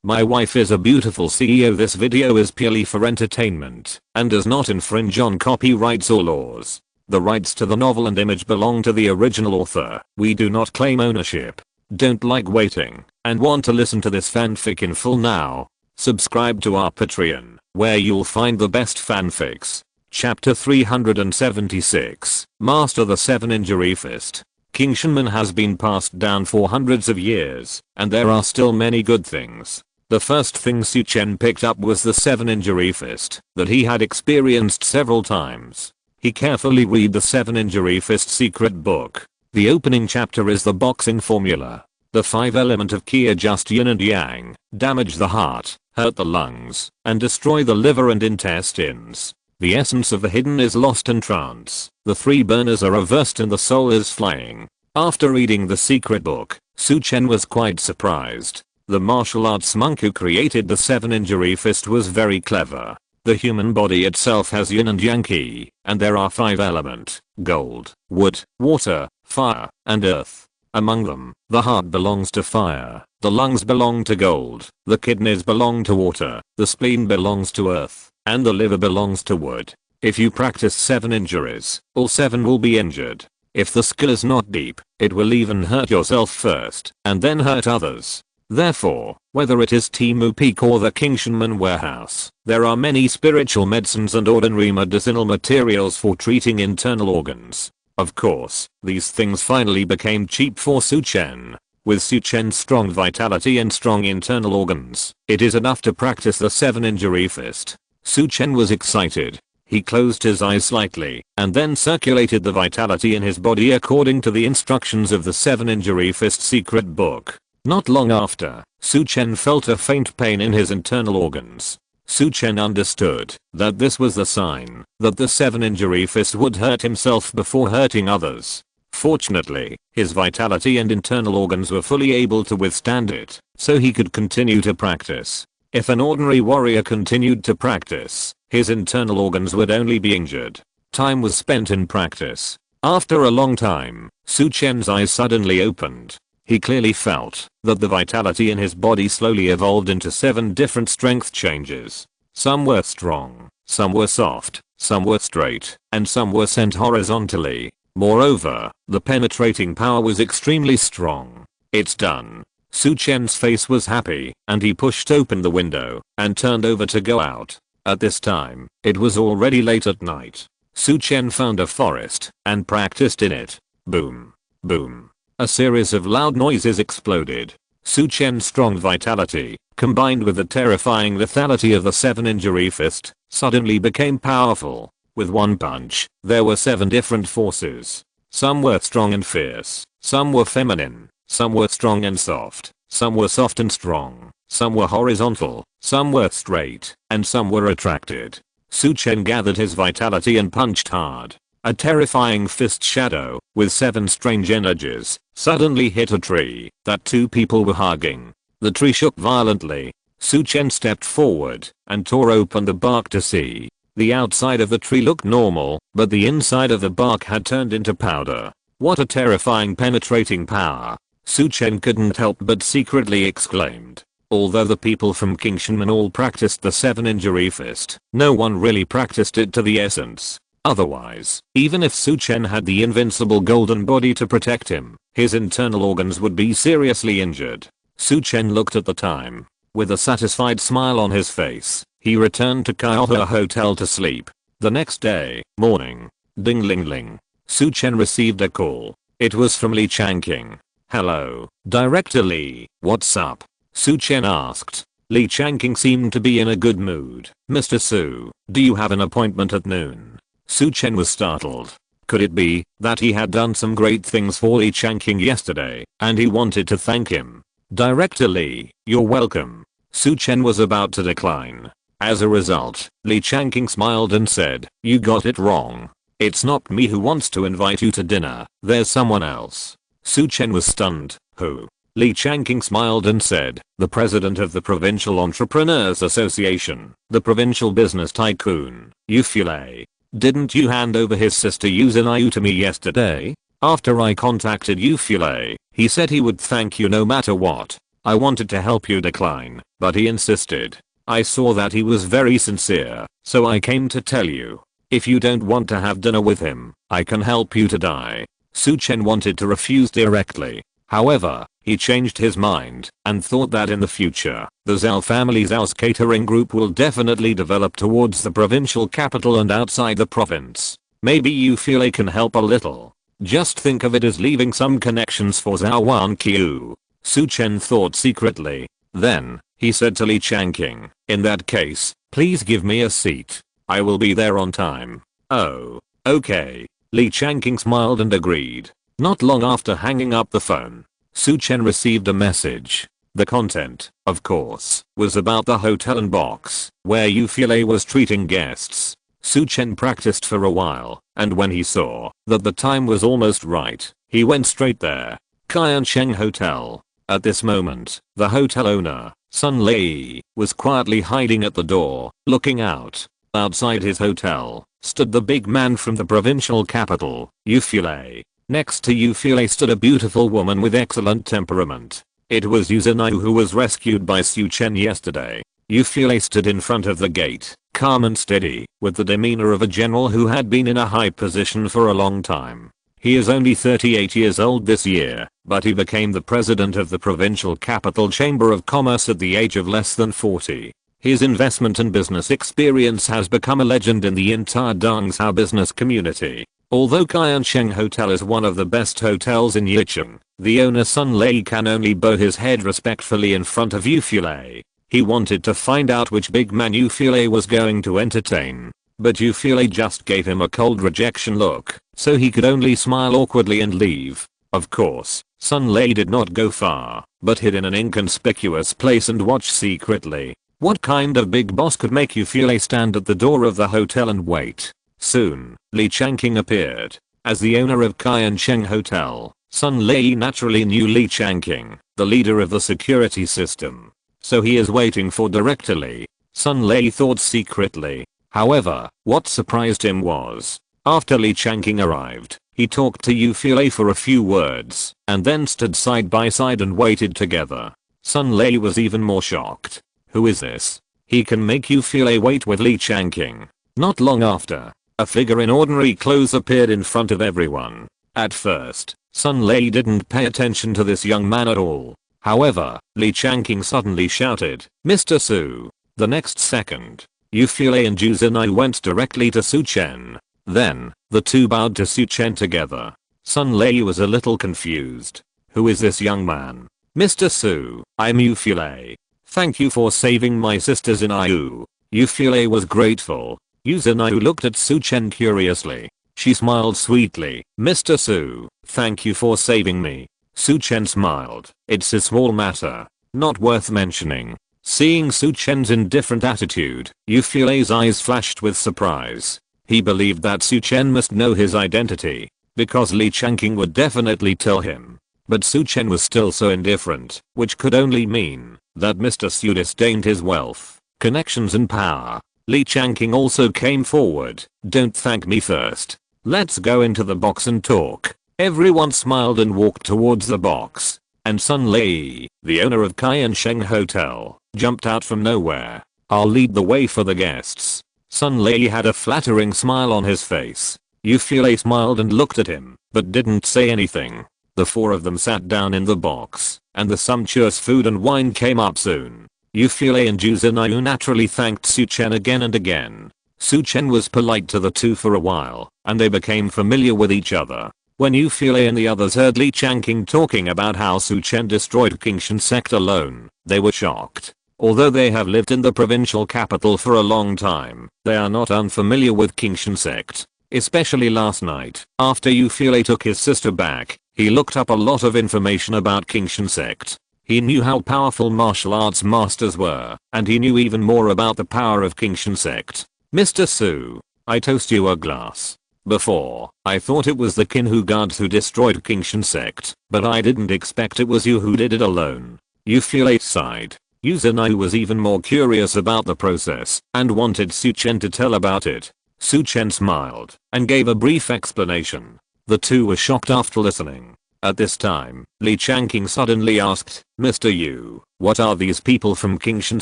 My wife is a beautiful CEO. This video is purely for entertainment and does not infringe on copyrights or laws. The rights to the novel and image belong to the original author. We do not claim ownership. Don't like waiting and want to listen to this fanfic in full now? Subscribe to our Patreon, where you'll find the best fanfics. Chapter 376, Master the 7-Injury Fist. King Shenman has been passed down for hundreds of years, and there are still many good things. The first thing Su Chen picked up was the 7-Injury Fist that he had experienced several times. He carefully read the 7-Injury Fist secret book. The opening chapter is the boxing formula. The 5 element of Qi adjust yin and yang, damage the heart, hurt the lungs, and destroy the liver and intestines. The essence of the hidden is lost in trance. The 3 burners are reversed and the soul is flying. After reading the secret book, Su Chen was quite surprised. The martial arts monk who created the 7-Injury Fist was very clever. The human body itself has yin and yang qi, and there are 5 elements: gold, wood, water, fire, and earth. Among them, the heart belongs to fire, the lungs belong to gold, the kidneys belong to water, the spleen belongs to earth, and the liver belongs to wood. If you practice 7 injuries, all 7 will be injured. If the skill is not deep, it will even hurt yourself first, and then hurt others. Therefore, whether it is Timu Peak or the King Shenman warehouse, there are many spiritual medicines and ordinary medicinal materials for treating internal organs. Of course, these things finally became cheap for Su Chen. With Su Chen's strong vitality and strong internal organs, it is enough to practice the 7-Injury Fist. Su Chen was excited. He closed his eyes slightly, and then circulated the vitality in his body according to the instructions of the 7-Injury Fist secret book. Not long after, Su Chen felt a faint pain in his internal organs. Su Chen understood that this was the sign that the 7-Injury Fist would hurt himself before hurting others. Fortunately, his vitality and internal organs were fully able to withstand it, so he could continue to practice. If an ordinary warrior continued to practice, his internal organs would only be injured. Time was spent in practice. After a long time, Su Chen's eyes suddenly opened. He clearly felt that the vitality in his body slowly evolved into 7 different strength changes. Some were strong, some were soft, some were straight, and some were sent horizontally. Moreover, the penetrating power was extremely strong. It's done. Su Chen's face was happy, and he pushed open the window and turned over to go out. At this time, it was already late at night. Su Chen found a forest and practiced in it. Boom. Boom. A series of loud noises exploded. Su Chen's strong vitality, combined with the terrifying lethality of the 7-Injury Fist, suddenly became powerful. With one punch, there were 7 different forces. Some were strong and fierce, some were feminine, some were strong and soft, some were soft and strong, some were horizontal, some were straight, and some were attracted. Su Chen gathered his vitality and punched hard. A terrifying fist shadow, with 7 strange energies, suddenly hit a tree that 2 people were hugging. The tree shook violently. Su Chen stepped forward and tore open the bark to see. The outside of the tree looked normal, but the inside of the bark had turned into powder. What a terrifying penetrating power! Su Chen couldn't help but secretly exclaimed. Although the people from King Shenman all practiced the 7-Injury Fist, no one really practiced it to the essence. Otherwise, even if Su Chen had the invincible golden body to protect him, his internal organs would be seriously injured. Su Chen looked at the time. With a satisfied smile on his face, he returned to Kyoto Hotel to sleep. The next day, morning. Ding ling ling. Su Chen received a call. It was from Li Changqing. Hello, Director Li, what's up? Su Chen asked. Li Changqing seemed to be in a good mood. Mr. Su, do you have an appointment at noon? Su Chen was startled. Could it be that he had done some great things for Li Changqing yesterday, and he wanted to thank him? Director Li, you're welcome. Su Chen was about to decline. As a result, Li Changqing smiled and said, you got it wrong. It's not me who wants to invite you to dinner, there's someone else. Su Chen was stunned. Who? Li Changqing smiled and said, the president of the Provincial Entrepreneurs Association, the provincial business tycoon, Yu Fulei. Didn't you hand over his sister Yuzinayu to me yesterday? After I contacted Yu Fulei, he said he would thank you no matter what. I wanted to help you decline, but he insisted. I saw that he was very sincere, so I came to tell you. If you don't want to have dinner with him, I can help you to die. Su Chen wanted to refuse directly. However, he changed his mind and thought that in the future, the Zhao family's house catering group will definitely develop towards the provincial capital and outside the province. Maybe you feel it can help a little. Just think of it as leaving some connections for Zhou Wanqiu. Su Chen thought secretly. Then, he said to Li Changqing, in that case, please give me a seat. I will be there on time. Oh, okay. Li Changqing smiled and agreed. Not long after hanging up the phone, Su Chen received a message. The content, of course, was about the hotel and box, where Yufei was treating guests. Su Chen practiced for a while, and when he saw that the time was almost right, he went straight there. Bincheng Hotel. At this moment, the hotel owner, Sun Lei, was quietly hiding at the door, looking out. Outside his hotel, stood the big man from the provincial capital, Yufei. Next to Yufei stood a beautiful woman with excellent temperament. It was Yuzhou who was rescued by Su Chen yesterday. Yufei stood in front of the gate, calm and steady, with the demeanor of a general who had been in a high position for a long time. He is only 38 years old this year, but he became the president of the provincial capital chamber of commerce at the age of less than 40. His investment and business experience has become a legend in the entire Dongzhou business community. Although Bincheng Hotel is one of the best hotels in Yicheng, the owner Sun Lei can only bow his head respectfully in front of Yufei. He wanted to find out which big man Yufei was going to entertain. But Yufei just gave him a cold rejection look, so he could only smile awkwardly and leave. Of course, Sun Lei did not go far, but hid in an inconspicuous place and watched secretly. What kind of big boss could make Yufei stand at the door of the hotel and wait? Soon, Li Changqing appeared. As the owner of Bincheng Hotel, Sun Lei naturally knew Li Changqing, the leader of the security system. So he is waiting for Director Li. Sun Lei thought secretly. However, what surprised him was, after Li Changqing arrived, he talked to Yufei for a few words, and then stood side by side and waited together. Sun Lei was even more shocked. Who is this? He can make Yufei wait with Li Changqing. Not long after, a figure in ordinary clothes appeared in front of everyone. At first, Sun Lei didn't pay attention to this young man at all. However, Li Changqing suddenly shouted, Mr. Su. The next second, Yufei and Zhou went directly to Su Chen. Then, the two bowed to Su Chen together. Sun Lei was a little confused. Who is this young man? Mr. Su, I'm Yufei. Thank you for saving my sisters in Iu. Yufei was grateful. Yuzhou looked at Su Chen curiously. She smiled sweetly. Mr. Su, thank you for saving me. Su Chen smiled. It's a small matter. Not worth mentioning. Seeing Su Chen's indifferent attitude, Yufei's eyes flashed with surprise. He believed that Su Chen must know his identity, because Li Changqing would definitely tell him. But Su Chen was still so indifferent, which could only mean that Mr. Su disdained his wealth, connections and power. Li Changqing also came forward. Don't thank me first. Let's go into the box and talk. Everyone smiled and walked towards the box. And Sun Lei, the owner of Bincheng Hotel, jumped out from nowhere. I'll lead the way for the guests. Sun Lei had a flattering smile on his face. Yufei smiled and looked at him, but didn't say anything. The four of them sat down in the box, and the sumptuous food and wine came up soon. Yufei and Zhou naturally thanked Su Chen again and again. Su Chen was polite to the two for a while, and they became familiar with each other. When Yufei and the others heard Li Changqing talking about how Su Chen destroyed Kingshan sect alone, they were shocked. Although they have lived in the provincial capital for a long time, they are not unfamiliar with Kingshan sect. Especially last night, after Yufei took his sister back, he looked up a lot of information about Kingshan sect. He knew how powerful martial arts masters were, and he knew even more about the power of Kingshan sect. Mr. Su, I toast you a glass. Before, I thought it was the Kinhu guards who destroyed Kingshan sect, but I didn't expect it was you who did it alone. Yufei sighed. Yuzhou was even more curious about the process, and wanted Su Chen to tell about it. Su Chen smiled, and gave a brief explanation. The two were shocked after listening. At this time, Li Changqing suddenly asked, Mr. Yu, what are these people from Qingshan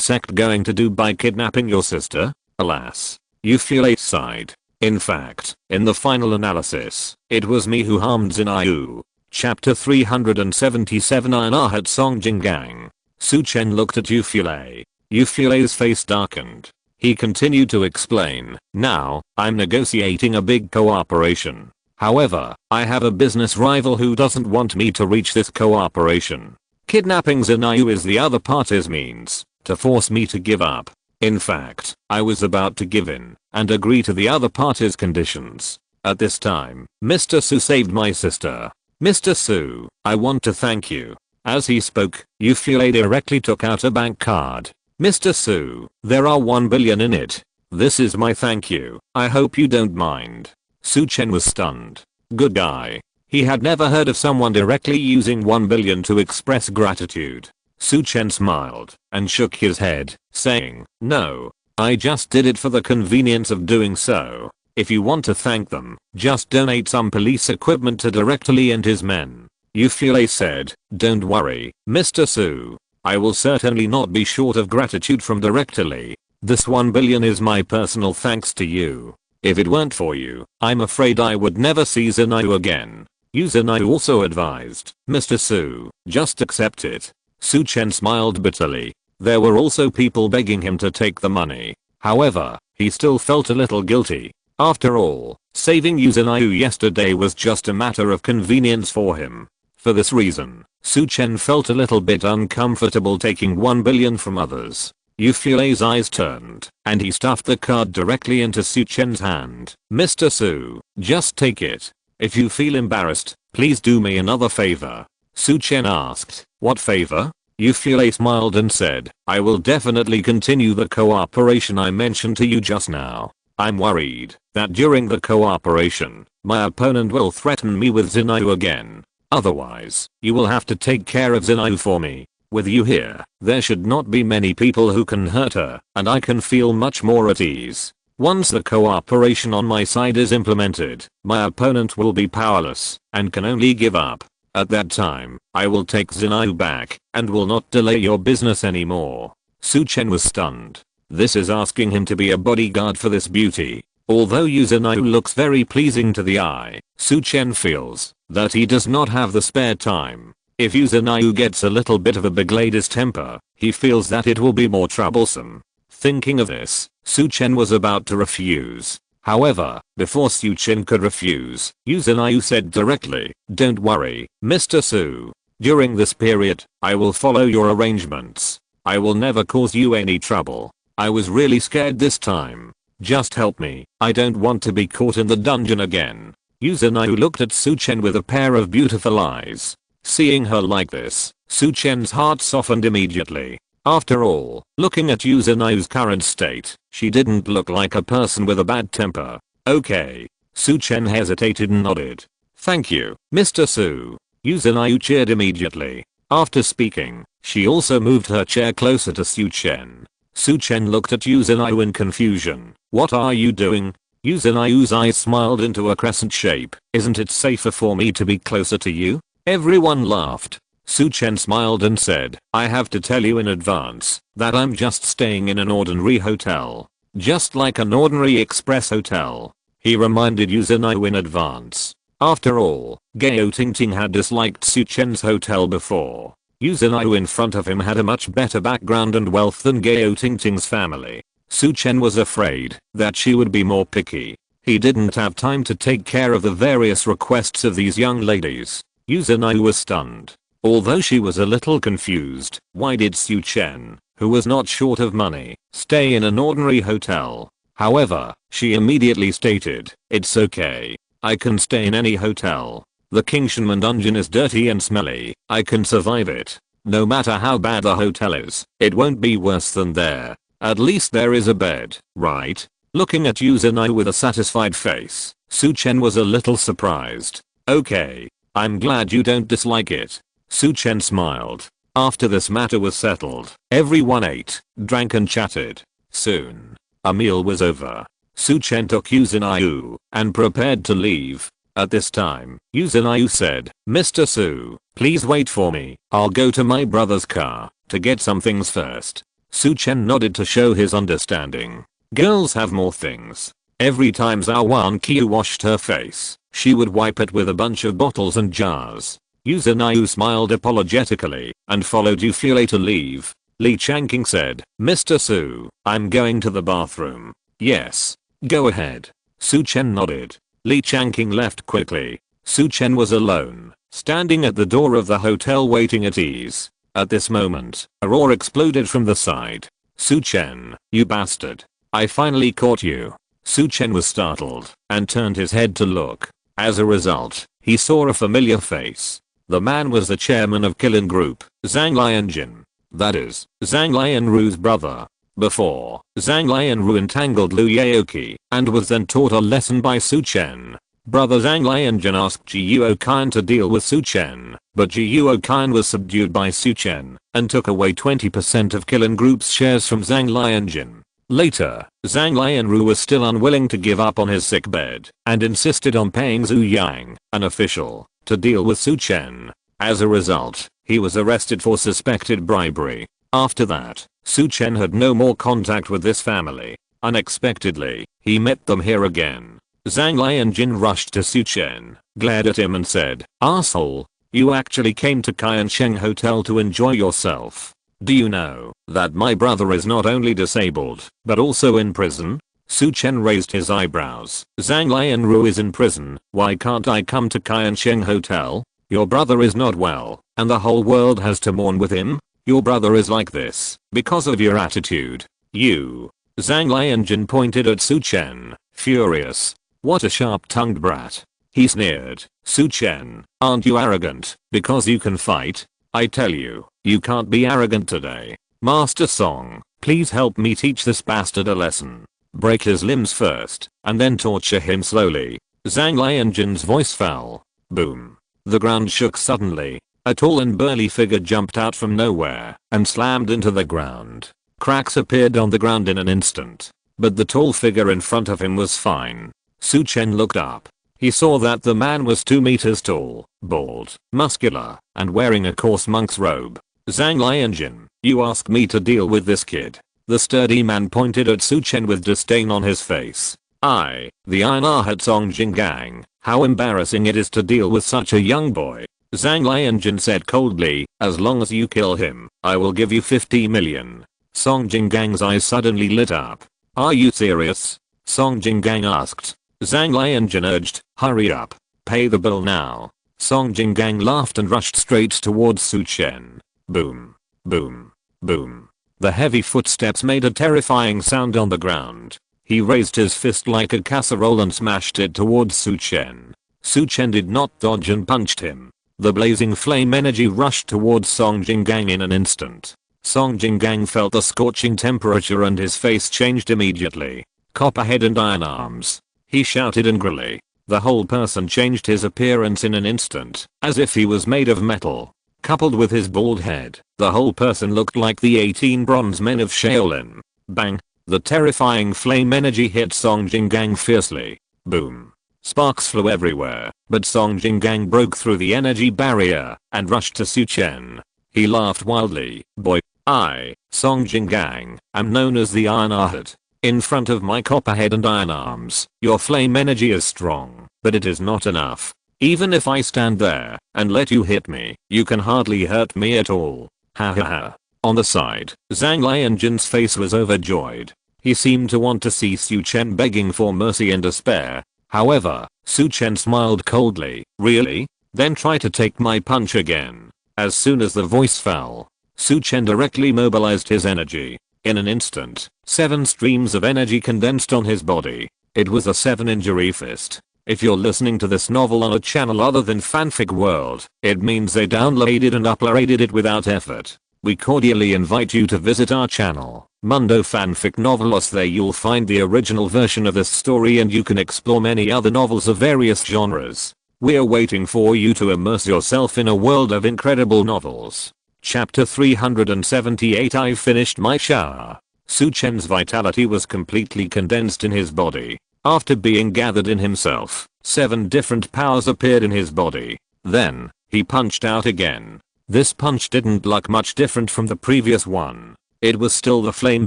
sect going to do by kidnapping your sister? Alas. Yu Fule sighed. In fact, in the final analysis, it was me who harmed Zinayu. Chapter 377 Inahat Song Jinggang. Su Chen looked at Yu Fule. Yu Fule's face darkened. He continued to explain, now, I'm negotiating a big cooperation. However, I have a business rival who doesn't want me to reach this cooperation. Kidnapping Zinayu is the other party's means to force me to give up. In fact, I was about to give in and agree to the other party's conditions. At this time, Mr. Su saved my sister. Mr. Su, I want to thank you. As he spoke, Yu Fule directly took out a bank card. Mr. Su, there are 1 billion in it. This is my thank you. I hope you don't mind. Su Chen was stunned. Good guy. He had never heard of someone directly using 1 billion to express gratitude. Su Chen smiled and shook his head, saying, no, I just did it for the convenience of doing so. If you want to thank them, just donate some police equipment to Director Li and his men. Yu Fule said, don't worry, Mr. Su. I will certainly not be short of gratitude from Director Li. This 1 billion is my personal thanks to you. If it weren't for you, I'm afraid I would never see Zinayu again. Yu Zinayu also advised, Mr. Su, just accept it. Su Chen smiled bitterly. There were also people begging him to take the money. However, he still felt a little guilty. After all, saving Yu Zinayu yesterday was just a matter of convenience for him. For this reason, Su Chen felt a little bit uncomfortable taking 1 billion from others. Yu Fule's eyes turned, and he stuffed the card directly into Su Chen's hand. Mr. Su, just take it. If you feel embarrassed, please do me another favor. Su Chen asked, what favor? Yu Fule smiled and said, I will definitely continue the cooperation I mentioned to you just now. I'm worried that during the cooperation, my opponent will threaten me with Zinayu again. Otherwise, you will have to take care of Zinayu for me. With you here, there should not be many people who can hurt her, and I can feel much more at ease. Once the cooperation on my side is implemented, my opponent will be powerless and can only give up. At that time, I will take Zinayu back and will not delay your business anymore. Su Chen was stunned. This is asking him to be a bodyguard for this beauty. Although Yu Zinayu looks very pleasing to the eye, Su Chen feels that he does not have the spare time. If Yu Zinayu gets a little bit of a big lady's temper, he feels that it will be more troublesome. Thinking of this, Su Chen was about to refuse. However, before Su Chen could refuse, Yu Zinayu said directly, don't worry, Mr. Su. During this period, I will follow your arrangements. I will never cause you any trouble. I was really scared this time. Just help me. I don't want to be caught in the dungeon again. Yu Zinayu looked at Su Chen with a pair of beautiful eyes. Seeing her like this, Su Chen's heart softened immediately. After all, looking at Yu Zinayu's current state, she didn't look like a person with a bad temper. Okay. Su Chen hesitated and nodded. Thank you, Mr. Su. Yu Zinayu cheered immediately. After speaking, she also moved her chair closer to Su Chen. Su Chen looked at Yu Zinayu in confusion. What are you doing? Yu Zinayu's eyes smiled into a crescent shape. Isn't it safer for me to be closer to you? Everyone laughed. Su Chen smiled and said, I have to tell you in advance that I'm just staying in an ordinary hotel. Just like an ordinary express hotel. He reminded Yu Zinayu in advance. After all, Gao Tingting had disliked Su Chen's hotel before. Yu Zinayu in front of him had a much better background and wealth than Gao Tingting's family. Su Chen was afraid that she would be more picky. He didn't have time to take care of the various requests of these young ladies. Yu Zinayu was stunned. Although she was a little confused, why did Su Chen, who was not short of money, stay in an ordinary hotel? However, she immediately stated, it's okay. I can stay in any hotel. The Qingshan dungeon is dirty and smelly. I can survive it. No matter how bad the hotel is, it won't be worse than there. At least there is a bed, right? Looking at Yu Zinayu with a satisfied face, Su Chen was a little surprised. Okay. I'm glad you don't dislike it. Su Chen smiled. After this matter was settled, everyone ate, drank and chatted. Soon, a meal was over. Su Chen took Yu Zinayu and prepared to leave. At this time, Yu said, "Mr. Su, please wait for me. I'll go to my brother's car to get some things first." Su Chen nodded to show his understanding. Girls have more things. Every time Zhou Wanqiu washed her face, she would wipe it with a bunch of bottles and jars. Yu smiled apologetically and followed Yu to leave. Li Changqing said, "Mr. Su, I'm going to the bathroom." "Yes. Go ahead." Su Chen nodded. Li Changqing left quickly. Su Chen was alone, standing at the door of the hotel waiting at ease. At this moment, a roar exploded from the side. "Su Chen, you bastard. I finally caught you." Su Chen was startled and turned his head to look. As a result, he saw a familiar face. The man was the chairman of Killing Group, Zhang Lianjin. That is, Zhang Lianru's brother. Before, Zhang Lianru entangled Liu Yaoqi and was then taught a lesson by Su Chen. Brother Zhang Lianjin asked Zhou to deal with Su Chen, but Zhou was subdued by Su Chen and took away 20% of Killing Group's shares from Zhang Lianjin. Later, Zhang Lianru was still unwilling to give up on his sick bed and insisted on paying Zhu Yang, an official, to deal with Su Chen. As a result, he was arrested for suspected bribery. After that, Su Chen had no more contact with this family. Unexpectedly, he met them here again. Zhang Lianjin rushed to Su Chen, glared at him and said, "Arsehole, you actually came to Bincheng Hotel to enjoy yourself. Do you know that my brother is not only disabled, but also in prison?" Su Chen raised his eyebrows. "Zhang Lianru is in prison, why can't I come to Bincheng Hotel? Your brother is not well, and the whole world has to mourn with him. Your brother is like this because of your attitude. You." Zhang Lianjin pointed at Su Chen, furious. "What a sharp-tongued brat." He sneered. "Su Chen, aren't you arrogant because you can fight? I tell you, you can't be arrogant today. Master Song, please help me teach this bastard a lesson. Break his limbs first, and then torture him slowly." Zhang Lianjin's voice fell. Boom. The ground shook suddenly. A tall and burly figure jumped out from nowhere and slammed into the ground. Cracks appeared on the ground in an instant. But the tall figure in front of him was fine. Su Chen looked up. He saw that the man was 2 meters tall, bald, muscular, and wearing a coarse monk's robe. "Zhang Lianjin, you ask me to deal with this kid?" The sturdy man pointed at Su Chen with disdain on his face. "I, the Iron Hat Song Jinggang, how embarrassing it is to deal with such a young boy." Zhang Lianjin said coldly, "As long as you kill him, I will give you 50 million. Song Jinggang's eyes suddenly lit up. "Are you serious?" Song Jinggang asked. Zhang Lianjin urged, "Hurry up. Pay the bill now." Song Jinggang laughed and rushed straight towards Su Chen. Boom. Boom. Boom. The heavy footsteps made a terrifying sound on the ground. He raised his fist like a casserole and smashed it towards Su Chen. Su Chen did not dodge and punched him. The blazing flame energy rushed towards Song Jinggang in an instant. Song Jinggang felt the scorching temperature and his face changed immediately. Copper head and iron arms. He shouted angrily. The whole person changed his appearance in an instant, as if he was made of metal. Coupled with his bald head, the whole person looked like the 18 bronze men of Shaolin. Bang! The terrifying flame energy hit Song Jinggang fiercely. Boom. Sparks flew everywhere, but Song Jinggang broke through the energy barrier and rushed to Su Chen. He laughed wildly. "Boy, I, Song Jinggang, am known as the Iron Heart. In front of my copper head and iron arms, your flame energy is strong, but it is not enough. Even if I stand there and let you hit me, you can hardly hurt me at all." Ha ha ha. On the side, Zhang Lianjin's face was overjoyed. He seemed to want to see Su Chen begging for mercy in despair. However, Su Chen smiled coldly. "Really? Then try to take my punch again." As soon as the voice fell, Su Chen directly mobilized his energy. In an instant, 7 streams of energy condensed on his body. It was a 7-injury fist. If you're listening to this novel on a channel other than Fanfic World, it means they downloaded and uploaded it without effort. We cordially invite you to visit our channel, Mundo Fanfic Novelos. There you'll find the original version of this story and you can explore many other novels of various genres. We're waiting for you to immerse yourself in a world of incredible novels. Chapter 378. I've finished my shower. Su Chen's vitality was completely condensed in his body. After being gathered in himself, 7 different powers appeared in his body. Then, he punched out again. This punch didn't look much different from the previous one. It was still the flame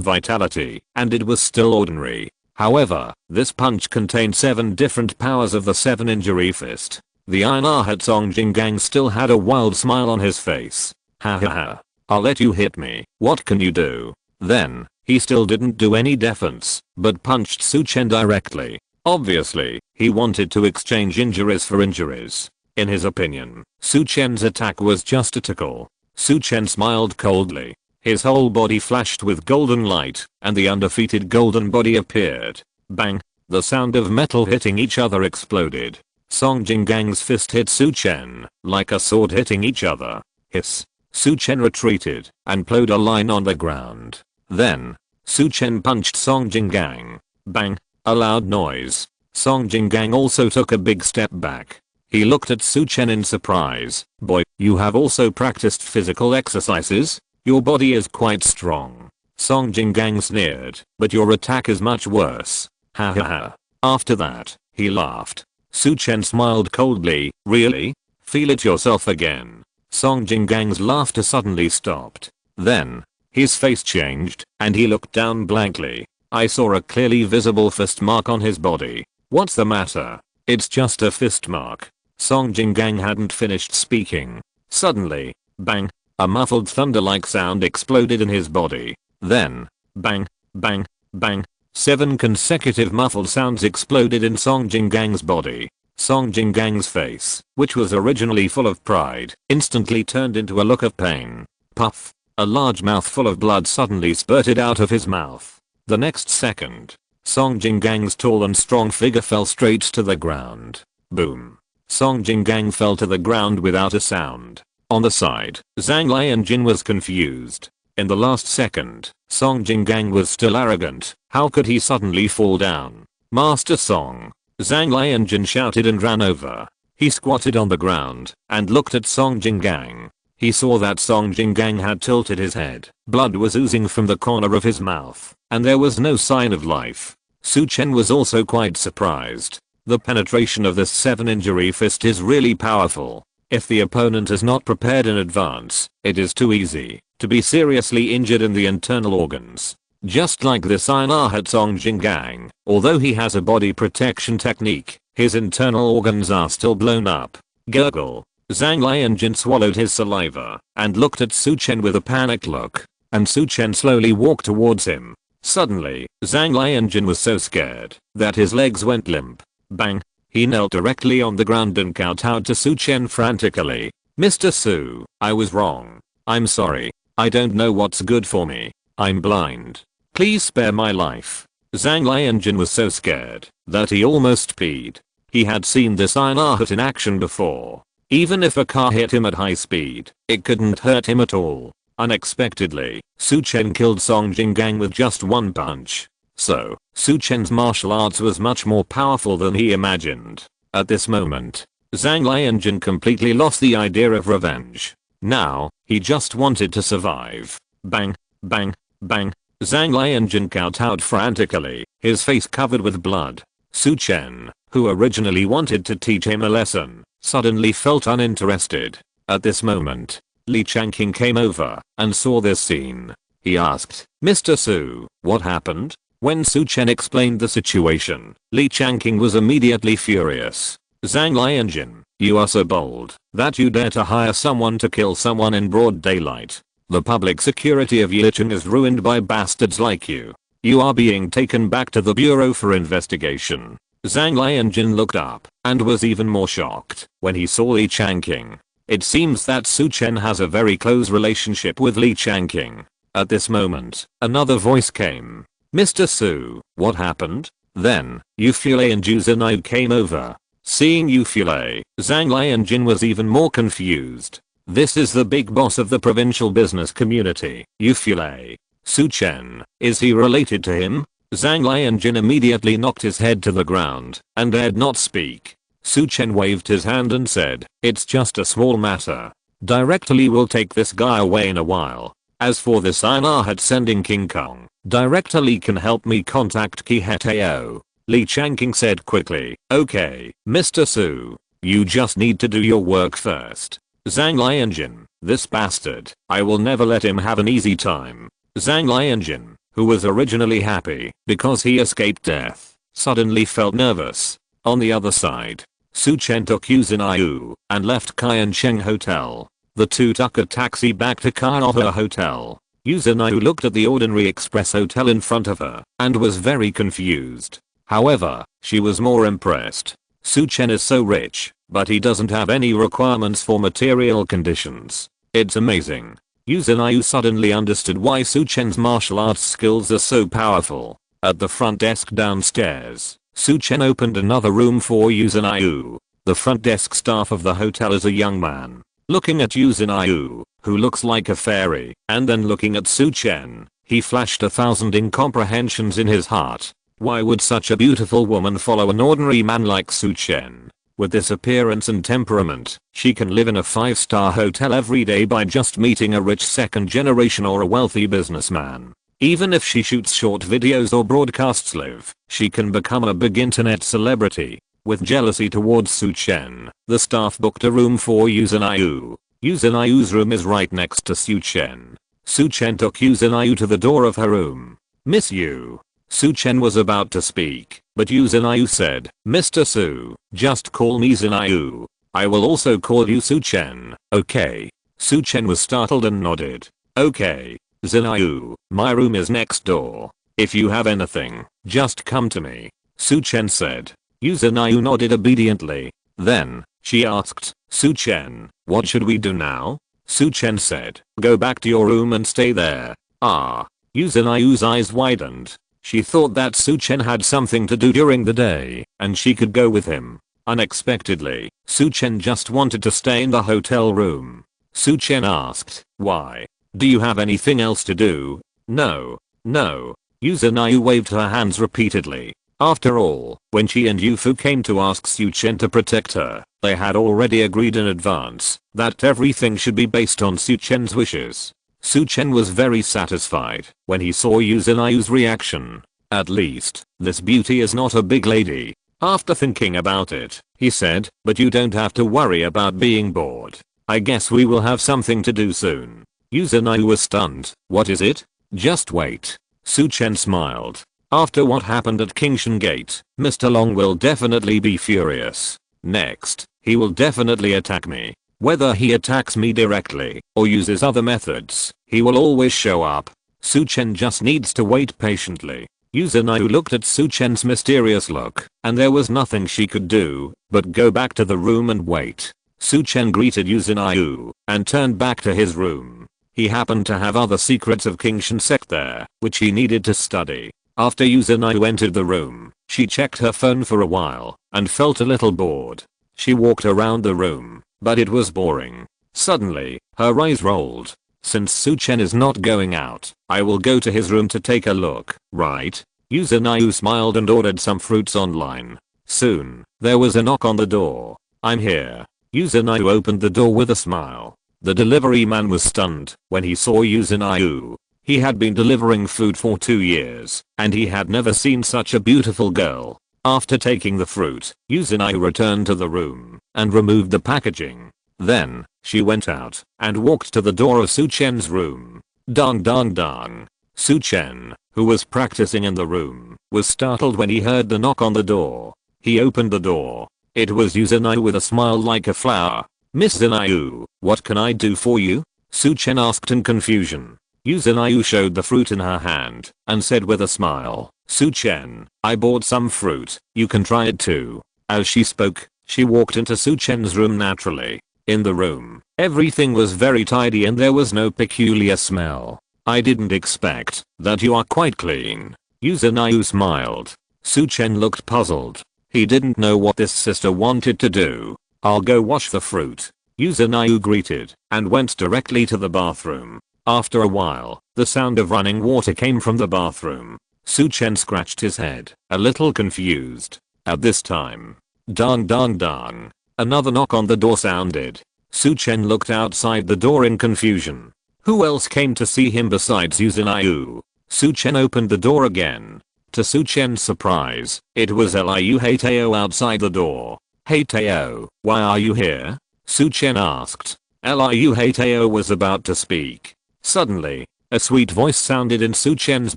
vitality, and it was still ordinary. However, this punch contained 7 different powers of the 7 injury fist. The Einarhat Song Jingang still had a wild smile on his face. Ha ha ha. I'll let you hit me. What can you do? Then, he still didn't do any defense, but punched Su Chen directly. Obviously, he wanted to exchange injuries for injuries. In his opinion, Su Chen's attack was just a tickle. Su Chen smiled coldly. His whole body flashed with golden light, and the undefeated golden body appeared. Bang! The sound of metal hitting each other exploded. Song Jingang's fist hit Su Chen, like a sword hitting each other. Hiss. Su Chen retreated, and plowed a line on the ground. Then, Su Chen punched Song Jingang. Bang! A loud noise. Song Jingang also took a big step back. He looked at Su Chen in surprise. Boy, you have also practiced physical exercises? Your body is quite strong. Song Jingang sneered, but your attack is much worse. Ha ha ha. After that, he laughed. Su Chen smiled coldly. Really? Feel it yourself again. Song Jingang's laughter suddenly stopped. Then, his face changed, and he looked down blankly. I saw a clearly visible fist mark on his body. What's the matter? It's just a fist mark. Song Jingang hadn't finished speaking. Suddenly, bang, a muffled thunder-like sound exploded in his body. Then, bang, bang, bang, 7 consecutive muffled sounds exploded in Song Jingang's body. Song Jingang's face, which was originally full of pride, instantly turned into a look of pain. Puff! A large mouthful of blood suddenly spurted out of his mouth. The next second, Song Jingang's tall and strong figure fell straight to the ground. Boom! Song Jingang fell to the ground without a sound. On the side, Zhang Lianjin was confused. In the last second, Song Jingang was still arrogant. How could he suddenly fall down? Master Song! Zhang Lianjin shouted and ran over. He squatted on the ground and looked at Song Jingang. He saw that Song Jingang had tilted his head. Blood was oozing from the corner of his mouth, and there was no sign of life. Su Chen was also quite surprised. The penetration of this 7 injury fist is really powerful. If the opponent is not prepared in advance, it is too easy to be seriously injured in the internal organs. Just like this Einarhat Song Jingang, although he has a body protection technique, his internal organs are still blown up. Gurgle. Zhang Lianjin swallowed his saliva and looked at Su Chen with a panicked look, and Su Chen slowly walked towards him. Suddenly, Zhang Lianjin was so scared that his legs went limp. Bang! He knelt directly on the ground and kowtowed to Su Chen frantically. Mr. Su, I was wrong. I'm sorry. I don't know what's good for me. I'm blind. Please spare my life. Zhang Lianjin was so scared that he almost peed. He had seen this Einarhat in action before. Even if a car hit him at high speed, it couldn't hurt him at all. Unexpectedly, Su Chen killed Song Jingang with just one punch. So, Su Chen's martial arts was much more powerful than he imagined. At this moment, Zhang Lianjin completely lost the idea of revenge. Now, he just wanted to survive. Bang, bang, bang. Zhang Lianjin kowtowed frantically, his face covered with blood. Su Chen, who originally wanted to teach him a lesson, suddenly felt uninterested. At this moment, Li Changqing came over and saw this scene. He asked, Mr. Su, what happened? When Su Chen explained the situation, Li Changqing was immediately furious. Zhang Lianjin, you are so bold that you dare to hire someone to kill someone in broad daylight. The public security of Yicheng is ruined by bastards like you. You are being taken back to the Bureau for investigation. Zhang Lianjin looked up and was even more shocked when he saw Li Changqing. It seems that Su Chen has a very close relationship with Li Changqing. At this moment, another voice came. Mr. Su, what happened? Then, Yufule and Zhu came over. Seeing Yufule, Zhang Lianjin was even more confused. This is the big boss of the provincial business community, Yufule. Su Chen, is he related to him? Zhang Lianjin immediately knocked his head to the ground and dared not speak. Su Chen waved his hand and said, it's just a small matter. Directly we'll take this guy away in a while. As for this Einarhat sending King Kong, Director Li can help me contact Ki Hetao. Li Changqing said quickly. Okay, Mr. Su. You just need to do your work first. Zhang Lianjin, this bastard, I will never let him have an easy time. Zhang Lianjin, who was originally happy because he escaped death, suddenly felt nervous. On the other side, Su Chen took Yu Zinayu and left Qiancheng Hotel. The two took a taxi back to Kaohe Hotel. Yu Zinayu looked at the ordinary express hotel in front of her and was very confused. However, she was more impressed. Su Chen is so rich, but he doesn't have any requirements for material conditions. It's amazing. Yu Zinayu suddenly understood why Su Chen's martial arts skills are so powerful. At the front desk downstairs, Su Chen opened another room for Yu Zinayu. The front desk staff of the hotel is a young man. Looking at Yu Zinayu, who looks like a fairy, and then looking at Su Chen, he flashed 1,000 incomprehensions in his heart. Why would such a beautiful woman follow an ordinary man like Su Chen? With this appearance and temperament, she can live in a 5-star hotel every day by just meeting a rich second generation or a wealthy businessman. Even if she shoots short videos or broadcasts live, she can become a big internet celebrity. With jealousy towards Su Chen, the staff booked a room for Yu Zinayu. Yu Zinayu's room is right next to Su Chen. Su Chen took Yu Zinayu to the door of her room. Miss Yu. Su Chen was about to speak, but Yu Zinayu said, Mr. Su, just call me Zinayu. I will also call you Su Chen, okay? Su Chen was startled and nodded. Okay, Zinayu, my room is next door. If you have anything, just come to me, Su Chen said. Yu Zinayu nodded obediently. Then, she asked, Su Chen, what should we do now? Su Chen said, go back to your room and stay there. Ah. Yu Zinayu's eyes widened. She thought that Su Chen had something to do during the day, and she could go with him. Unexpectedly, Su Chen just wanted to stay in the hotel room. Su Chen asked, why? Do you have anything else to do? No. No. Yu Zinayu waved her hands repeatedly. After all, when she and Yu Fu came to ask Su Chen to protect her, they had already agreed in advance that everything should be based on Su Chen's wishes. Su Chen was very satisfied when he saw Yu Zinayu's reaction. At least, this beauty is not a big lady. After thinking about it, he said, but you don't have to worry about being bored. I guess we will have something to do soon. Yu Zinayu was stunned. What is it? Just wait. Su Chen smiled. After what happened at Kingshan Gate, Mr. Long will definitely be furious. Next, he will definitely attack me. Whether he attacks me directly or uses other methods, he will always show up. Su Chen just needs to wait patiently. Yu Zinayu looked at Su Chen's mysterious look, and there was nothing she could do but go back to the room and wait. Su Chen greeted Yu Zinayu and turned back to his room. He happened to have other secrets of Kingshan sect there, which he needed to study. After Yu Zinayu entered the room, she checked her phone for a while and felt a little bored. She walked around the room, but it was boring. Suddenly, her eyes rolled. Since Su Chen is not going out, I will go to his room to take a look, right? Yu Zinayu smiled and ordered some fruits online. Soon, there was a knock on the door. I'm here. Yu Zinayu opened the door with a smile. The delivery man was stunned when he saw Yu Zinayu. He had been delivering food for 2 years, and he had never seen such a beautiful girl. After taking the fruit, Yu Zinayu returned to the room and removed the packaging. Then, she went out and walked to the door of Su Chen's room. Dong dong dong. Su Chen, who was practicing in the room, was startled when he heard the knock on the door. He opened the door. It was Yu Zinayu with a smile like a flower. Miss Zinayu, what can I do for you? Su Chen asked in confusion. Yu Zinayu showed the fruit in her hand and said with a smile, Su Chen, I bought some fruit, you can try it too. As she spoke, she walked into Su Chen's room naturally. In the room, everything was very tidy and there was no peculiar smell. I didn't expect that you are quite clean. Yu Zinayu smiled. Su Chen looked puzzled. He didn't know what this sister wanted to do. I'll go wash the fruit. Yu Zinayu greeted and went directly to the bathroom. After a while, the sound of running water came from the bathroom. Su Chen scratched his head, a little confused. At this time, dong dong dong, another knock on the door sounded. Su Chen looked outside the door in confusion. Who else came to see him besides Yu Zinayu? Su Chen opened the door again. To Su Chen's surprise, it was Liu Heitao outside the door. "Heitao, why are you here?" Su Chen asked. Liu Heitao was about to speak. Suddenly, a sweet voice sounded in Su Chen's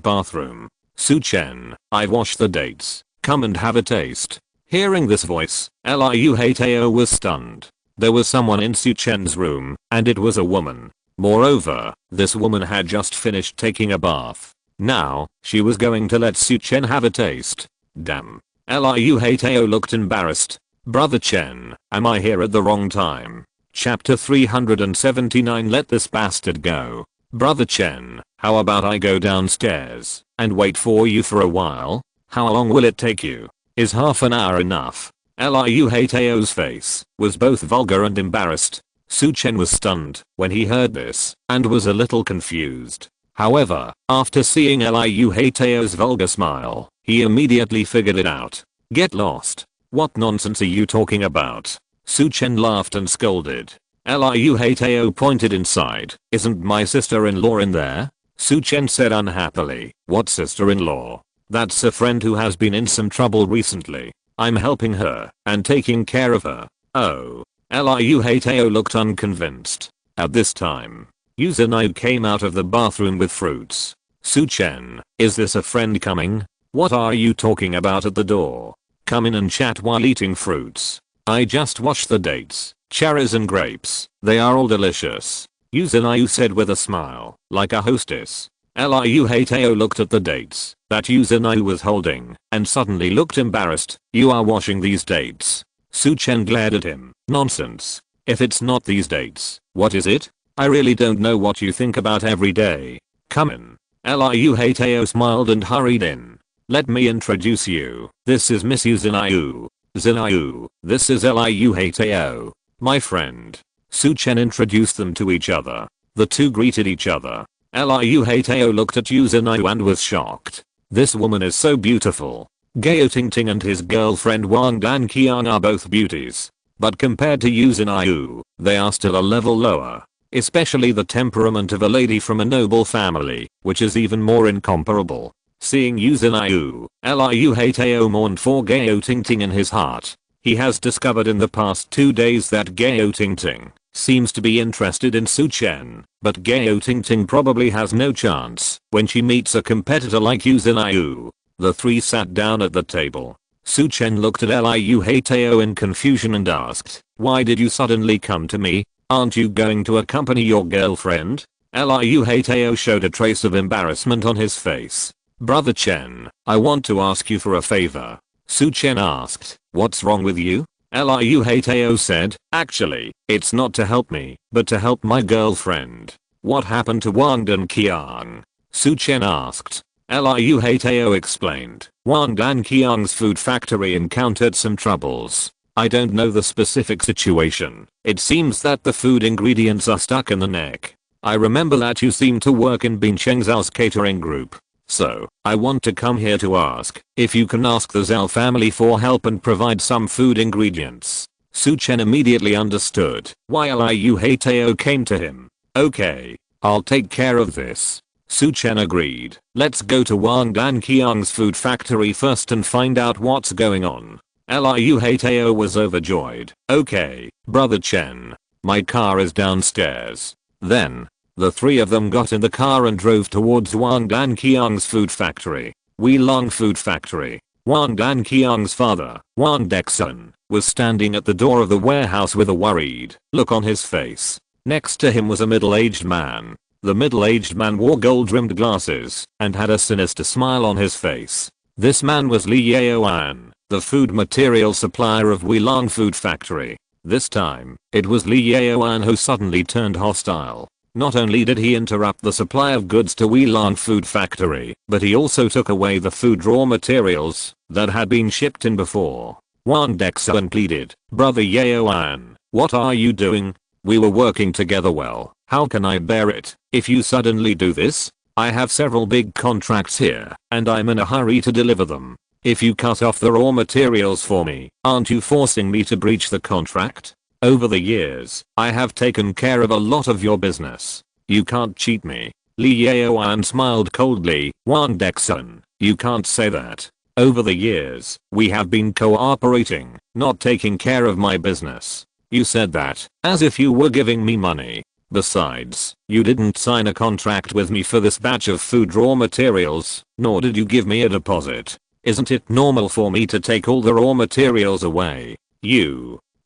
bathroom. "Su Chen, I've washed the dates. Come and have a taste." Hearing this voice, Liu Heitao was stunned. There was someone in Su Chen's room, and it was a woman. Moreover, this woman had just finished taking a bath. Now, she was going to let Su Chen have a taste. Damn. Liu Heitao looked embarrassed. "Brother Chen, am I here at the wrong time?" Chapter 379. Let this bastard go. "Brother Chen, how about I go downstairs and wait for you for a while? How long will it take you? Is half an hour enough?" Liu Heitao's face was both vulgar and embarrassed. Su Chen was stunned when he heard this and was a little confused. However, after seeing Liu Heitao's vulgar smile, he immediately figured it out. "Get lost. What nonsense are you talking about?" Su Chen laughed and scolded. Liu Heitao pointed inside. "Isn't my sister-in-law in there?" Su Chen said unhappily. "What sister-in-law? That's a friend who has been in some trouble recently. I'm helping her and taking care of her." "Oh." Liu Heitao looked unconvinced. At this time, Yuzanai came out of the bathroom with fruits. "Su Chen, is this a friend coming? What are you talking about at the door? Come in and chat while eating fruits. I just washed the dates, cherries and grapes. They are all delicious," Yuzanai said with a smile, like a hostess. Liu Heitao looked at the dates that Yuzanai was holding and suddenly looked embarrassed. "You are washing these dates?" Su Chen glared at him. "Nonsense. If it's not these dates, what is it? I really don't know what you think about every day. Come in." Liu Heitao smiled and hurried in. "Let me introduce you. This is Miss Zhou. Zhou, this is Liu Heitao, my friend." Su Chen introduced them to each other. The two greeted each other. Liu Heitao looked at Yuzanai and was shocked. This woman is so beautiful. Gao Tingting and his girlfriend Wang Danqiang are both beauties. But compared to Yuzanai, they are still a level lower. Especially the temperament of a lady from a noble family, which is even more incomparable. Seeing Yuzanai, Liu Heitao mourned for Gao Tingting in his heart. He has discovered in the past 2 days that Gao Tingting seems to be interested in Su Chen, but Gao Tingting probably has no chance when she meets a competitor like Yuzanai. The three sat down at the table. Su Chen looked at Liu Heitao in confusion and asked, "Why did you suddenly come to me? Aren't you going to accompany your girlfriend?" Liu Heitao showed a trace of embarrassment on his face. "Brother Chen, I want to ask you for a favor." Su Chen asked, "What's wrong with you?" Liu Heitao said, "Actually, it's not to help me, but to help my girlfriend." "What happened to Wang Danqiang?" Su Chen asked. Liu Heitao explained, "Wang Danqiang's food factory encountered some troubles. I don't know the specific situation. It seems that the food ingredients are stuck in the neck. I remember that you seem to work in Bincheng's house catering group. So, I want to come here to ask if you can ask the Zhao family for help and provide some food ingredients." Su Chen immediately understood why Liu Heitao came to him. "Okay, I'll take care of this." Su Chen agreed. "Let's go to Wang Danqiang's food factory first and find out what's going on." Liu Heitao was overjoyed. "Okay, Brother Chen. My car is downstairs." Then, the three of them got in the car and drove towards Wang Danqiang's food factory. Weilong Food Factory. Wang Danqiang's father, Wang Dexun, was standing at the door of the warehouse with a worried look on his face. Next to him was a middle-aged man. The middle-aged man wore gold-rimmed glasses and had a sinister smile on his face. This man was Li Yaoan, the food material supplier of Weilong Food Factory. This time, it was Li Yaoan who suddenly turned hostile. Not only did he interrupt the supply of goods to Weilong Food Factory, but he also took away the food raw materials that had been shipped in before. Wang Dexuan pleaded, "Brother Yaoan, what are you doing? We were working together well. How can I bear it if you suddenly do this? I have several big contracts here, and I'm in a hurry to deliver them. If you cut off the raw materials for me, aren't you forcing me to breach the contract? Over the years, I have taken care of a lot of your business. You can't cheat me." Li Yaoan smiled coldly. "Wang Dexun, You can't say that. Over the years, we have been cooperating, not taking care of my business. You said that, as if you were giving me money. Besides, you didn't sign a contract with me for this batch of food raw materials, nor did you give me a deposit. Isn't it normal for me to take all the raw materials away?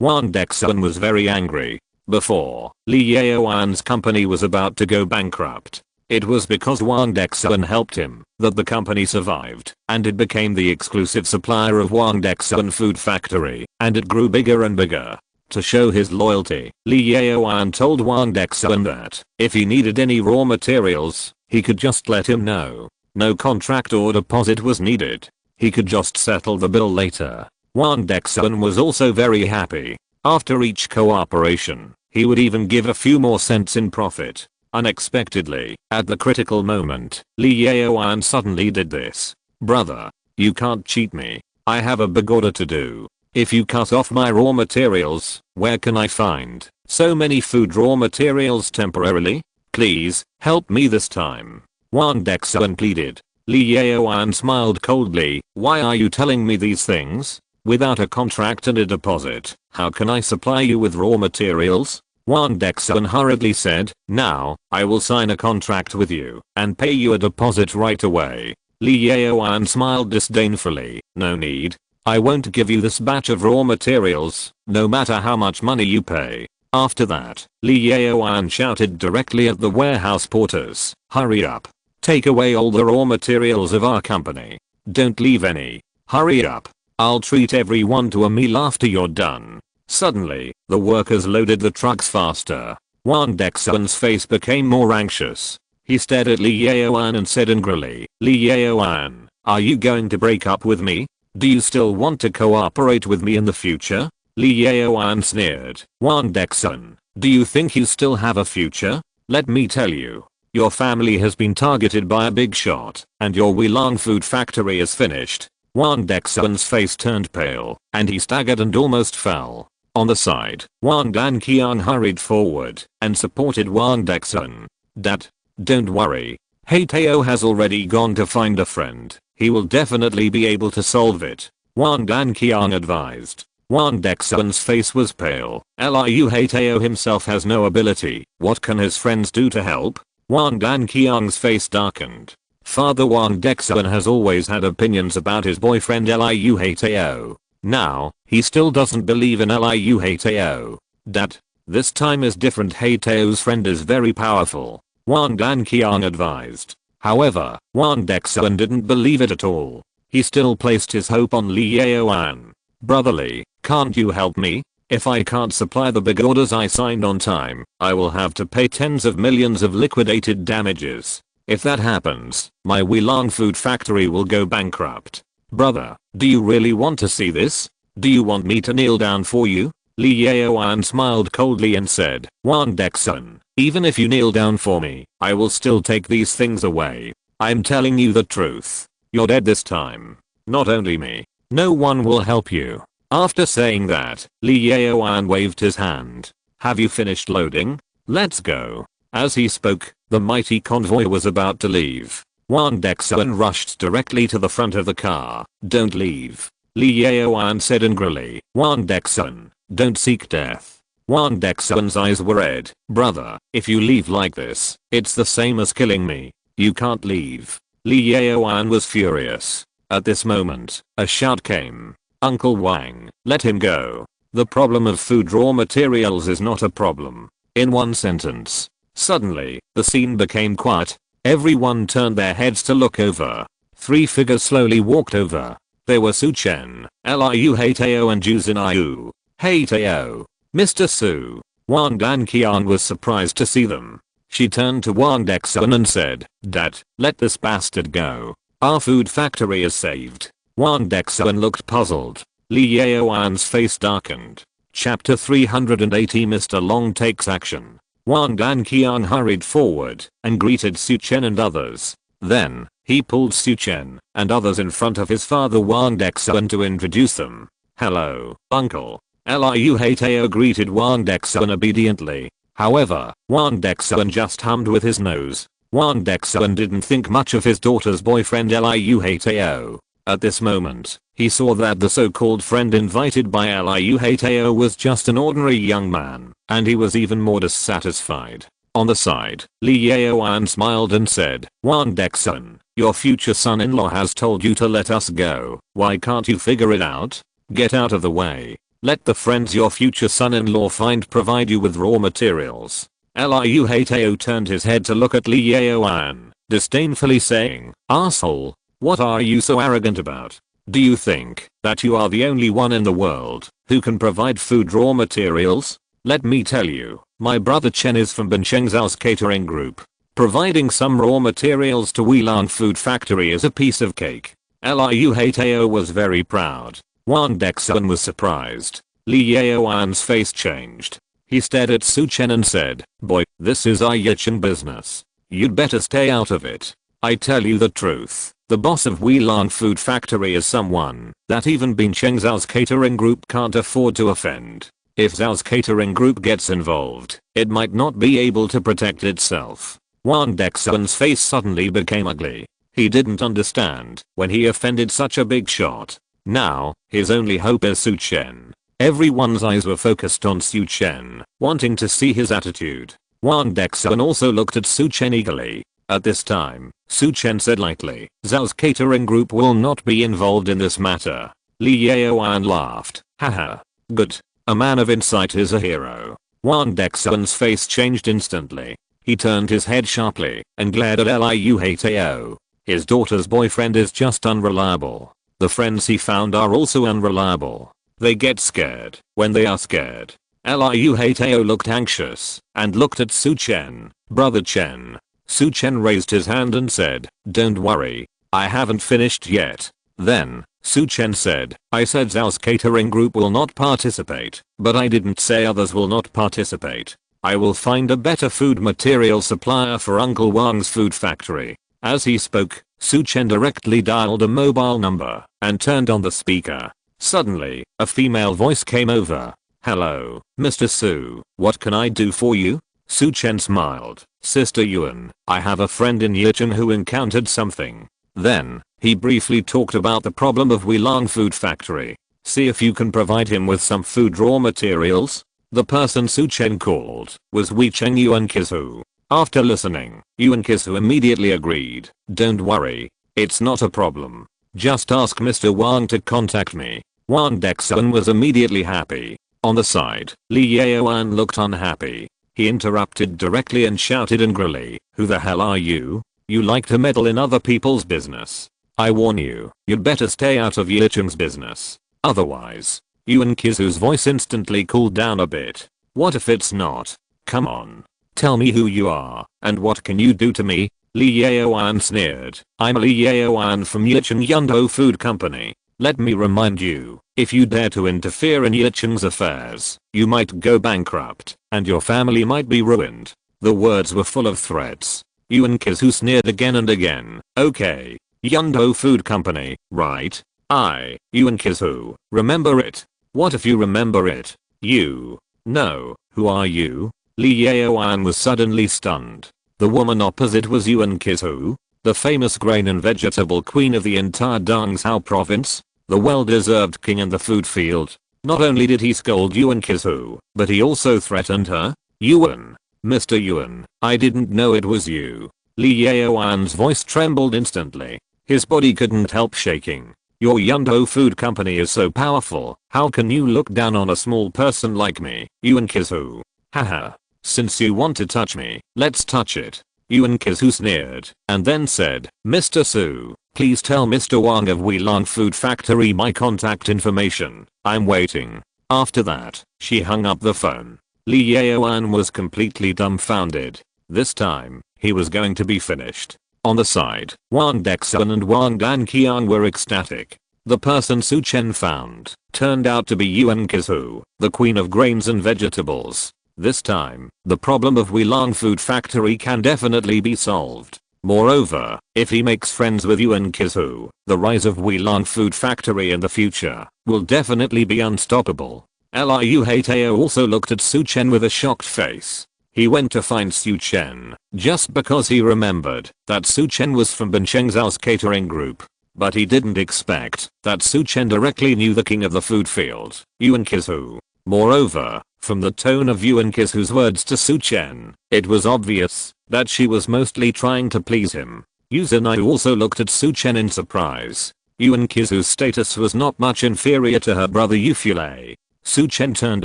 Wang Dexuan was very angry. Before, Li Yaoan's company was about to go bankrupt. It was because Wang Dexuan helped him that the company survived, and it became the exclusive supplier of Wang Dexuan Food Factory, and it grew bigger and bigger. To show his loyalty, Li Yaoan told Wang Dexuan that if he needed any raw materials, he could just let him know. No contract or deposit was needed. He could just settle the bill later. Wang Dexuan was also very happy. After each cooperation, he would even give a few more cents in profit. Unexpectedly, at the critical moment, Li Yaoan suddenly did this. Brother, you can't cheat me. I have a big order to do. If you cut off my raw materials, where can I find so many food raw materials temporarily? Please, help me this time. Wang Dexuan pleaded. Li Yaoan smiled coldly. Why are you telling me these things? Without a contract and a deposit, how can I supply you with raw materials? Wang Dexuan hurriedly said, now, I will sign a contract with you and pay you a deposit right away. Li Yaoan smiled disdainfully. No need. I won't give you this batch of raw materials, no matter how much money you pay. After that, Li Yaoan shouted directly at the warehouse porters, hurry up. Take away all the raw materials of our company. Don't leave any. Hurry up. I'll treat everyone to a meal after you're done. Suddenly, the workers loaded the trucks faster. Wang Dexuan's face became more anxious. He stared at Li Yaoan and said angrily, Li Yaoan, are you going to break up with me? Do you still want to cooperate with me in the future? Li Yaoan sneered. Wang Dexuan, do you think you still have a future? Let me tell you. Your family has been targeted by a big shot, and your Wilang food factory is finished. Wang Dexuan's face turned pale, and he staggered and almost fell. On the side, Wang Danqiang hurried forward and supported Wang Dexuan. Dad, don't worry. Heitao has already gone to find a friend. He will definitely be able to solve it. Wang Danqiang advised. Wang Dexuan's face was pale. Liu Heitao himself has no ability. What can his friends do to help? Wang Danqiang's face darkened. Father Wang Dexuan has always had opinions about his boyfriend Liu Heitao. Now, he still doesn't believe in Liu Heitao. Dad, this time is different. Heitao's friend is very powerful. Wang Danqiang advised. However, Wang Dexuan didn't believe it at all. He still placed his hope on Li Yaoan. Brotherly, can't you help me? If I can't supply the big orders I signed on time, I will have to pay tens of millions of liquidated damages. If that happens, my Wilang food factory will go bankrupt. Brother, do you really want to see this? Do you want me to kneel down for you? Li Yaoan smiled coldly and said, Wang Dexuan, even if you kneel down for me, I will still take these things away. I'm telling you the truth. You're dead this time. Not only me. No one will help you. After saying that, Li Yaoan waved his hand. Have you finished loading? Let's go. As he spoke, the mighty convoy was about to leave. Wang Dexuan rushed directly to the front of the car. Don't leave. Li Yaoan said angrily. Wang Dexuan, don't seek death. Wang Dexuan's eyes were red. Brother, if you leave like this, it's the same as killing me. You can't leave. Li Yaoan was furious. At this moment, a shout came. Uncle Wang, let him go. The problem of food raw materials is not a problem. In one sentence. Suddenly, the scene became quiet. Everyone turned their heads to look over. Three figures slowly walked over. They were Su Chen, Liu Heitao and Zhu Wanqiu. Heitao. Mr. Su. Wang Danqiang was surprised to see them. She turned to Wang Dexuan and said, Dad, let this bastard go. Our food factory is saved. Wang Dexuan looked puzzled. Li Yaoan's face darkened. Chapter 380 Mr. Long takes action. Wang Danqiang hurried forward and greeted Su Chen and others. Then, he pulled Su Chen and others in front of his father Wang Dexuan to introduce them. Hello, uncle. Liu Heitao greeted Wang Dexuan obediently. However, Wang Dexuan just hummed with his nose. Wang Dexuan didn't think much of his daughter's boyfriend Liu Heitao. At this moment, he saw that the so-called friend invited by Liu Heitao was just an ordinary young man, and he was even more dissatisfied. On the side, Li Yaoan smiled and said, Wang Dexuan, your future son-in-law has told you to let us go. Why can't you figure it out? Get out of the way. Let the friends your future son-in-law find provide you with raw materials. Liu Heitao turned his head to look at Li Yaoan, disdainfully saying, asshole. What are you so arrogant about? Do you think that you are the only one in the world who can provide food raw materials? Let me tell you, my brother Chen is from Bincheng Zhao's catering group. Providing some raw materials to Weilan Food Factory is a piece of cake. Liu Heitao was very proud. Wang Dexuan was surprised. Li Yaoan's face changed. He stared at Su Chen and said, boy, this is our Yichen business. You'd better stay out of it. I tell you the truth. The boss of Weilan Food Factory is someone that even Bincheng Zhao's catering group can't afford to offend. If Zhao's catering group gets involved, it might not be able to protect itself. Wang Dexuan's face suddenly became ugly. He didn't understand when he offended such a big shot. Now, his only hope is Su Chen. Everyone's eyes were focused on Su Chen, wanting to see his attitude. Wang Dexuan also looked at Su Chen eagerly. At this time, Su Chen said lightly, Zhao's catering group will not be involved in this matter. Li Yaoan laughed. Haha. Good. A man of insight is a hero. Wang Dexuan's face changed instantly. He turned his head sharply and glared at Liu Heitao. His daughter's boyfriend is just unreliable. The friends he found are also unreliable. They get scared when they are scared. Liu Heitao looked anxious and looked at Su Chen. Brother Chen. Su Chen raised his hand and said, don't worry. I haven't finished yet. Then, Su Chen said, I said Zhao's catering group will not participate, but I didn't say others will not participate. I will find a better food material supplier for Uncle Wang's food factory. As he spoke, Su Chen directly dialed a mobile number and turned on the speaker. Suddenly, a female voice came over. Hello, Mr. Su, what can I do for you? Su Chen smiled. Sister Yuan, I have a friend in Yichen who encountered something. Then, he briefly talked about the problem of Weilan Food Factory. See if you can provide him with some food raw materials. The person Su Chen called was Weicheng Yuanqiu. After listening, Yuanqiu immediately agreed. Don't worry, it's not a problem. Just ask Mr. Wang to contact me. Wang Dexuan was immediately happy. On the side, Li Yaoan looked unhappy. He interrupted directly and shouted angrily, who the hell are you? You like to meddle in other people's business. I warn you, you'd better stay out of Yichen's business. Otherwise. Yuanqiu's voice instantly cooled down a bit. What if it's not? Come on. Tell me who you are, and what can you do to me? Li Yaoan sneered. I'm Li Yaoan from Yichen Yundo Food Company. Let me remind you, if you dare to interfere in Yichen's affairs, you might go bankrupt, and your family might be ruined. The words were full of threats. Yuanqiu sneered again and again. Okay. Yundo Food Company, right? Yuanqiu, remember it. What if you remember it? You. No, who are you? Li Yaoan was suddenly stunned. The woman opposite was Yuanqiu, the famous grain and vegetable queen of the entire Dongzhou province, the well-deserved king in the food field. Not only did he scold Yuanqiu, but he also threatened her. Yuan. Mr. Yuan, I didn't know it was you. Li Yaoan's voice trembled instantly. His body couldn't help shaking. Your Yundo Food Company is so powerful, how can you look down on a small person like me? Yuanqiu. Haha. Since you want to touch me, let's touch it. Yuanqiu sneered, and then said, Mr. Su, please tell Mr. Wang of Weilan Food Factory my contact information. I'm waiting. After that, she hung up the phone. Li Yaoan was completely dumbfounded. This time, he was going to be finished. On the side, Wang Dexuan and Wang Danqiang were ecstatic. The person Su Chen found turned out to be Yuanqiu, the queen of grains and vegetables. This time, the problem of Weilan Food Factory can definitely be solved. Moreover, if he makes friends with Yuanqiu, the rise of Weilan Food Factory in the future will definitely be unstoppable. Liu Heitao also looked at Su Chen with a shocked face. He went to find Su Chen, just because he remembered that Su Chen was from Bincheng's house catering group. But he didn't expect that Su Chen directly knew the king of the food field, Yuan Qizu. Moreover, from the tone of Yuan Qizu's words to Su Chen, it was obvious that she was mostly trying to please him. Yu Zhenai also looked at Su Chen in surprise. Yuan Qizu's status was not much inferior to her brother Yu Fulei. Su Chen turned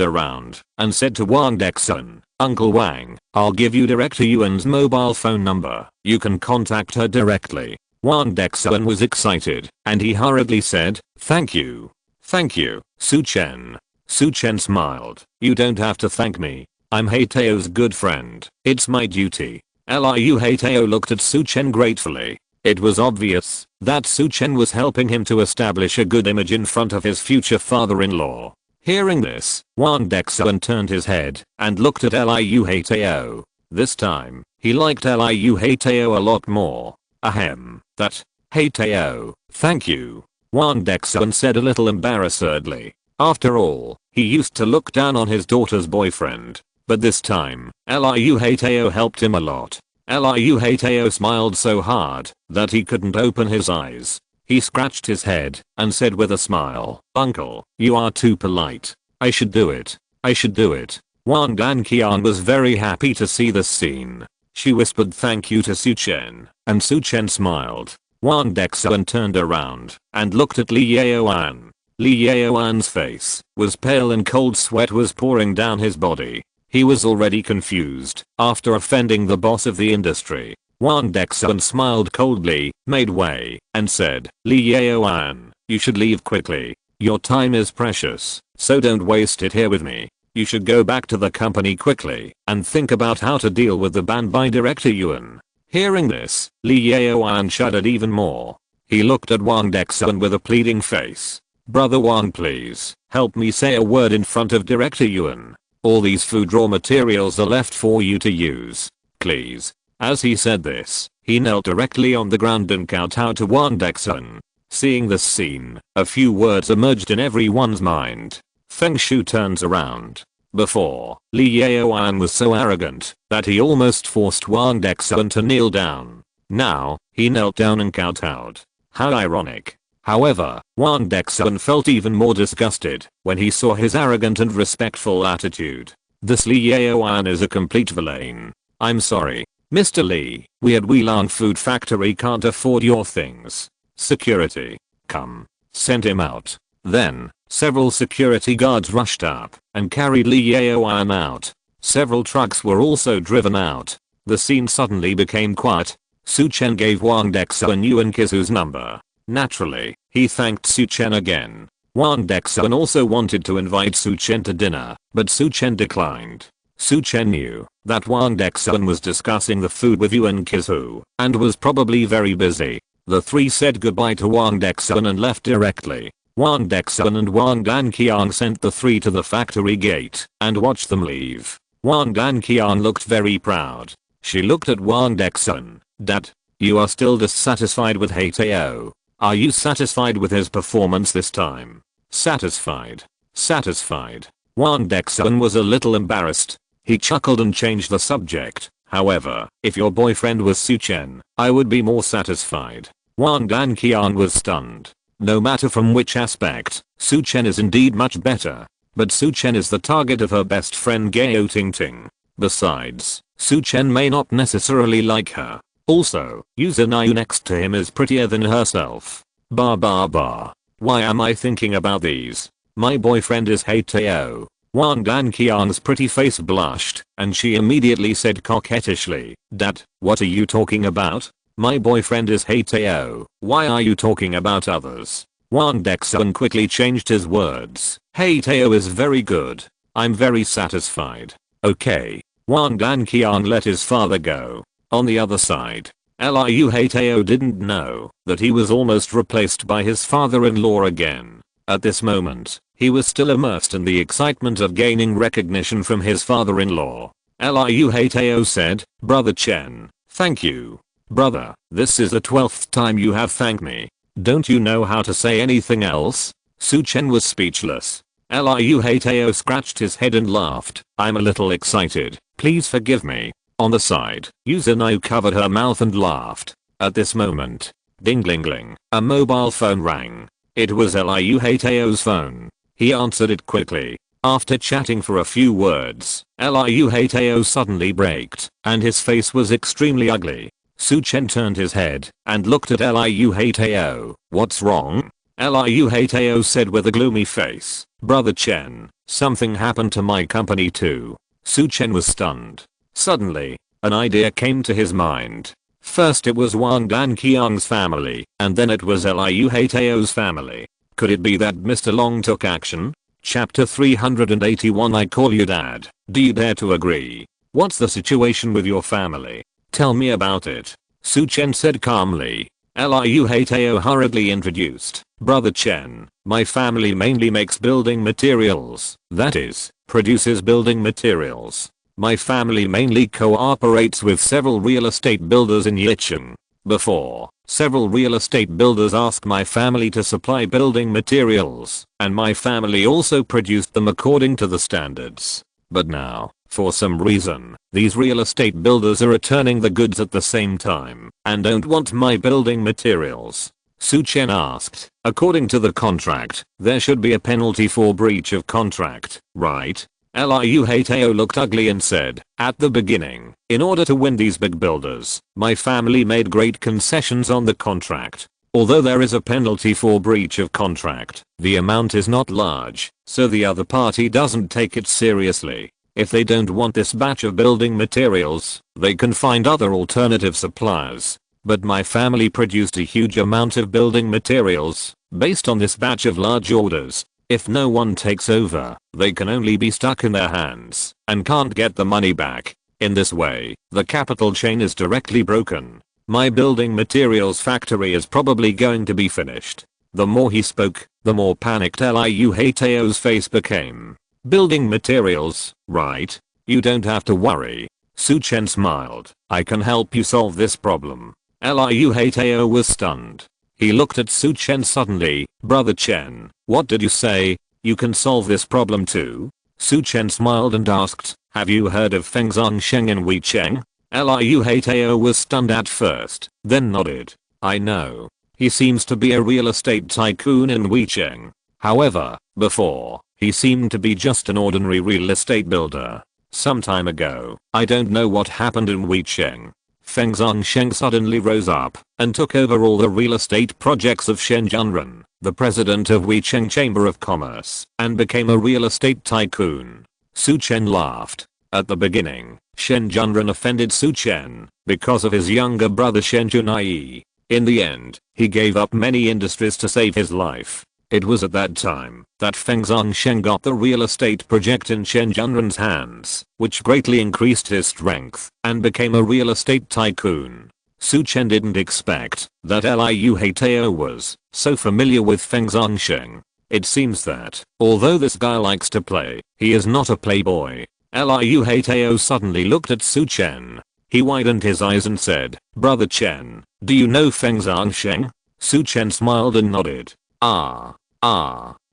around and said to Wang Dexun, "Uncle Wang, I'll give you Director Yuan's mobile phone number. You can contact her directly." Wang Dexun was excited, and he hurriedly said, "Thank you. Thank you, Su Chen." Su Chen smiled. "You don't have to thank me. I'm Heiteo's good friend. It's my duty." Liu Heiteo looked at Su Chen gratefully. It was obvious that Su Chen was helping him to establish a good image in front of his future father-in-law. Hearing this, Wang Dexun turned his head and looked at Liu Heiteo. This time, he liked Liu Heiteo a lot more. Ahem, that, Heiteo, thank you. Wang Dexun said a little embarrassedly. After all, he used to look down on his daughter's boyfriend. But this time, Liu Heiteo helped him a lot. Liu Heiteo smiled so hard that he couldn't open his eyes. He scratched his head and said with a smile, "Uncle, you are too polite. I should do it. I should do it." Wang Danqian was very happy to see this scene. She whispered thank you to Su Chen, and Su Chen smiled. Wang Dexun turned around and looked at Li Yaoan. Li Yaoan's face was pale and cold sweat was pouring down his body. He was already confused after offending the boss of the industry. Wang Dexun smiled coldly, made way, and said, "Li Yaoan, you should leave quickly. Your time is precious, so don't waste it here with me. You should go back to the company quickly and think about how to deal with the ban by Director Yuan." Hearing this, Li Yaoan shuddered even more. He looked at Wang Dexun with a pleading face. "Brother Wang, please, help me say a word in front of Director Yuan. All these food raw materials are left for you to use. Please." As he said this, he knelt directly on the ground and kowtowed to Wang Dexun. Seeing this scene, a few words emerged in everyone's mind. Feng Shu turns around. Before, Li Yaoan was so arrogant that he almost forced Wang Dexun to kneel down. Now, he knelt down and kowtowed. How ironic. However, Wang Dexun felt even more disgusted when he saw his arrogant and respectful attitude. This Li Yaoan is a complete villain. "I'm sorry, Mr. Li, we at Weilan Food Factory can't afford your things. Security, come." Sent him out. Then, several security guards rushed up and carried Li Yaoan out. Several trucks were also driven out. The scene suddenly became quiet. Su Chen gave Wang Dexun Yuan Qizu's number. Naturally, he thanked Su Chen again. Wang Dexun also wanted to invite Su Chen to dinner, but Su Chen declined. Su Chen knew that Wang Dexun was discussing the food with Yuan Qizu and was probably very busy. The three said goodbye to Wang Dexun and left directly. Wang Dexun and Wang Danqian sent the three to the factory gate and watched them leave. Wang Danqian looked very proud. She looked at Wang Dexun. "Dad, you are still dissatisfied with Heiteo. Are you satisfied with his performance this time?" "Satisfied. Satisfied." Wang Dexun was a little embarrassed. He chuckled and changed the subject. "However, if your boyfriend was Su Chen, I would be more satisfied." Wang Danqian was stunned. No matter from which aspect, Su Chen is indeed much better. But Su Chen is the target of her best friend Gao Tingting. Besides, Su Chen may not necessarily like her. Also, Yu Zhenai next to him is prettier than herself. Why am I thinking about these? My boyfriend is Heiteo. Wang Danqian's pretty face blushed, and she immediately said coquettishly, "Dad, what are you talking about? My boyfriend is Heiteo. Why are you talking about others?" Wang Dexun quickly changed his words. "Heiteo is very good. I'm very satisfied." Okay. Wang Danqian let his father go. On the other side, Liu Heiteo didn't know that he was almost replaced by his father-in-law again. At this moment, he was still immersed in the excitement of gaining recognition from his father-in-law. Liu Heiteo said, "Brother Chen, thank you. Brother, this is the 12th time you have thanked me. Don't you know how to say anything else?" Su Chen was speechless. Liu Heitao scratched his head and laughed. I'm a little excited. Please forgive me. On the side, Yuzunai covered her mouth and laughed. At this moment, ding-ling-ling, a mobile phone rang. It was Liu Heitao's phone. He answered it quickly. After chatting for a few words, Liu Heitao suddenly braked, and his face was extremely ugly. Su Chen turned his head and looked at Liu Heitao. What's wrong? Liu Heitao said with a gloomy face. Brother Chen, something happened to my company too. Su Chen was stunned. Suddenly, an idea came to his mind. First it was Wang Danqiang's family, and then it was Liu Heitao's family. Could it be that Mr. Long took action? Chapter 381 I call you dad. Do you dare to agree? What's the situation with your family? Tell me about it. Su Chen said calmly. Liu Heitao hurriedly introduced. Brother Chen, my family mainly makes building materials. That is, produces building materials. My family mainly cooperates with several real estate builders in Yicheng. Before, several real estate builders asked my family to supply building materials, and my family also produced them according to the standards. But now, for some reason, these real estate builders are returning the goods at the same time and don't want my building materials. Su Chen asked, according to the contract, there should be a penalty for breach of contract, right? Liu Heitao looked ugly and said, at the beginning, in order to win these big builders, my family made great concessions on the contract. Although there is a penalty for breach of contract, the amount is not large, so the other party doesn't take it seriously. If they don't want this batch of building materials, they can find other alternative suppliers. But my family produced a huge amount of building materials, based on this batch of large orders. If no one takes over, they can only be stuck in their hands, and can't get the money back. In this way, the capital chain is directly broken. My building materials factory is probably going to be finished. The more he spoke, the more panicked Liu Heitao's face became. Building materials, right? You don't have to worry. Su Chen smiled. I can help you solve this problem. Liu Heitao was stunned. He looked at Su Chen suddenly. Brother Chen, what did you say? You can solve this problem too? Su Chen smiled and asked, have you heard of Feng Zhongsheng in Weicheng? Liu Heitao was stunned at first, then nodded. I know. He seems to be a real estate tycoon in Weicheng. However, before, he seemed to be just an ordinary real estate builder. Some time ago, I don't know what happened in Weicheng. Feng Zhongsheng suddenly rose up and took over all the real estate projects of Shen Junren, the president of Weicheng Chamber of Commerce, and became a real estate tycoon. Su Chen laughed. At the beginning, Shen Junren offended Su Chen because of his younger brother Shen Junai. In the end, he gave up many industries to save his life. It was at that time that Feng Zhongsheng got the real estate project in Shen Junren's hands, which greatly increased his strength and became a real estate tycoon. Su Chen didn't expect that Liu Heitao was so familiar with Feng Zhongsheng. It seems that, although this guy likes to play, he is not a playboy. Liu Heitao suddenly looked at Su Chen. He widened his eyes and said, Brother Chen, do you know Feng Zhongsheng? Su Chen smiled and nodded.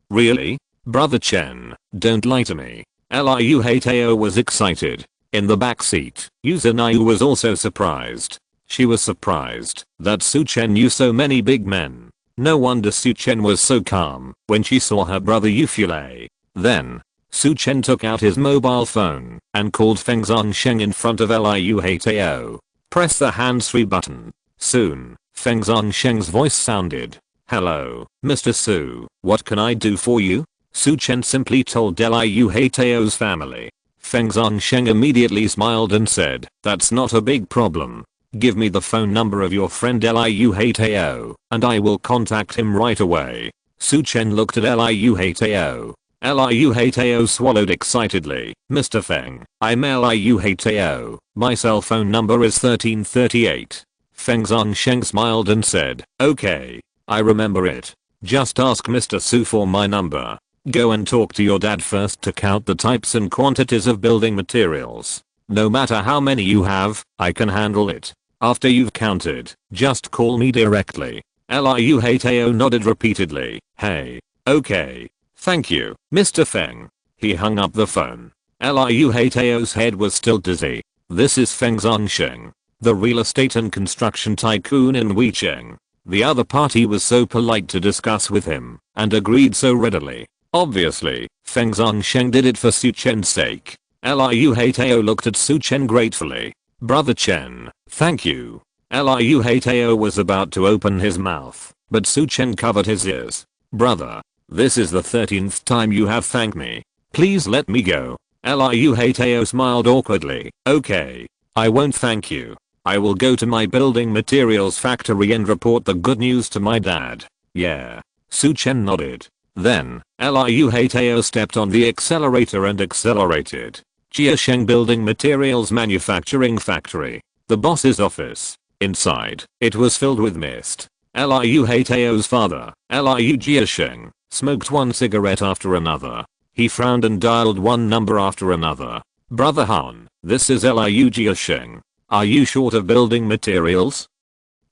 Really? Brother Chen, don't lie to me. Liu Heitao was excited. In the back seat, Yuzunai was also surprised. She was surprised that Su Chen knew so many big men. No wonder Su Chen was so calm when she saw her brother Yufule. Then, Su Chen took out his mobile phone and called Feng Zhongsheng in front of Liu Heitao. Press the hands-free button. Soon, Feng Zhongsheng's voice sounded. Hello, Mr. Su, what can I do for you? Su Chen simply told Liu Heitao's family. Feng Zhongsheng immediately smiled and said, that's not a big problem. Give me the phone number of your friend Liu Heitao, and I will contact him right away. Su Chen looked at Liu Heitao. Liu Heitao swallowed excitedly. Mr. Feng, I'm Liu Heitao. My cell phone number is 1338. Feng Zhongsheng smiled and said, okay. I remember it. Just ask Mr. Su for my number. Go and talk to your dad first to count the types and quantities of building materials. No matter how many you have, I can handle it. After you've counted, just call me directly. Liu Heitao nodded repeatedly. Hey. Okay. Thank you, Mr. Feng. He hung up the phone. Liu Heitao's head was still dizzy. This is Feng Zhongsheng, the real estate and construction tycoon in Weicheng. The other party was so polite to discuss with him, and agreed so readily. Obviously, Feng Zhongsheng did it for Su Chen's sake. Liu Heitao looked at Su Chen gratefully. Brother Chen, thank you. Liu Heitao was about to open his mouth, but Su Chen covered his ears. Brother, this is the 13th time you have thanked me. Please let me go. Liu Heitao smiled awkwardly. Okay, I won't thank you. I will go to my building materials factory and report the good news to my dad. Yeah. Su Chen nodded. Then, Liu Heitao stepped on the accelerator and accelerated. Jiasheng Building Materials Manufacturing Factory. The boss's office. Inside, it was filled with mist. Liu Heitao's father, Liu Jiasheng, smoked one cigarette after another. He frowned and dialed one number after another. Brother Han, this is Liu Jiasheng. Are you short of building materials?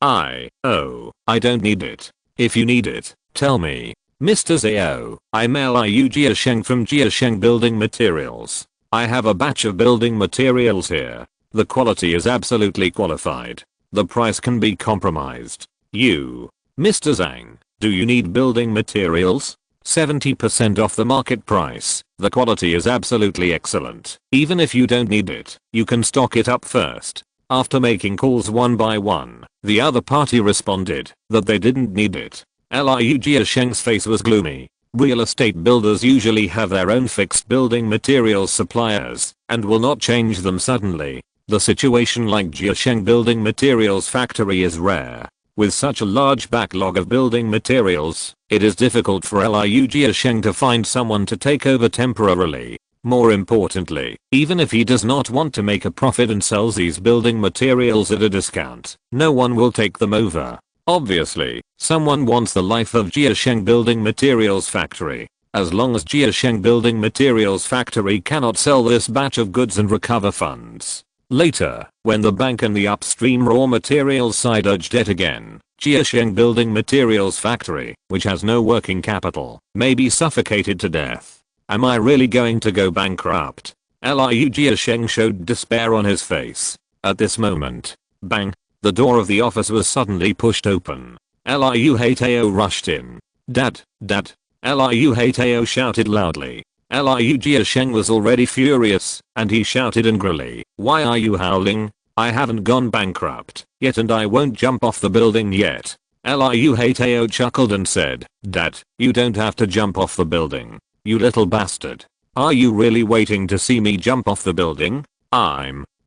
I don't need it. If you need it, tell me. Mr. Zhao, I'm Liu Jiasheng from Jiasheng Building Materials. I have a batch of building materials here. The quality is absolutely qualified. The price can be compromised. You, Mr. Zhang, do you need building materials? 70% off the market price. The quality is absolutely excellent. Even if you don't need it, you can stock it up first. After making calls one by one, the other party responded that they didn't need it. Liu Jiasheng's face was gloomy. Real estate builders usually have their own fixed building materials suppliers and will not change them suddenly. The situation like Jiasheng Building Materials Factory is rare. With such a large backlog of building materials, it is difficult for Liu Jiasheng to find someone to take over temporarily. More importantly, even if he does not want to make a profit and sells these building materials at a discount, no one will take them over. Obviously, someone wants the life of Jiasheng Building Materials Factory. As long as Jiasheng Building Materials Factory cannot sell this batch of goods and recover funds. Later, when the bank and the upstream raw materials side urge debt again, Jiasheng Building Materials Factory, which has no working capital, may be suffocated to death. Am I really going to go bankrupt? Liu Jiasheng showed despair on his face. At this moment, bang, the door of the office was suddenly pushed open. Liu Heitao rushed in. Dad. Liu Heitao shouted loudly. Liu Jiasheng was already furious, and he shouted angrily, why are you howling? I haven't gone bankrupt yet and I won't jump off the building yet. Liu Heitao chuckled and said, Dad, you don't have to jump off the building. You little bastard. Are you really waiting to see me jump off the building?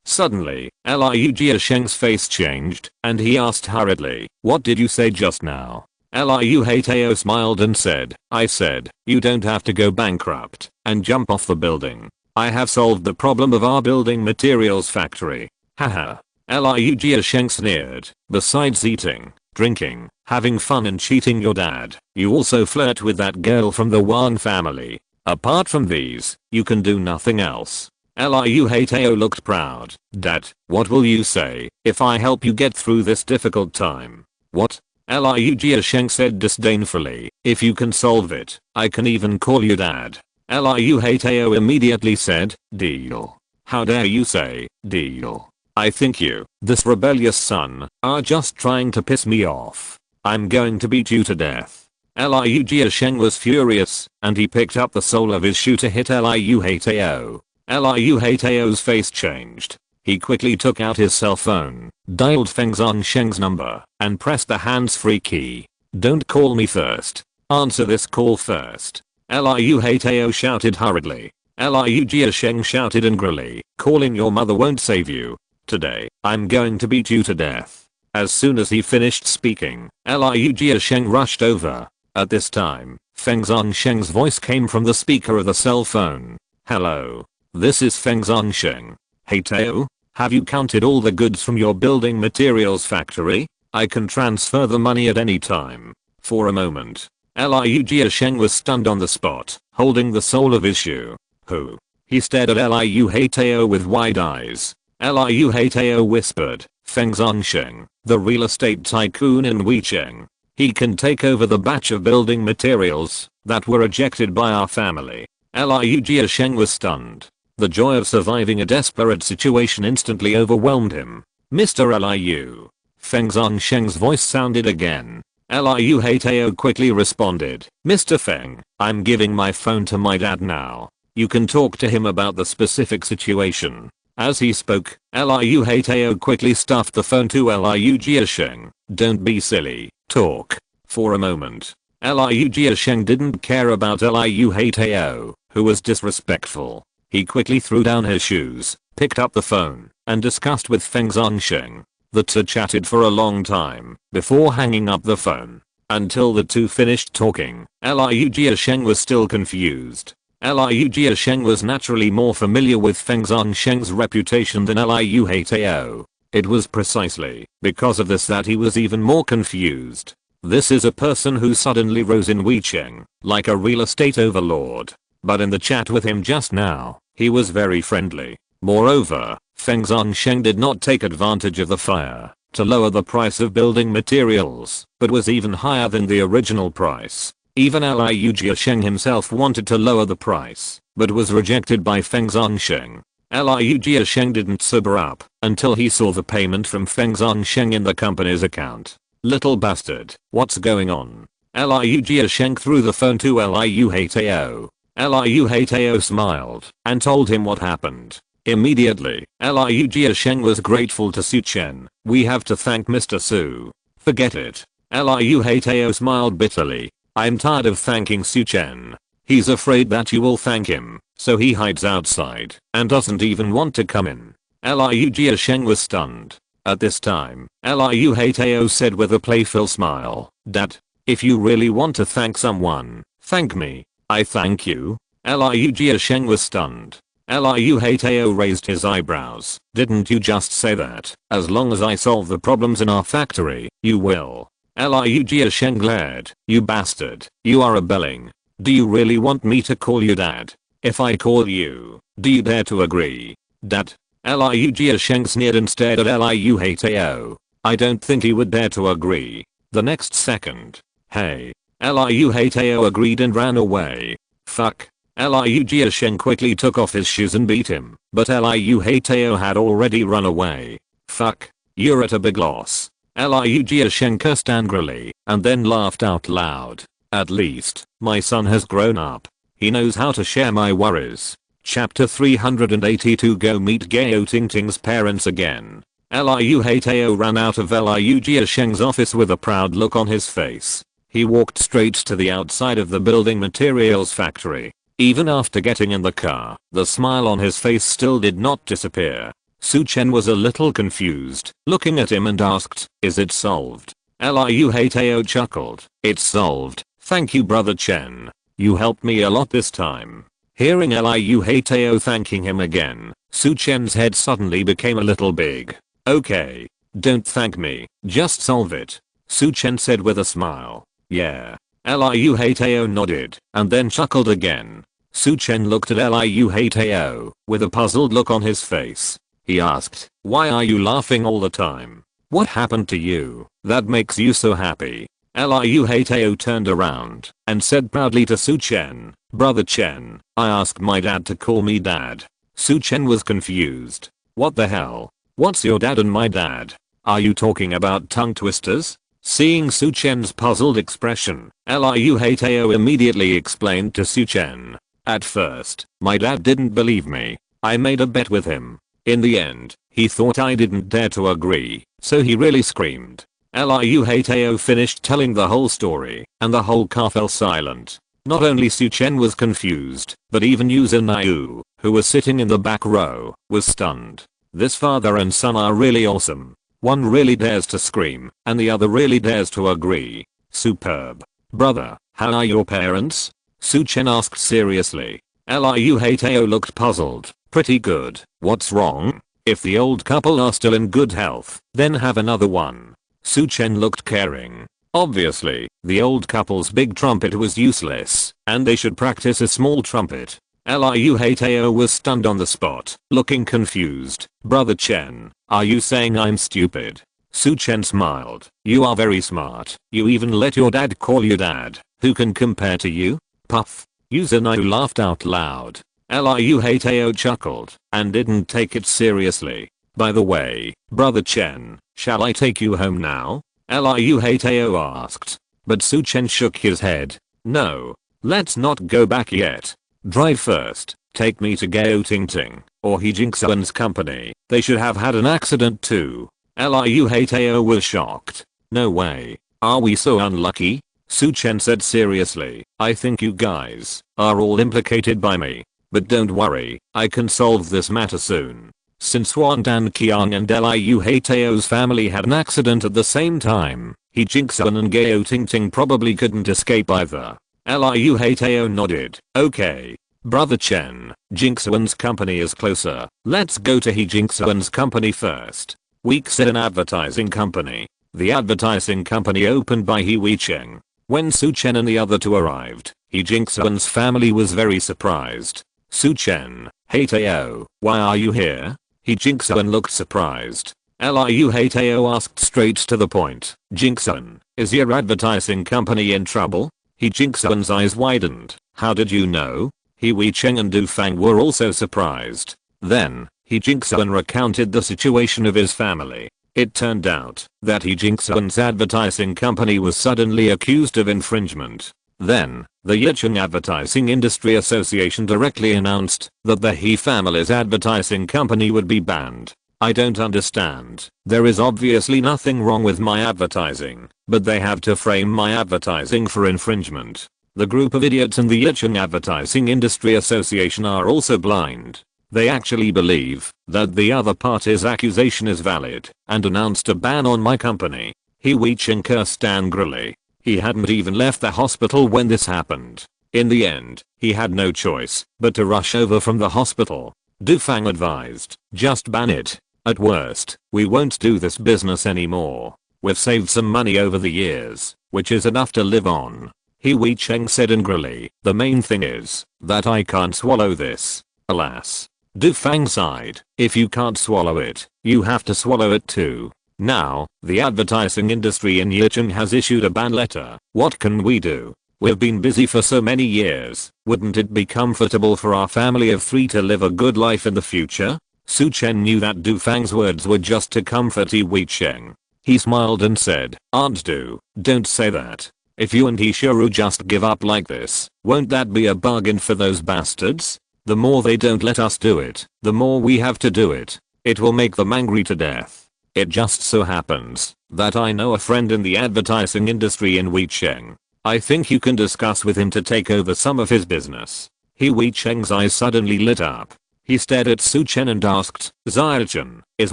Suddenly, Liu Jiasheng's face changed, and he asked hurriedly, what did you say just now? Liu Heitao smiled and said, I said, you don't have to go bankrupt and jump off the building. I have solved the problem of our building materials factory. Haha. Liu Jiasheng sneered. Besides eating, drinking, having fun and cheating your dad, you also flirt with that girl from the Wang family. Apart from these, you can do nothing else. Liu Heitao looked proud. Dad, what will you say if I help you get through this difficult time? What? Liu Jiasheng said disdainfully. If you can solve it, I can even call you dad. Liu Heitao immediately said, deal. How dare you say, deal. I think you, this rebellious son, are just trying to piss me off. I'm going to beat you to death. Liu Jiasheng was furious, and he picked up the sole of his shoe to hit Liu Heitao. Liu Heitao's face changed. He quickly took out his cell phone, dialed Feng Zhongsheng's number, and pressed the hands-free key. Don't call me first. Answer this call first. Liu Heitao shouted hurriedly. Liu Jiasheng shouted angrily. Calling your mother won't save you. Today, I'm going to beat you to death. As soon as he finished speaking, Liu Jiasheng rushed over. At this time, Feng Zhongsheng's voice came from the speaker of the cell phone. Hello. This is Feng Zhongsheng. Heitao, have you counted all the goods from your building materials factory? I can transfer the money at any time. For a moment, Liu Jiasheng was stunned on the spot, holding the sole of his shoe. Who? He stared at Liu Heitao with wide eyes. Liu Heitao whispered, Feng Zhongsheng, the real estate tycoon in Weicheng. He can take over the batch of building materials that were rejected by our family. Liu Jiasheng was stunned. The joy of surviving a desperate situation instantly overwhelmed him. Mr. Liu. Feng Zhongsheng's voice sounded again. Liu Heitao quickly responded. Mr. Feng, I'm giving my phone to my dad now. You can talk to him about the specific situation. As he spoke, Liu Heitao quickly stuffed the phone to Liu Jiasheng. Don't be silly, talk. For a moment, Liu Jiasheng didn't care about Liu Heitao, who was disrespectful. He quickly threw down his shoes, picked up the phone, and discussed with Feng Zhongsheng. The two chatted for a long time before hanging up the phone. Until the two finished talking, Liu Jiasheng was still confused. Liu Jiasheng was naturally more familiar with Feng Zhongsheng's reputation than Liu Heitao. It was precisely because of this that he was even more confused. This is a person who suddenly rose in Bincheng, like a real estate overlord. But in the chat with him just now, he was very friendly. Moreover, Feng Zhongsheng did not take advantage of the fire to lower the price of building materials, but was even higher than the original price. Even Liu Jiasheng himself wanted to lower the price, but was rejected by Feng Zhongsheng. Liu Jiasheng didn't sober up until he saw the payment from Feng Zhongsheng in the company's account. Little bastard, what's going on? Liu Jiasheng threw the phone to Liu Heitao. Liu Heitao smiled and told him what happened. Immediately, Liu Jiasheng was grateful to Su Chen. We have to thank Mr. Su. Forget it. Liu Heitao smiled bitterly. I'm tired of thanking Su Chen. He's afraid that you will thank him, so he hides outside and doesn't even want to come in. Liu Jiasheng was stunned. At this time, Liu Heitao said with a playful smile, Dad, if you really want to thank someone, thank me. I thank you. Liu Jiasheng was stunned. Liu Heitao raised his eyebrows. Didn't you just say that, as long as I solve the problems in our factory, you will? Liu Jiasheng glared. You bastard. You are rebelling. Do you really want me to call you dad? If I call you, do you dare to agree? Dad? Liu Jiasheng sneered and stared at Liu Heitao. I don't think he would dare to agree. The next second. Hey. Liu Heitao agreed and ran away. Fuck. Liu Jiasheng quickly took off his shoes and beat him, but Liu Heitao had already run away. Fuck. You're at a big loss. Liu Jiasheng cursed angrily, and then laughed out loud. At least, my son has grown up. He knows how to share my worries. Chapter 382 Go meet Gao Tingting's parents again. Liu Heitao ran out of Liu Jiasheng's office with a proud look on his face. He walked straight to the outside of the building materials factory. Even after getting in the car, the smile on his face still did not disappear. Su Chen was a little confused, looking at him and asked, is it solved? Liu Heitao chuckled. It's solved. Thank you brother Chen. You helped me a lot this time. Hearing Liu Heitao thanking him again, Su Chen's head suddenly became a little big. Okay. Don't thank me, just solve it. Su Chen said with a smile. Yeah. Liu Heitao nodded, and then chuckled again. Su Chen looked at Liu Heitao, with a puzzled look on his face. He asked, why are you laughing all the time? What happened to you that makes you so happy? Liu Heitao turned around, and said proudly to Su Chen, brother Chen, I asked my dad to call me dad. Su Chen was confused. What the hell? What's your dad and my dad? Are you talking about tongue twisters? Seeing Su Chen's puzzled expression, Liu Heitao immediately explained to Su Chen. At first, my dad didn't believe me. I made a bet with him. In the end, he thought I didn't dare to agree, so he really screamed. Liu Heitao finished telling the whole story, and the whole car fell silent. Not only Su Chen was confused, but even Yu Zhenyu, who was sitting in the back row, was stunned. This father and son are really awesome. One really dares to scream, and the other really dares to agree. Superb. Brother, how are your parents? Su Chen asked seriously. Liu Heitao looked puzzled. Pretty good. What's wrong? If the old couple are still in good health, then have another one. Su Chen looked caring. Obviously, the old couple's big trumpet was useless, and they should practice a small trumpet. Liu Heitao was stunned on the spot, looking confused. Brother Chen, are you saying I'm stupid? Su Chen smiled. You are very smart. You even let your dad call you dad. Who can compare to you? Puff. Yuzanayu laughed out loud. Liu Heiteo chuckled and didn't take it seriously. By the way, Brother Chen, shall I take you home now? Liu Heiteo asked. But Su Chen shook his head. No. Let's not go back yet. Drive first. Take me to Gao Tingting or He Jingxuan's company. They should have had an accident too. Liu Heiteo was shocked. No way. Are we so unlucky? Su Chen said seriously. I think you guys are all implicated by me. But don't worry, I can solve this matter soon. Since Wan Dan Qiang and Liu Heiteo's family had an accident at the same time, He Jingxuan and Gao Tingting probably couldn't escape either. Liu Heiteo nodded. Okay. Brother Chen, Jingxuan's company is closer. Let's go to He Jingxuan's company first. Week said an advertising company. The advertising company opened by He Weicheng. When Su Chen and the other two arrived, He Jingxuan's family was very surprised. Su Chen, Heiteo, why are you here? He Jingxuan looked surprised. Liu Heiteo asked straight to the point. Jingxuan, is your advertising company in trouble? He Jingxuan's eyes widened. How did you know? He Weicheng and Du Fang were also surprised. Then, He Jingxuan recounted the situation of his family. It turned out that He Jingxuan's advertising company was suddenly accused of infringement. Then, the Yicheng Advertising Industry Association directly announced that the He family's advertising company would be banned. I don't understand. There is obviously nothing wrong with my advertising, but they have to frame my advertising for infringement. The group of idiots in the Yicheng Advertising Industry Association are also blind. They actually believe that the other party's accusation is valid and announced a ban on my company. He Weicheng cursed angrily. He hadn't even left the hospital when this happened. In the end, he had no choice but to rush over from the hospital. Du Fang advised, just ban it. At worst, we won't do this business anymore. We've saved some money over the years, which is enough to live on. He Weicheng said angrily, the main thing is that I can't swallow this. Alas. Du Fang sighed, if you can't swallow it, you have to swallow it too. Now, the advertising industry in Yicheng has issued a ban letter. What can we do? We've been busy for so many years. Wouldn't it be comfortable for our family of 3 to live a good life in the future? Su Chen knew that Du Fang's words were just to comfort He Weicheng. He smiled and said, Aunt Du, don't say that. If you and He Shuru just give up like this, won't that be a bargain for those bastards? The more they don't let us do it, the more we have to do it. It will make them angry to death. It just so happens that I know a friend in the advertising industry in Weicheng. I think you can discuss with him to take over some of his business. He Weicheng's eyes suddenly lit up. He stared at Su Chen and asked, Zhou Chen, is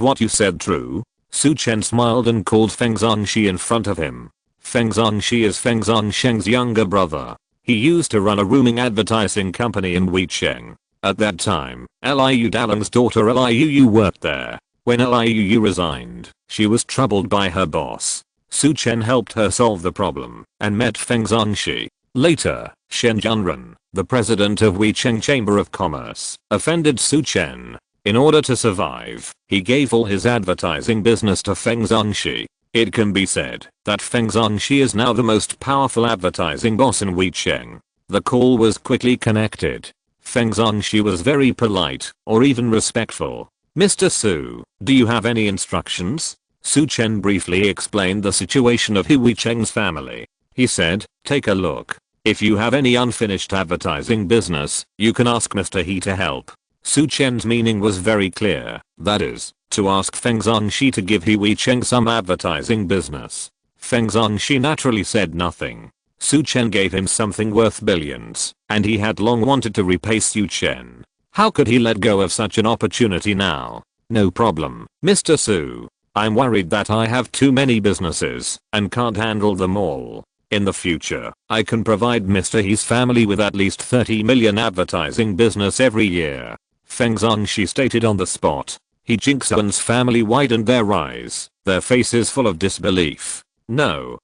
what you said true? Su Chen smiled and called Feng Zongxi in front of him. Feng Zongxi is Feng Zongsheng's younger brother. He used to run a rooming advertising company in Weicheng. At that time, Liu Daling's daughter Liu worked there. When Liu resigned, she was troubled by her boss. Su Chen helped her solve the problem and met Feng Zongxi. Later, Shen Junren, the president of Weicheng Chamber of Commerce, offended Su Chen. In order to survive, he gave all his advertising business to Feng Zongxi. It can be said that Feng Zongxi is now the most powerful advertising boss in Weicheng. The call was quickly connected. Feng Zongxi was very polite, or even respectful. Mr. Su, do you have any instructions? Su Chen briefly explained the situation of He Weicheng's family. He said, take a look. If you have any unfinished advertising business, you can ask Mr. He to help. Su Chen's meaning was very clear, that is, to ask Feng Zongxi to give He Weicheng some advertising business. Feng Zongxi naturally said nothing. Su Chen gave him something worth billions, and he had long wanted to repay Su Chen. How could he let go of such an opportunity now? No problem, Mr. Su. I'm worried that I have too many businesses and can't handle them all. In the future, I can provide Mr. He's family with at least 30 million advertising business every year. Feng Zongxi stated on the spot. He Jingxuan's family widened their eyes, their faces full of disbelief. No.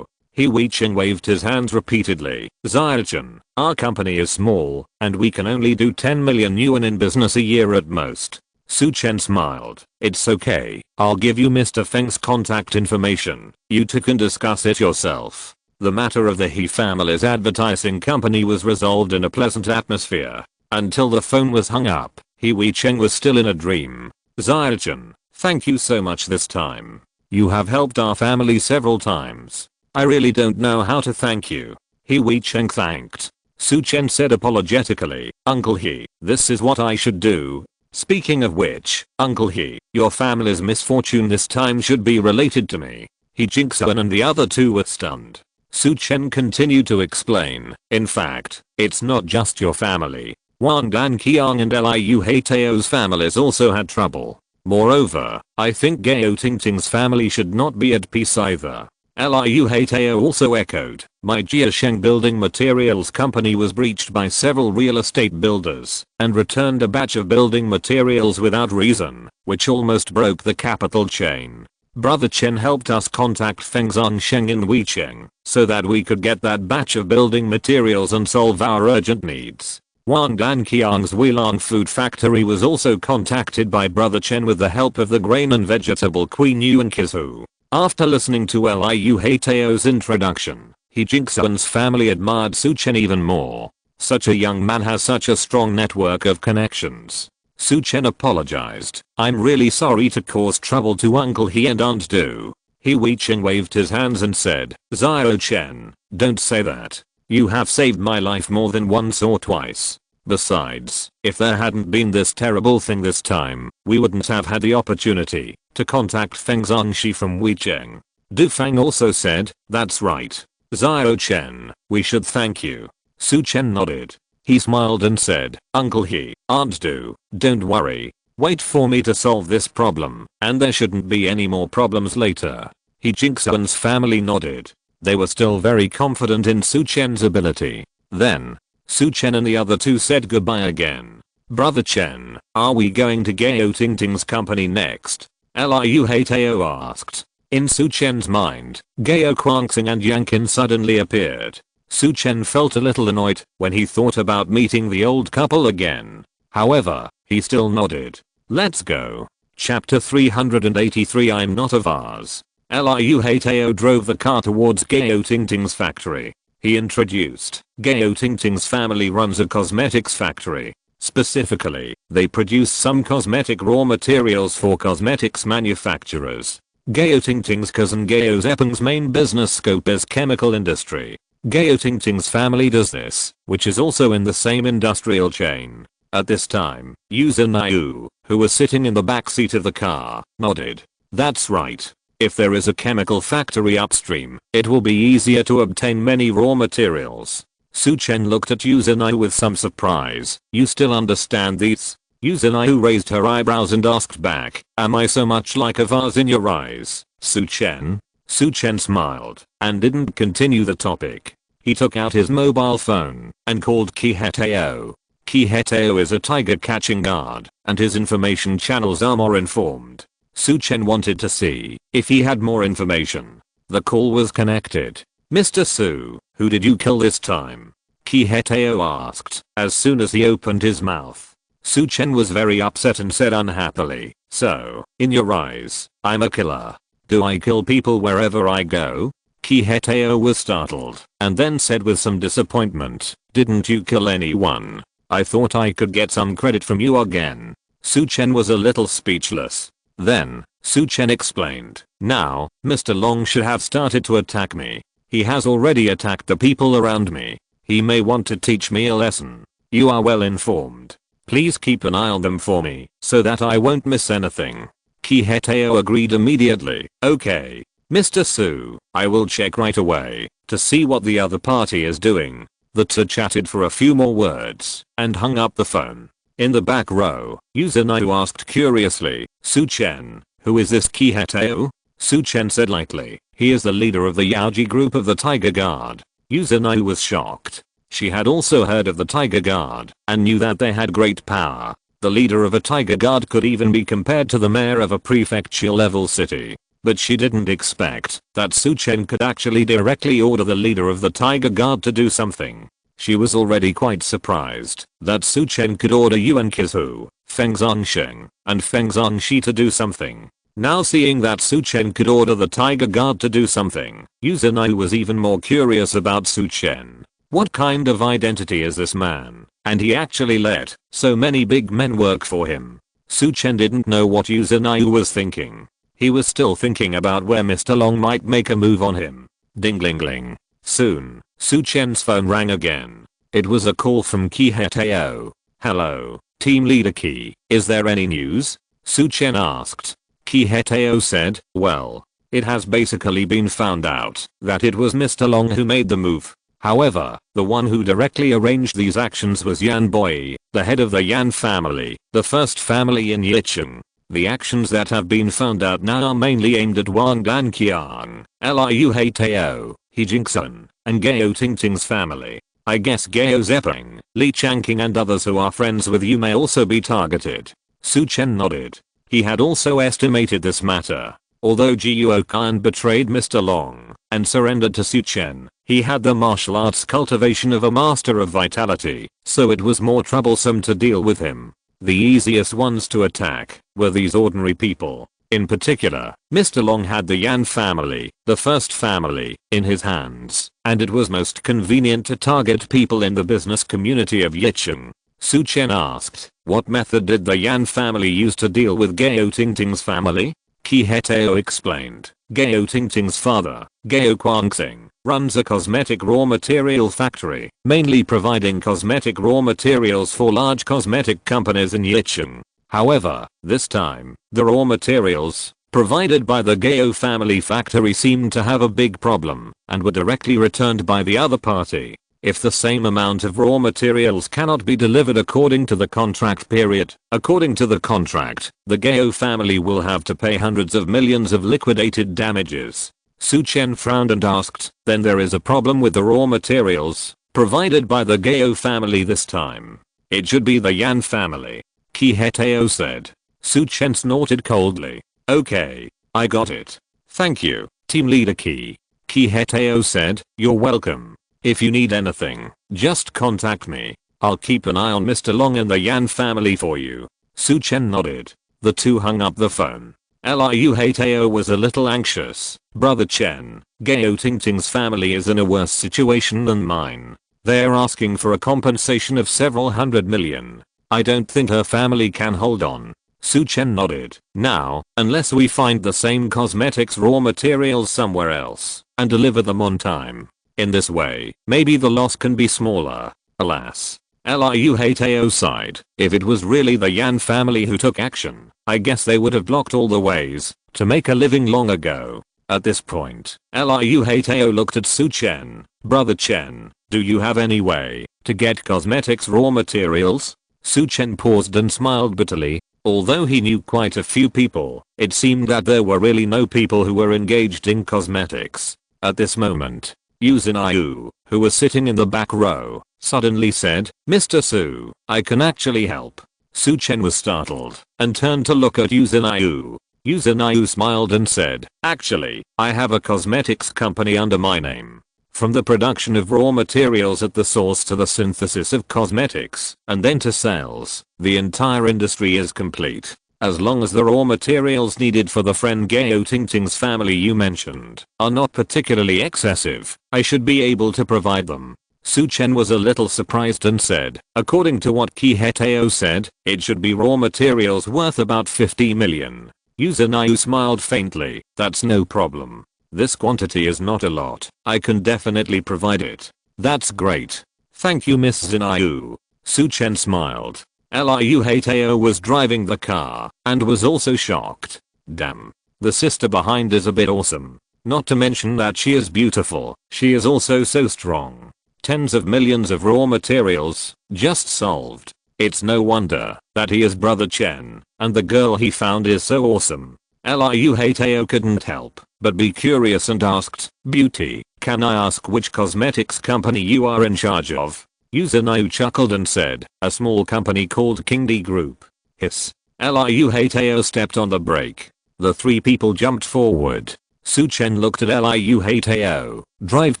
He Weicheng waved his hands repeatedly. Zhou Chen, our company is small, and we can only do 10 million yuan in business a year at most. Su Chen smiled. It's okay, I'll give you Mr. Feng's contact information. You two can discuss it yourself. The matter of the He family's advertising company was resolved in a pleasant atmosphere. Until the phone was hung up, He Wei Cheng was still in a dream. Zhou Chen, thank you so much this time. You have helped our family several times. I really don't know how to thank you. He Wei Cheng thanked. Su Chen said apologetically, Uncle He, this is what I should do. Speaking of which, Uncle He, your family's misfortune this time should be related to me. He Jingxuan and the other two were stunned. Su Chen continued to explain, in fact, it's not just your family. Wang Danqiang and Liu Heitao's families also had trouble. Moreover, I think Gao Tingting's family should not be at peace either. Liu Heitao also echoed, my Jiasheng building materials company was breached by several real estate builders and returned a batch of building materials without reason, which almost broke the capital chain. Brother Chen helped us contact Feng Zhongsheng in Weicheng so that we could get that batch of building materials and solve our urgent needs. Wang Danqiang's Weilong food factory was also contacted by Brother Chen with the help of the grain and vegetable Queen Yuan Kizu. After listening to Liu Heitao's introduction, He Jingxuan's family admired Su Chen even more. Such a young man has such a strong network of connections. Su Chen apologized. I'm really sorry to cause trouble to Uncle He and Aunt Du. He Wei Cheng waved his hands and said, Zhou Chen, don't say that. You have saved my life more than once or twice. Besides, if there hadn't been this terrible thing this time, we wouldn't have had the opportunity to contact Feng Zhongxi from Weicheng. Du Fang also said, that's right. Zhou Chen, we should thank you. Su Chen nodded. He smiled and said, Uncle He, Aunt Du, don't worry. Wait for me to solve this problem, and there shouldn't be any more problems later. He Jingxuan's family nodded. They were still very confident in Su Chen's ability. Then, Su Chen and the other two said goodbye again. Brother Chen, are we going to Gao Tingting's company next? Liu Heitao asked. In Su Chen's mind, Gao Guangxing and Yanqin suddenly appeared. Su Chen felt a little annoyed when he thought about meeting the old couple again. However, he still nodded. Let's go. Chapter 383 I'm not a vase. Liu Heitao drove the car towards Gao Tingting's factory. He introduced, Gao Tingting's family runs a cosmetics factory. Specifically, they produce some cosmetic raw materials for cosmetics manufacturers. Gao Tingting's cousin Gao Zepeng's main business scope is chemical industry. Gao Tingting's family does this, which is also in the same industrial chain. At this time, Yu Zhenyu, who was sitting in the back seat of the car, nodded. That's right. If there is a chemical factory upstream, it will be easier to obtain many raw materials. Su Chen looked at Yu Zhenyu with some surprise. You still understand these? Yu Zhenyu raised her eyebrows and asked back, am I so much like a vase in your eyes, Su Chen? Su Chen smiled and didn't continue the topic. He took out his mobile phone and called Qi Hetao. Qi Hetao is a tiger catching guard, and his information channels are more informed. Su Chen wanted to see if he had more information. The call was connected. Mr. Su, who did you kill this time? Qi Hetao asked as soon as he opened his mouth. Su Chen was very upset and said unhappily, so, in your eyes, I'm a killer. Do I kill people wherever I go? Qi Hetao was startled and then said with some disappointment, didn't you kill anyone? I thought I could get some credit from you again. Su Chen was a little speechless. Then, Su Chen explained, now, Mr. Long should have started to attack me. He has already attacked the people around me. He may want to teach me a lesson. You are well informed. Please keep an eye on them for me, so that I won't miss anything. Qi Hetao agreed immediately. Okay. Mr. Su, I will check right away to see what the other party is doing. The two chatted for a few more words and hung up the phone. In the back row, Yu Zhenyu asked curiously, Su Chen, who is this Qi Hetao? Su Chen said lightly, he is the leader of the Yaoji group of the Tiger Guard. Yu Zhenyu was shocked. She had also heard of the Tiger Guard and knew that they had great power. The leader of a Tiger Guard could even be compared to the mayor of a prefecture-level city. But she didn't expect that Su Chen could actually directly order the leader of the Tiger Guard to do something. She was already quite surprised that Su Chen could order Yuan Kizu, Feng Zhongsheng, and Feng Zhongxi to do something. Now seeing that Su Chen could order the tiger guard to do something, Yu Zhenai was even more curious about Su Chen. What kind of identity is this man? And he actually let so many big men work for him. Su Chen didn't know what Yu Zhenai was thinking. He was still thinking about where Mr. Long might make a move on him. Ding-ling-ling. Soon, Su Chen's phone rang again. It was a call from Qi Hetao. Hello, team leader Qi, is there any news? Su Chen asked. Qi Hetao said, well, it has basically been found out that it was Mr. Long who made the move. However, the one who directly arranged these actions was Yan Boi, the head of the Yan family, the first family in Yicheng. The actions that have been found out now are mainly aimed at Wang Danqiang, Liu Hetao, He Jingsun, and Gao Tingting's family. I guess Gao Zepeng, Li Changqing and others who are friends with you may also be targeted. Su Chen nodded. He had also estimated this matter. Although Jiuo Kan betrayed Mr. Long and surrendered to Su Chen, he had the martial arts cultivation of a master of vitality, so it was more troublesome to deal with him. The easiest ones to attack were these ordinary people. In particular, Mr. Long had the Yan family, the first family, in his hands, and it was most convenient to target people in the business community of Yicheng. Su Chen asked, what method did the Yan family use to deal with Gao Tingting's family? Qi Hetao explained. Gao Tingting's father, Gao Guangxing, runs a cosmetic raw material factory, mainly providing cosmetic raw materials for large cosmetic companies in Yicheng. However, this time, the raw materials provided by the Gao family factory seemed to have a big problem and were directly returned by the other party. If the same amount of raw materials cannot be delivered according to the contract period, according to the contract, the Gao family will have to pay hundreds of millions of liquidated damages. Su Chen frowned and asked, then there is a problem with the raw materials provided by the Gao family this time. It should be the Yan family. Qi Hetao said. Su Chen snorted coldly. Okay, I got it. Thank you, team leader Qi. Qi Hetao said, you're welcome. If you need anything, just contact me. I'll keep an eye on Mr. Long and the Yan family for you. Su Chen nodded. The two hung up the phone. Liu Hetao was a little anxious. Brother Chen, Gao Tingting's family is in a worse situation than mine. They're asking for a compensation of several hundred million. I don't think her family can hold on. Su Chen nodded. Now, unless we find the same cosmetics raw materials somewhere else and deliver them on time. In this way, maybe the loss can be smaller. Alas. Liu Hetao sighed. If it was really the Yan family who took action, I guess they would have blocked all the ways to make a living long ago. At this point, Liu Hetao looked at Su Chen. Brother Chen, do you have any way to get cosmetics raw materials? Su Chen paused and smiled bitterly. Although he knew quite a few people, it seemed that there were really no people who were engaged in cosmetics. At this moment, Yu Zhenai, who was sitting in the back row, suddenly said, Mr. Su, I can actually help. Su Chen was startled and turned to look at Yu Zhenai. Yu Zhenai smiled and said, actually, I have a cosmetics company under my name. From the production of raw materials at the source to the synthesis of cosmetics, and then to sales, the entire industry is complete. As long as the raw materials needed for the friend Gao Tingting's family you mentioned are not particularly excessive, I should be able to provide them. Su Chen was a little surprised and said, according to what Qi Hetao said, it should be raw materials worth about 50 million. Yu Zhenai smiled faintly, that's no problem. This quantity is not a lot. I can definitely provide it. That's great. Thank you, Miss Zhenai. Su Chen smiled. Liu Hetao was driving the car and was also shocked. Damn. The sister behind is a bit awesome. Not to mention that she is beautiful. She is also so strong. Tens of millions of raw materials just solved. It's no wonder that he is Brother Chen and the girl he found is so awesome. Liu Hetao couldn't help but be curious and asked, Beauty, can I ask which cosmetics company you are in charge of? Yu Zhenai chuckled and said, a small company called Kingdi Group. Hiss. Liu Hetao stepped on the brake. The three people jumped forward. Su Chen looked at Liu Hetao. Drive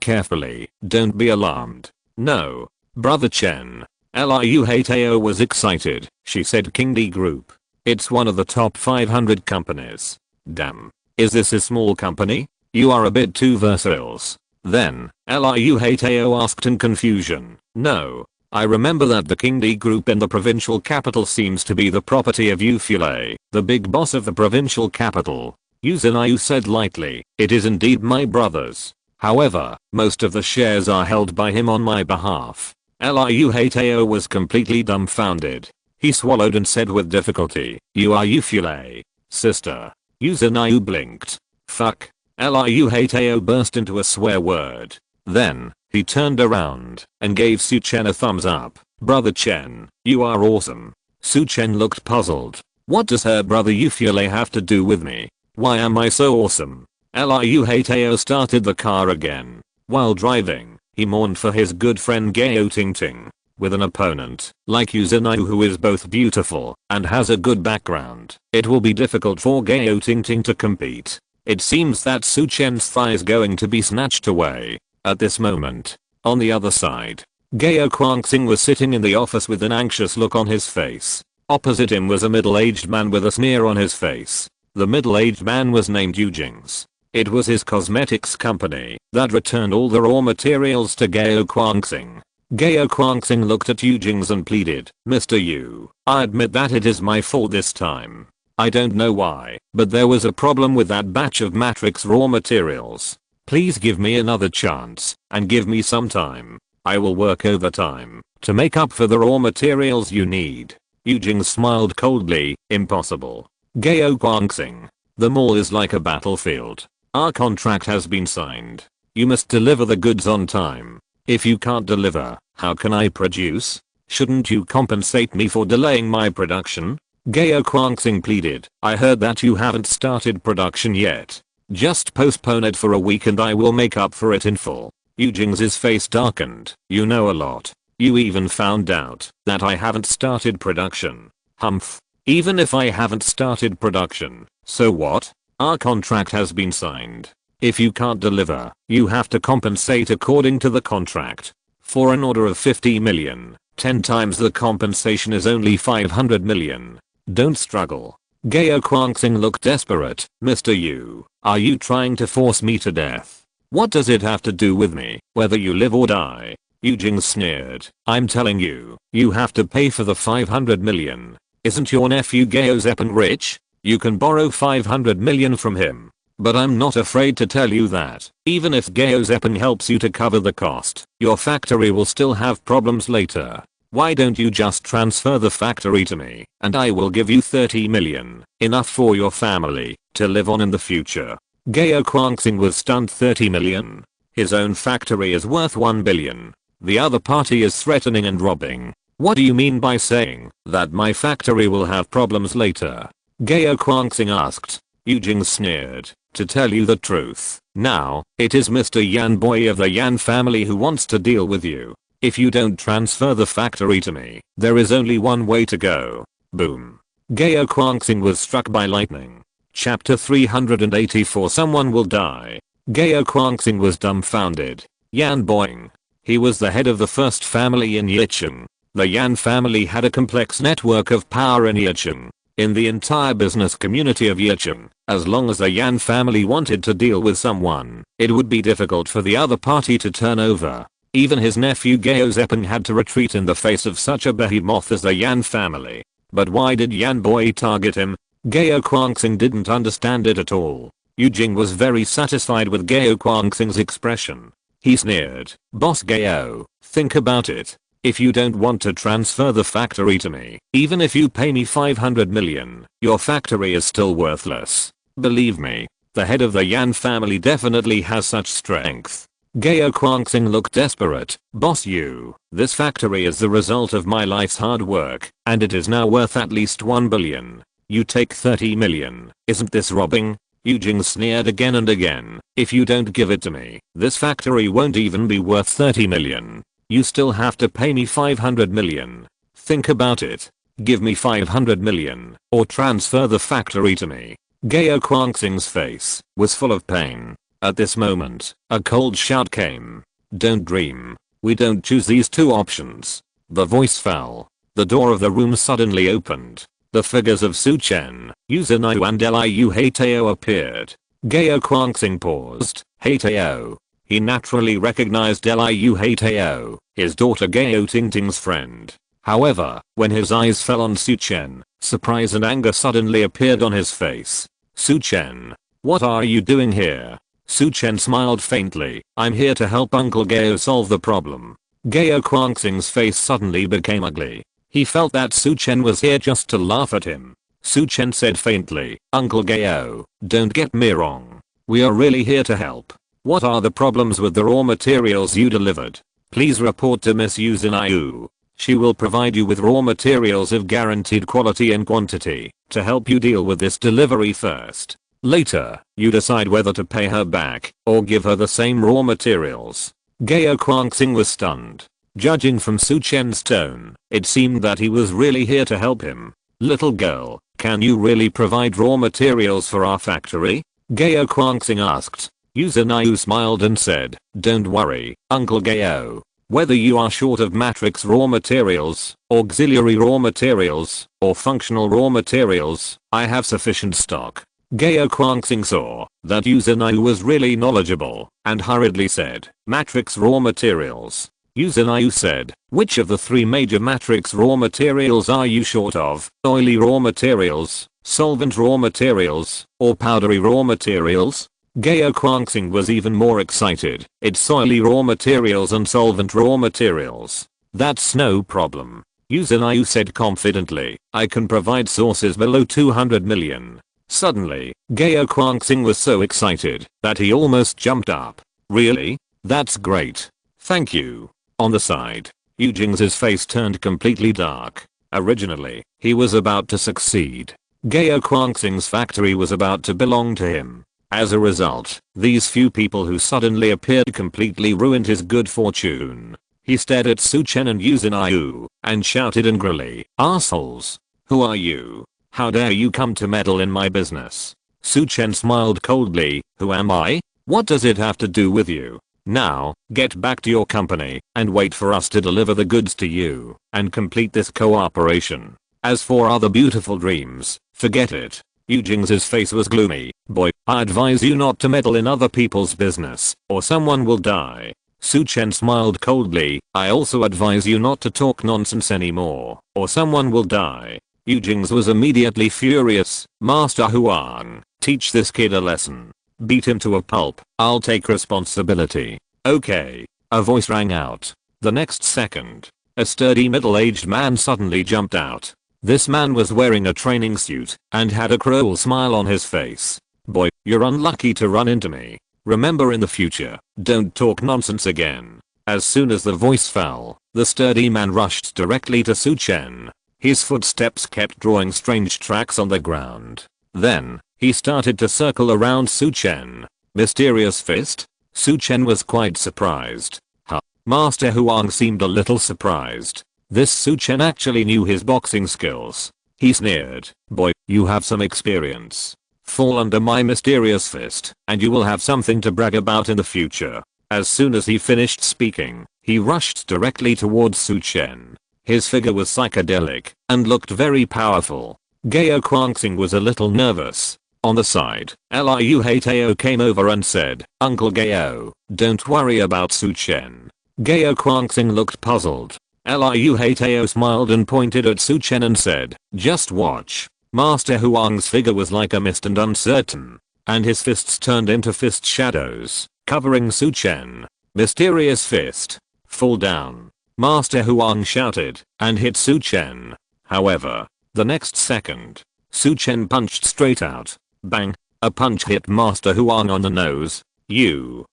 carefully, don't be alarmed. No. Brother Chen. Liu Hateo was excited. She said King D Group. It's one of the top 500 companies. Damn. Is this a small company? You are a bit too versatile. Then, Liu Hateo asked in confusion. No. I remember that the King D Group in the provincial capital seems to be the property of Yu Fulei, the big boss of the provincial capital. Yu Zhenyu said lightly. It is indeed my brother's. However, most of the shares are held by him on my behalf. Liu Hateo was completely dumbfounded. He swallowed and said with difficulty, you are Yu Fulei, sister. Yu Zhenyu blinked. Fuck. Liu Hateo burst into a swear word. Then, he turned around and gave Su Chen a thumbs up. Brother Chen, you are awesome. Su Chen looked puzzled. What does her brother Yu Fulei have to do with me? Why am I so awesome? Liu Hateo started the car again. While driving, he mourned for his good friend Gao Tingting. With an opponent like Yu Zhenyu who is both beautiful and has a good background, it will be difficult for Gao Tingting to compete. It seems that Su Chen's thigh is going to be snatched away. At this moment, on the other side, Gao Guangxing was sitting in the office with an anxious look on his face. Opposite him was a middle-aged man with a sneer on his face. The middle-aged man was named Yujing's. It was his cosmetics company that returned all the raw materials to Gao Guangxing. Gao Guangxing looked at Yujing's and pleaded, Mr. Yu, I admit that it is my fault this time. I don't know why, but there was a problem with that batch of Matrix raw materials. Please give me another chance and give me some time. I will work overtime to make up for the raw materials you need. Yujing smiled coldly. Impossible. Gao Guangxing. The mall is like a battlefield. Our contract has been signed. You must deliver the goods on time. If you can't deliver, how can I produce? Shouldn't you compensate me for delaying my production? Gao Guangxing pleaded. I heard that you haven't started production yet. Just postpone it for a week and I will make up for it in full. Yujing's face darkened. You know a lot. You even found out that I haven't started production. Humph. Even if I haven't started production, so what? Our contract has been signed. If you can't deliver, you have to compensate according to the contract. For an order of 50 million, 10 times the compensation is only 500 million. Don't struggle. Gao Guangxing looked desperate. Mr. Yu, are you trying to force me to death? What does it have to do with me, whether you live or die? Yujing sneered. I'm telling you, you have to pay for the 500 million. Isn't your nephew Gao Zeppen rich? You can borrow 500 million from him. But I'm not afraid to tell you that, even if Gao Zeppen helps you to cover the cost, your factory will still have problems later. Why don't you just transfer the factory to me, and I will give you 30 million, enough for your family, to live on in the future. Gao Guangxing was stunned. 30 million? His own factory is worth 1 billion. The other party is threatening and robbing. What do you mean by saying that my factory will have problems later? Gao Guangxing asked. Yujing sneered. To tell you the truth, now, it is Mr. Yan Boy of the Yan family who wants to deal with you. If you don't transfer the factory to me, there is only one way to go. Boom. Gao Guangxing was struck by lightning. Chapter 384. Someone will die. Gao Guangxing was dumbfounded. Yan Boying. He was the head of the first family in Yicheng. The Yan family had a complex network of power in Yicheng. In the entire business community of Yicheng, as long as the Yan family wanted to deal with someone, it would be difficult for the other party to turn over. Even his nephew Gao Zeppen had to retreat in the face of such a behemoth as the Yan family. But why did Yan Boy target him? Gao Guangxing didn't understand it at all. Yujing was very satisfied with Gao Guangxing's expression. He sneered. Boss Gao, think about it. If you don't want to transfer the factory to me, even if you pay me 500 million, your factory is still worthless. Believe me, the head of the Yan family definitely has such strength. Gao Guangxing looked desperate. Boss Yu, this factory is the result of my life's hard work, and it is now worth at least 1 billion. You take 30 million, isn't this robbing? Yujing sneered again and again. If you don't give it to me, this factory won't even be worth 30 million. You still have to pay me 500 million. Think about it. Give me 500 million, or transfer the factory to me. Gao Guangxing's face was full of pain. At this moment, a cold shout came. Don't dream. We don't choose these two options. The voice fell. The door of the room suddenly opened. The figures of Su Chen, Yuzinayu and Liu Heitao appeared. Gao Guangxing paused. Heitao. He naturally recognized Liu Heitao, his daughter Gao Tingting's friend. However, when his eyes fell on Su Chen, surprise and anger suddenly appeared on his face. Su Chen. What are you doing here? Su Chen smiled faintly. I'm here to help Uncle Gao solve the problem. Gao Guangxing's face suddenly became ugly. He felt that Su Chen was here just to laugh at him. Su Chen said faintly, Uncle Gao, don't get me wrong. We are really here to help. What are the problems with the raw materials you delivered? Please report to Miss Yuzinayu. She will provide you with raw materials of guaranteed quality and quantity to help you deal with this delivery first. Later, you decide whether to pay her back or give her the same raw materials. Gao Guangxing was stunned. Judging from Su Chen's tone, it seemed that he was really here to help him. Little girl, can you really provide raw materials for our factory? Gao Guangxing asked. Yuzinayu smiled and said, don't worry, Uncle Gao. Whether you are short of matrix raw materials, auxiliary raw materials, or functional raw materials, I have sufficient stock. Gao Guangxing saw that Yuzinayu was really knowledgeable and hurriedly said, matrix raw materials. Yuzinayu said, which of the three major matrix raw materials are you short of? Oily raw materials, solvent raw materials, or powdery raw materials? Gao Guangxing was even more excited. It's oily raw materials and solvent raw materials. That's no problem. Yuzinayu said confidently, I can provide sources below 200 million. Suddenly, Gao Guangxing was so excited that he almost jumped up. Really? That's great. Thank you. On the side, Yu Jing's face turned completely dark. Originally, he was about to succeed. Gao Guangxing's factory was about to belong to him. As a result, these few people who suddenly appeared completely ruined his good fortune. He stared at Su Chen and Yuzinayu and shouted angrily, assholes. Who are you? How dare you come to meddle in my business? Su Chen smiled coldly, who am I? What does it have to do with you? Now, get back to your company and wait for us to deliver the goods to you and complete this cooperation. As for other beautiful dreams, forget it. Yu Jing's face was gloomy. Boy, I advise you not to meddle in other people's business, or someone will die. Su Chen smiled coldly. I also advise you not to talk nonsense anymore, or someone will die. Yu Jing's was immediately furious. Master Huang, teach this kid a lesson. Beat him to a pulp. I'll take responsibility. Okay. A voice rang out. The next second, a sturdy middle-aged man suddenly jumped out. This man was wearing a training suit and had a cruel smile on his face. Boy, you're unlucky to run into me. Remember in the future, don't talk nonsense again. As soon as the voice fell, the sturdy man rushed directly to Su Chen. His footsteps kept drawing strange tracks on the ground. Then, he started to circle around Su Chen. Mysterious fist? Su Chen was quite surprised. Huh. Master Huang seemed a little surprised. This Su Chen actually knew his boxing skills. He sneered, boy, you have some experience. Fall under my mysterious fist, and you will have something to brag about in the future. As soon as he finished speaking, he rushed directly towards Su Chen. His figure was psychedelic, and looked very powerful. Gao Guangxing was a little nervous. On the side, Liu Heitao came over and said, Uncle Gao, don't worry about Su Chen. Gao Guangxing looked puzzled. Liu Heitao smiled and pointed at Su Chen and said, just watch. Master Huang's figure was like a mist and uncertain, and his fists turned into fist shadows, covering Su Chen. Mysterious fist. Fall down. Master Huang shouted, and hit Su Chen. However, the next second, Su Chen punched straight out. Bang. A punch hit Master Huang on the nose.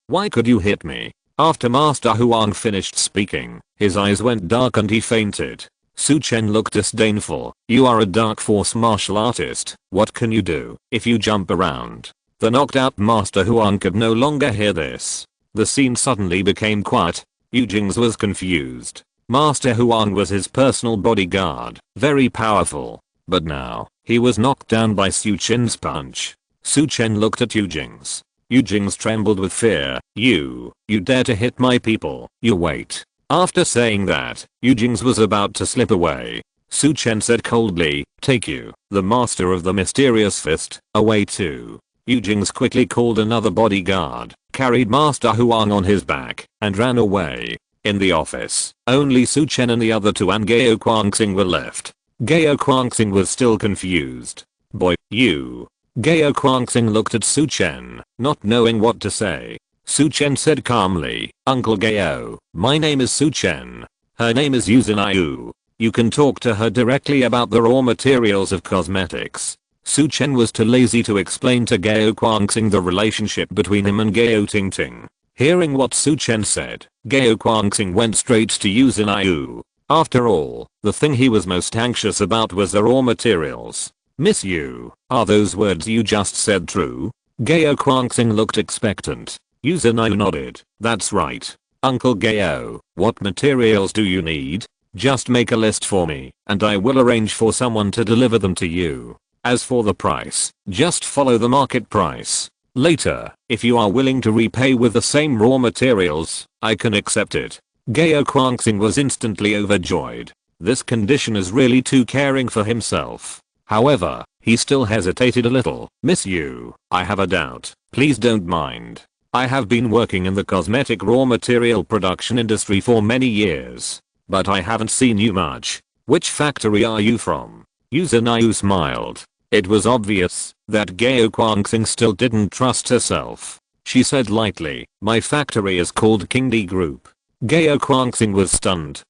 Why could you hit me? After Master Huang finished speaking, his eyes went dark and he fainted. Su Chen looked disdainful. You are a dark force martial artist. What can you do if you jump around? The knocked out Master Huang could no longer hear this. The scene suddenly became quiet. Yu Jing's was confused. Master Huang was his personal bodyguard, very powerful. But now, he was knocked down by Su Chen's punch. Su Chen looked at Yu Jing's. Yu Jing's trembled with fear. You dare to hit my people. You wait. After saying that, Yujing's was about to slip away. Su Chen said coldly, "Take you, the master of the mysterious fist, away too." Yujing's quickly called another bodyguard, carried Master Huang on his back, and ran away. In the office, only Su Chen and the other two and Gao Guangxing were left. Gao Guangxing was still confused. "Boy, you." Gao Guangxing looked at Su Chen, not knowing what to say. Su Chen said calmly, "Uncle Gao, my name is Su Chen. Her name is Yu Zinayu. You can talk to her directly about the raw materials of cosmetics." Su Chen was too lazy to explain to Gao Guangxing the relationship between him and Gao Tingting. Hearing what Su Chen said, Gao Guangxing went straight to Yu Zinayu. After all, the thing he was most anxious about was the raw materials. "Miss Yu, are those words you just said true?" Gao Guangxing looked expectant. Yu Zinayu nodded. "That's right. Uncle Gao, what materials do you need? Just make a list for me, and I will arrange for someone to deliver them to you. As for the price, just follow the market price. Later, if you are willing to repay with the same raw materials, I can accept it." Gao Guangxing was instantly overjoyed. This condition is really too caring for himself. However, he still hesitated a little. "Miss Yu, I have a doubt. Please don't mind. I have been working in the cosmetic raw material production industry for many years, but I haven't seen you much. Which factory are you from?" Yu Zinayu smiled. It was obvious that Gao Guangxing still didn't trust herself. She said lightly, "My factory is called Kingdi Group." Gao Guangxing was stunned.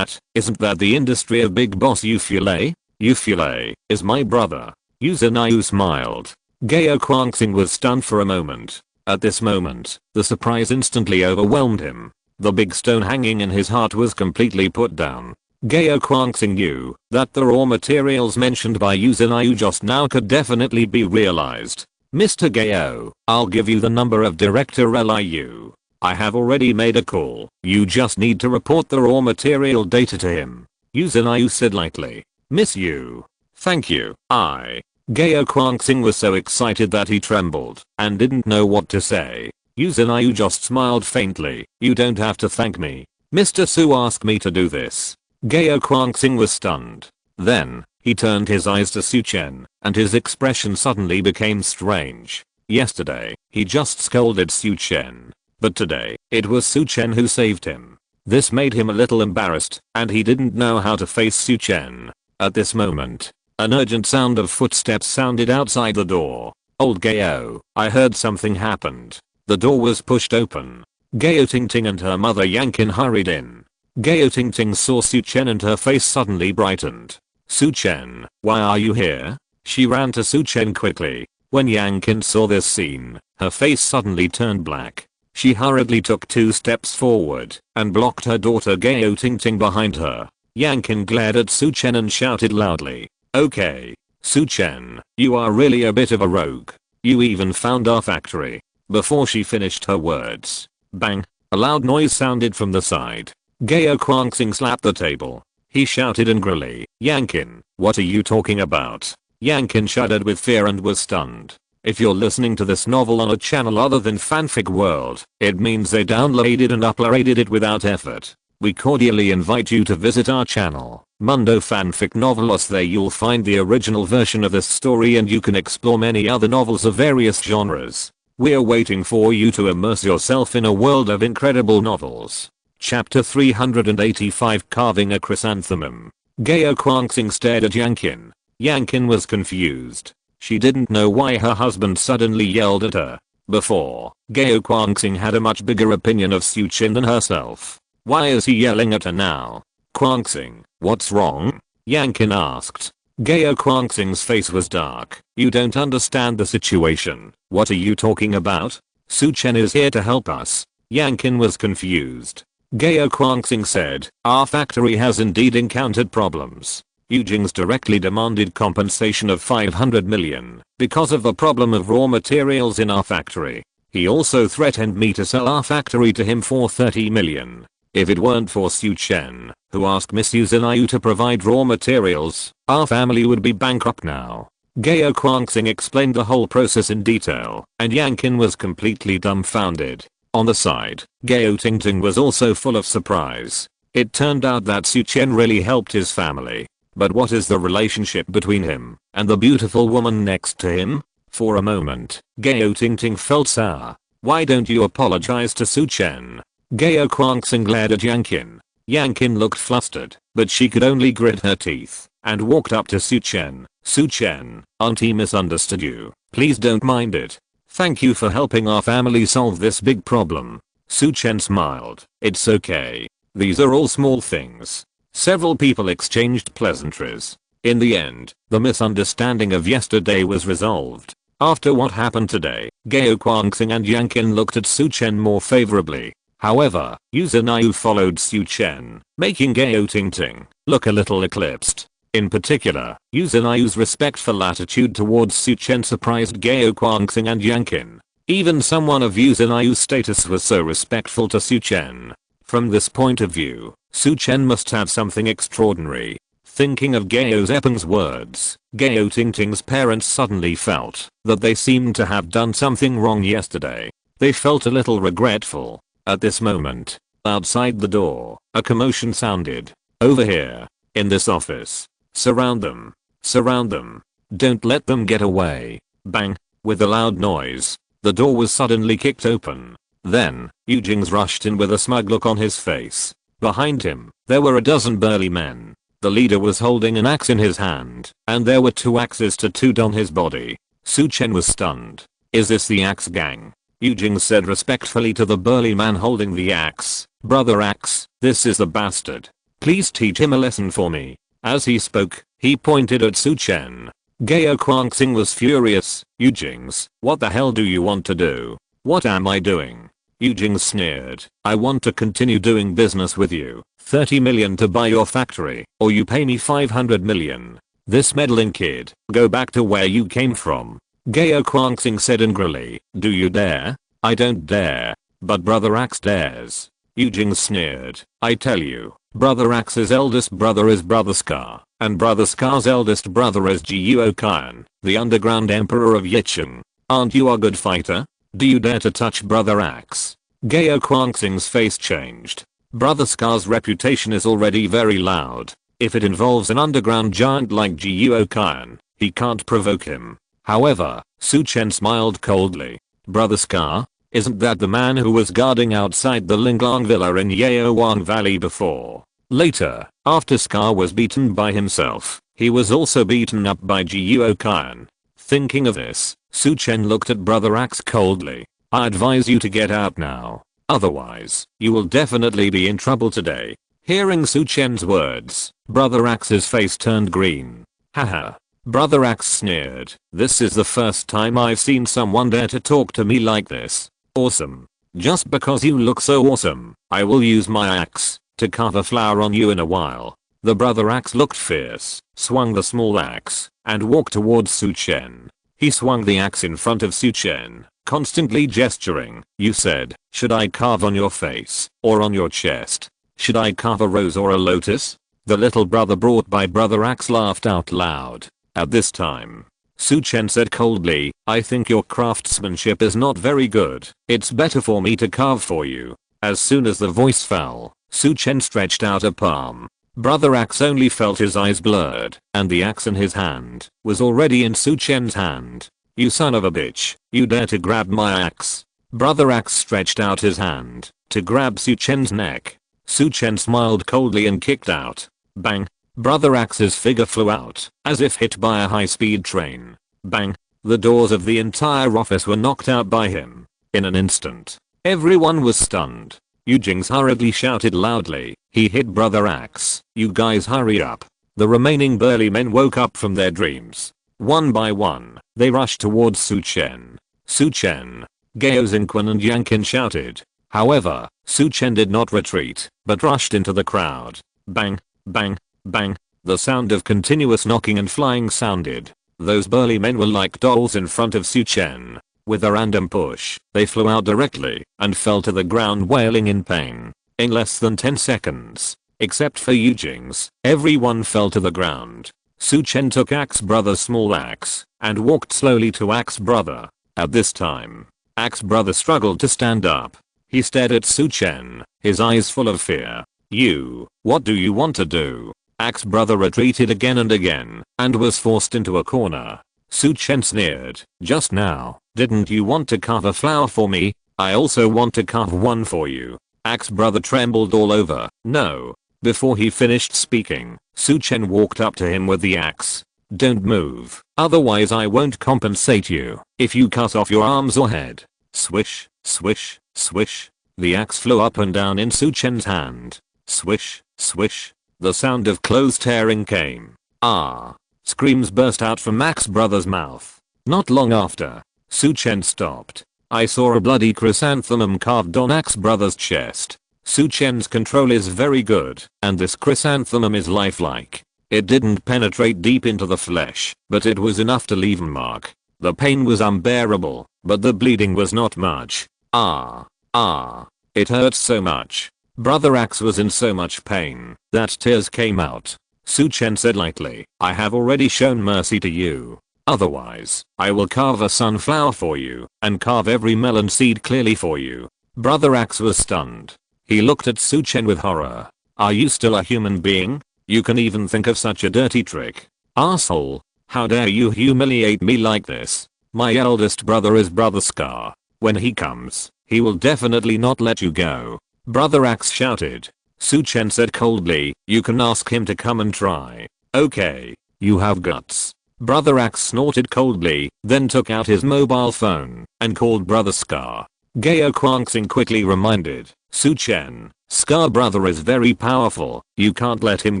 Isn't that the industry of Big Boss Yufule? Yufule is my brother." Yu Zinayu smiled. Gao Guangxing was stunned for a moment. At this moment, the surprise instantly overwhelmed him. The big stone hanging in his heart was completely put down. Gao Guangxing knew that the raw materials mentioned by Yu Zinayu just now could definitely be realized. "Mr. Gao, I'll give you the number of Director Liu. I have already made a call. You just need to report the raw material data to him." Yu Zinayu said lightly. "Miss Yu. Thank you, Gao Guangxing was so excited that he trembled and didn't know what to say. Yu Zinayu just smiled faintly. "You don't have to thank me. Mr. Su asked me to do this." Gao Guangxing was stunned. Then, he turned his eyes to Su Chen, and his expression suddenly became strange. Yesterday, he just scolded Su Chen. But today, it was Su Chen who saved him. This made him a little embarrassed, and he didn't know how to face Su Chen. At this moment, an urgent sound of footsteps sounded outside the door. "Old Gao, I heard something happened." The door was pushed open. Gao Tingting and her mother Yanqin hurried in. Gao Tingting saw Su Chen and her face suddenly brightened. "Su Chen, why are you here?" She ran to Su Chen quickly. When Yanqin saw this scene, her face suddenly turned black. She hurriedly took 2 steps forward and blocked her daughter Gao Tingting behind her. Yanqin glared at Su Chen and shouted loudly, "Okay, Su Chen, you are really a bit of a rogue. You even found our factory." Before she finished her words, bang, a loud noise sounded from the side. Gao Guangxing slapped the table. He shouted angrily, "Yanqin, what are you talking about?" Yanqin shuddered with fear and was stunned. If you're listening to this novel on a channel other than Fanfic World, it means they downloaded and uploaded it without effort. We cordially invite you to visit our channel, Mundo Fanfic Novelos. There you'll find the original version of this story and you can explore many other novels of various genres. We're waiting for you to immerse yourself in a world of incredible novels. Chapter 385, Carving a Chrysanthemum. Gao Guangxing stared at Yanqin. Yanqin was confused. She didn't know why her husband suddenly yelled at her. Before, Gao Guangxing had a much bigger opinion of Su Chen than herself. Why is he yelling at her now? "Guangxing, what's wrong?" Yanqin asked. Gao Guangxing's face was dark. "You don't understand the situation. What are you talking about? Su Chen is here to help us." Yanqin was confused. Gao Guangxing said, "Our factory has indeed encountered problems. Yujing's directly demanded compensation of 500 million because of the problem of raw materials in our factory. He also threatened me to sell our factory to him for 30 million. If it weren't for Su Chen, who asked Miss Yu Zinayu to provide raw materials, our family would be bankrupt now." Gao Guangxing explained the whole process in detail, and Yanqin was completely dumbfounded. On the side, Gao Tingting was also full of surprise. It turned out that Su Chen really helped his family. But what is the relationship between him and the beautiful woman next to him? For a moment, Gao Tingting felt sour. Why don't you apologize to Su Chen? Gao Guangxing glared at Yanqin. Yanqin looked flustered, but she could only grit her teeth and walked up to Su Chen. Su Chen, auntie misunderstood you. Please don't mind it. Thank you for helping our family solve this big problem. Su Chen smiled. It's okay. These are all small things. Several people exchanged pleasantries. In the end, the misunderstanding of yesterday was resolved. After what happened today, Gao Guangxing and Yanqin looked at Su Chen more favorably. However, Yu Zhenyu followed Su Chen, making Gao Tingting look a little eclipsed. In particular, Yu Zhenyu's respectful attitude towards Su Chen surprised Gao Guangxing and Yanqin. Even someone of Yu Zhenyu's status was so respectful to Su Chen. From this point of view, Su Chen must have something extraordinary. Thinking of Gao Zepeng's words, Gao Tingting's parents suddenly felt that they seemed to have done something wrong yesterday. They felt a little regretful. At this moment, outside the door, a commotion sounded. Over here. In this office. Surround them. Surround them. Don't let them get away. Bang. With a loud noise, the door was suddenly kicked open. Then, Yu Jing's rushed in with a smug look on his face. Behind him, there were a dozen burly men. The leader was holding an axe in his hand, and there were 2 axes tattooed on his body. Su Chen was stunned. Is this the axe gang? Yu Jing said respectfully to the burly man holding the axe. Brother Axe, this is the bastard. Please teach him a lesson for me. As he spoke, he pointed at Su Chen. Gao Guangxing was furious. Yu Jing's, what the hell do you want to do? What am I doing? Yu Jing sneered. I want to continue doing business with you. 30 million to buy your factory, or you pay me 500 million. This meddling kid, go back to where you came from. Gao Guangxing said angrily. Do you dare? I don't dare. But Brother Axe dares. Yu Jing sneered. I tell you, Brother Axe's eldest brother is Brother Scar, and Brother Scar's eldest brother is Zhou Wanqiu, the underground emperor of Yicheng. Aren't you a good fighter? Do you dare to touch Brother Axe? Gao Guangxing's face changed. Brother Scar's reputation is already very loud. If it involves an underground giant like Zhou Wanqiu, he can't provoke him. However, Su Chen smiled coldly. Brother Scar? Isn't that the man who was guarding outside the Linglong Villa in Yaowang Valley before? Later, after Scar was beaten by himself, he was also beaten up by Zhou Wanqiu. Thinking of this, Su Chen looked at Brother Axe coldly. I advise you to get out now. Otherwise, you will definitely be in trouble today. Hearing Su Chen's words, Brother Axe's face turned green. Haha. Brother Axe sneered. This is the first time I've seen someone dare to talk to me like this. Awesome. Just because you look so awesome, I will use my axe to carve a flower on you in a while. The Brother Axe looked fierce, swung the small axe, and walked towards Su Chen. He swung the axe in front of Su Chen, constantly gesturing. You said, should I carve on your face, or on your chest? Should I carve a rose or a lotus? The little brother brought by Brother Axe laughed out loud. At this time, Su Chen said coldly, I think your craftsmanship is not very good. It's better for me to carve for you. As soon as the voice fell, Su Chen stretched out a palm. Brother Axe only felt his eyes blurred, and the axe in his hand was already in Su Chen's hand. You son of a bitch, you dare to grab my axe. Brother Axe stretched out his hand to grab Su Chen's neck. Su Chen smiled coldly and kicked out. Bang. Brother Axe's figure flew out, as if hit by a high-speed train. Bang. The doors of the entire office were knocked out by him. In an instant, everyone was stunned. Yu Jing hurriedly shouted loudly. He hit Brother Axe. You guys hurry up. The remaining burly men woke up from their dreams. One by one, they rushed towards Su Chen. Su Chen. Gao Xingquan and Yanqin shouted. However, Su Chen did not retreat, but rushed into the crowd. Bang. Bang. Bang. The sound of continuous knocking and flying sounded. Those burly men were like dolls in front of Su Chen. With a random push, they flew out directly and fell to the ground wailing in pain. In less than 10 seconds, except for Yu Jing's, everyone fell to the ground. Su Chen took Axe Brother's small axe and walked slowly to Axe Brother. At this time, Axe Brother struggled to stand up. He stared at Su Chen, his eyes full of fear. You, what do you want to do? Axe brother retreated again and again, and was forced into a corner. Su Chen sneered, just now, didn't you want to carve a flower for me? I also want to carve one for you. Axe brother trembled all over. No. Before he finished speaking, Su Chen walked up to him with the axe. Don't move, otherwise I won't compensate you if you cut off your arms or head. Swish, swish, swish. The axe flew up and down in Su Chen's hand. Swish, swish. The sound of clothes tearing came. Ah! Screams burst out from Axe brother's mouth. Not long after, Su Chen stopped. I saw a bloody chrysanthemum carved on Axe brother's chest. Su Chen's control is very good, and this chrysanthemum is lifelike. It didn't penetrate deep into the flesh, but it was enough to leave a mark. The pain was unbearable, but the bleeding was not much. Ah! Ah! It hurts so much. Brother Axe was in so much pain that tears came out. Su Chen said lightly, I have already shown mercy to you. Otherwise, I will carve a sunflower for you, and carve every melon seed clearly for you. Brother Axe was stunned. He looked at Su Chen with horror. Are you still a human being? You can even think of such a dirty trick. Asshole. How dare you humiliate me like this? My eldest brother is Brother Scar. When he comes, he will definitely not let you go. Brother Axe shouted. Su Chen said coldly, you can ask him to come and try. Okay, you have guts. Brother Axe snorted coldly, then took out his mobile phone and called Brother Scar. Gao Guangxing quickly reminded Su Chen, Scar brother is very powerful, you can't let him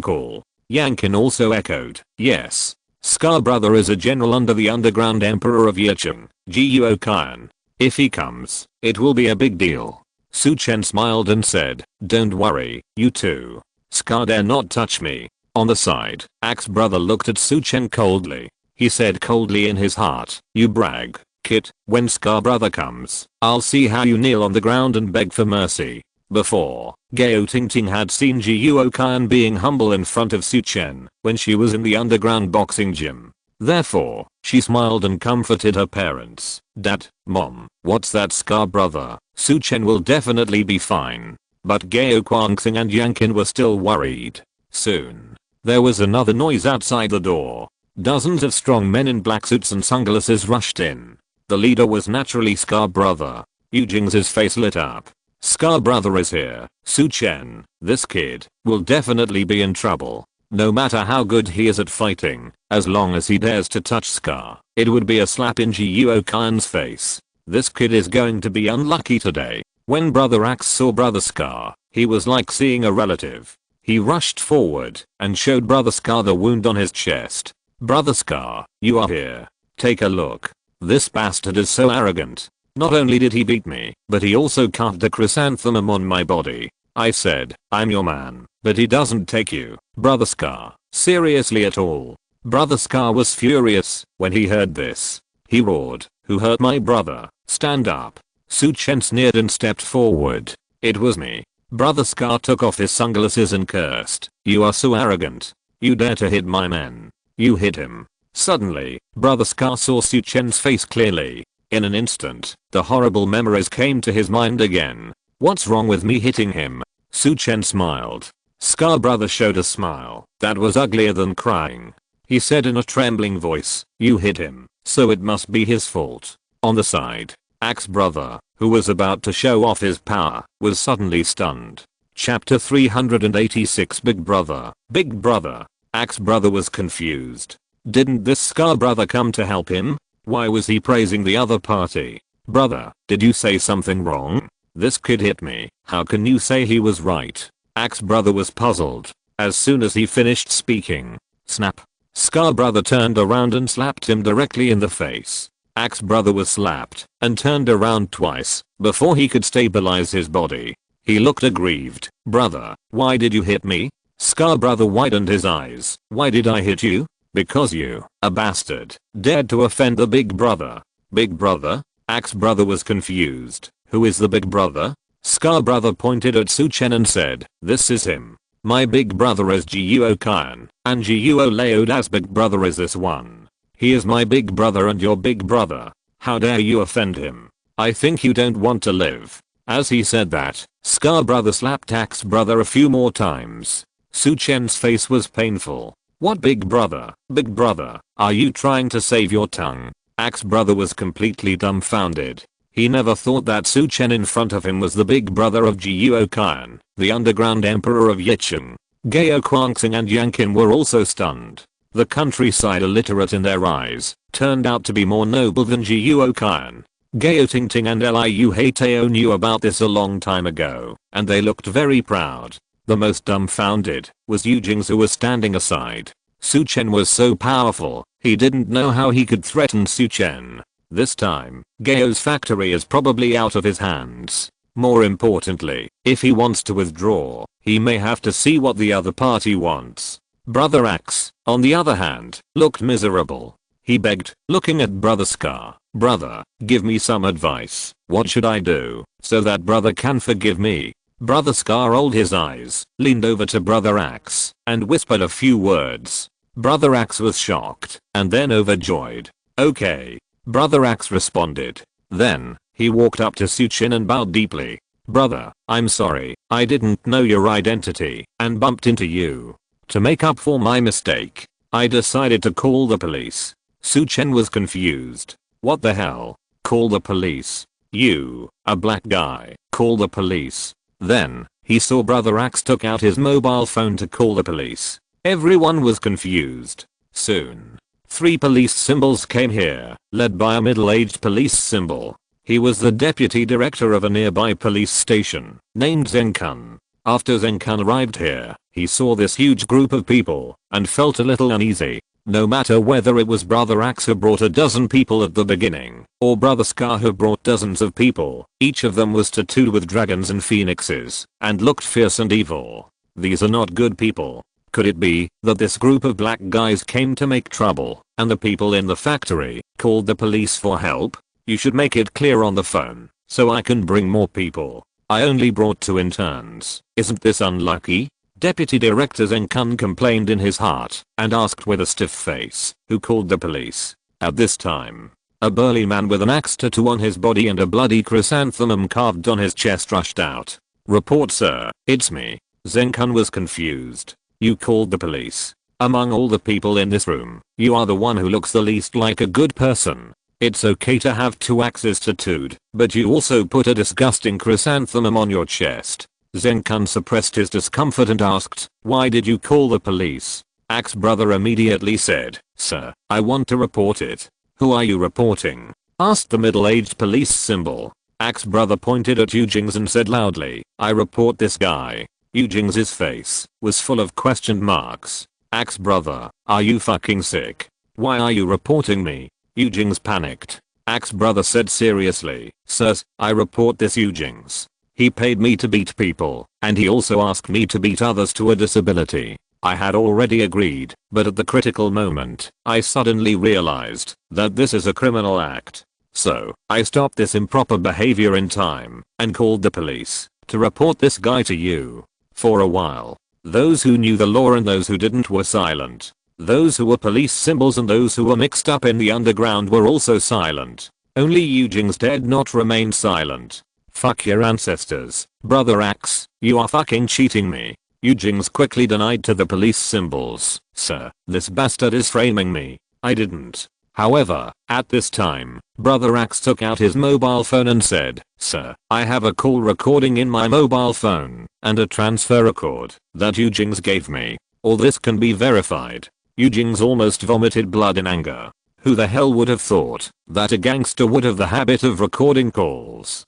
call. Yankin also echoed, yes. Scar brother is a general under the underground emperor of Yichen, Zhou Wanqiu. If he comes, it will be a big deal. Su Chen smiled and said, don't worry, you two. Scar dare not touch me. On the side, Axe brother looked at Su Chen coldly. He said coldly in his heart, you brag, kid, when Scar brother comes, I'll see how you kneel on the ground and beg for mercy. Before, Gao Tingting had seen Zhou Wanqiu being humble in front of Su Chen when she was in the underground boxing gym. Therefore, she smiled and comforted her parents. Dad, Mom, what's that Scar brother? Su Chen will definitely be fine. But Gao Guangxing and Yankin were still worried. Soon, there was another noise outside the door. Dozens of strong men in black suits and sunglasses rushed in. The leader was naturally Scar brother. Yu Jing's face lit up. Scar brother is here. Su Chen, this kid, will definitely be in trouble. No matter how good he is at fighting, as long as he dares to touch Scar, it would be a slap in Zhou Wanqiu's face. This kid is going to be unlucky today. When Brother Axe saw Brother Scar, he was like seeing a relative. He rushed forward and showed Brother Scar the wound on his chest. Brother Scar, you are here. Take a look. This bastard is so arrogant. Not only did he beat me, but he also carved a chrysanthemum on my body. I said, I'm your man, but he doesn't take you, Brother Scar, seriously at all. Brother Scar was furious when he heard this. He roared, who hurt my brother? Stand up. Su Chen sneered and stepped forward. It was me. Brother Scar took off his sunglasses and cursed. You are so arrogant. You dare to hit my man. You hit him. Suddenly, Brother Scar saw Su Chen's face clearly. In an instant, the horrible memories came to his mind again. What's wrong with me hitting him? Su Chen smiled. Scar brother showed a smile that was uglier than crying. He said in a trembling voice, you hit him, so it must be his fault. On the side, Axe brother, who was about to show off his power, was suddenly stunned. Chapter 386 Big Brother. Big Brother. Axe brother was confused. Didn't this Scar brother come to help him? Why was he praising the other party? Brother, did you say something wrong? This kid hit me. How can you say he was right? Axe brother was puzzled. As soon as he finished speaking, snap. Scar brother turned around and slapped him directly in the face. Axe brother was slapped and turned around twice before he could stabilize his body. He looked aggrieved. Brother, why did you hit me? Scar brother widened his eyes. Why did I hit you? Because you, a bastard, dared to offend the big brother. Big brother? Axe brother was confused. Who is the big brother? Scar brother pointed at Su Chen and said, this is him. My big brother is Zhou Wanqiu, and Zhou Laoda's big brother is this one. He is my big brother and your big brother. How dare you offend him? I think you don't want to live. As he said that, Scar brother slapped Axe brother a few more times. Su Chen's face was painful. What big brother, are you trying to save your tongue? Axe brother was completely dumbfounded. He never thought that Su Chen in front of him was the big brother of Zhou Wanqiu, the underground emperor of Yicheng. Gao Guangxing and Yanqin were also stunned. The countryside, illiterate in their eyes, turned out to be more noble than Zhou Wanqiu. Gao Tingting and Liu Heitao knew about this a long time ago, and they looked very proud. The most dumbfounded was Yu Jing's, who was standing aside. Su Chen was so powerful, he didn't know how he could threaten Su Chen. This time, Gao's factory is probably out of his hands. More importantly, if he wants to withdraw, he may have to see what the other party wants. Brother Axe, on the other hand, looked miserable. He begged, looking at Brother Scar, "Brother, give me some advice. What should I do so that brother can forgive me?" Brother Scar rolled his eyes, leaned over to Brother Axe, and whispered a few words. Brother Axe was shocked, and then overjoyed. "Okay." Brother Axe responded. Then, he walked up to Su Chen and bowed deeply. "Brother, I'm sorry, I didn't know your identity, and bumped into you. To make up for my mistake, I decided to call the police." Su Chen was confused. What the hell? Call the police? You, a black guy, call the police? Then, he saw Brother Axe took out his mobile phone to call the police. Everyone was confused. Soon, 3 police symbols came here, led by a middle-aged police symbol. He was the deputy director of a nearby police station, named Zheng. After Zheng arrived here, he saw this huge group of people, and felt a little uneasy. No matter whether it was Brother Axe who brought a dozen people at the beginning, or Brother Scar who brought dozens of people, each of them was tattooed with dragons and phoenixes, and looked fierce and evil. These are not good people. Could it be that this group of black guys came to make trouble, and the people in the factory called the police for help? You should make it clear on the phone, so I can bring more people. I only brought 2 interns. Isn't this unlucky? Deputy Director Zheng complained in his heart, and asked with a stiff face, who called the police? At this time, a burly man with an axe tattoo on his body and a bloody chrysanthemum carved on his chest rushed out. "Report, sir, it's me." Zheng was confused. "You called the police. Among all the people in this room, you are the one who looks the least like a good person. It's okay to have 2 axes tattooed, but you also put a disgusting chrysanthemum on your chest." Zheng suppressed his discomfort and asked, "Why did you call the police?" Axe brother immediately said, "Sir, I want to report it." "Who are you reporting?" asked the middle-aged police symbol. Axe brother pointed at Yu Jing's and said loudly, "I report this guy." Yu Jing's face was full of question marks. "Axe brother, are you fucking sick? Why are you reporting me?" Yu Jing's panicked. Axe brother said seriously, "Sirs, I report this Yu Jing's. He paid me to beat people, and he also asked me to beat others to a disability. I had already agreed, but at the critical moment, I suddenly realized that this is a criminal act. So, I stopped this improper behavior in time, and called the police to report this guy to you." For a while, those who knew the law and those who didn't were silent. Those who were police symbols and those who were mixed up in the underground were also silent. Only Yu Jing's dared not remain silent. "Fuck your ancestors, Brother Axe, you are fucking cheating me." Yu Jing's quickly denied to the police symbols, "Sir, this bastard is framing me. I didn't." However, at this time, Brother Axe took out his mobile phone and said, "Sir, I have a call recording in my mobile phone, and a transfer record that Yu Jing's gave me. All this can be verified." Yu Jing's almost vomited blood in anger. Who the hell would have thought that a gangster would have the habit of recording calls?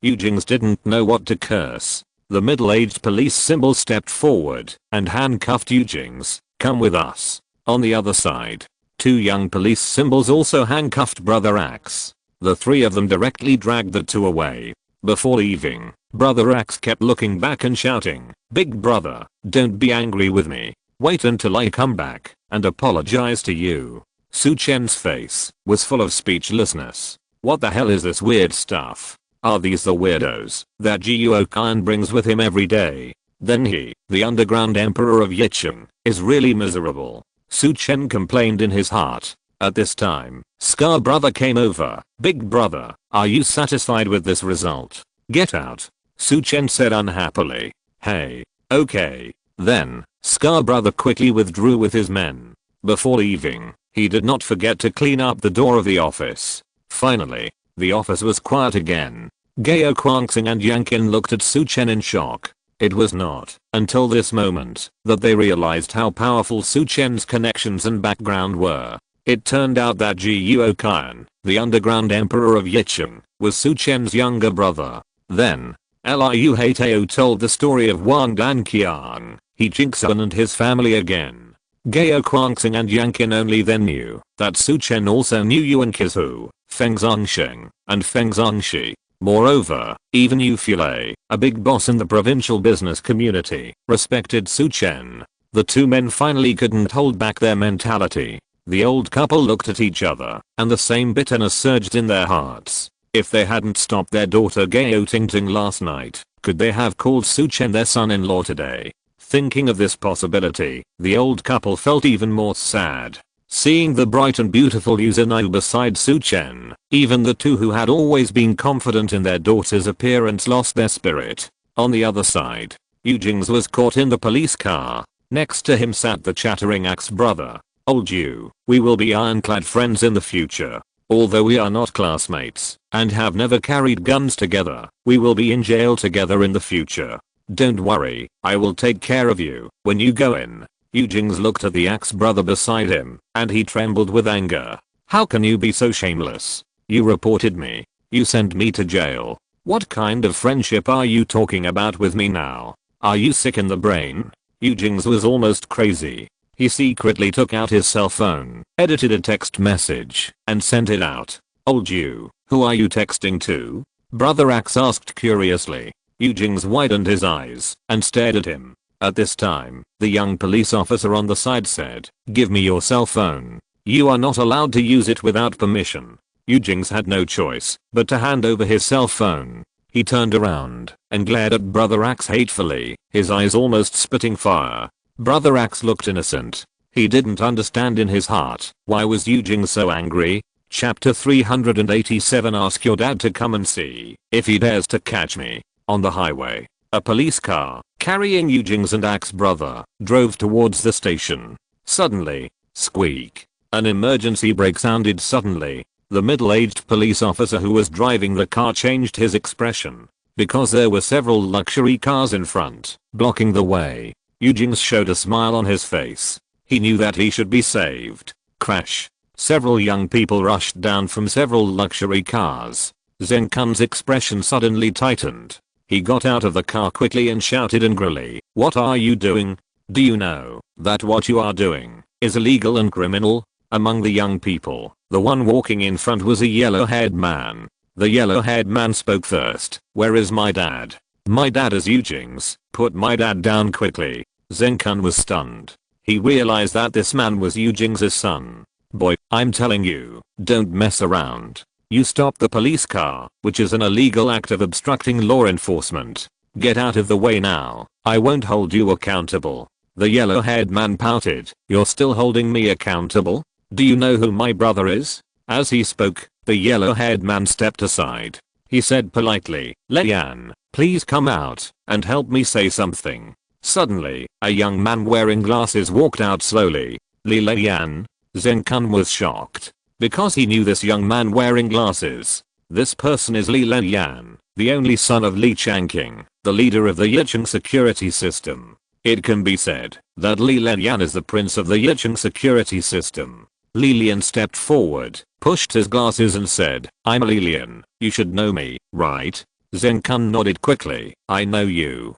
Yu Jing's didn't know what to curse. The middle-aged police symbol stepped forward and handcuffed Yu Jing's. "Come with us." On the other side, 2 young police symbols also handcuffed Brother Axe. The 3 of them directly dragged the 2 away. Before leaving, Brother Axe kept looking back and shouting, "Big brother, don't be angry with me. Wait until I come back and apologize to you." Su Chen's face was full of speechlessness. What the hell is this weird stuff? Are these the weirdos that Zhou Wanqiu brings with him every day? Then he, the underground emperor of Yicheng, is really miserable. Su Chen complained in his heart. At this time, Scar brother came over. Big brother, are you satisfied with this result? Get out. Su Chen said unhappily. Hey. Okay. Then, Scar brother quickly withdrew with his men. Before leaving, he did not forget to clean up the door of the office. Finally, the office was quiet again. Gao Guangxing and Yang Qin looked at Su Chen in shock. It was not until this moment that they realized how powerful Su Chen's connections and background were. It turned out that Guo Qian, the underground emperor of Yicheng, was Su Chen's younger brother. Then, Liu Heitao told the story of Wang Danqiang, He Jingxun and his family again. Gao Guangxing and Yang Qin only then knew that Su Chen also knew Yuan Qizu, Feng Zongsheng, and Feng Zongxi. Moreover, even Yu Fulei, a big boss in the provincial business community, respected Su Chen. The two men finally couldn't hold back their mentality. The old couple looked at each other, and the same bitterness surged in their hearts. If they hadn't stopped their daughter Gao Tingting last night, could they have called Su Chen their son-in-law today? Thinking of this possibility, the old couple felt even more sad. Seeing the bright and beautiful Yu Zhenyu beside Su Chen, even the two who had always been confident in their daughter's appearance lost their spirit. On the other side, Yu Jing's was caught in the police car. Next to him sat the chattering axe brother. Old Yu, we will be ironclad friends in the future. Although we are not classmates, and have never carried guns together, we will be in jail together in the future. Don't worry, I will take care of you when you go in. Yu Jing's looked at the axe brother beside him, and he trembled with anger. How can you be so shameless? You reported me. You sent me to jail. What kind of friendship are you talking about with me now? Are you sick in the brain? Yu Jing's was almost crazy. He secretly took out his cell phone, edited a text message, and sent it out. Old Yu, who are you texting to? Brother Axe asked curiously. Yu Jing's widened his eyes, and stared at him. At this time, the young police officer on the side said, give me your cell phone. You are not allowed to use it without permission. Yu Jing's had no choice but to hand over his cell phone. He turned around and glared at Brother Axe hatefully, his eyes almost spitting fire. Brother Axe looked innocent. He didn't understand in his heart, why was Yu Jing so angry? Chapter 387 Ask your dad to come and see if he dares to catch me. On the highway, a police car, carrying Yu Jing's and Axe brother, drove towards the station. Suddenly, squeak. An emergency brake sounded suddenly. The middle-aged police officer who was driving the car changed his expression. Because there were several luxury cars in front, blocking the way, Yu Jing showed a smile on his face. He knew that he should be saved. Crash. Several young people rushed down from several luxury cars. Zheng Kun's expression suddenly tightened. He got out of the car quickly and shouted angrily, what are you doing? Do you know that what you are doing is illegal and criminal? Among the young people, the one walking in front was a yellow-haired man. The yellow-haired man spoke first. Where is my dad? My dad is Yu Jing's. Put my dad down quickly. Zheng Kun was stunned. He realized that this man was Yu Jing's son. Boy, I'm telling you, don't mess around. You stopped the police car, which is an illegal act of obstructing law enforcement. Get out of the way now. I won't hold you accountable. The yellow-haired man pouted. You're still holding me accountable? Do you know who my brother is? As he spoke, the yellow-haired man stepped aside. He said politely, Lian, please come out and help me say something. Suddenly, a young man wearing glasses walked out slowly. Lian? Zheng Kun was shocked. Because he knew this young man wearing glasses. This person is Li Lian, the only son of Li Changqing, the leader of the Yicheng security system. It can be said that Li Lian is the prince of the Yicheng security system. Li Lian stepped forward, pushed his glasses and said, I'm Li Lian, you should know me, right? Zheng Kun nodded quickly. I know you.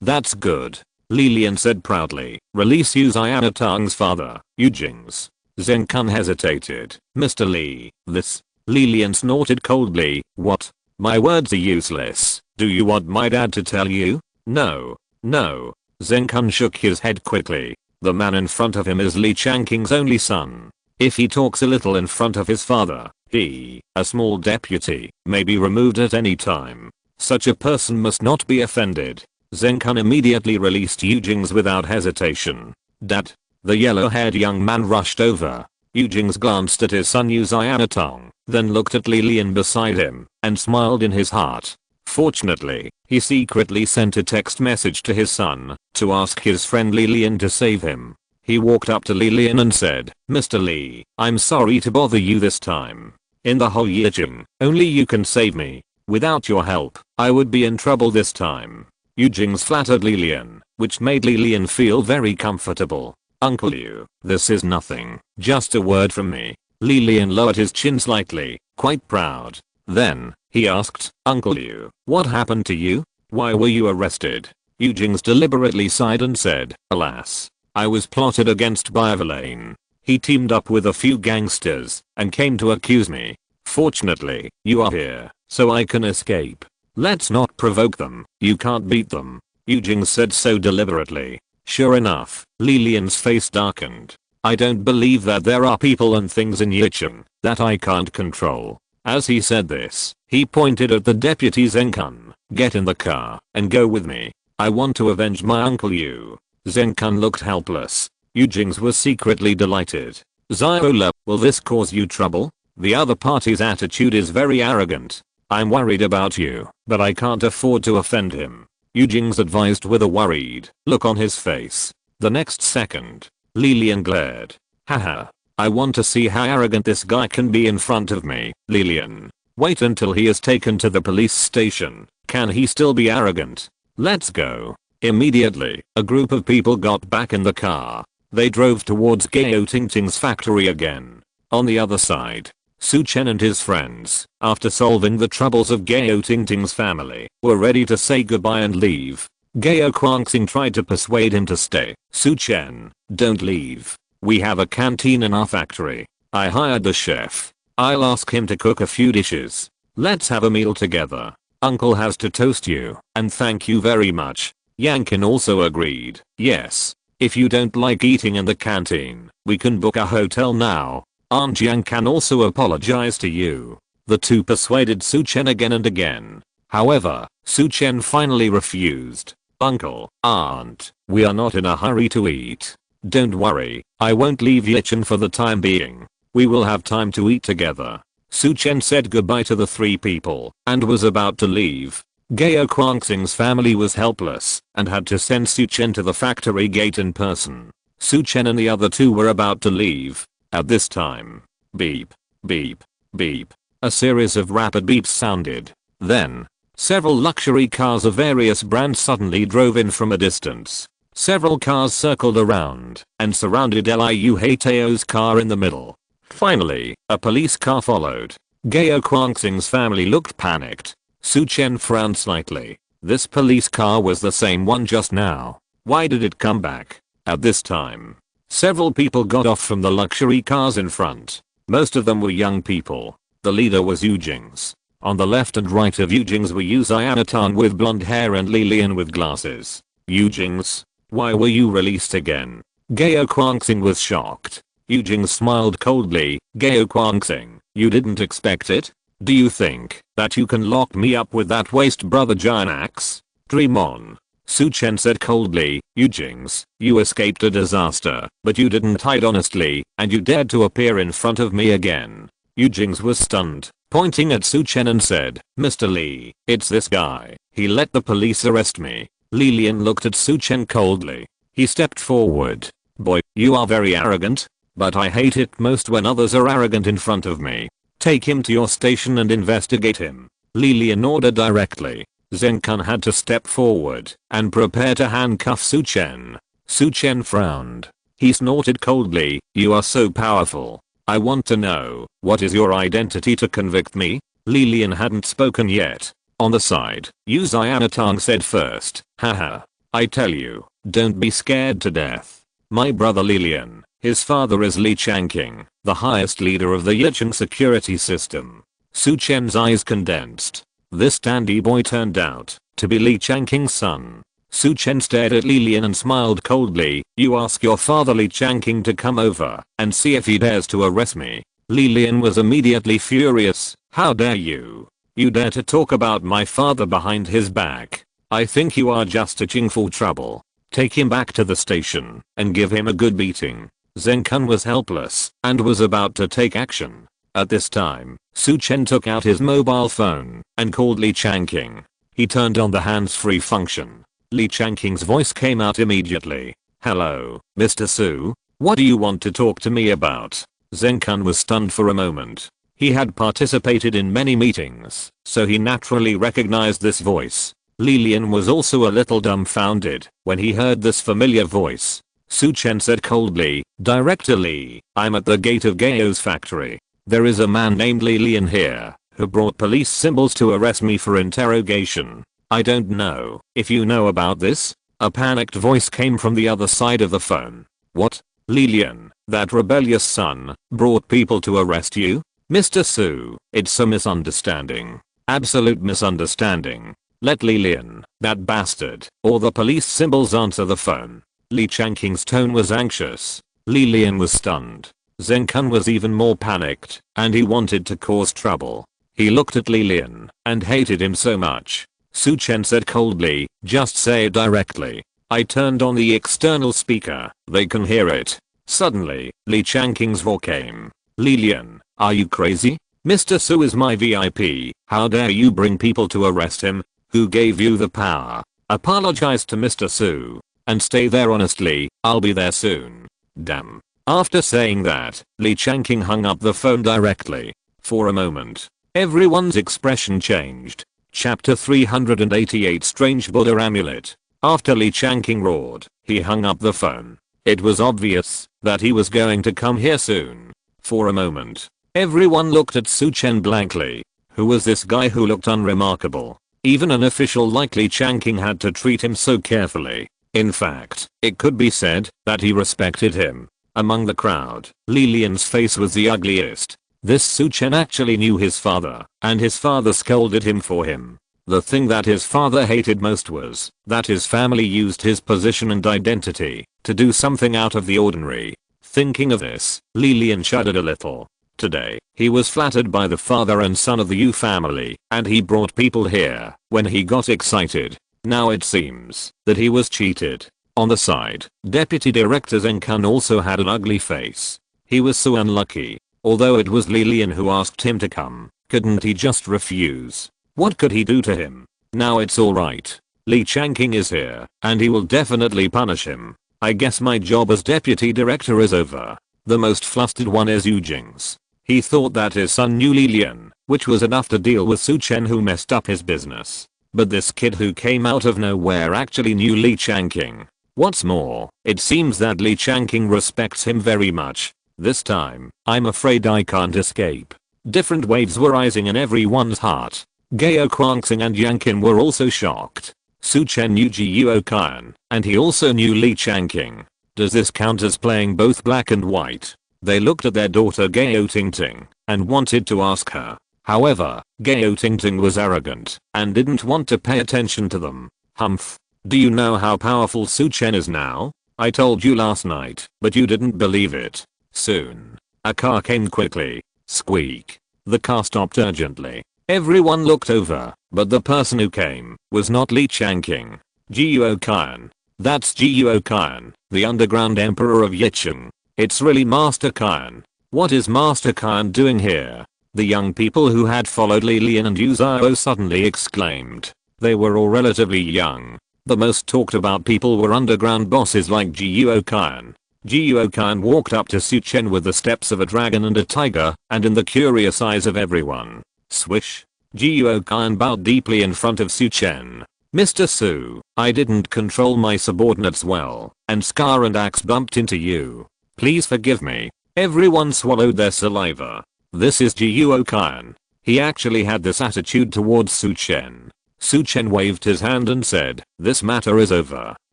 That's good. Li Lian said proudly. Release Yu Xianatang's father, Yu Jing's. Zheng Kun hesitated. Mr. Li, this. Li Lian snorted coldly. What? My words are useless. Do you want my dad to tell you? No. Zheng Kun shook his head quickly. The man in front of him is Li Changqing's only son. If he talks a little in front of his father, he, a small deputy, may be removed at any time. Such a person must not be offended. Zheng Kun immediately released Yu Jing's without hesitation. Dad. The yellow-haired young man rushed over. Yujing's glanced at his son Yu Xianatong, then looked at Lilian beside him, and smiled in his heart. Fortunately, he secretly sent a text message to his son, to ask his friend Lilian to save him. He walked up to Lilian and said, "Mr. Li, I'm sorry to bother you this time. In the whole Yicheng, only you can save me. Without your help, I would be in trouble this time." Yujing's flattered Lilian, which made Lilian feel very comfortable. "Uncle Yu, this is nothing, just a word from me." Lilian lowered his chin slightly, quite proud. Then, he asked, "Uncle Yu, what happened to you? Why were you arrested?" Yujing's deliberately sighed and said, "Alas, I was plotted against by a villain. He teamed up with a few gangsters and came to accuse me. Fortunately, you are here, so I can escape. Let's not provoke them, you can't beat them." Yujing said so deliberately. Sure enough, Lilian's face darkened. "I don't believe that there are people and things in Yicheng that I can't control." As he said this, he pointed at the deputy Zenkun. "Get in the car and go with me. I want to avenge my Uncle Yu." Zenkun looked helpless. Yujing's was secretly delighted. "Ziola, will this cause you trouble? The other party's attitude is very arrogant. I'm worried about you, but I can't afford to offend him." Yujing's advised with a worried look on his face. The next second, Lilian glared. "Haha. I want to see how arrogant this guy can be in front of me." "Lilian, wait until he is taken to the police station. Can he still be arrogant? Let's go." Immediately, a group of people got back in the car. They drove towards Gao Tingting's factory again. On the other side, Su Chen and his friends, after solving the troubles of Gao Tingting's family, were ready to say goodbye and leave. Gao Guangxing tried to persuade him to stay. "Su Chen, don't leave. We have a canteen in our factory. I hired the chef. I'll ask him to cook a few dishes. Let's have a meal together. Uncle has to toast you, and thank you very much." Yankin also agreed. "Yes. If you don't like eating in the canteen, we can book a hotel now. Aunt Jiang can also apologize to you." The two persuaded Su Chen again and again. However, Su Chen finally refused. "Uncle, Aunt, we are not in a hurry to eat. Don't worry, I won't leave Yicheng for the time being. We will have time to eat together." Su Chen said goodbye to the three people and was about to leave. Gao Guangxing's family was helpless and had to send Su Chen to the factory gate in person. Su Chen and the other two were about to leave. At this time, beep, beep, beep. A series of rapid beeps sounded. Then, several luxury cars of various brands suddenly drove in from a distance. Several cars circled around and surrounded Liu Heiteo's car in the middle. Finally, a police car followed. Gao Guangxing's family looked panicked. Su Chen frowned slightly. This police car was the same one just now. Why did it come back? At this time, several people got off from the luxury cars in front. Most of them were young people. The leader was Yujing's. On the left and right of Yujing's were Yu Xianatan with blonde hair and Lilian with glasses. "Yujing's, why were you released again?" Gao Guangxing was shocked. Yujing smiled coldly. "Gao Guangxing, you didn't expect it? Do you think that you can lock me up with that waste brother giant axe? Dream on." Su Chen said coldly, "Yujing's, you escaped a disaster, but you didn't hide honestly, and you dared to appear in front of me again." Yujing's was stunned, pointing at Su Chen and said, "Mr. Li, it's this guy. He let the police arrest me." Lilian looked at Su Chen coldly. He stepped forward. "Boy, you are very arrogant, but I hate it most when others are arrogant in front of me. Take him to your station and investigate him." Lilian ordered directly. Zenkun had to step forward and prepare to handcuff Su Chen. Su Chen frowned. He snorted coldly, "You are so powerful. I want to know, what is your identity to convict me?" Lilian hadn't spoken yet. On the side, Yu Xianatang said first, "Haha. I tell you, don't be scared to death. My brother Lilian, his father is Li Changqing, the highest leader of the Yicheng security system." Su Chen's eyes condensed. This dandy boy turned out to be Li Changqing's son. Su Chen stared at Lilian and smiled coldly. "You ask your father Li Changqing to come over and see if he dares to arrest me." Lilian was immediately furious. "How dare you? You dare to talk about my father behind his back? I think you are just itching for trouble. Take him back to the station and give him a good beating." Zheng Kun was helpless and was about to take action. At this time, Su Chen took out his mobile phone and called Li Changqing. He turned on the hands-free function. Li Changqing's voice came out immediately. "Hello, Mr. Su. What do you want to talk to me about?" Zheng Kun was stunned for a moment. He had participated in many meetings, so he naturally recognized this voice. Lilian was also a little dumbfounded when he heard this familiar voice. Su Chen said coldly, "Director Li, I'm at the gate of Gao's factory. There is a man named Lilian here who brought police symbols to arrest me for interrogation. I don't know if you know about this." A panicked voice came from the other side of the phone. "What? Lilian, that rebellious son, brought people to arrest you? Mr. Su, it's a misunderstanding. Absolute misunderstanding. Let Lilian, that bastard, or the police symbols answer the phone." Li Changqing's tone was anxious. Lilian was stunned. Zheng Kun was even more panicked, and he wanted to cause trouble. He looked at Lilian and hated him so much. Su Chen said coldly, "Just say it directly." I turned on the external speaker. They can hear it. Suddenly, Li Changqing's voice came. "Lilian, are you crazy? Mr. Su is my VIP. How dare you bring people to arrest him? Who gave you the power? Apologize to Mr. Su and stay there honestly. I'll be there soon." Damn. After saying that, Li Changqing hung up the phone directly. For a moment, everyone's expression changed. Chapter 388 Strange Buddha Amulet. After Li Changqing roared, he hung up the phone. It was obvious that he was going to come here soon. For a moment, everyone looked at Su Chen blankly. Who was this guy who looked unremarkable? Even an official like Li Changqing had to treat him so carefully. In fact, it could be said that he respected him. Among the crowd, Lilian's face was the ugliest. This Su Chen actually knew his father, and his father scolded him for him. The thing that his father hated most was that his family used his position and identity to do something out of the ordinary. Thinking of this, Lilian shuddered a little. Today, he was flattered by the father and son of the Yu family, and he brought people here when he got excited. Now it seems that he was cheated. On the side, Deputy Director Zheng Kun also had an ugly face. He was so unlucky. Although it was Lilian who asked him to come, couldn't he just refuse? What could he do to him? Now it's alright. Li Changqing is here, and he will definitely punish him. I guess my job as deputy director is over. The most flustered one is Yu Jing's. He thought that his son knew Lilian, which was enough to deal with Su Chen who messed up his business. But this kid who came out of nowhere actually knew Li Changqing. What's more, it seems that Li Changqing respects him very much. This time, I'm afraid I can't escape. Different waves were rising in everyone's heart. Gao Guangxing and Yanqin were also shocked. Su Chen knew Jiuo Qian, and he also knew Li Changqing. Does this count as playing both black and white? They looked at their daughter Gao Tingting and wanted to ask her. However, Gao Tingting was arrogant and didn't want to pay attention to them. Humph. Do you know how powerful Su Chen is now? I told you last night, but you didn't believe it. Soon, a car came quickly. Squeak. The car stopped urgently. Everyone looked over, but the person who came was not Li Changqing. Jiuo Qian. That's Jiuo Qian, the underground emperor of Yicheng. It's really Master Qian. What is Master Qian doing here? The young people who had followed Lilian and Yu Zhao suddenly exclaimed. They were all relatively young. The most talked about people were underground bosses like Jiuo Qian. Jiuo Qian walked up to Su Chen with the steps of a dragon and a tiger, and in the curious eyes of everyone. Swish. Jiuo Qian bowed deeply in front of Su Chen. "Mr. Su, I didn't control my subordinates well, and Scar and Axe bumped into you. Please forgive me." Everyone swallowed their saliva. This is Jiuo Qian. He actually had this attitude towards Su Chen. Su Chen waved his hand and said, "This matter is over.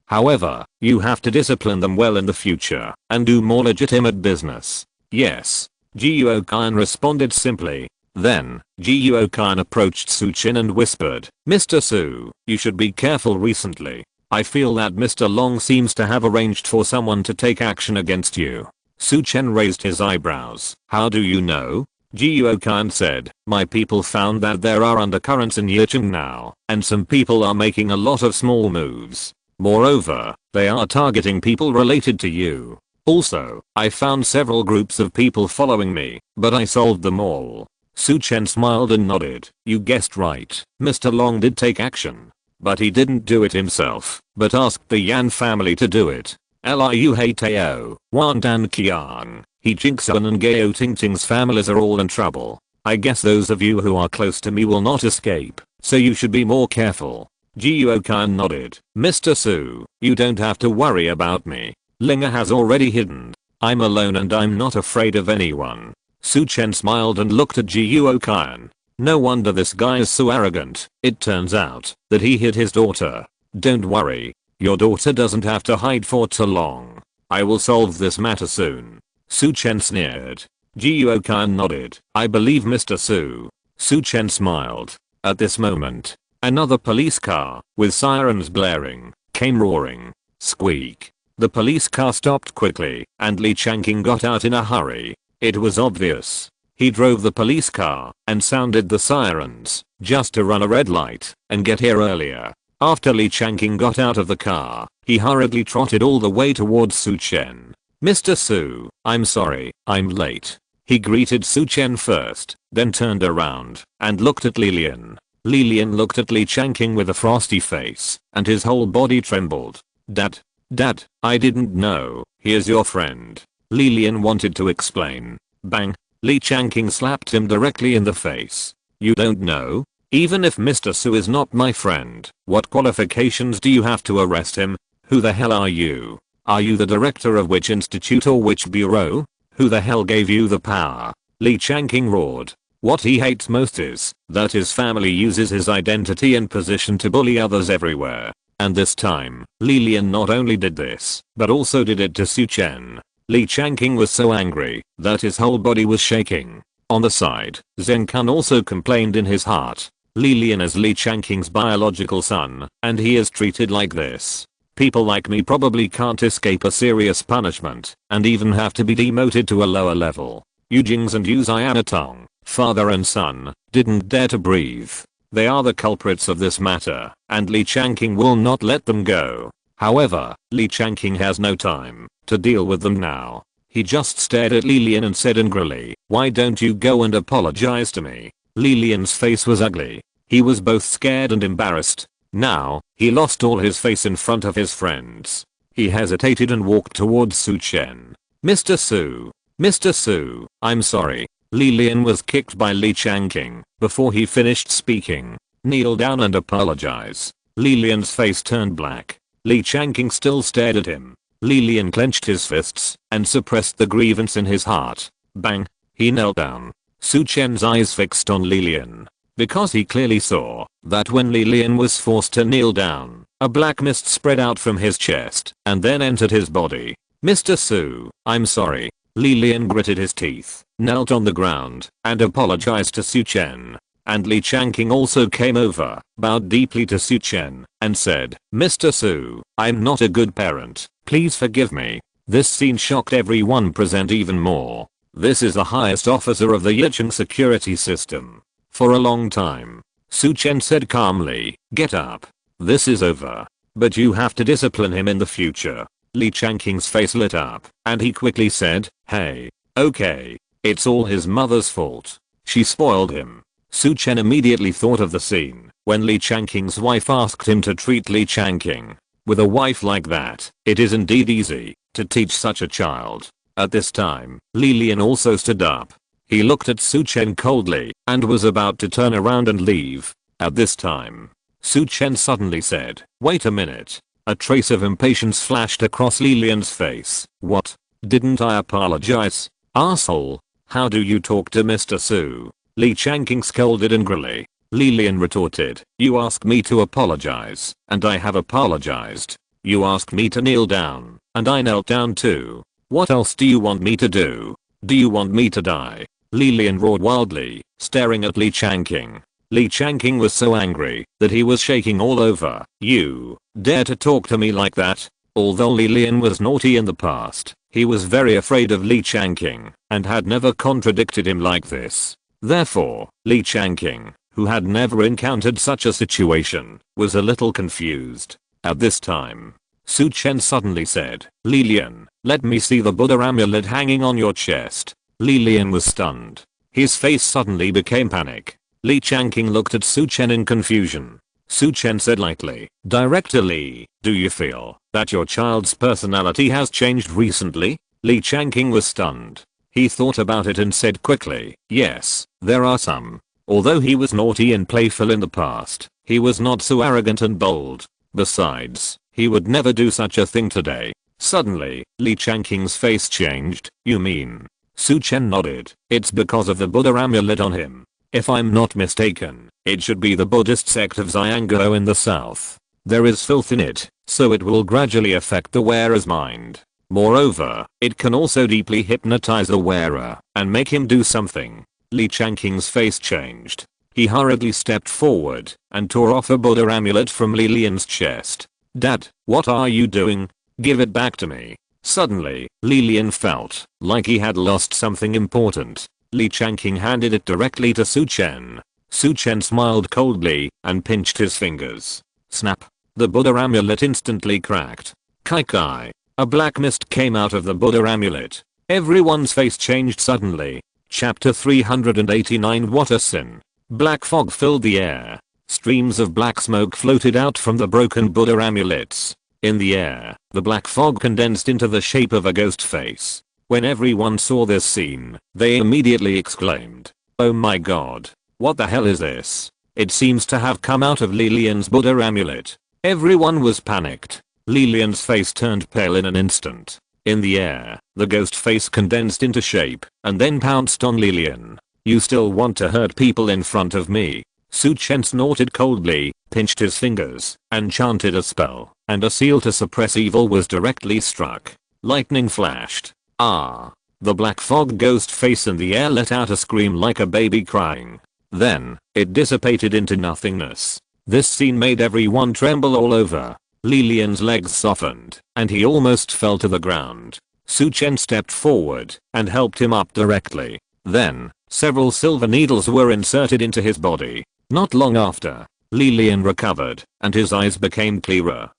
However, you have to discipline them well in the future and do more legitimate business." "Yes." Jiuo Qian responded simply. Then, Jiuo Qian approached Su Chen and whispered, "Mr. Su, you should be careful recently. I feel that Mr. Long seems to have arranged for someone to take action against you." Su Chen raised his eyebrows. "How do you know?" Jiuo Qian said, "My people found that there are undercurrents in Yicheng now, and some people are making a lot of small moves. Moreover, they are targeting people related to you." Also, I found several groups of people following me, but I solved them all. Su Chen smiled and nodded. You guessed right. Mr. Long did take action. But he didn't do it himself, but asked the Yan family to do it. Liu Heitao, Wan Dan Qiang, He Jingxuan and Gao Tingting's families are all in trouble. I guess those of you who are close to me will not escape, so you should be more careful. Jiuokan nodded. Mr. Su, you don't have to worry about me. Linga has already hidden. I'm alone and I'm not afraid of anyone. Su Chen smiled and looked at Jiuokan. No wonder this guy is so arrogant. It turns out that he hid his daughter. Don't worry. Your daughter doesn't have to hide for too long. I will solve this matter soon. Su Chen sneered. Jiuokan nodded. I believe Mr. Su. Su Chen smiled. At this moment, another police car, with sirens blaring, came roaring. Squeak. The police car stopped quickly, and Li Changqing got out in a hurry. It was obvious. He drove the police car and sounded the sirens just to run a red light and get here earlier. After Li Changqing got out of the car, he hurriedly trotted all the way towards Su Chen. Mr. Su, I'm sorry, I'm late. He greeted Su Chen first, then turned around and looked at Lilian. Lilian looked at Li Changqing with a frosty face, and his whole body trembled. Dad, I didn't know. Here's your friend. Lilian wanted to explain. Bang. Li Changqing slapped him directly in the face. You don't know? Even if Mr. Su is not my friend, what qualifications do you have to arrest him? Who the hell are you? Are you the director of which institute or which bureau? Who the hell gave you the power? Li Changqing roared. What he hates most is that his family uses his identity and position to bully others everywhere. And this time, Lilian not only did this, but also did it to Su Chen. Li Changqing was so angry that his whole body was shaking. On the side, Zheng Kun also complained in his heart. Lilian is Li Changqing's biological son, and he is treated like this. People like me probably can't escape a serious punishment, and even have to be demoted to a lower level. Yu Jings and Yu Xianatong, father and son, didn't dare to breathe. They are the culprits of this matter, and Li Changqing will not let them go. However, Li Changqing has no time to deal with them now. He just stared at Lilian and said angrily, why don't you go and apologize to me? Lilian's face was ugly. He was both scared and embarrassed. Now, he lost all his face in front of his friends. He hesitated and walked towards Su Chen. Mr. Su, I'm sorry. Lilian was kicked by Li Changqing before he finished speaking. Kneel down and apologize. Lilian's face turned black. Li Changqing still stared at him. Lilian clenched his fists and suppressed the grievance in his heart. Bang. He knelt down. Su Chen's eyes fixed on Lilian. Because he clearly saw that when Lilian was forced to kneel down, a black mist spread out from his chest and then entered his body. Mr. Su, I'm sorry. Lilian gritted his teeth, knelt on the ground, and apologized to Su Chen. And Li Changqing also came over, bowed deeply to Su Chen, and said, Mr. Su, I'm not a good parent. Please forgive me. This scene shocked everyone present even more. This is the highest officer of the Yicheng security system. For a long time, Su Chen said calmly, get up. This is over. But you have to discipline him in the future. Li Changqing's face lit up, and he quickly said, hey, okay. It's all his mother's fault. She spoiled him. Su Chen immediately thought of the scene when Li Changqing's wife asked him to treat Li Changqing. With a wife like that, it is indeed easy to teach such a child. At this time, Lilian also stood up. He looked at Su Chen coldly and was about to turn around and leave. At this time, Su Chen suddenly said, wait a minute. A trace of impatience flashed across Lilian's face. What? Didn't I apologize? Asshole. How do you talk to Mr. Su? Li Changqing scolded angrily. Lilian retorted, you asked me to apologize, and I have apologized. You asked me to kneel down, and I knelt down too. What else do you want me to do? Do you want me to die? Lilian roared wildly, staring at Li Changqing. Li Changqing was so angry that he was shaking all over. You dare to talk to me like that? Although Lilian was naughty in the past, he was very afraid of Li Changqing and had never contradicted him like this. Therefore, Li Changqing, who had never encountered such a situation, was a little confused. At this time, Su Chen suddenly said, Lilian, let me see the Buddha amulet hanging on your chest. Lilian was stunned. His face suddenly became panic. Li Changqing looked at Su Chen in confusion. Su Chen said lightly, Director Li, do you feel that your child's personality has changed recently? Li Changqing was stunned. He thought about it and said quickly, yes, there are some. Although he was naughty and playful in the past, he was not so arrogant and bold. Besides, he would never do such a thing today. Suddenly, Li Changqing's face changed. You mean? Su Chen nodded. It's because of the Buddha amulet on him. If I'm not mistaken, it should be the Buddhist sect of Zhangguo in the south. There is filth in it, so it will gradually affect the wearer's mind. Moreover, it can also deeply hypnotize the wearer and make him do something. Li Changqing's face changed. He hurriedly stepped forward and tore off a Buddha amulet from Lilian's chest. Dad, what are you doing? Give it back to me. Suddenly, Lilian felt like he had lost something important. Li Changqing handed it directly to Su Chen. Su Chen smiled coldly and pinched his fingers. Snap. The Buddha amulet instantly cracked. Kai Kai. A black mist came out of the Buddha amulet. Everyone's face changed suddenly. Chapter 389 What a sin. Black fog filled the air. Streams of black smoke floated out from the broken Buddha amulets. In the air, the black fog condensed into the shape of a ghost face. When everyone saw this scene, they immediately exclaimed, Oh my god. What the hell is this? It seems to have come out of Lilian's Buddha amulet. Everyone was panicked. Lilian's face turned pale in an instant. In the air, the ghost face condensed into shape and then pounced on Lilian. You still want to hurt people in front of me? Su Chen snorted coldly, pinched his fingers, and chanted a spell, and a seal to suppress evil was directly struck. Lightning flashed. Ah! The black fog ghost face in the air let out a scream like a baby crying. Then, it dissipated into nothingness. This scene made everyone tremble all over. Lilian's legs softened, and he almost fell to the ground. Su Chen stepped forward and helped him up directly. Then, several silver needles were inserted into his body. Not long after, Lilian recovered, and his eyes became clearer.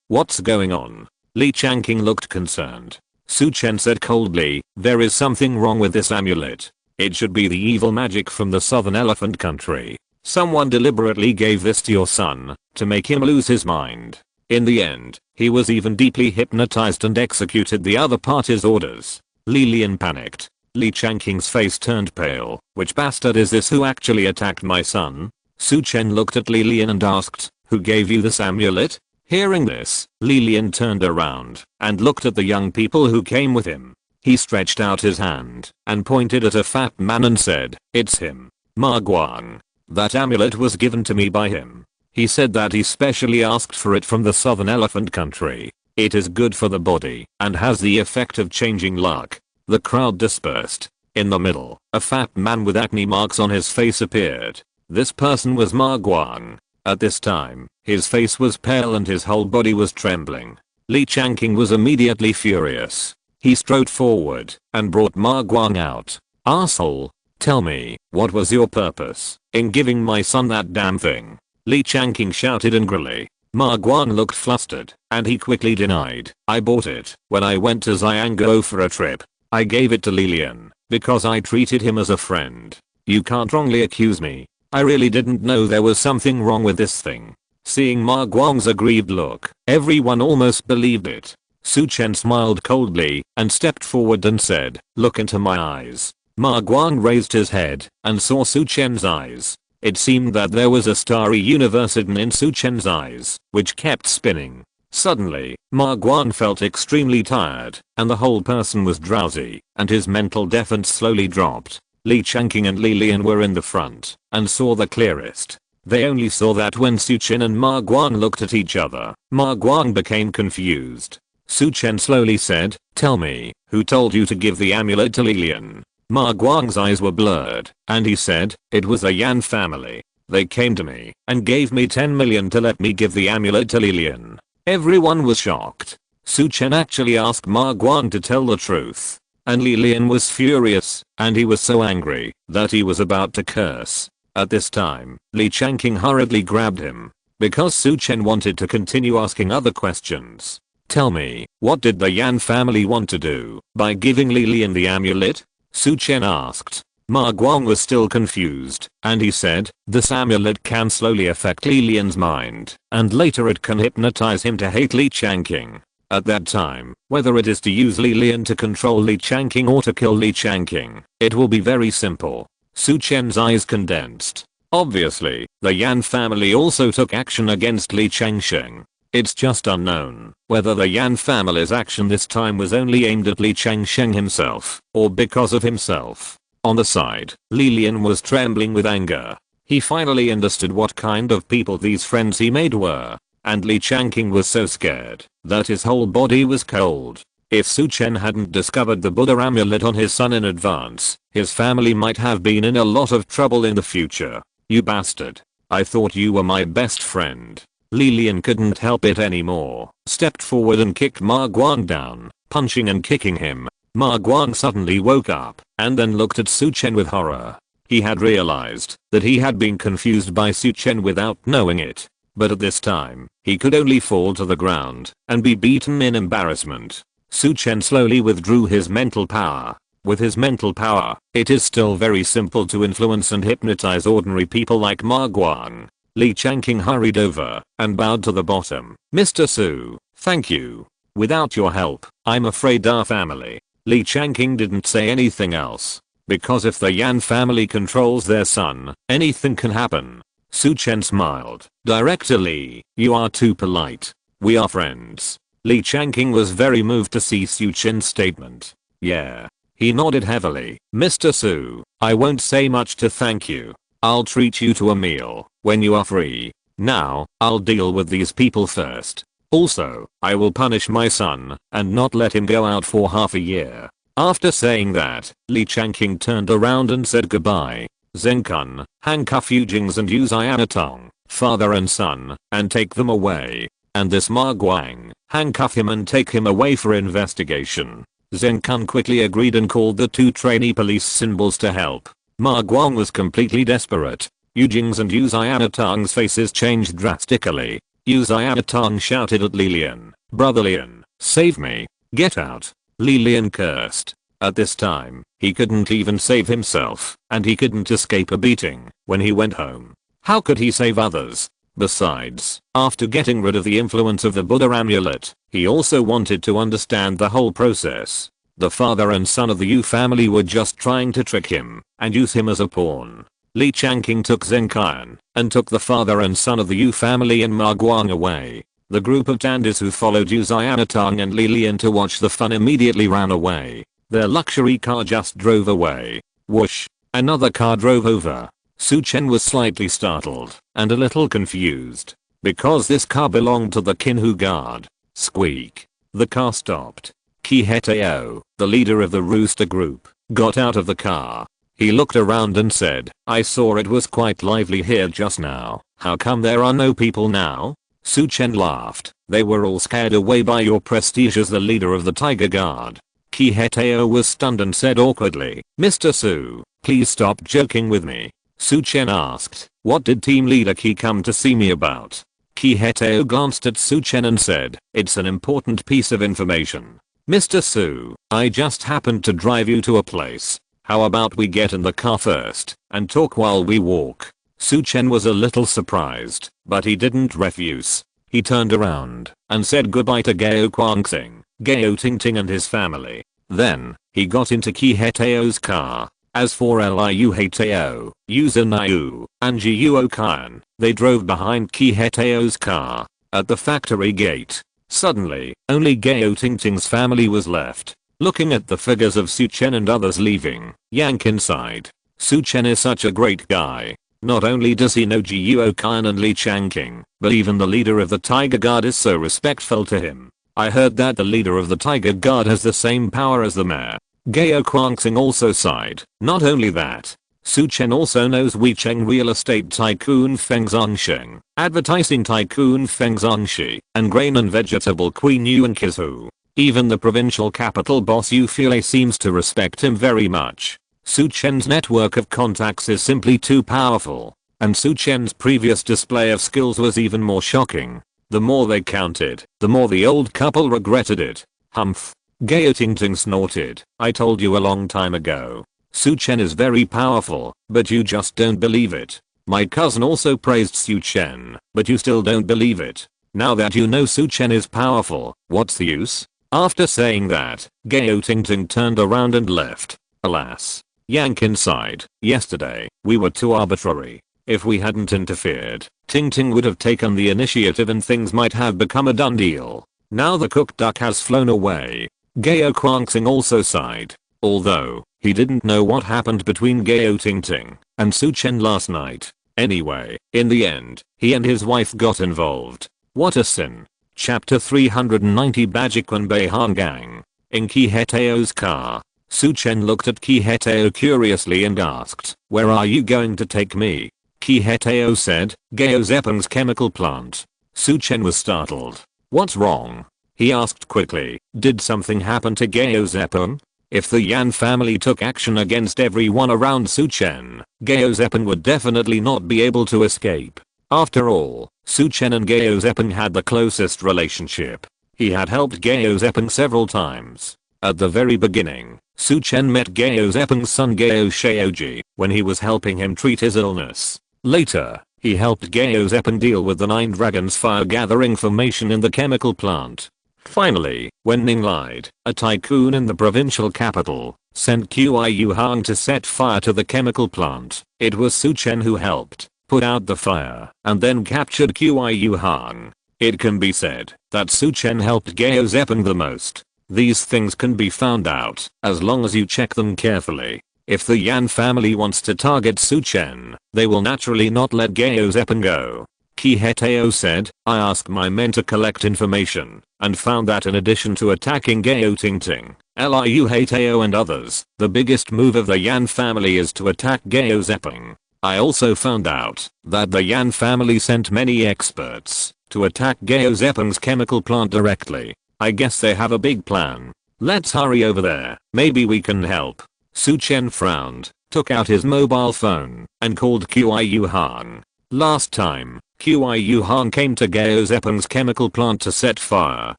What's going on? Li Changqing looked concerned. Su Chen said coldly, there is something wrong with this amulet. It should be the evil magic from the southern elephant country. Someone deliberately gave this to your son, to make him lose his mind. In the end, he was even deeply hypnotized and executed the other party's orders. Lilian panicked. Li Changqing's face turned pale. Which bastard is this who actually attacked my son? Su Chen looked at Lilian and asked, who gave you this amulet? Hearing this, Lilian turned around and looked at the young people who came with him. He stretched out his hand and pointed at a fat man and said, it's him. Ma Guang. That amulet was given to me by him. He said that he specially asked for it from the southern elephant country. It is good for the body and has the effect of changing luck. The crowd dispersed. In the middle, a fat man with acne marks on his face appeared. This person was Ma Guang. At this time, his face was pale and his whole body was trembling. Li Changqing was immediately furious. He strode forward and brought Ma Guang out. Arsehole, tell me, what was your purpose in giving my son that damn thing? Li Changqing shouted angrily. Ma Guang looked flustered, and he quickly denied. I bought it when I went to Zhangguo for a trip. I gave it to Lilian because I treated him as a friend. You can't wrongly accuse me. I really didn't know there was something wrong with this thing. Seeing Ma Guang's aggrieved look, everyone almost believed it. Su Chen smiled coldly and stepped forward and said, look into my eyes. Ma Guang raised his head and saw Su Chen's eyes. It seemed that there was a starry universe hidden in Su Chen's eyes, which kept spinning. Suddenly, Ma Guang felt extremely tired, and the whole person was drowsy, and his mental defense slowly dropped. Li Changqing and Lilian were in the front, and saw the clearest. They only saw that when Su Chen and Ma Guang looked at each other, Ma Guang became confused. Su Chen slowly said, tell me, who told you to give the amulet to Lilian? Ma Guang's eyes were blurred, and he said, it was the Yan family. They came to me and gave me 10 million to let me give the amulet to Lilian. Everyone was shocked. Su Chen actually asked Ma Guang to tell the truth. And Lilian was furious, and he was so angry that he was about to curse. At this time, Li Changqing hurriedly grabbed him. because Su Chen wanted to continue asking other questions. Tell me, what did the Yan family want to do by giving Li Lian the amulet? Su Chen asked. Ma Guang was still confused, and he said, this amulet can slowly affect Li Lian's mind, and later it can hypnotize him to hate Li Changqing. At that time, whether it is to use Li Lian to control Li Changqing or to kill Li Changqing, it will be very simple. Su Chen's eyes condensed. Obviously, the Yan family also took action against Li Changqing. It's just unknown whether the Yan family's action this time was only aimed at Li Changqing himself, or because of himself. On the side, Li Lian was trembling with anger. He finally understood what kind of people these friends he made were, and Li Changqing was so scared that his whole body was cold. If Su Chen hadn't discovered the Buddha amulet on his son in advance, his family might have been in a lot of trouble in the future. You bastard. I thought you were my best friend. Li Lian couldn't help it anymore, stepped forward and kicked Ma Guang down, punching and kicking him. Ma Guang suddenly woke up, and then looked at Su Chen with horror. He had realized that he had been confused by Su Chen without knowing it. But at this time, he could only fall to the ground and be beaten in embarrassment. Su Chen slowly withdrew his mental power. With his mental power, it is still very simple to influence and hypnotize ordinary people like Ma Guang. Li Changqing hurried over and bowed to the bottom. Mr. Su, thank you. Without your help, I'm afraid our family. Li Changqing didn't say anything else. Because if the Yan family controls their son, anything can happen. Su Chen smiled. Director Li, you are too polite. We are friends. Li Changqing was very moved to see Su Chen's statement. Yeah. He nodded heavily. Mr. Su, I won't say much to thank you. I'll treat you to a meal when you are free. Now, I'll deal with these people first. Also, I will punish my son and not let him go out for half a year. After saying that, Li Changqing turned around and said goodbye. Zenkun, handcuff Yu Jings and use Ianatong, father and son, and take them away. And this Ma Guang, handcuff him and take him away for investigation. Zenkun quickly agreed and called the two trainee police symbols to help. Ma Guang was completely desperate. Yu Jing's and Yu Xianatong's faces changed drastically. Yu Xianatong shouted at Li Lian, Brother Lian, save me, get out. Li Lian cursed. At this time, he couldn't even save himself, and he couldn't escape a beating when he went home. How could he save others? Besides, after getting rid of the influence of the Buddha amulet, he also wanted to understand the whole process. The father and son of the Yu family were just trying to trick him and use him as a pawn. Li Changqing took Zenkun and took the father and son of the Yu family and Ma Guang away. The group of dandies who followed Yu Xianatong and Li Lian to watch the fun immediately ran away. Their luxury car just drove away. Whoosh! Another car drove over. Su Chen was slightly startled and a little confused because this car belonged to the Kinhu guard. Squeak! The car stopped. Ki Heteo, the leader of the rooster group, got out of the car. He looked around and said, I saw it was quite lively here just now. How come there are no people now? Su Chen laughed. They were all scared away by your prestige as the leader of the Tiger Guard. Ki Heteo was stunned and said awkwardly, Mr. Su, please stop joking with me. Su Chen asked, what did team leader Ki come to see me about? Ki Heteo glanced at Su Chen and said, it's an important piece of information. Mr. Su, I just happened to drive you to a place. How about we get in the car first and talk while we walk? Su Chen was a little surprised, but he didn't refuse. He turned around and said goodbye to Gao Guangxing, Gao Tingting and his family. Then, he got into Ki Heteo's car. As for Liu Heteo, Yu Zhenyu, and Jiu Okan, they drove behind Ki Heteo's car. At the factory gate, suddenly, only Gao Tingting's family was left. Looking at the figures of Su Chen and others leaving, Yang inside. Su Chen is such a great guy. Not only does he know Jiu Okan and Li Changqing, but even the leader of the Tiger Guard is so respectful to him. I heard that the leader of the Tiger Guard has the same power as the mayor. Gao Guangxing also sighed. Not only that, Su Chen also knows Weicheng real estate tycoon Feng Zongsheng, advertising tycoon Feng Zongshi, and grain and vegetable queen Yuan Kizu. Even the provincial capital boss Yu Fei seems to respect him very much. Su Chen's network of contacts is simply too powerful. And Su Chen's previous display of skills was even more shocking. The more they counted, the more the old couple regretted it. Humph. Gao Tingting snorted. I told you a long time ago. Su Chen is very powerful, but you just don't believe it. My cousin also praised Su Chen, but you still don't believe it. Now that you know Su Chen is powerful, what's the use? After saying that, Gao Tingting turned around and left. Alas. Yank sighed. Yesterday, we were too arbitrary. If we hadn't interfered, Tingting would have taken the initiative and things might have become a done deal. Now the cooked duck has flown away. Gao Guangxing also sighed. Although, he didn't know what happened between Gao Tingting and Su Chen last night. Anyway, in the end, he and his wife got involved. What a sin. Chapter 390 Bajikwan Beihan Gang. In Ki Heteo's car. Su Chen looked at Ki Heteo curiously and asked, where are you going to take me? Ki Heteo said, Gao Zepeng's chemical plant. Su Chen was startled. What's wrong? He asked quickly, did something happen to Gao Zepeng? If the Yan family took action against everyone around Su Chen, Gao Zepeng would definitely not be able to escape. After all, Su Chen and Gao Zepeng had the closest relationship. He had helped Gao Zepeng several times. At the very beginning, Su Chen met Gao Zepeng's son Gao Shaoji when he was helping him treat his illness. Later, he helped Gao Zepeng deal with the 9 dragons fire gathering formation in the chemical plant. Finally, when Ning lied, a tycoon in the provincial capital, sent Qiu Hang to set fire to the chemical plant, it was Su Chen who helped put out the fire and then captured Qiu Hang. It can be said that Su Chen helped Gao Zepeng the most. These things can be found out as long as you check them carefully. If the Yan family wants to target Su Chen, they will naturally not let Gao Zepeng go. Ki Heteo said, I asked my men to collect information and found that in addition to attacking Gao Tingting, Liu Heteo and others, the biggest move of the Yan family is to attack Gao Zepeng. I also found out that the Yan family sent many experts to attack Gao Zepeng's chemical plant directly. I guess they have a big plan. Let's hurry over there, maybe we can help. Su Chen frowned, took out his mobile phone, and called Qiu Hang. Last time, Qiu Hang came to Gao Zepeng's chemical plant to set fire.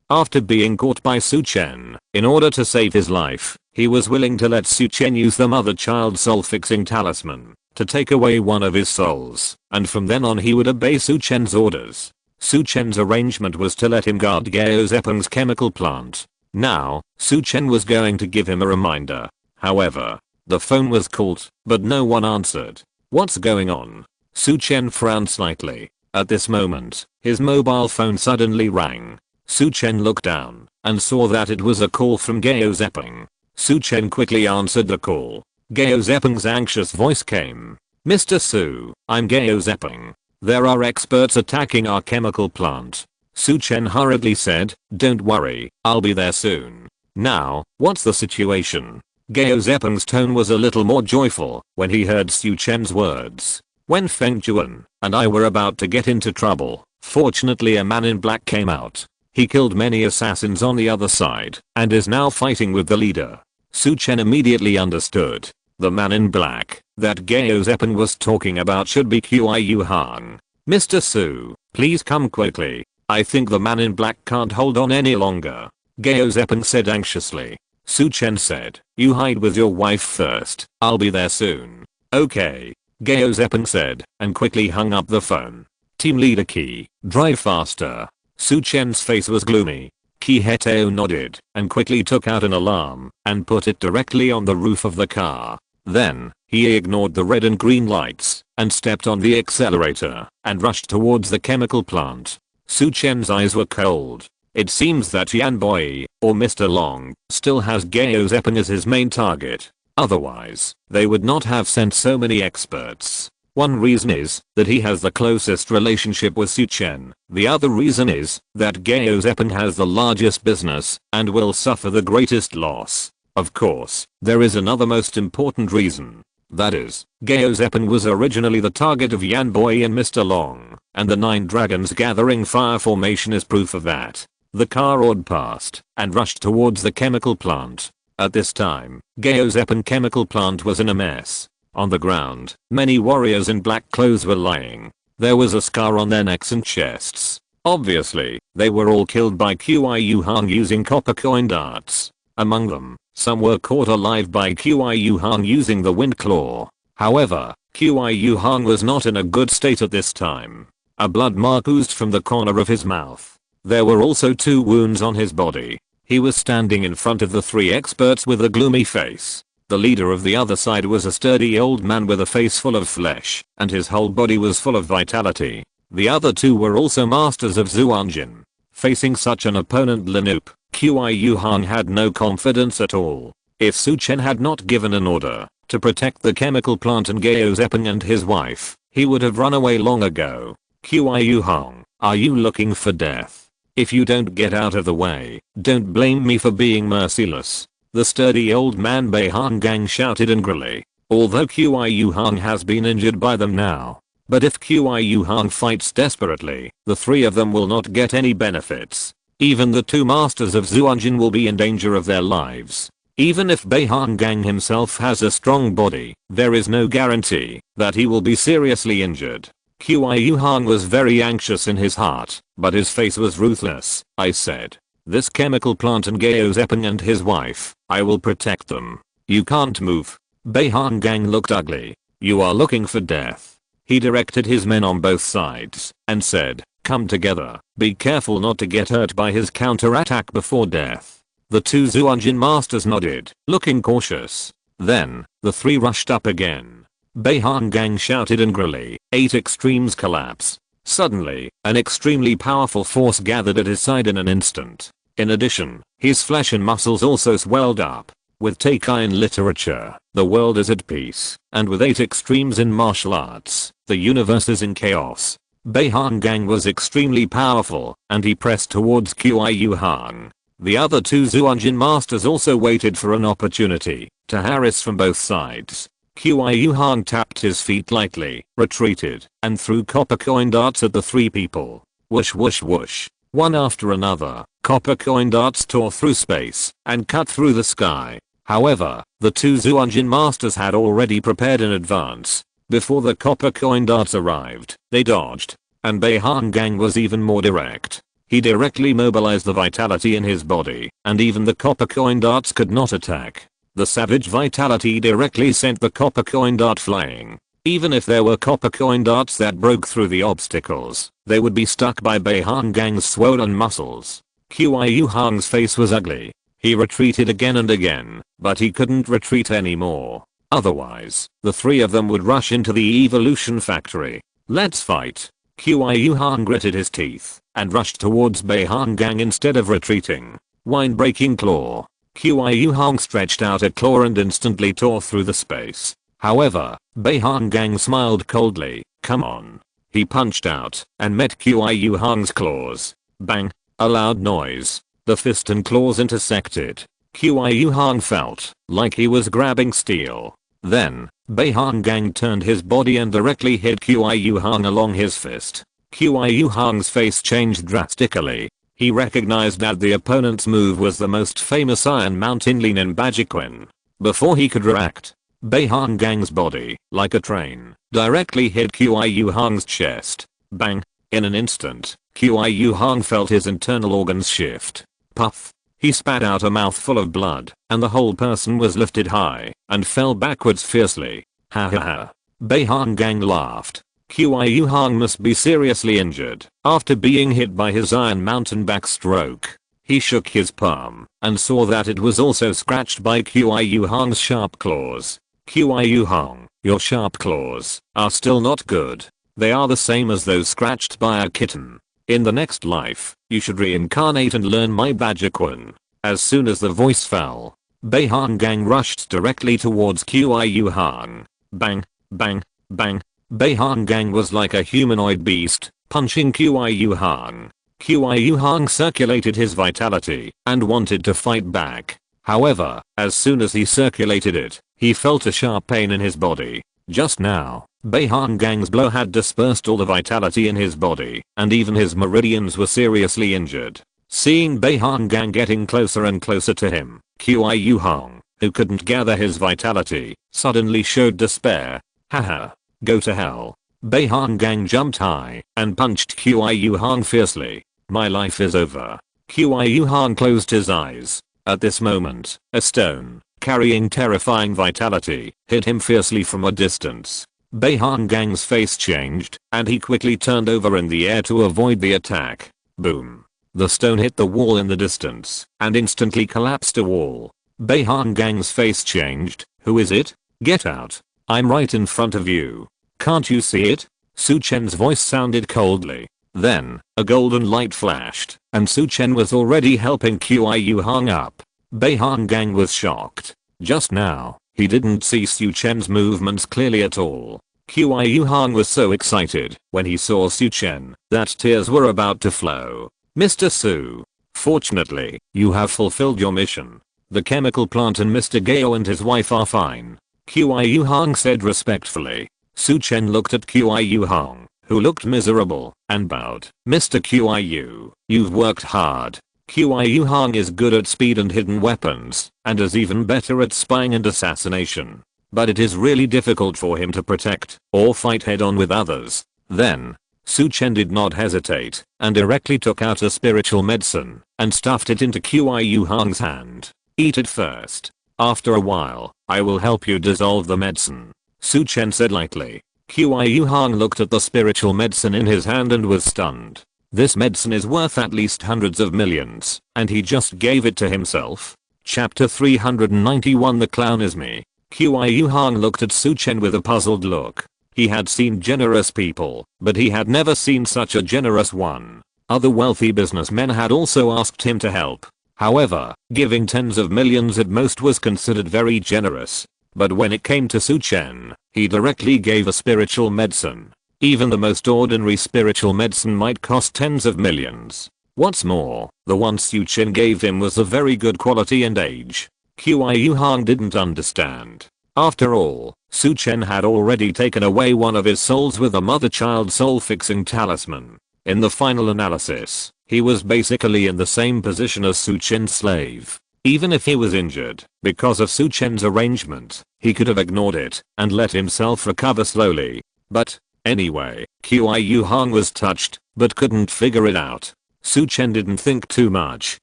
After being caught by Su Chen, in order to save his life, he was willing to let Su Chen use the mother child soul fixing talisman to take away one of his souls, and from then on he would obey Su Chen's orders. Su Chen's arrangement was to let him guard Gao Zepeng's chemical plant. Now, Su Chen was going to give him a reminder. However, the phone was called, but no one answered. What's going on? Su Chen frowned slightly. At this moment, his mobile phone suddenly rang. Su Chen looked down and saw that it was a call from Gao Zepeng. Su Chen quickly answered the call. Gao Zepeng's anxious voice came. Mr. Su, I'm Gao Zepeng. There are experts attacking our chemical plant. Su Chen hurriedly said, don't worry, I'll be there soon. Now, what's the situation? Gao Zepeng's tone was a little more joyful when he heard Su Chen's words. When Feng Juan and I were about to get into trouble, fortunately a man in black came out. He killed many assassins on the other side and is now fighting with the leader. Su Chen immediately understood. The man in black that Gao Zepeng was talking about should be Qiu Hang. Mr. Su, please come quickly. I think the man in black can't hold on any longer. Gao Zepeng said anxiously. Su Chen said, you hide with your wife first. I'll be there soon. Okay. Gao Zepeng said and quickly hung up the phone. Team leader Qi, drive faster. Su Chen's face was gloomy. Qi Heteo nodded and quickly took out an alarm and put it directly on the roof of the car. Then, he ignored the red and green lights and stepped on the accelerator and rushed towards the chemical plant. Su Chen's eyes were cold. It seems that Yan Boy, or Mr. Long, still has Gao Zepeng as his main target. Otherwise, they would not have sent so many experts. One reason is that he has the closest relationship with Su Chen. The other reason is that Gao Zepeng has the largest business and will suffer the greatest loss. Of course, there is another most important reason. That is, Gao Zepeng was originally the target of Yan Boy and Mr. Long, and the 9 dragons gathering fire formation is proof of that. The car roared past and rushed towards the chemical plant. At this time, Gao Zepeng chemical plant was in a mess. On the ground, many warriors in black clothes were lying. There was a scar on their necks and chests. Obviously, they were all killed by Qiu Hang using copper coin darts. Among them, some were caught alive by Qiu Hang using the wind claw. However, Qiu Hang was not in a good state at this time. A blood mark oozed from the corner of his mouth. There were also 2 wounds on his body. He was standing in front of the 3 experts with a gloomy face. The leader of the other side was a sturdy old man with a face full of flesh, and his whole body was full of vitality. The other 2 were also masters of Zhou Wanqiu. Facing such an opponent Linoop, Qiu Hang had no confidence at all. If Su Chen had not given an order to protect the chemical plant and Gao Zepeng and his wife, he would have run away long ago. Qiu Hang, are you looking for death? If you don't get out of the way, don't blame me for being merciless. The sturdy old man Bei Han Gang shouted angrily. Although Qiu Hang has been injured by them now. But if Qiu Hang fights desperately, the 3 of them will not get any benefits. Even the 2 masters of Zhou Wanqiu will be in danger of their lives. Even if Bei Han Gang himself has a strong body, there is no guarantee that he will be seriously injured. Qiu Hang was very anxious in his heart, but his face was ruthless. I said, this chemical plant and Gao Zepeng and his wife, I will protect them. You can't move. Bei Han Gang looked ugly. You are looking for death. He directed his men on both sides and said, come together, be careful not to get hurt by his counterattack before death. The 2 Zhou Wanqiu masters nodded, looking cautious. Then, the 3 rushed up again. Bei Han Gang shouted angrily, 8 extremes collapse. Suddenly, an extremely powerful force gathered at his side in an instant. In addition, his flesh and muscles also swelled up. With Taikai in literature, the world is at peace, and with 8 extremes in martial arts, the universe is in chaos. Bei Han Gang was extremely powerful, and he pressed towards Qiu Hang. The other 2 Zhou Wanqiu masters also waited for an opportunity to harass from both sides. Qiu Hang tapped his feet lightly, retreated, and threw copper coin darts at the 3 people. Whoosh whoosh whoosh. One after another, copper coin darts tore through space and cut through the sky. However, the 2 Zhou Wanqiu masters had already prepared in advance. Before the copper coin darts arrived, they dodged, and Bei Han Gang was even more direct. He directly mobilized the vitality in his body, and even the copper coin darts could not attack. The savage vitality directly sent the copper coin dart flying. Even if there were copper coin darts that broke through the obstacles, they would be stuck by Bei Han Gang's swollen muscles. Qiu Hang's face was ugly. He retreated again and again, but he couldn't retreat anymore. Otherwise, the 3 of them would rush into the evolution factory. Let's fight. Qiu Hang gritted his teeth and rushed towards Bei Han Gang instead of retreating. Wine-breaking claw. Qiu Hang stretched out a claw and instantly tore through the space. However, Bei Han Gang smiled coldly. Come on. He punched out and met Qiu Hang's claws. Bang. A loud noise. The fist and claws intersected. Qiu Hang felt like he was grabbing steel. Then, Bei Han Gang turned his body and directly hit Qiu Hang along his fist. Qiu Hang's face changed drastically. He recognized that the opponent's move was the most famous Iron Mountain Lean in Bajiquin. Before he could react, Bei Han Gang's body, like a train, directly hit Qiu Hang's chest. Bang. In an instant, Qiu Hang felt his internal organs shift. Puff. He spat out a mouthful of blood, and the whole person was lifted high and fell backwards fiercely. Ha ha ha. Bei Han Gang laughed. Qiu Hang must be seriously injured after being hit by his Iron Mountain backstroke. He shook his palm and saw that it was also scratched by Qiu Hang's sharp claws. Qiu Hang, your sharp claws are still not good. They are the same as those scratched by a kitten. In the next life, you should reincarnate and learn my Bajiquin. As soon as the voice fell, Bei Han Gang rushed directly towards Qiu Hang. Bang, bang, bang. Bei Han Gang was like a humanoid beast, punching Qiu Hang. Qiu Hang circulated his vitality and wanted to fight back. However, as soon as he circulated it, he felt a sharp pain in his body. Just now, Bei Han Gang's blow had dispersed all the vitality in his body, and even his meridians were seriously injured. Seeing Bei Han Gang getting closer and closer to him, Qiu Hang who couldn't gather his vitality, suddenly showed despair. Haha. Go to hell. Bei Gang jumped high and punched Qiu Hang fiercely. My life is over. Qiu Hang closed his eyes. At this moment, a stone, carrying terrifying vitality, hit him fiercely from a distance. Bei Gang's face changed, and he quickly turned over in the air to avoid the attack. Boom. The stone hit the wall in the distance, and instantly collapsed a wall. Bei Gang's face changed. Who is it? Get out. I'm right in front of you. Can't you see it? Su Chen's voice sounded coldly. Then, a golden light flashed, and Su Chen was already helping Qiu Hang up. Bei Gang was shocked. Just now, he didn't see Su Chen's movements clearly at all. Qiu Hang was so excited when he saw Su Chen that tears were about to flow. Mr. Su. Fortunately, you have fulfilled your mission. The chemical plant and Mr. Gao and his wife are fine. Qiu Hang said respectfully. Su Chen looked at Qiu Hang, who looked miserable, and bowed. Mr. Qiu, you've worked hard. Qiu Hang is good at speed and hidden weapons, and is even better at spying and assassination. But it is really difficult for him to protect or fight head-on with others. Then, Su Chen did not hesitate, and directly took out a spiritual medicine, and stuffed it into Qiu Hang's hand. Eat it first. After a while, I will help you dissolve the medicine. Su Chen said lightly. Qiu Hang looked at the spiritual medicine in his hand and was stunned. This medicine is worth at least hundreds of millions, and he just gave it to himself. Chapter 391 The Clown is Me. Qiu Hang looked at Su Chen with a puzzled look. He had seen generous people, but he had never seen such a generous one. Other wealthy businessmen had also asked him to help. However, giving tens of millions at most was considered very generous. But when it came to Su Chen, he directly gave a spiritual medicine. Even the most ordinary spiritual medicine might cost tens of millions. What's more, the one Su Chen gave him was of very good quality and age. Qiu Hang didn't understand. After all, Su Chen had already taken away one of his souls with a mother-child soul-fixing talisman. In the final analysis, he was basically in the same position as Su Chen's slave. Even if he was injured, because of Su Chen's arrangement, he could have ignored it and let himself recover slowly. But, anyway, Qiu Hang was touched, but couldn't figure it out. Su Chen didn't think too much.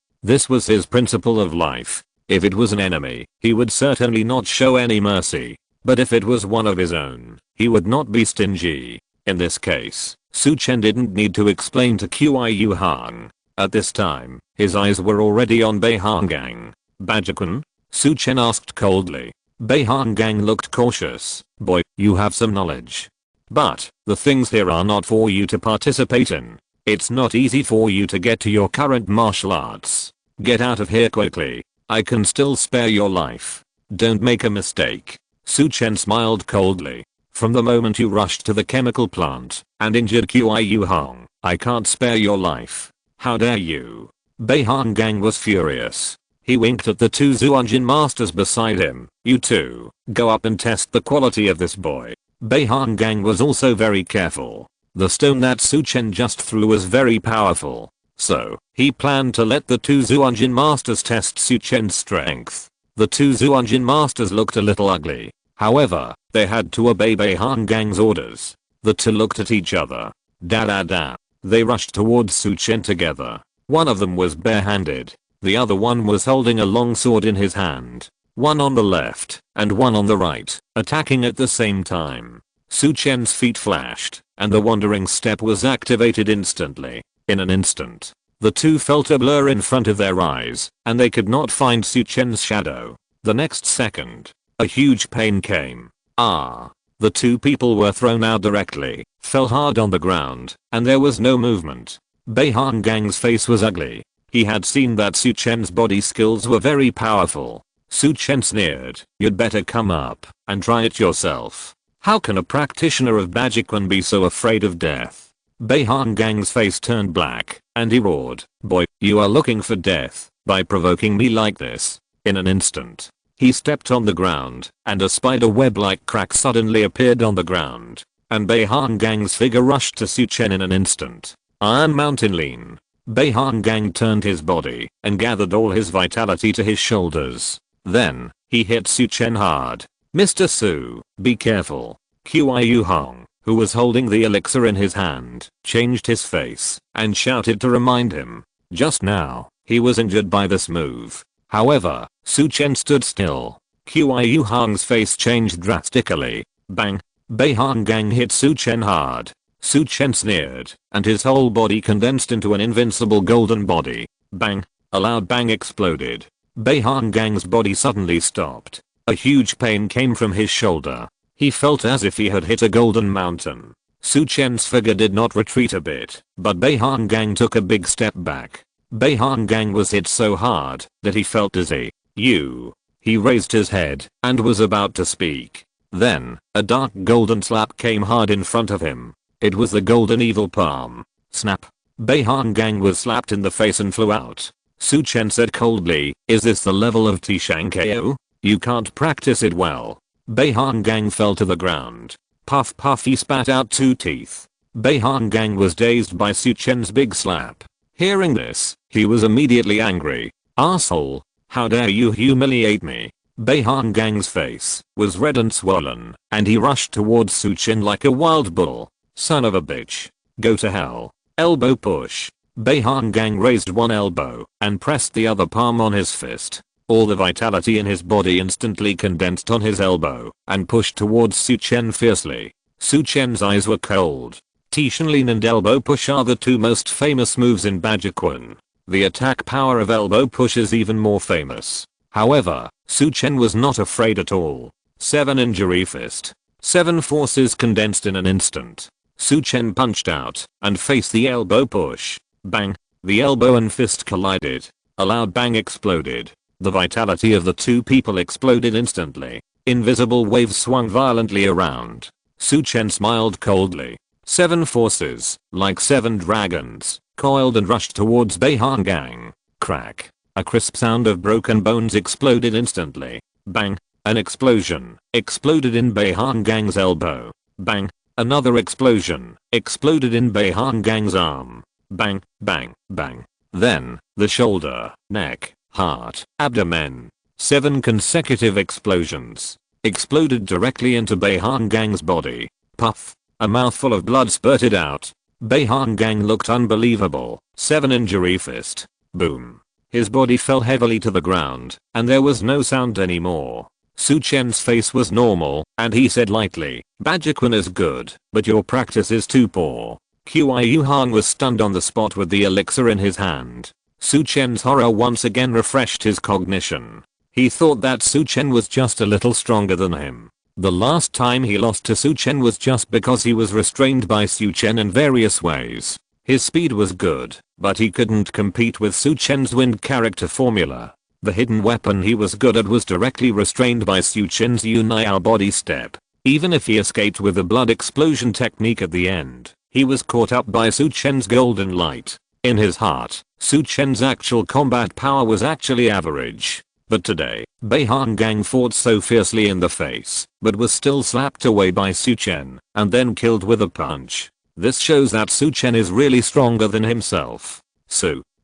This was his principle of life. If it was an enemy, he would certainly not show any mercy. But if it was one of his own, he would not be stingy. In this case, Su Chen didn't need to explain to Qiu Hang. At this time, his eyes were already on Bei Gang. Badger-kun? Su Chen asked coldly. Bei Gang looked cautious. Boy, you have some knowledge. But, the things here are not for you to participate in. It's not easy for you to get to your current martial arts. Get out of here quickly. I can still spare your life. Don't make a mistake. Su Chen smiled coldly. From the moment you rushed to the chemical plant and injured Qiu Hang, I can't spare your life. How dare you? Bei Gang was furious. He winked at the two Zhuanjin masters beside him. You two, go up and test the quality of this boy. Bei Gang was also very careful. The stone that Su Chen just threw was very powerful. So, he planned to let the two Zhuanjin masters test Su Chen's strength. The two Zhuanjin masters looked a little ugly. However, they had to obey Bei Gang's orders. The two looked at each other. Da. They rushed towards Su Chen together. One of them was barehanded. The other one was holding a long sword in his hand. One on the left, and one on the right, attacking at the same time. Su Chen's feet flashed, and the wandering step was activated instantly. In an instant, the two felt a blur in front of their eyes, and they could not find Su Chen's shadow. The next second, a huge pain came. The two people were thrown out directly, fell hard on the ground, and there was no movement. Bei Gang's face was ugly. He had seen that Su Chen's body skills were very powerful. Su Chen sneered, you'd better come up and try it yourself. How can a practitioner of Badger-kun be so afraid of death? Bei Gang's face turned black, and he roared, boy, you are looking for death by provoking me like this. In an instant, he stepped on the ground, and a spider web-like crack suddenly appeared on the ground, and Bei Gang's figure rushed to Su Chen in an instant. Iron Mountain Lean. Bei Gang turned his body and gathered all his vitality to his shoulders. Then, He hit Su Chen hard. "Mr. Su, be careful." Qiu Hong, who was holding the elixir in his hand, changed his face and shouted to remind him. Just now, he was injured by this move. However, Su Chen stood still. Qiu Hong's face changed drastically. Bang! Bei Han Gang hit Su Chen hard. Su Chen sneered, and his whole body condensed into an invincible golden body. Bang! A loud bang exploded. Bei Han Gang's body suddenly stopped. A huge pain came from his shoulder. He felt as if he had hit a golden mountain. Su Chen's figure did not retreat a bit, but Bei Han Gang took a big step back. Bei Han Gang was hit so hard that he felt dizzy. He raised his head and was about to speak. Then, a dark golden slap came hard in front of him. It was the golden evil palm. Snap. Bei Han Gang was slapped in the face and flew out. Su Chen said coldly, "Is this the level of Tishang KO? You can't practice it well." Bei Han Gang fell to the ground. Puff puff, he spat out 2 teeth. Bei Han Gang was dazed by Su Chen's big slap. Hearing this, he was immediately angry. "Asshole, how dare you humiliate me?" Bei Han Gang's face was red and swollen, and he rushed towards Su Chen like a wild bull. "Son of a bitch. Go to hell." Elbow push. Bei Han Gang raised one elbow and pressed the other palm on his fist. All the vitality in his body instantly condensed on his elbow and pushed towards Su Chen fiercely. Su Chen's eyes were cold. Tishanlin and elbow push are the 2 most famous moves in Bajikun. The attack power of elbow push is even more famous. However, Su Chen was not afraid at all. 7 injury fist. 7 forces condensed in an instant. Su Chen punched out and faced the elbow push. Bang! The elbow and fist collided. A loud bang exploded. The vitality of the 2 people exploded instantly. Invisible waves swung violently around. Su Chen smiled coldly. 7 forces, like 7 dragons, coiled and rushed towards Bei Han Gang. Crack. A crisp sound of broken bones exploded instantly. Bang. An explosion exploded in Bei Han Gang's elbow. Bang. Another explosion exploded in Bei Han Gang's arm. Bang, bang, bang. Then, the shoulder, neck, heart, abdomen. 7 consecutive explosions exploded directly into Bei Han Gang's body. Puff. A mouthful of blood spurted out. Bei Han Gang looked unbelievable. 7 injury fist. Boom. His body fell heavily to the ground, and there was no sound anymore. Su Chen's face was normal, and he said lightly, "Bajikun is good, but your practice is too poor." Qiu Hong was stunned on the spot with the elixir in his hand. Su Chen's horror once again refreshed his cognition. He thought that Su Chen was just a little stronger than him. The last time he lost to Su Chen was just because he was restrained by Su Chen in various ways. His speed was good, but he couldn't compete with Su Chen's wind character formula. The hidden weapon he was good at was directly restrained by Su Chen's Yunniao body step. Even if he escaped with the blood explosion technique at the end, he was caught up by Su Chen's golden light. In his heart, Su Chen's actual combat power was actually average. But today, Bei Han Gang fought so fiercely in the face, but was still slapped away by Su Chen, and then killed with a punch. This shows that Su Chen is really stronger than himself.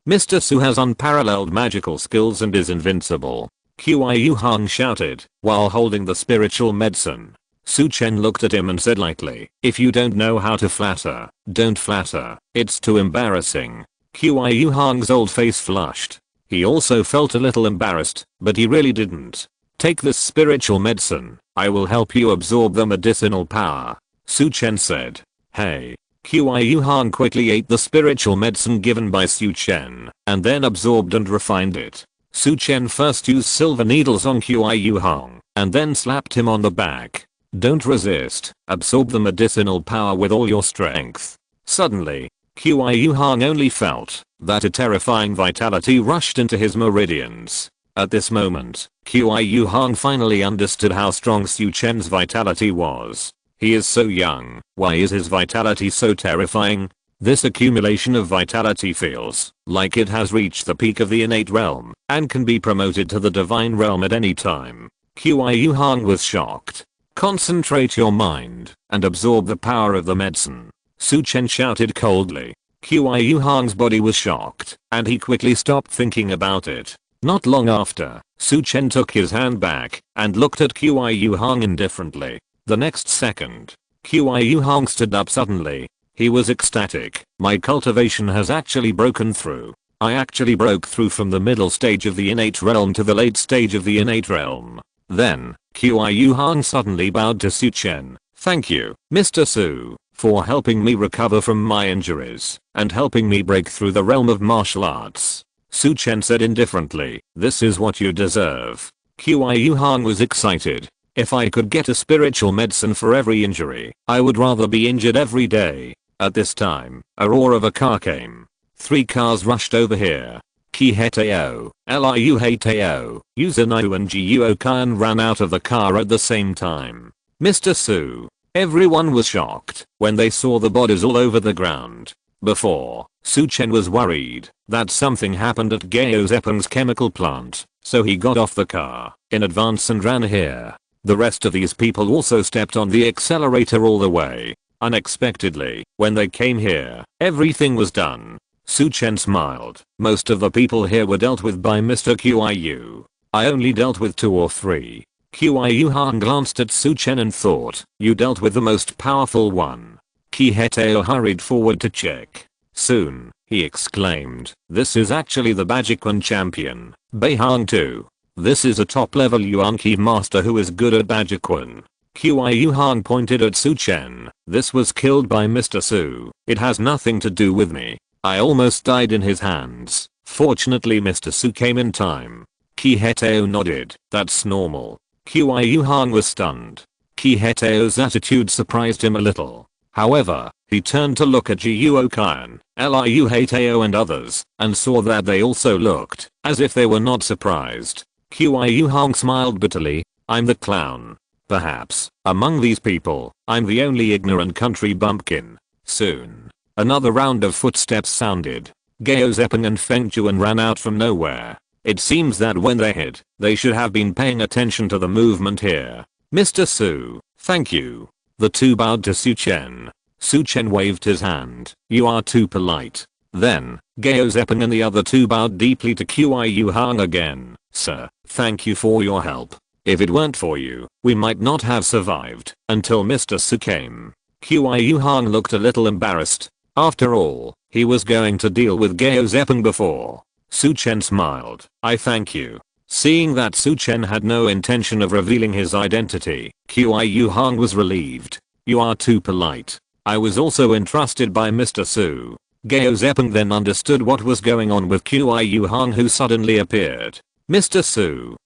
Mr. Su has unparalleled magical skills and is invincible. Qiu Hong shouted, while holding the spiritual medicine. Su Chen looked at him and said lightly, "If you don't know how to flatter, don't flatter. It's too embarrassing." Qiu Hong's old face flushed. He also felt a little embarrassed, but he really didn't. "Take this spiritual medicine. I will help you absorb the medicinal power," Su Chen said. "Hey." Qiu Hong quickly ate the spiritual medicine given by Su Chen, and then absorbed and refined it. Su Chen first used silver needles on Qiu Hong, and then slapped him on the back. "Don't resist. Absorb the medicinal power with all your strength." Suddenly, Qiu Hong only felt that a terrifying vitality rushed into his meridians. At this moment, Qiu Hong finally understood how strong Su Chen's vitality was. He is so young, why is his vitality so terrifying? This accumulation of vitality feels like it has reached the peak of the innate realm and can be promoted to the divine realm at any time. Qiu Hong was shocked. "Concentrate your mind and absorb the power of the medicine," Su Chen shouted coldly. Qiu Hong's body was shocked, and he quickly stopped thinking about it. Not long after, Su Chen took his hand back and looked at Qiu Hong indifferently. The next second, Qiu Hong stood up suddenly. He was ecstatic. My cultivation has actually broken through. I actually broke through from the middle stage of the innate realm to the late stage of the innate realm. Then, Qiu Hong suddenly bowed to Su Chen. Thank you, Mr. Su, for helping me recover from my injuries and helping me break through the realm of martial arts. Su Chen said indifferently, this is what you deserve. Qiu Hong was excited. If I could get a spiritual medicine for every injury, I would rather be injured every day. At this time, a roar of a car came. 3 cars rushed over here. Ki Heteo, Liu Heteo, Uzanau and Guo Kan ran out of the car at the same time. Mr. Su. Everyone was shocked when they saw the bodies all over the ground. Before, Su Chen was worried that something happened at Gao Zepeng's chemical plant, so he got off the car in advance and ran here. The rest of these people also stepped on the accelerator all the way. Unexpectedly, when they came here, everything was done. Su Chen smiled. Most of the people here were dealt with by Mr. Qiu. I only dealt with 2 or 3. Qiu Hong glanced at Su Chen and thought, you dealt with the most powerful one. Ki Heteo hurried forward to check. Soon, he exclaimed, this is actually the Bajiquan champion, Bei Hong too. This is a top level Yuan Qi master who is good at Bajiquan. Qiu Hong pointed at Su Chen. This was killed by Mr. Su. It has nothing to do with me. I almost died in his hands. Fortunately Mr. Su came in time. Ki Heteo nodded. That's normal. Qiu Hong was stunned. Ki Heteo's attitude surprised him a little. However, he turned to look at Guo Kan, Liu Heteo and others, and saw that they also looked as if they were not surprised. Qiu Hong smiled bitterly. I'm the clown. Perhaps, among these people, I'm the only ignorant country bumpkin. Soon, another round of footsteps sounded. Gao Zepeng and Feng Juan ran out from nowhere. It seems that when they hid, they should have been paying attention to the movement here. Mr. Su, thank you. The 2 bowed to Su Chen. Su Chen waved his hand. You are too polite. Then, Gao Zepeng and the other 2 bowed deeply to Qiu Hong again. Sir, thank you for your help. If it weren't for you, we might not have survived until Mr. Su came. Qiu Hong looked a little embarrassed. After all, he was going to deal with Gao Zepeng before. Su Chen smiled. I thank you. Seeing that Su Chen had no intention of revealing his identity, Qiu Hong was relieved. You are too polite. I was also entrusted by Mr. Su. Gao Zepeng then understood what was going on with Qiu Hong, who suddenly appeared. Mr. Su,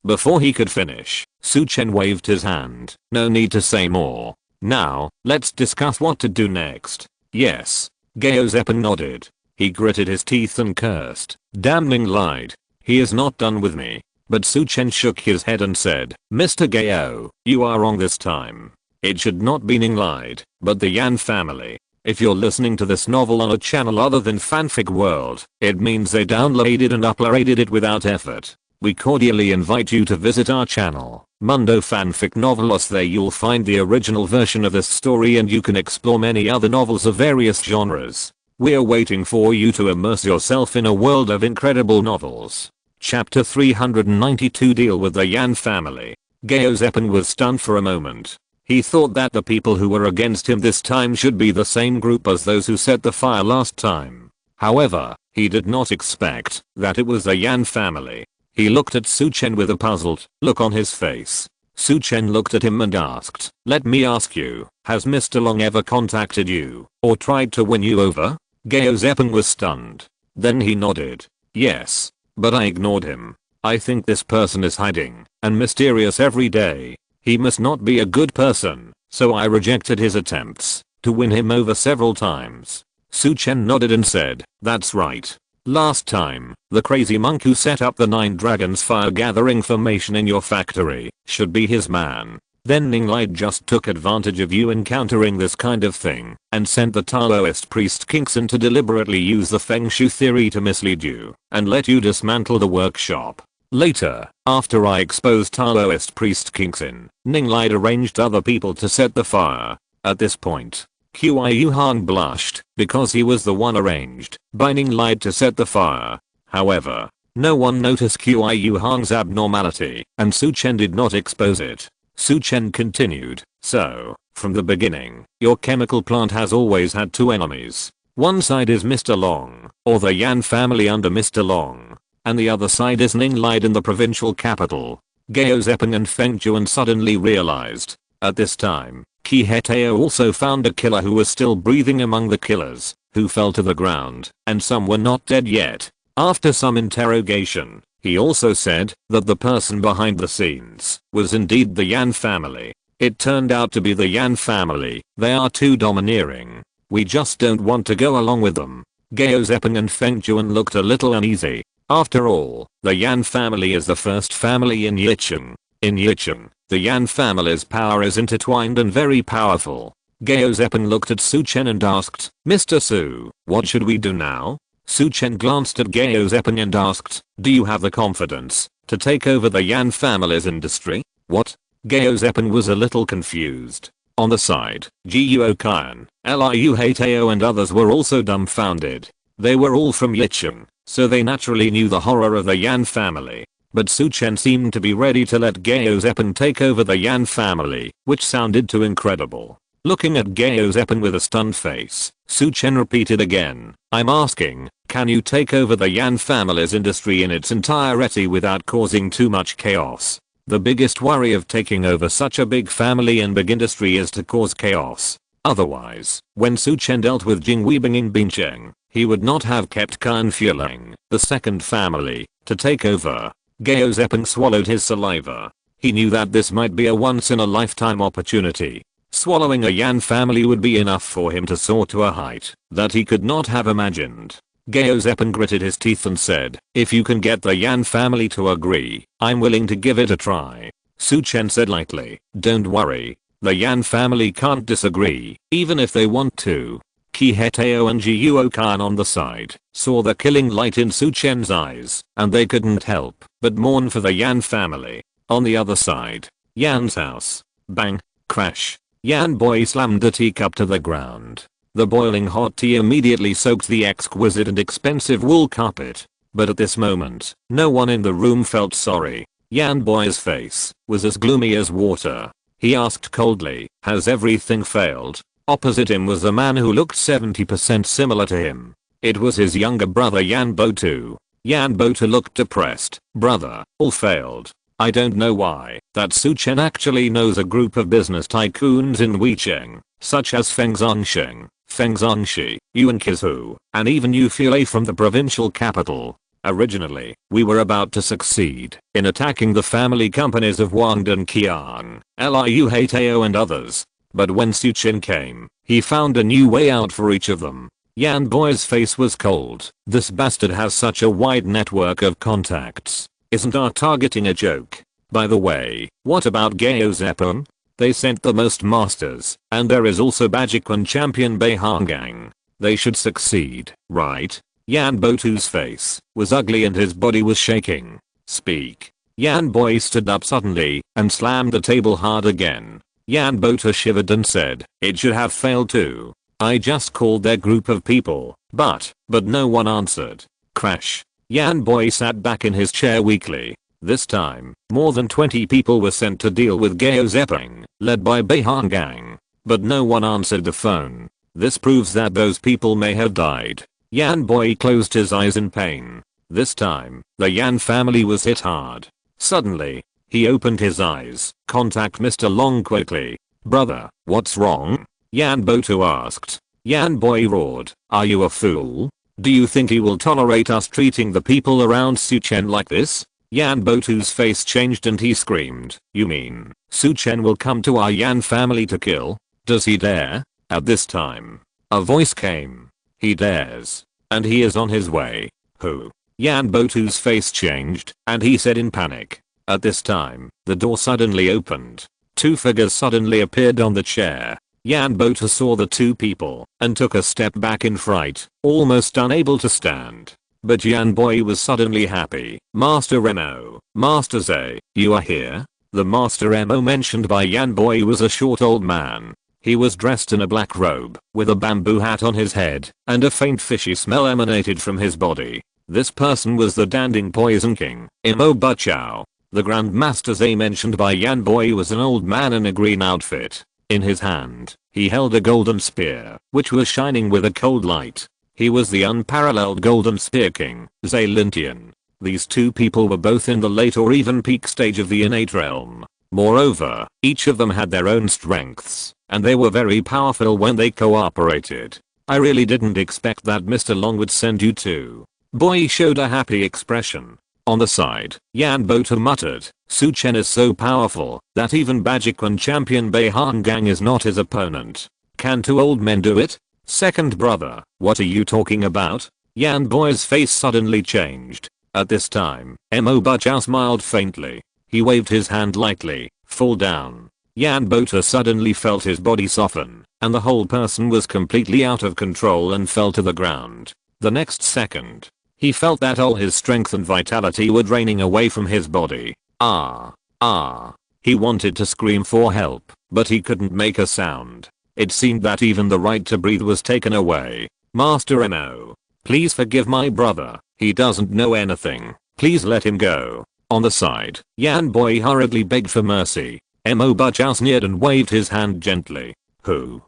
Before he could finish, Su Chen waved his hand. No need to say more. Now, let's discuss what to do next. Yes. Gao Zepeng nodded. He gritted his teeth and cursed. Damn Ning lied. He is not done with me. But Su Chen shook his head and said, Mr. Gao, you are wrong this time. It should not be Ning lied, but the Yan family. If you're listening to this novel on a channel other than Fanfic World, it means they downloaded and uploaded it without effort. We cordially invite you to visit our channel, Mundo Fanfic Novelos. There you'll find the original version of this story and you can explore many other novels of various genres. We're waiting for you to immerse yourself in a world of incredible novels. Chapter 392. Deal with the Yan family. Gao Zepeng was stunned for a moment. He thought that the people who were against him this time should be the same group as those who set the fire last time. However, he did not expect that it was the Yan family. He looked at Su Chen with a puzzled look on his face. Su Chen looked at him and asked, let me ask you, has Mr. Long ever contacted you or tried to win you over? Gao Zepeng was stunned. Then he nodded. Yes. But I ignored him. I think this person is hiding and mysterious every day. He must not be a good person, so I rejected his attempts to win him over several times. Su Chen nodded and said, that's right. Last time, the crazy monk who set up the 9 dragons fire gathering formation in your factory should be his man. Then Ning Lai just took advantage of you encountering this kind of thing and sent the Taoist priest Kingson to deliberately use the Feng Shui theory to mislead you and let you dismantle the workshop. Later, after I exposed Taoist priest Kingson, Ning Lai arranged other people to set the fire. At this point, Qiu Hong blushed because he was the one arranged by Ning Lai to set the fire. However, No one noticed Qiu Hang's abnormality, and Su Chen did not expose it. Su Chen continued, so, from the beginning, your chemical plant has always had two enemies. One side is Mr. Long, or the Yan family under Mr. Long, and the other side is Ninglide in the provincial capital. Gao Zepeng and Feng Juan suddenly realized. At this time, Qi Hetao also found a killer who was still breathing among the killers, who fell to the ground, and some were not dead yet. After some interrogation, he also said that the person behind the scenes was indeed the Yan family. It turned out to be the Yan family. They are too domineering. We just don't want to go along with them. Gao Zepeng and Feng Juan looked a little uneasy. After all, the Yan family is the first family in Yicheng. In Yicheng, the Yan family's power is intertwined and very powerful. Gao Zepeng looked at Su Chen and asked, Mr. Su, what should we do now? Su Chen glanced at Gao Zepeng and asked, do you have the confidence to take over the Yan family's industry? What? Gao Zepeng was a little confused. On the side, Jiuo Qian, Liu Heitao and others were also dumbfounded. They were all from Yicheng, so they naturally knew the horror of the Yan family. But Su Chen seemed to be ready to let Gao Zepeng take over the Yan family, which sounded too incredible. Looking at Gao Zepeng with a stunned face, Su Chen repeated again, I'm asking, can you take over the Yan family's industry in its entirety without causing too much chaos? The biggest worry of taking over such a big family and big industry is to cause chaos. Otherwise, when Su Chen dealt with Jing Weibing in Bincheng, he would not have kept Qian Fueling, the second family, to take over. Gao Zepeng swallowed his saliva. He knew that this might be a once-in-a-lifetime opportunity. Swallowing a Yan family would be enough for him to soar to a height that he could not have imagined. Gao Zepeng gritted his teeth and said, if you can get the Yan family to agree, I'm willing to give it a try. Su Chen said lightly, don't worry. The Yan family can't disagree, even if they want to. Qi Hetao and Jiuo Qian on the side saw the killing light in Su Chen's eyes, and they couldn't help but mourn for the Yan family. On the other side, Yan's house. Bang. Crash. Yan boy slammed the teacup to the ground. The boiling hot tea immediately soaked the exquisite and expensive wool carpet. But at this moment, no one in the room felt sorry. Yan boy's face was as gloomy as water. He asked coldly, has everything failed? Opposite him was a man who looked 70% similar to him. It was his younger brother Yan Botu. Yan Botu looked depressed. Brother, all failed. I don't know why. That Su Chen actually knows a group of business tycoons in Weicheng, such as Feng Zongsheng, Feng Zongshi, Yuan Kizu, and even Yu Fei from the provincial capital. Originally, we were about to succeed in attacking the family companies of Wangdan Qian, Liu Heitao and others. But when Su Chen came, he found a new way out for each of them. Yan boy's face was cold. This bastard has such a wide network of contacts. Isn't our targeting a joke? By the way, what about Gao Zepeng? They sent the most masters, and there is also Bajiquan champion Bei Hangang. They should succeed, right? Yan Botu's face was ugly and his body was shaking. Speak. Yan boy stood up suddenly and slammed the table hard again. Yan Botu shivered and said, it should have failed too. I just called their group of people, but no one answered. Crash. Yan boy sat back in his chair weakly. This time, more than 20 people were sent to deal with Gao Zepeng, led by Bei Hangang. But no one answered the phone. This proves that those people may have died. Yan boy closed his eyes in pain. This time, the Yan family was hit hard. Suddenly, he opened his eyes. Contact Mr. Long quickly. Brother, what's wrong? Yan Botu asked. Yan boy roared, are you a fool? Do you think he will tolerate us treating the people around Su Chen like this? Yan Botu's face changed and he screamed, you mean, Su Chen will come to our Yan family to kill? Does he dare? At this time, a voice came. He dares. And he is on his way. Who? Yan Botu's face changed, and he said in panic. At this time, the door suddenly opened. Two figures suddenly appeared on the chair. Yan Botu saw the two people and took a step back in fright, almost unable to stand. But Yan boy was suddenly happy. Master Remo, Master Zhe, you are here? The Master Remo mentioned by Yan boy was a short old man. He was dressed in a black robe, with a bamboo hat on his head, and a faint fishy smell emanated from his body. This person was the Danding Poison King, Imo Bachao. The Grandmaster Zay mentioned by Yan Boy was an old man in a green outfit. In his hand, he held a golden spear, which was shining with a cold light. He was the unparalleled Golden Spear King, Zay Lintian. These two people were both in the late or even peak stage of the innate realm. Moreover, each of them had their own strengths, and they were very powerful when they cooperated. I really didn't expect that Mr. Long would send you two. Boy showed a happy expression. On the side, Yan Bota muttered, Su Chen is so powerful that even Bajikwan champion Bei Han Gang is not his opponent. Can two old men do it? Second brother, what are you talking about? Yan Boy's face suddenly changed. At this time, Mo Bachao smiled faintly. He waved his hand lightly, fall down. Yan Bota suddenly felt his body soften, and the whole person was completely out of control and fell to the ground. The next second, he felt that all his strength and vitality were draining away from his body. He wanted to scream for help, but he couldn't make a sound. It seemed that even the right to breathe was taken away. Master Mo, please forgive my brother. He doesn't know anything. Please let him go. On the side, Yan Boy hurriedly begged for mercy. Mo Bachao sneered and waved his hand gently. Who?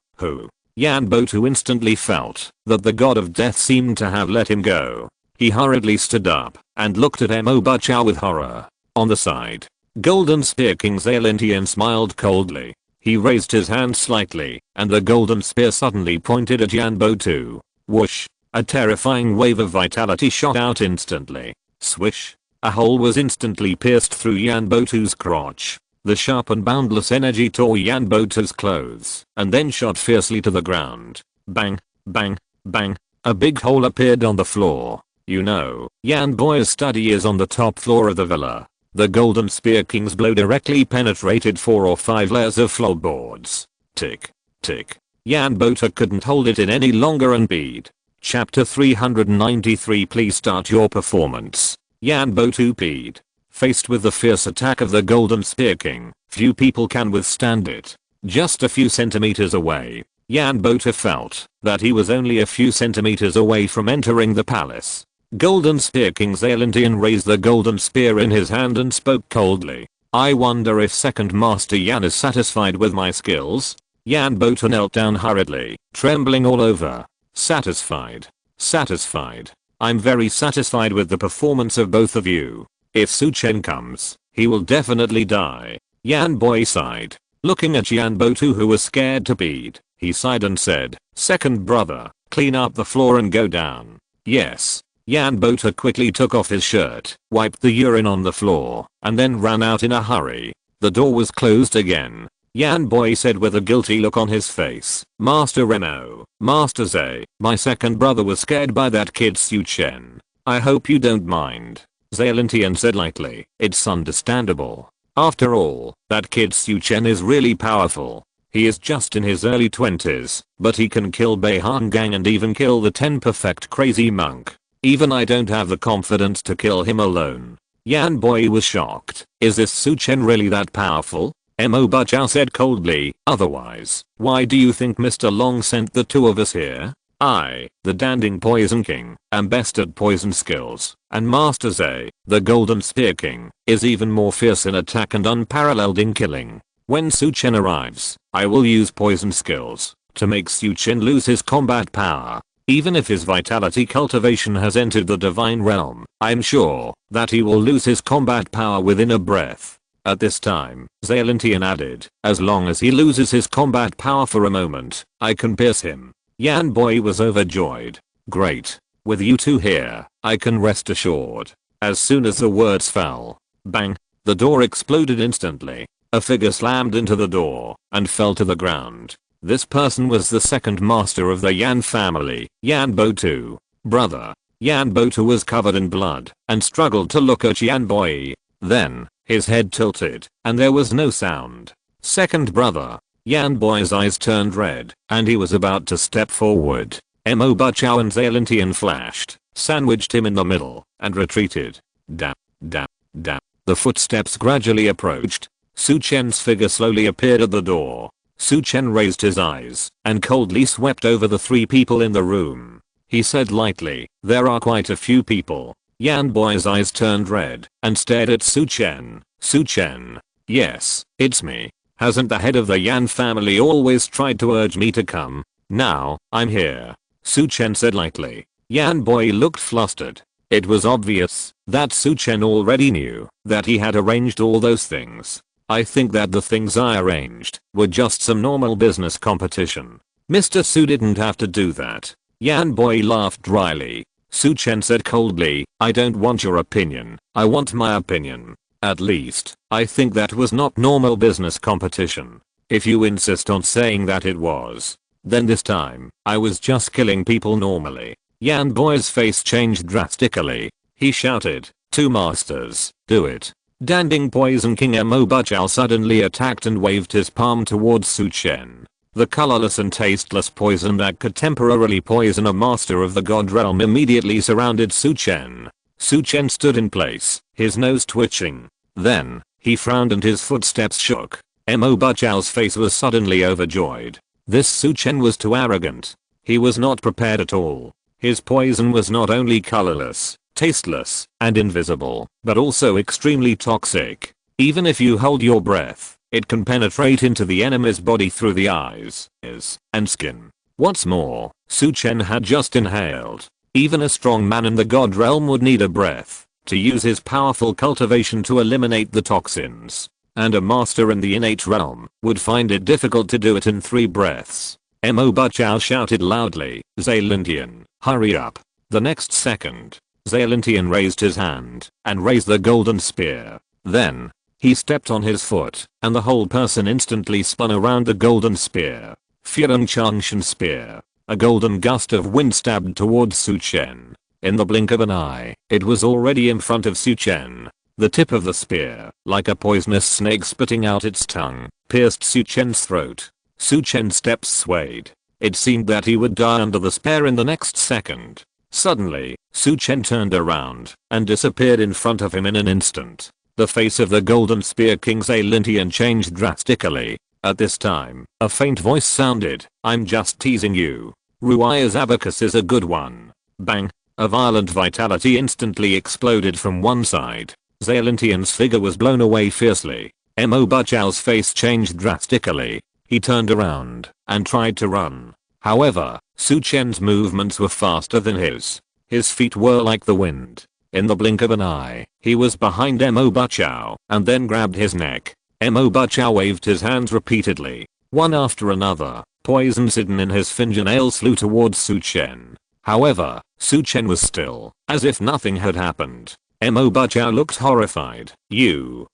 Yan Bota instantly felt that the god of death seemed to have let him go. He hurriedly stood up and looked at Mo Bachao with horror. On the side, Golden Spear King Zailintian smiled coldly. He raised his hand slightly, and the golden spear suddenly pointed at Yan Bota. Whoosh! A terrifying wave of vitality shot out instantly. Swish! A hole was instantly pierced through Yan Bota's crotch. The sharp and boundless energy tore Yan Bota's clothes, and then shot fiercely to the ground. Bang! Bang! Bang! A big hole appeared on the floor. You know, Yan Boy's study is on the top floor of the villa. The Golden Spear King's blow directly penetrated 4 or 5 layers of floorboards. Tick. Tick. Yan Bota couldn't hold it in any longer and beat. Chapter 393. Please start your performance. Yan Bota peed. Faced with the fierce attack of the Golden Spear King, few people can withstand it. Just a few centimeters away, Yan Bota felt that he was only a few centimeters away from entering the palace. Golden Spear King Zailintian raised the golden spear in his hand and spoke coldly. I wonder if Second Master Yan is satisfied with my skills? Yan Bota knelt down hurriedly, trembling all over. Satisfied. Satisfied. I'm very satisfied with the performance of both of you. If Su Chen comes, he will definitely die. Yan Boy sighed. Looking at Yan Bota, who was scared to bead, he sighed and said, Second brother, clean up the floor and go down. Yes. Yan Bota quickly took off his shirt, wiped the urine on the floor, and then ran out in a hurry. The door was closed again. Yan Boy said with a guilty look on his face, Master Remo, Master Zay, my second brother was scared by that kid Su Chen. I hope you don't mind. Zailintian said lightly, it's understandable. After all, that kid Su Chen is really powerful. He is just in his early 20s, but he can kill Bei Han Gang and even kill the 10 perfect crazy monk. Even I don't have the confidence to kill him alone. Yan Boy was shocked. Is this Su Chen really that powerful? Mo Bachao said coldly, otherwise, why do you think Mr. Long sent the two of us here? I, the Danding Poison King, am best at poison skills, and Master Zay, the Golden Spear King, is even more fierce in attack and unparalleled in killing. When Su Chen arrives, I will use poison skills to make Su Chen lose his combat power. Even if his vitality cultivation has entered the divine realm, I'm sure that he will lose his combat power within a breath. At this time, Zailintian added, as long as he loses his combat power for a moment, I can pierce him. Yan Boy was overjoyed. Great. With you two here, I can rest assured. As soon as the words fell, bang, the door exploded instantly. A figure slammed into the door and fell to the ground. This person was the second master of the Yan family, Yan Bota. Brother. Yan Bota was covered in blood and struggled to look at Yan Boy. Then, his head tilted, and there was no sound. Second brother. Yan Boy's eyes turned red, and he was about to step forward. Mo Bachao and Zailintian flashed, sandwiched him in the middle, and retreated. Dap, dap, dap. The footsteps gradually approached. Su Chen's figure slowly appeared at the door. Su Chen raised his eyes, and coldly swept over the 3 people in the room. he said lightly. There are quite a few people. Yan Boy's eyes turned red and stared at Su Chen. Su Chen. Yes, it's me. Hasn't the head of the Yan family always tried to urge me to come? Now, I'm here. Su Chen said lightly. Yan Boy looked flustered. It was obvious that Su Chen already knew that he had arranged all those things. I think that the things I arranged were just some normal business competition. Mr. Su didn't have to do that. Yan Boy laughed dryly. Su Chen said coldly, I don't want your opinion, I want my opinion. At least, I think that was not normal business competition. If you insist on saying that it was, then this time, I was just killing people normally. Yan Boy's face changed drastically. He shouted, two masters, do it. Danding Poison King Mo Bachao suddenly attacked and waved his palm towards Su Chen. The colorless and tasteless poison that could temporarily poison a master of the god realm immediately surrounded Su Chen. Su Chen stood in place, his nose twitching. Then, he frowned and his footsteps shook. Mo Bachao's face was suddenly overjoyed. This Su Chen was too arrogant. He was not prepared at all. His poison was not only colorless, tasteless, and invisible, but also extremely toxic. Even if you hold your breath, it can penetrate into the enemy's body through the eyes, ears, and skin. What's more, Su Chen had just inhaled. Even a strong man in the god realm would need a breath to use his powerful cultivation to eliminate the toxins. And a master in the innate realm would find it difficult to do it in 3 breaths. Mo Bachao shouted loudly, Zailintian, hurry up. The next second, Zailintian raised his hand and raised the golden spear. Then, he stepped on his foot, and the whole person instantly spun around the golden spear. Fireng Changshan spear. A golden gust of wind stabbed towards Su Chen. In the blink of an eye, it was already in front of Su Chen. The tip of the spear, like a poisonous snake spitting out its tongue, pierced Su Chen's throat. Su Chen's steps swayed. It seemed that he would die under the spear in the next second. Suddenly, Su Chen turned around and disappeared in front of him in an instant. The face of the Golden Spear King Zailintian changed drastically. At this time, a faint voice sounded, I'm just teasing you. Ruia's abacus is a good one. Bang! A violent vitality instantly exploded from one side. Zailintian's figure was blown away fiercely. Mo Bachao's face changed drastically. He turned around and tried to run. However, Su Chen's movements were faster than his. His feet were like the wind. In the blink of an eye, he was behind Mo Bachao and then grabbed his neck. Mo Bachao waved his hands repeatedly. One after another, poisons hidden in his fingernails flew towards Su Chen. However, Su Chen was still, as if nothing had happened. Mo Bachao looked horrified.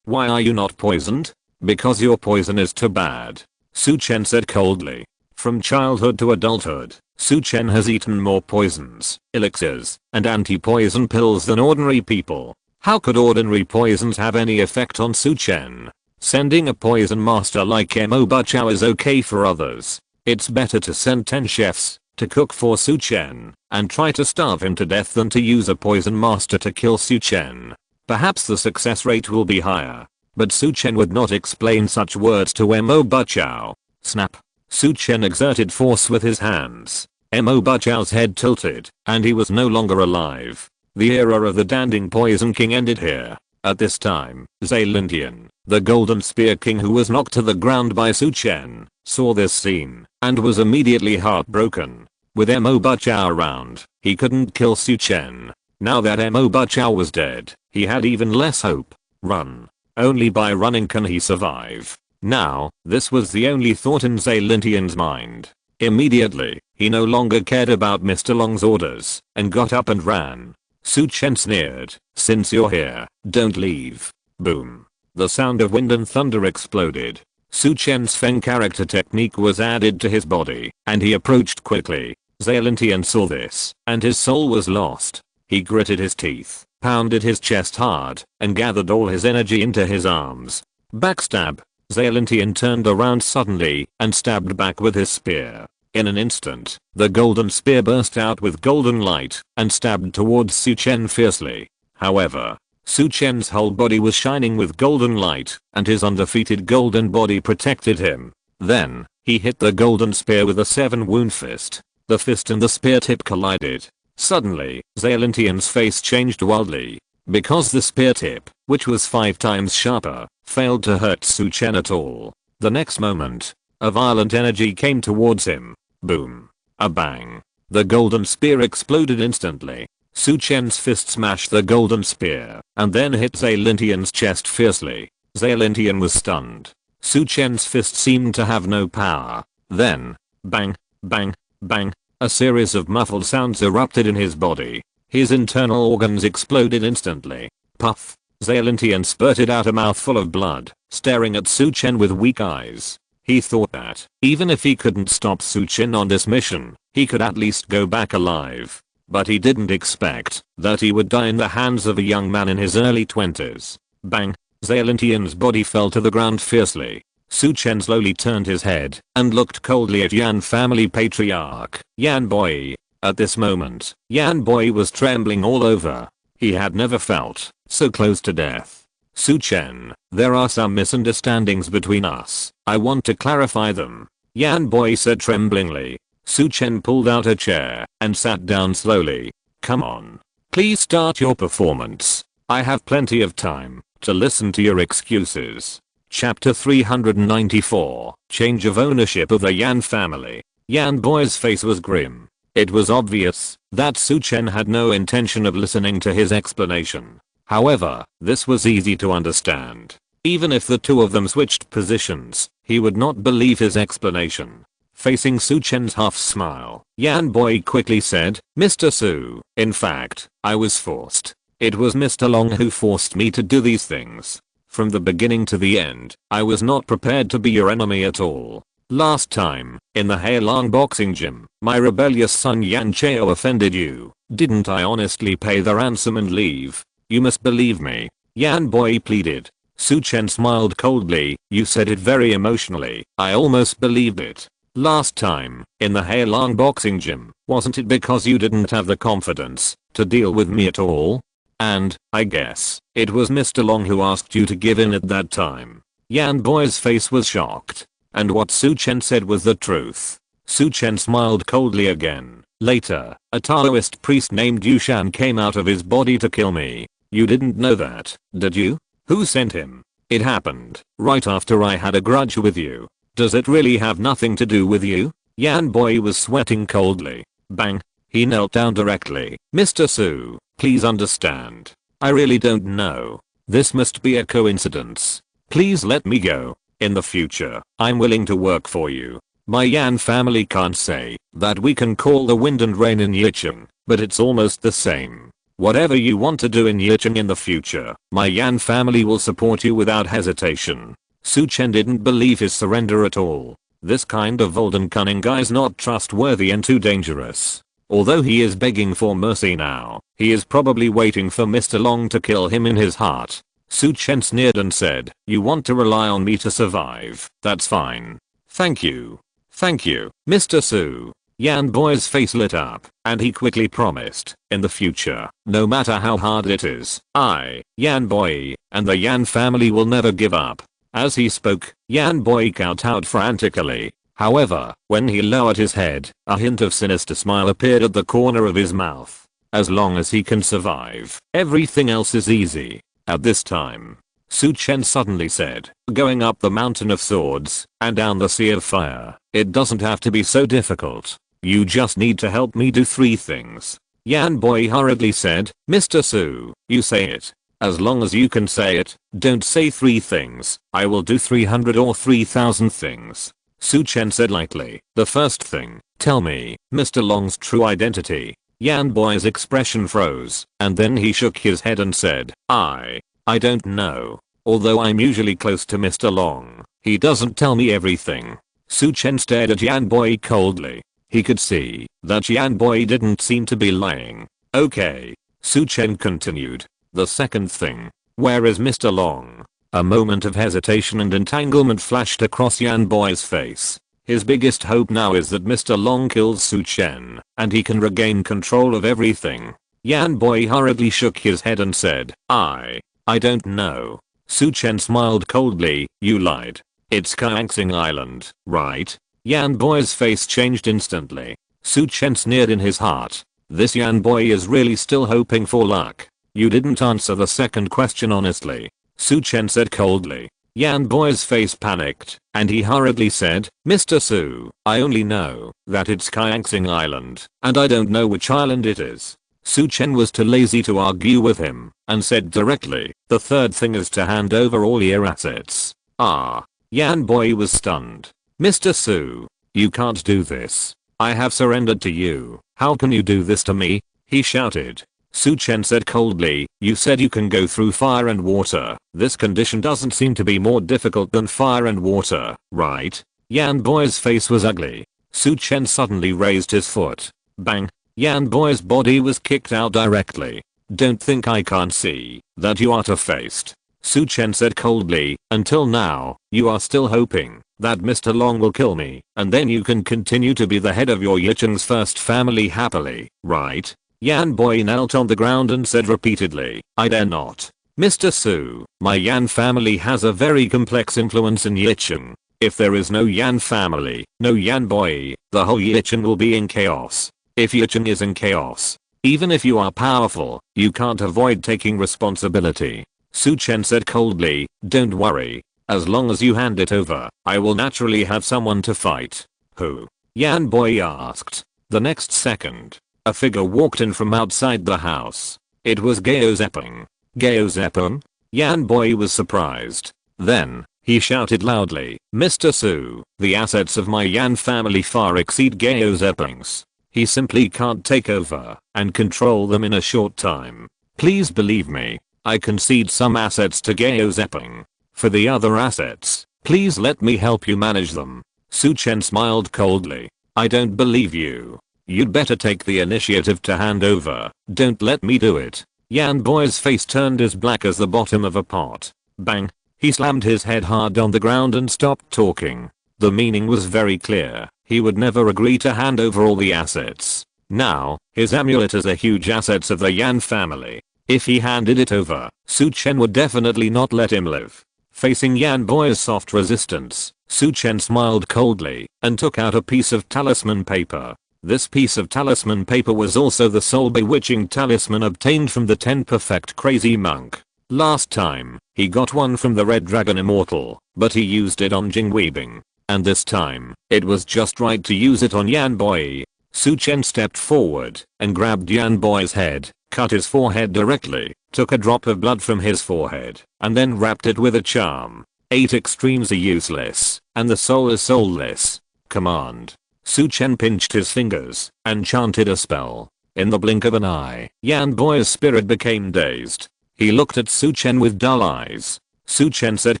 Why are you not poisoned? Because your poison is too bad. Su Chen said coldly. From childhood to adulthood, Su Chen has eaten more poisons, elixirs, and anti-poison pills than ordinary people. How could ordinary poisons have any effect on Su Chen? Sending a poison master like Mo Bachao is okay for others. It's better to send 10 chefs to cook for Su Chen and try to starve him to death than to use a poison master to kill Su Chen. Perhaps the success rate will be higher. But Su Chen would not explain such words to Mo Bachao. Snap. Su Chen exerted force with his hands. Mo Bachao's head tilted, and he was no longer alive. The era of the Danding Poison King ended here. At this time, Zailintian, the Golden Spear King who was knocked to the ground by Su Chen, saw this scene, and was immediately heartbroken. With Mo Bachao around, he couldn't kill Su Chen. Now that Mo Bachao was dead, he had even less hope. Run. Only by running can he survive. Now, this was the only thought in Zailintian's mind. Immediately, he no longer cared about Mr. Long's orders, and got up and ran. Su Chen sneered, since you're here, don't leave. Boom. The sound of wind and thunder exploded. Su Chen's Feng character technique was added to his body, and he approached quickly. Zailintian saw this, and his soul was lost. He gritted his teeth, pounded his chest hard, and gathered all his energy into his arms. Backstab. Zailintian turned around suddenly and stabbed back with his spear. In an instant, the golden spear burst out with golden light and stabbed towards Su Chen fiercely. However, Su Chen's whole body was shining with golden light, and his undefeated golden body protected him. Then, he hit the golden spear with a 7-wound fist. The fist and the spear tip collided. Suddenly, Zailintian's face changed wildly. Because the spear tip, which was 5 times sharper, failed to hurt Su Chen at all. The next moment, a violent energy came towards him. Boom. A bang. The golden spear exploded instantly. Su Chen's fist smashed the golden spear, and then hit Zailintian's chest fiercely. Zailintian was stunned. Su Chen's fist seemed to have no power. Then, bang, bang, bang, a series of muffled sounds erupted in his body. His internal organs exploded instantly. Puff. Zailintian spurted out a mouthful of blood, staring at Su Chen with weak eyes. He thought that, even if he couldn't stop Su Chen on this mission, he could at least go back alive. But he didn't expect that he would die in the hands of a young man in his early 20s. Bang. Zailintian's body fell to the ground fiercely. Su Chen slowly turned his head and looked coldly at Yan family patriarch, Yan Boy. At this moment, Yan Boy was trembling all over. He had never felt so close to death. Su Chen, there are some misunderstandings between us. I want to clarify them, Yan Boy said tremblingly. Su Chen pulled out a chair and sat down slowly. Come on. Please start your performance. I have plenty of time to listen to your excuses. Chapter 394, Change of Ownership of the Yan Family. Yan Boy's face was grim. It was obvious that Su Chen had no intention of listening to his explanation. However, this was easy to understand. Even if the two of them switched positions, he would not believe his explanation. Facing Su Chen's half smile, Yan Boy quickly said, Mr. Su, in fact, I was forced. It was Mr. Long who forced me to do these things. From the beginning to the end, I was not prepared to be your enemy at all. Last time, in the Heilong boxing gym, my rebellious son Yan Chao offended you. Didn't I honestly pay the ransom and leave? You must believe me. Yan Boy pleaded. Su Chen smiled coldly. You said it very emotionally. I almost believed it. Last time, in the Heilong boxing gym, wasn't it because you didn't have the confidence to deal with me at all? And, I guess, it was Mr. Long who asked you to give in at that time. Yan Boy's face was shocked. And what Su Chen said was the truth. Su Chen smiled coldly again. Later, a Taoist priest named Yushan came out of his body to kill me. You didn't know that, did you? Who sent him? It happened right after I had a grudge with you. Does it really have nothing to do with you? Yan Boy was sweating coldly. Bang. He knelt down directly. Mr. Su, please understand. I really don't know. This must be a coincidence. Please let me go. In the future, I'm willing to work for you. My Yan family can't say that we can call the wind and rain in Yicheng, but it's almost the same. Whatever you want to do in Yicheng in the future, my Yan family will support you without hesitation. Su Chen didn't believe his surrender at all. This kind of bold and cunning guy's not trustworthy and too dangerous. Although he is begging for mercy now, he is probably waiting for Mr. Long to kill him in his heart. Su Chen sneered and said, you want to rely on me to survive, that's fine. Thank you. Thank you, Mr. Su. Yan Boy's face lit up, and he quickly promised, in the future, no matter how hard it is, I, Yan Boy, and the Yan family will never give up. As he spoke, Yan Boy kowtowed frantically. However, when he lowered his head, a hint of sinister smile appeared at the corner of his mouth. As long as he can survive, everything else is easy. At this time, Su Chen suddenly said, going up the mountain of swords and down the sea of fire, it doesn't have to be so difficult. You just need to help me do 3 things. Yan Boy hurriedly said, Mr. Su, you say it. As long as you can say it, don't say 3 things. I will do 300 or 3,000 things. Su Chen said lightly, the first thing, tell me, Mr. Long's true identity. Yan Boy's expression froze, and then he shook his head and said, I don't know. Although I'm usually close to Mr. Long, he doesn't tell me everything. Su Chen stared at Yan Boy coldly. He could see that Yan Boy didn't seem to be lying. Okay. Su Chen continued. The second thing, where is Mr. Long? A moment of hesitation and entanglement flashed across Yan Boy's face. His biggest hope now is that Mr. Long kills Su Chen, and he can regain control of everything. Yan Boy hurriedly shook his head and said, I don't know. Su Chen smiled coldly, you lied. It's Kaixing Island, right? Yan Boy's face changed instantly. Su Chen sneered in his heart. This Yan boy is really still hoping for luck. You didn't answer the second question honestly, Su Chen said coldly. Yan boy's face panicked, and he hurriedly said, Mr. Su, I only know that it's Kaiangsing Island, and I don't know which island it is. Su Chen was too lazy to argue with him, and said directly, the third thing is to hand over all your assets. Ah. Yan boy was stunned. Mr. Su, you can't do this. I have surrendered to you. How can you do this to me? He shouted. Su Chen said coldly, you said you can go through fire and water. This condition doesn't seem to be more difficult than fire and water, right? Yan boy's face was ugly. Su Chen suddenly raised his foot. Bang. Yan boy's body was kicked out directly. Don't think I can't see that you are two-faced, Su Chen said coldly. Until now, you are still hoping that Mr. Long will kill me, and then you can continue to be the head of your Yicheng's first family happily, right? Yan boy knelt on the ground and said repeatedly, I dare not. Mr. Su, my Yan family has a very complex influence in Yicheng. If there is no Yan family, no Yan boy, the whole Yicheng will be in chaos. If Yicheng is in chaos, even if you are powerful, you can't avoid taking responsibility. Su Chen said coldly, don't worry. As long as you hand it over, I will naturally have someone to fight. Who? Yan boy asked. The next second, a figure walked in from outside the house. It was Gao Zepeng. Gao Zepeng? Yan boy was surprised. Then, he shouted loudly, Mr. Su, the assets of my Yan family far exceed Gao Zepeng's. He simply can't take over and control them in a short time. Please believe me. I concede some assets to Gao Zepeng. For the other assets, please let me help you manage them. Su Chen smiled coldly. I don't believe you. You'd better take the initiative to hand over. Don't let me do it. Yan boy's face turned as black as the bottom of a pot. Bang. He slammed his head hard on the ground and stopped talking. The meaning was very clear. He would never agree to hand over all the assets. Now, his amulet is the huge assets of the Yan family. If he handed it over, Su Chen would definitely not let him live. Facing Yan boy's soft resistance, Su Chen smiled coldly and took out a piece of talisman paper. This piece of talisman paper was also the soul bewitching talisman obtained from the 10 perfect crazy monk. Last time, he got one from the Red Dragon Immortal, but he used it on Jing Weibing. And this time, it was just right to use it on Yan boy. Su Chen stepped forward and grabbed Yan boy's head, cut his forehead directly, took a drop of blood from his forehead, and then wrapped it with a charm. 8 extremes are useless, and the soul is soulless. Command. Su Chen pinched his fingers and chanted a spell. In the blink of an eye, Yan boy's spirit became dazed. He looked at Su Chen with dull eyes. Su Chen said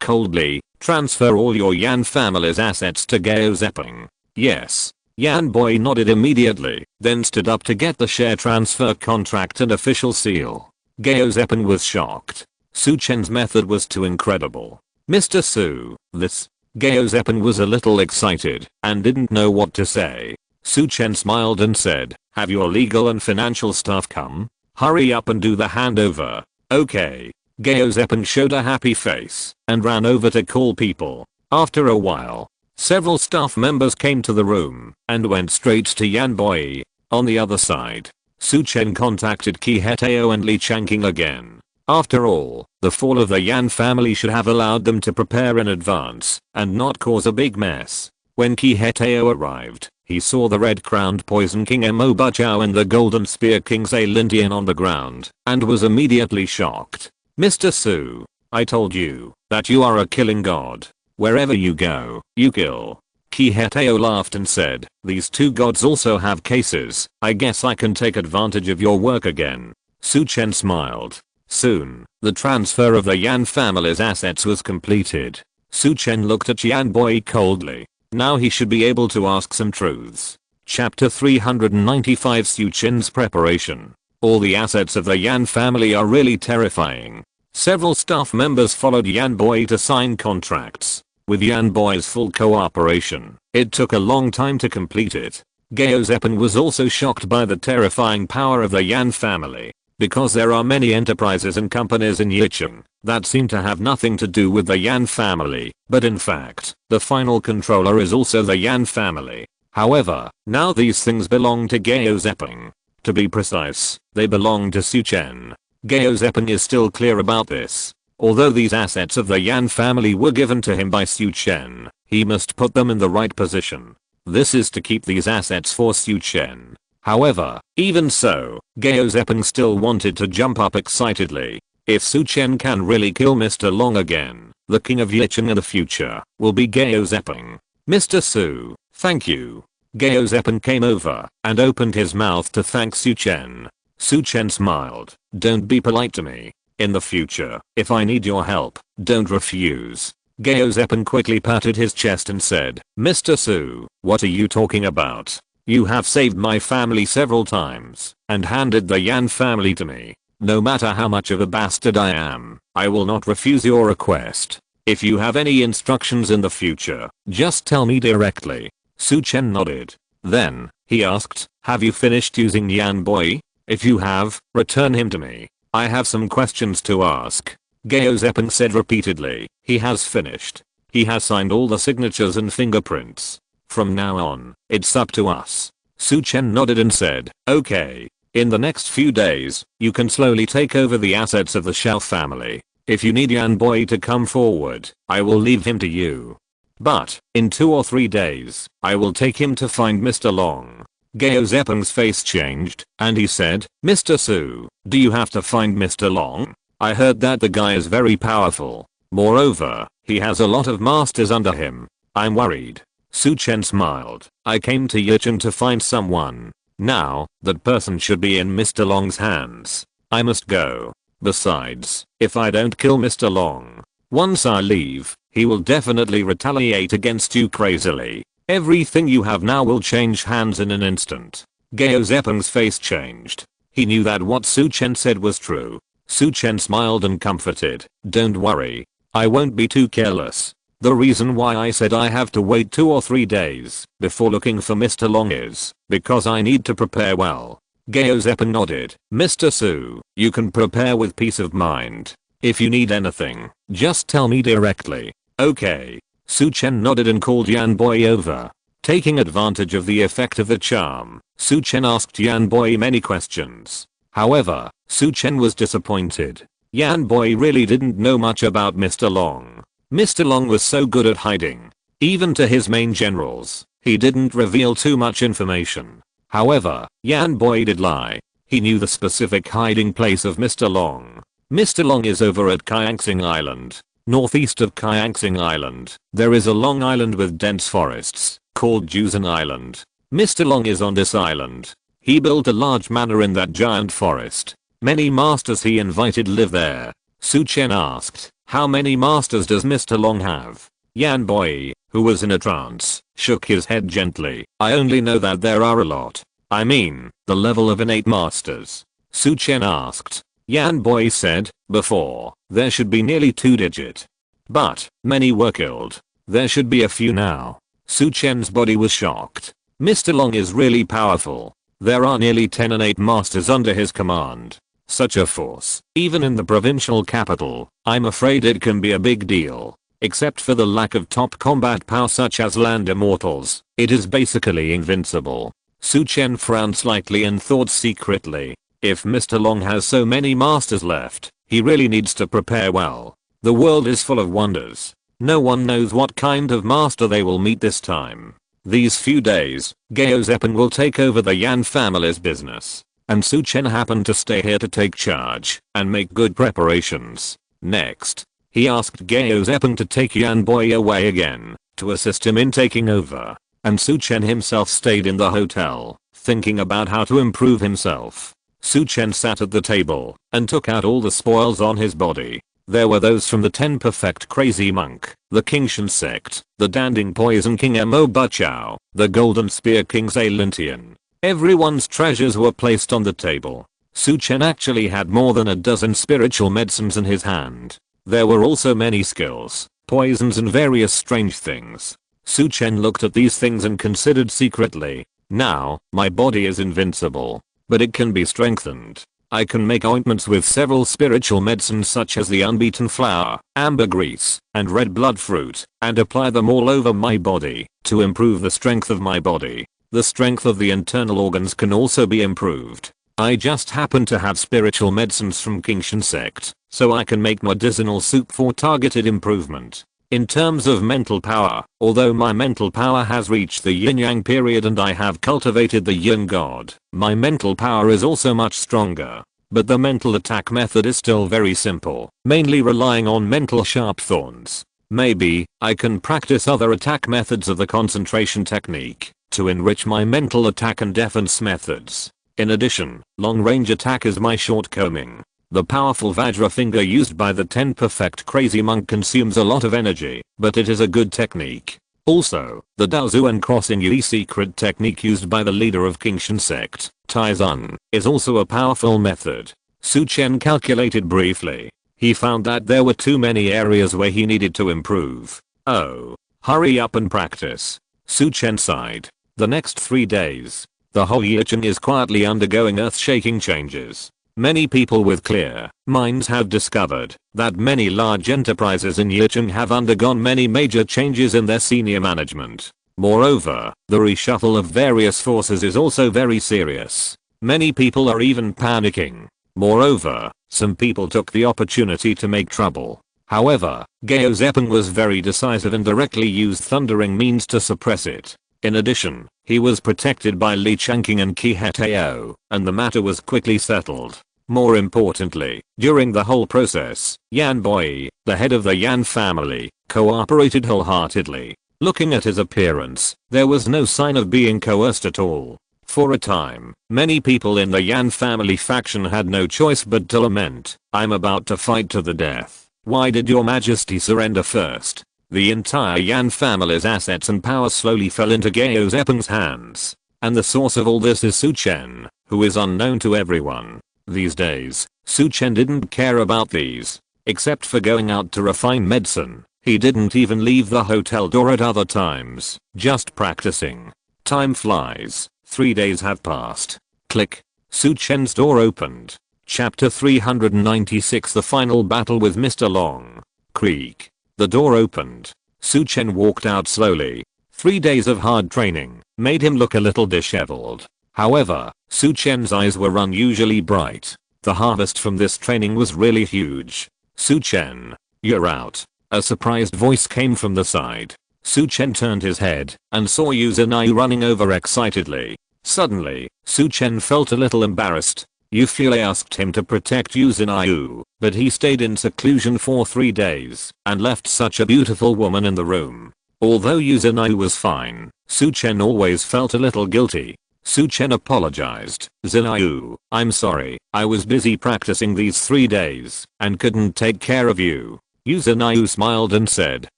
coldly, transfer all your Yan family's assets to Gao Zepeng. Yes. Yan boy nodded immediately, then stood up to get the share transfer contract and official seal. Gao Zepeng was shocked. Su Chen's method was too incredible. Mr. Su, this. Gao Zepeng was a little excited and didn't know what to say. Su Chen smiled and said, have your legal and financial staff come? Hurry up and do the handover. Okay. Gao Zepeng showed a happy face and ran over to call people. After a while, several staff members came to the room and went straight to Yan boy. On the other side, Su Chen contacted Qi Hetao and Li Changqing again. After all, the fall of the Yan family should have allowed them to prepare in advance and not cause a big mess. When Qi Hetao arrived, he saw the red-crowned Poison King Mo Buchao and the Golden Spear King Zhe Lindian on the ground and was immediately shocked. Mr. Su, I told you that you are a killing god. Wherever you go, you kill. Qi Hetao laughed and said, these two gods also have cases. I guess I can take advantage of your work again. Su Chen smiled. Soon, the transfer of the Yan family's assets was completed. Su Chen looked at Yan boy coldly. Now he should be able to ask some truths. Chapter 395 Su Chen's preparation. All the assets of the Yan family are really terrifying. Several staff members followed Yan boy to sign contracts. With Yan boy's full cooperation, it took a long time to complete it. Gao Zepeng was also shocked by the terrifying power of the Yan family. Because there are many enterprises and companies in Yicheng that seem to have nothing to do with the Yan family, but in fact, the final controller is also the Yan family. However, now these things belong to Gao Zepeng. To be precise, they belong to Su Chen. Gao Zepeng is still clear about this. Although these assets of the Yan family were given to him by Su Chen, he must put them in the right position. This is to keep these assets for Su Chen. However, even so, Gao Zepeng still wanted to jump up excitedly. If Su Chen can really kill Mr. Long again, the king of Yicheng in the future will be Gao Zepeng. Mr. Su, thank you. Gao Zepeng came over and opened his mouth to thank Su Chen. Su Chen smiled. Don't be polite to me. In the future, if I need your help, don't refuse. Gao Zepeng quickly patted his chest and said, Mr. Su, what are you talking about? You have saved my family several times and handed the Yan family to me. No matter how much of a bastard I am, I will not refuse your request. If you have any instructions in the future, just tell me directly. Su Chen nodded. Then, he asked, have you finished using Yan Boy? If you have, return him to me. I have some questions to ask. Gao Zepeng said repeatedly. He has finished. He has signed all the signatures and fingerprints. From now on, it's up to us. Su Chen nodded and said, okay. In the next few days, you can slowly take over the assets of the Shao family. If you need Yan Boy to come forward, I will leave him to you. But, in 2 or 3 days, I will take him to find Mr. Long. Gao Zepeng's face changed, and he said, Mr. Su, do you have to find Mr. Long? I heard that the guy is very powerful. Moreover, he has a lot of masters under him. I'm worried. Su Chen smiled. I came to Yicheng to find someone. Now, that person should be in Mr. Long's hands. I must go. Besides, if I don't kill Mr. Long, once I leave, he will definitely retaliate against you crazily. Everything you have now will change hands in an instant. Gao Zepeng's face changed. He knew that what Su Chen said was true. Su Chen smiled and comforted. Don't worry. I won't be too careless. The reason why I said I have to wait 2 or 3 days before looking for Mr. Long is because I need to prepare well. Gao Zepeng nodded. Mr. Su, you can prepare with peace of mind. If you need anything, just tell me directly. Okay. Su Chen nodded and called Yan Boy over. Taking advantage of the effect of the charm, Su Chen asked Yan Boy many questions. However, Su Chen was disappointed. Yan Boy really didn't know much about Mr. Long. Mr. Long was so good at hiding. Even to his main generals, he didn't reveal too much information. However, Yan Boy did lie. He knew the specific hiding place of Mr. Long. Mr. Long is over at Kaiangsing Island. Northeast of Kaiangsing Island, there is a long island with dense forests, called Juzan Island. Mr. Long is on this island. He built a large manor in that giant forest. Many masters he invited live there. Su Chen asked, how many masters does Mr. Long have? Yan Boy, who was in a trance, shook his head gently. I only know that there are a lot. I mean, the level of innate masters. Su Chen asked. Yan Boy said, before, there should be nearly 2-digit. But, many were killed. There should be a few now. Su Chen's body was shocked. Mr. Long is really powerful. There are nearly 10 innate masters under his command. Such a force, even in the provincial capital, I'm afraid it can be a big deal. Except for the lack of top combat power such as land immortals, it is basically invincible. Su Chen frowned slightly and thought secretly. If Mr. Long has so many masters left, he really needs to prepare well. The world is full of wonders. No one knows what kind of master they will meet this time. These few days, Gao Zepeng will take over the Yan family's business. And Su Chen happened to stay here to take charge and make good preparations. Next, he asked Gao Zepeng to take Yan Boy away again to assist him in taking over. And Su Chen himself stayed in the hotel, thinking about how to improve himself. Su Chen sat at the table and took out all the spoils on his body. There were those from the 10 Perfect Crazy Monk, the Qingshan sect, the Danding Poison King Mo Buchao, the Golden Spear King Zailintian. Everyone's treasures were placed on the table. Su Chen actually had more than a dozen spiritual medicines in his hand. There were also many skills, poisons and various strange things. Su Chen looked at these things and considered secretly. Now, my body is invincible. But it can be strengthened. I can make ointments with several spiritual medicines such as the unbeaten flower, ambergris, and red blood fruit, and apply them all over my body to improve the strength of my body. The strength of the internal organs can also be improved. I just happen to have spiritual medicines from Bincheng sect, so I can make medicinal soup for targeted improvement. In terms of mental power, although my mental power has reached the yin-yang period and I have cultivated the yin god, my mental power is also much stronger. But the mental attack method is still very simple, mainly relying on mental sharp thorns. Maybe I can practice other attack methods of the concentration technique to enrich my mental attack and defense methods. In addition, long-range attack is my shortcoming. The powerful Vajra finger used by the 10 perfect crazy monk consumes a lot of energy, but it is a good technique. Also, the Dazzling crossing Yui secret technique used by the leader of Bincheng sect, Taizun, is also a powerful method. Su Chen calculated briefly. He found that there were too many areas where he needed to improve. Oh, hurry up and practice. Su Chen sighed. The next 3 days, the whole Yicheng is quietly undergoing earth-shaking changes. Many people with clear minds have discovered that many large enterprises in Yicheng have undergone many major changes in their senior management. Moreover, the reshuffle of various forces is also very serious. Many people are even panicking. Moreover, some people took the opportunity to make trouble. However, Gao Zepeng was very decisive and directly used thundering means to suppress it. In addition, he was protected by Li Changqing and Qi Hetao, and the matter was quickly settled. More importantly, during the whole process, Yan Boi, the head of the Yan family, cooperated wholeheartedly. Looking at his appearance, there was no sign of being coerced at all. For a time, many people in the Yan family faction had no choice but to lament, "I'm about to fight to the death. Why did your majesty surrender first?" The entire Yan family's assets and power slowly fell into Gao Zepeng's hands. And the source of all this is Su Chen, who is unknown to everyone. These days, Su Chen didn't care about these. Except for going out to refine medicine, he didn't even leave the hotel door at other times, just practicing. Time flies. 3 days have passed. Click. Su Chen's door opened. Chapter 396 The Final Battle with Mr. Long. Creak. The door opened. Su Chen walked out slowly. 3 days of hard training made him look a little disheveled. However, Su Chen's eyes were unusually bright. The harvest from this training was really huge. "Su Chen, you're out." A surprised voice came from the side. Su Chen turned his head and saw Yu Zhenai running over excitedly. Suddenly, Su Chen felt a little embarrassed. Yu Fei asked him to protect Yu Zhenai, but he stayed in seclusion for 3 days and left such a beautiful woman in the room. Although Yu Zhenai was fine, Su Chen always felt a little guilty. Su Chen apologized. "Zhenai, I'm sorry, I was busy practicing these 3 days and couldn't take care of you." Yu Zhenai smiled and said,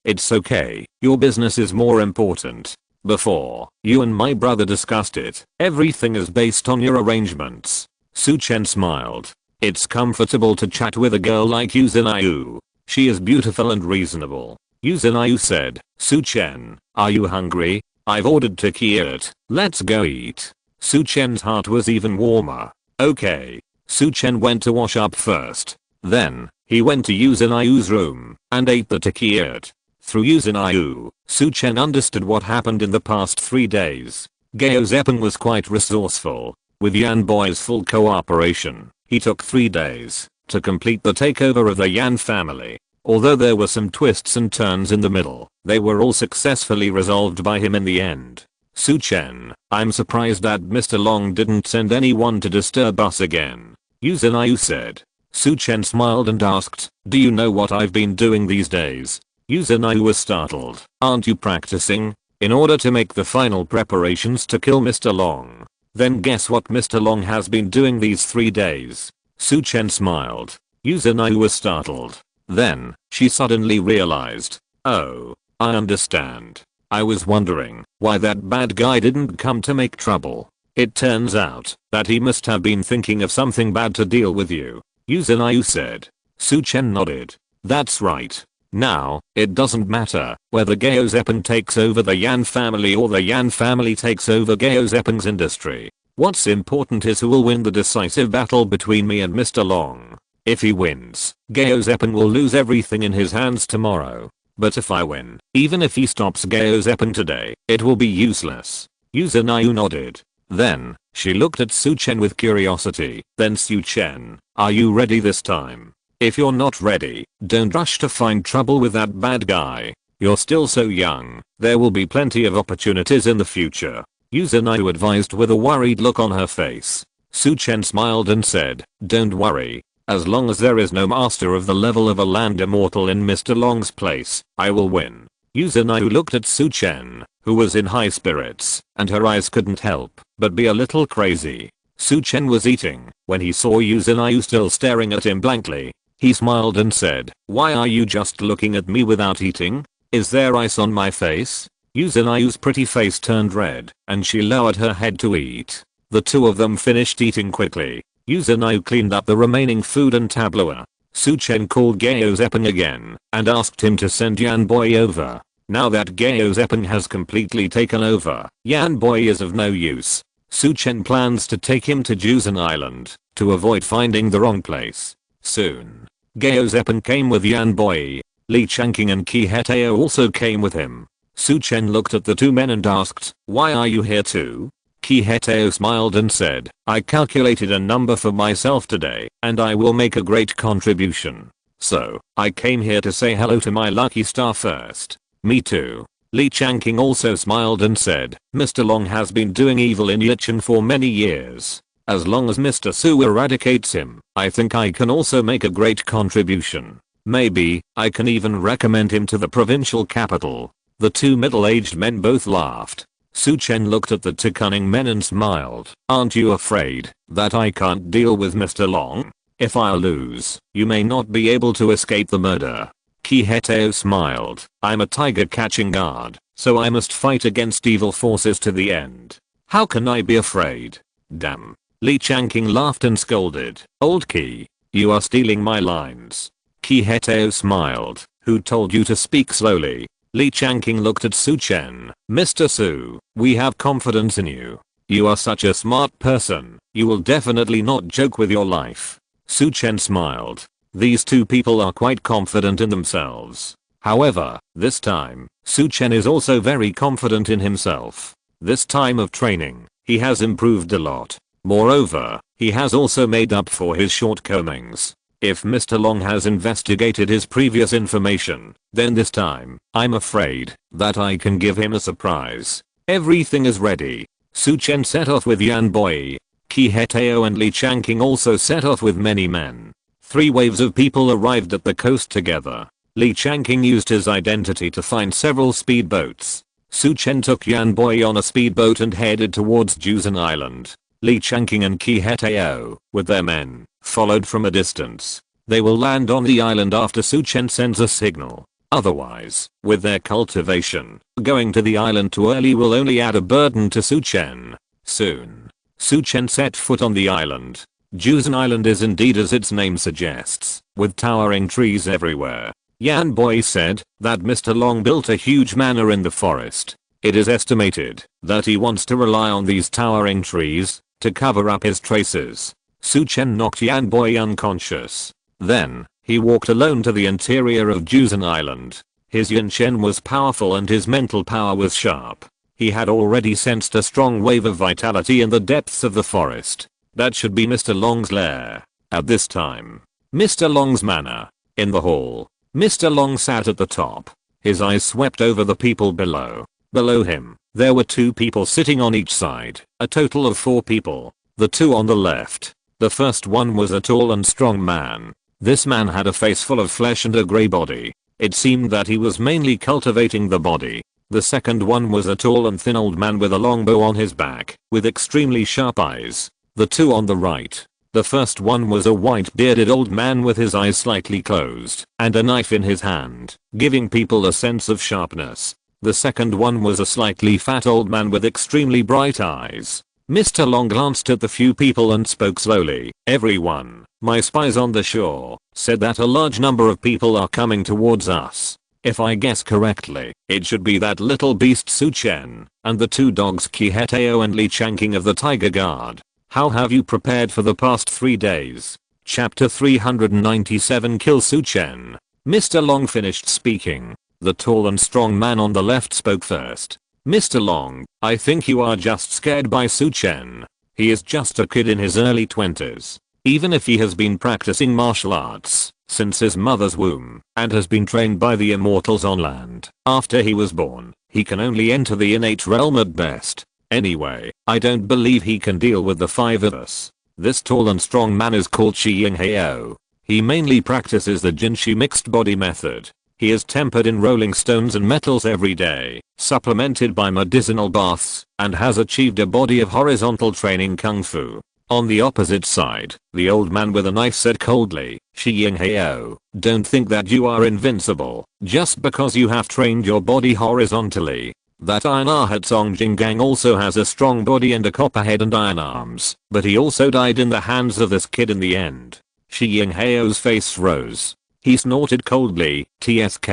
"It's okay, your business is more important. Before, you and my brother discussed it. Everything is based on your arrangements." Su Chen smiled. "It's comfortable to chat with a girl like Yu Zhenai. She is beautiful and reasonable." Yu Zhenai said, "Su Chen, are you hungry? I've ordered takiat. Let's go eat." Su Chen's heart was even warmer. Okay. Su Chen went to wash up first. Then, he went to Yu Zhenai's room and ate the takiat. Through Yu Zhenai, Su Chen understood what happened in the past 3 days. Gao Zepeng was quite resourceful. With Yan Boi's full cooperation, he took 3 days to complete the takeover of the Yan family. Although there were some twists and turns in the middle, they were all successfully resolved by him in the end. "Su Chen, I'm surprised that Mr. Long didn't send anyone to disturb us again," Yu Zhenai said. Su Chen smiled and asked, "Do you know what I've been doing these days?" Yu Zhenai was startled. "Aren't you practicing? In order to make the final preparations to kill Mr. Long. Then guess what Mr. Long has been doing these 3 days?" Su Chen smiled. Yu Zhenai was startled. Then, she suddenly realized. "Oh, I understand. I was wondering why that bad guy didn't come to make trouble. It turns out that he must have been thinking of something bad to deal with you," Yu Zhenai said. Su Chen nodded. "That's right. Now, it doesn't matter whether Gao Zepeng takes over the Yan family or the Yan family takes over Gao Zepeng's industry. What's important is who will win the decisive battle between me and Mr. Long. If he wins, Gao Zeppin will lose everything in his hands tomorrow. But if I win, even if he stops Gao Zeppin today, it will be useless. Yu Zhenyu nodded. Then, she looked at Su Chen with curiosity. Then Su Chen, are you ready this time? If you're not ready, don't rush to find trouble with that bad guy. You're still so young, there will be plenty of opportunities in the future. Yu Zhenyu advised with a worried look on her face. Su Chen smiled and said, don't worry. As long as there is no master of the level of a land immortal in Mr. Long's place, I will win. Yu Zhenyu looked at Su Chen, who was in high spirits, and her eyes couldn't help but be a little crazy. Su Chen was eating when he saw Yu Zhenyu still staring at him blankly. He smiled and said, why are you just looking at me without eating? Is there ice on my face? Yu Zhenyu's pretty face turned red, and she lowered her head to eat. The two of them finished eating quickly. Yu Zhenyu cleaned up the remaining food and tableau. Su Chen called Gao Zeppin again and asked him to send Yan Boy over. Now that Gao Zeppin has completely taken over, Yan Boy is of no use. Su Chen plans to take him to Zhou Island to avoid finding the wrong place. Soon, Gao Zeppin came with Yan Boy. Li Changqing and Qi Hetao also came with him. Su Chen looked at the two men and asked, why are you here too? Qi Hetao smiled and said, I calculated a number for myself today and I will make a great contribution. So, I came here to say hello to my lucky star first. Me too. Li Changqing also smiled and said, Mr. Long has been doing evil in Yichen for many years. As long as Mr. Su eradicates him, I think I can also make a great contribution. Maybe, I can even recommend him to the provincial capital. The two middle-aged men both laughed. Su Chen looked at the two cunning men and smiled. Aren't you afraid that I can't deal with Mr. Long? If I lose, you may not be able to escape the murder. Qi Hetao smiled. I'm a tiger catching guard, so I must fight against evil forces to the end. How can I be afraid? Damn. Li Changqing laughed and scolded. Old Qi, you are stealing my lines. Qi Hetao smiled. Who told you to speak slowly? Li Changqing looked at Su Chen. Mr. Su, we have confidence in you. You are such a smart person, you will definitely not joke with your life. Su Chen smiled. These two people are quite confident in themselves. However, this time, Su Chen is also very confident in himself. This time of training, he has improved a lot. Moreover, he has also made up for his shortcomings. If Mr. Long has investigated his previous information, then this time, I'm afraid that I can give him a surprise. Everything is ready. Su Chen set off with Yan Boy. Qi Hetao and Li Changqing also set off with many men. 3 waves of people arrived at the coast together. Li Changqing used his identity to find several speedboats. Su Chen took Yan Boy on a speedboat and headed towards Zhou Island. Li Changqing and Qi Hetao, with their men, followed from a distance. They will land on the island after Su Chen sends a signal. Otherwise, with their cultivation, going to the island too early will only add a burden to Su Chen. Soon, Su Chen set foot on the island. Zhou Island is indeed as its name suggests, with towering trees everywhere. Yan Boy said that Mr. Long built a huge manor in the forest. It is estimated that he wants to rely on these towering trees to cover up his traces. Su Chen knocked Yan Boy unconscious. Then, he walked alone to the interior of Zhou Island. His Yin Chen was powerful and his mental power was sharp. He had already sensed a strong wave of vitality in the depths of the forest. That should be Mr. Long's lair. At this time, Mr. Long's manor. In the hall, Mr. Long sat at the top. His eyes swept over the people below. Below him, there were 2 people sitting on each side, a total of 4 people. The 2 on the left. The first one was a tall and strong man. This man had a face full of flesh and a grey body. It seemed that he was mainly cultivating the body. The second one was a tall and thin old man with a long bow on his back, with extremely sharp eyes. The 2 on the right. The first one was a white bearded old man with his eyes slightly closed, and a knife in his hand, giving people a sense of sharpness. The second one was a slightly fat old man with extremely bright eyes. Mr. Long glanced at the few people and spoke slowly. Everyone, my spies on the shore, said that a large number of people are coming towards us. If I guess correctly, it should be that little beast Su Chen, and the two dogs Qiheteo and Li Changqing of the Tiger Guard. How have you prepared for the past 3 days? Chapter 397 Kill Su Chen. Mr. Long finished speaking. The tall and strong man on the left spoke first. Mr. Long, I think you are just scared by Su Chen. He is just a kid in his early 20s. Even if he has been practicing martial arts since his mother's womb and has been trained by the immortals on land after he was born, he can only enter the innate realm at best. Anyway, I don't believe he can deal with the 5 of us. This tall and strong man is called Heo. He mainly practices the Jinshi mixed body method. He is tempered in rolling stones and metals every day, supplemented by medicinal baths, and has achieved a body of horizontal training kung fu. On the opposite side, the old man with a knife said coldly, Heo, don't think that you are invincible, just because you have trained your body horizontally. That Iron Song Jinggang also has a strong body and a copper head and iron arms, but he also died in the hands of this kid in the end. Heo's face rose. He snorted coldly, TSK.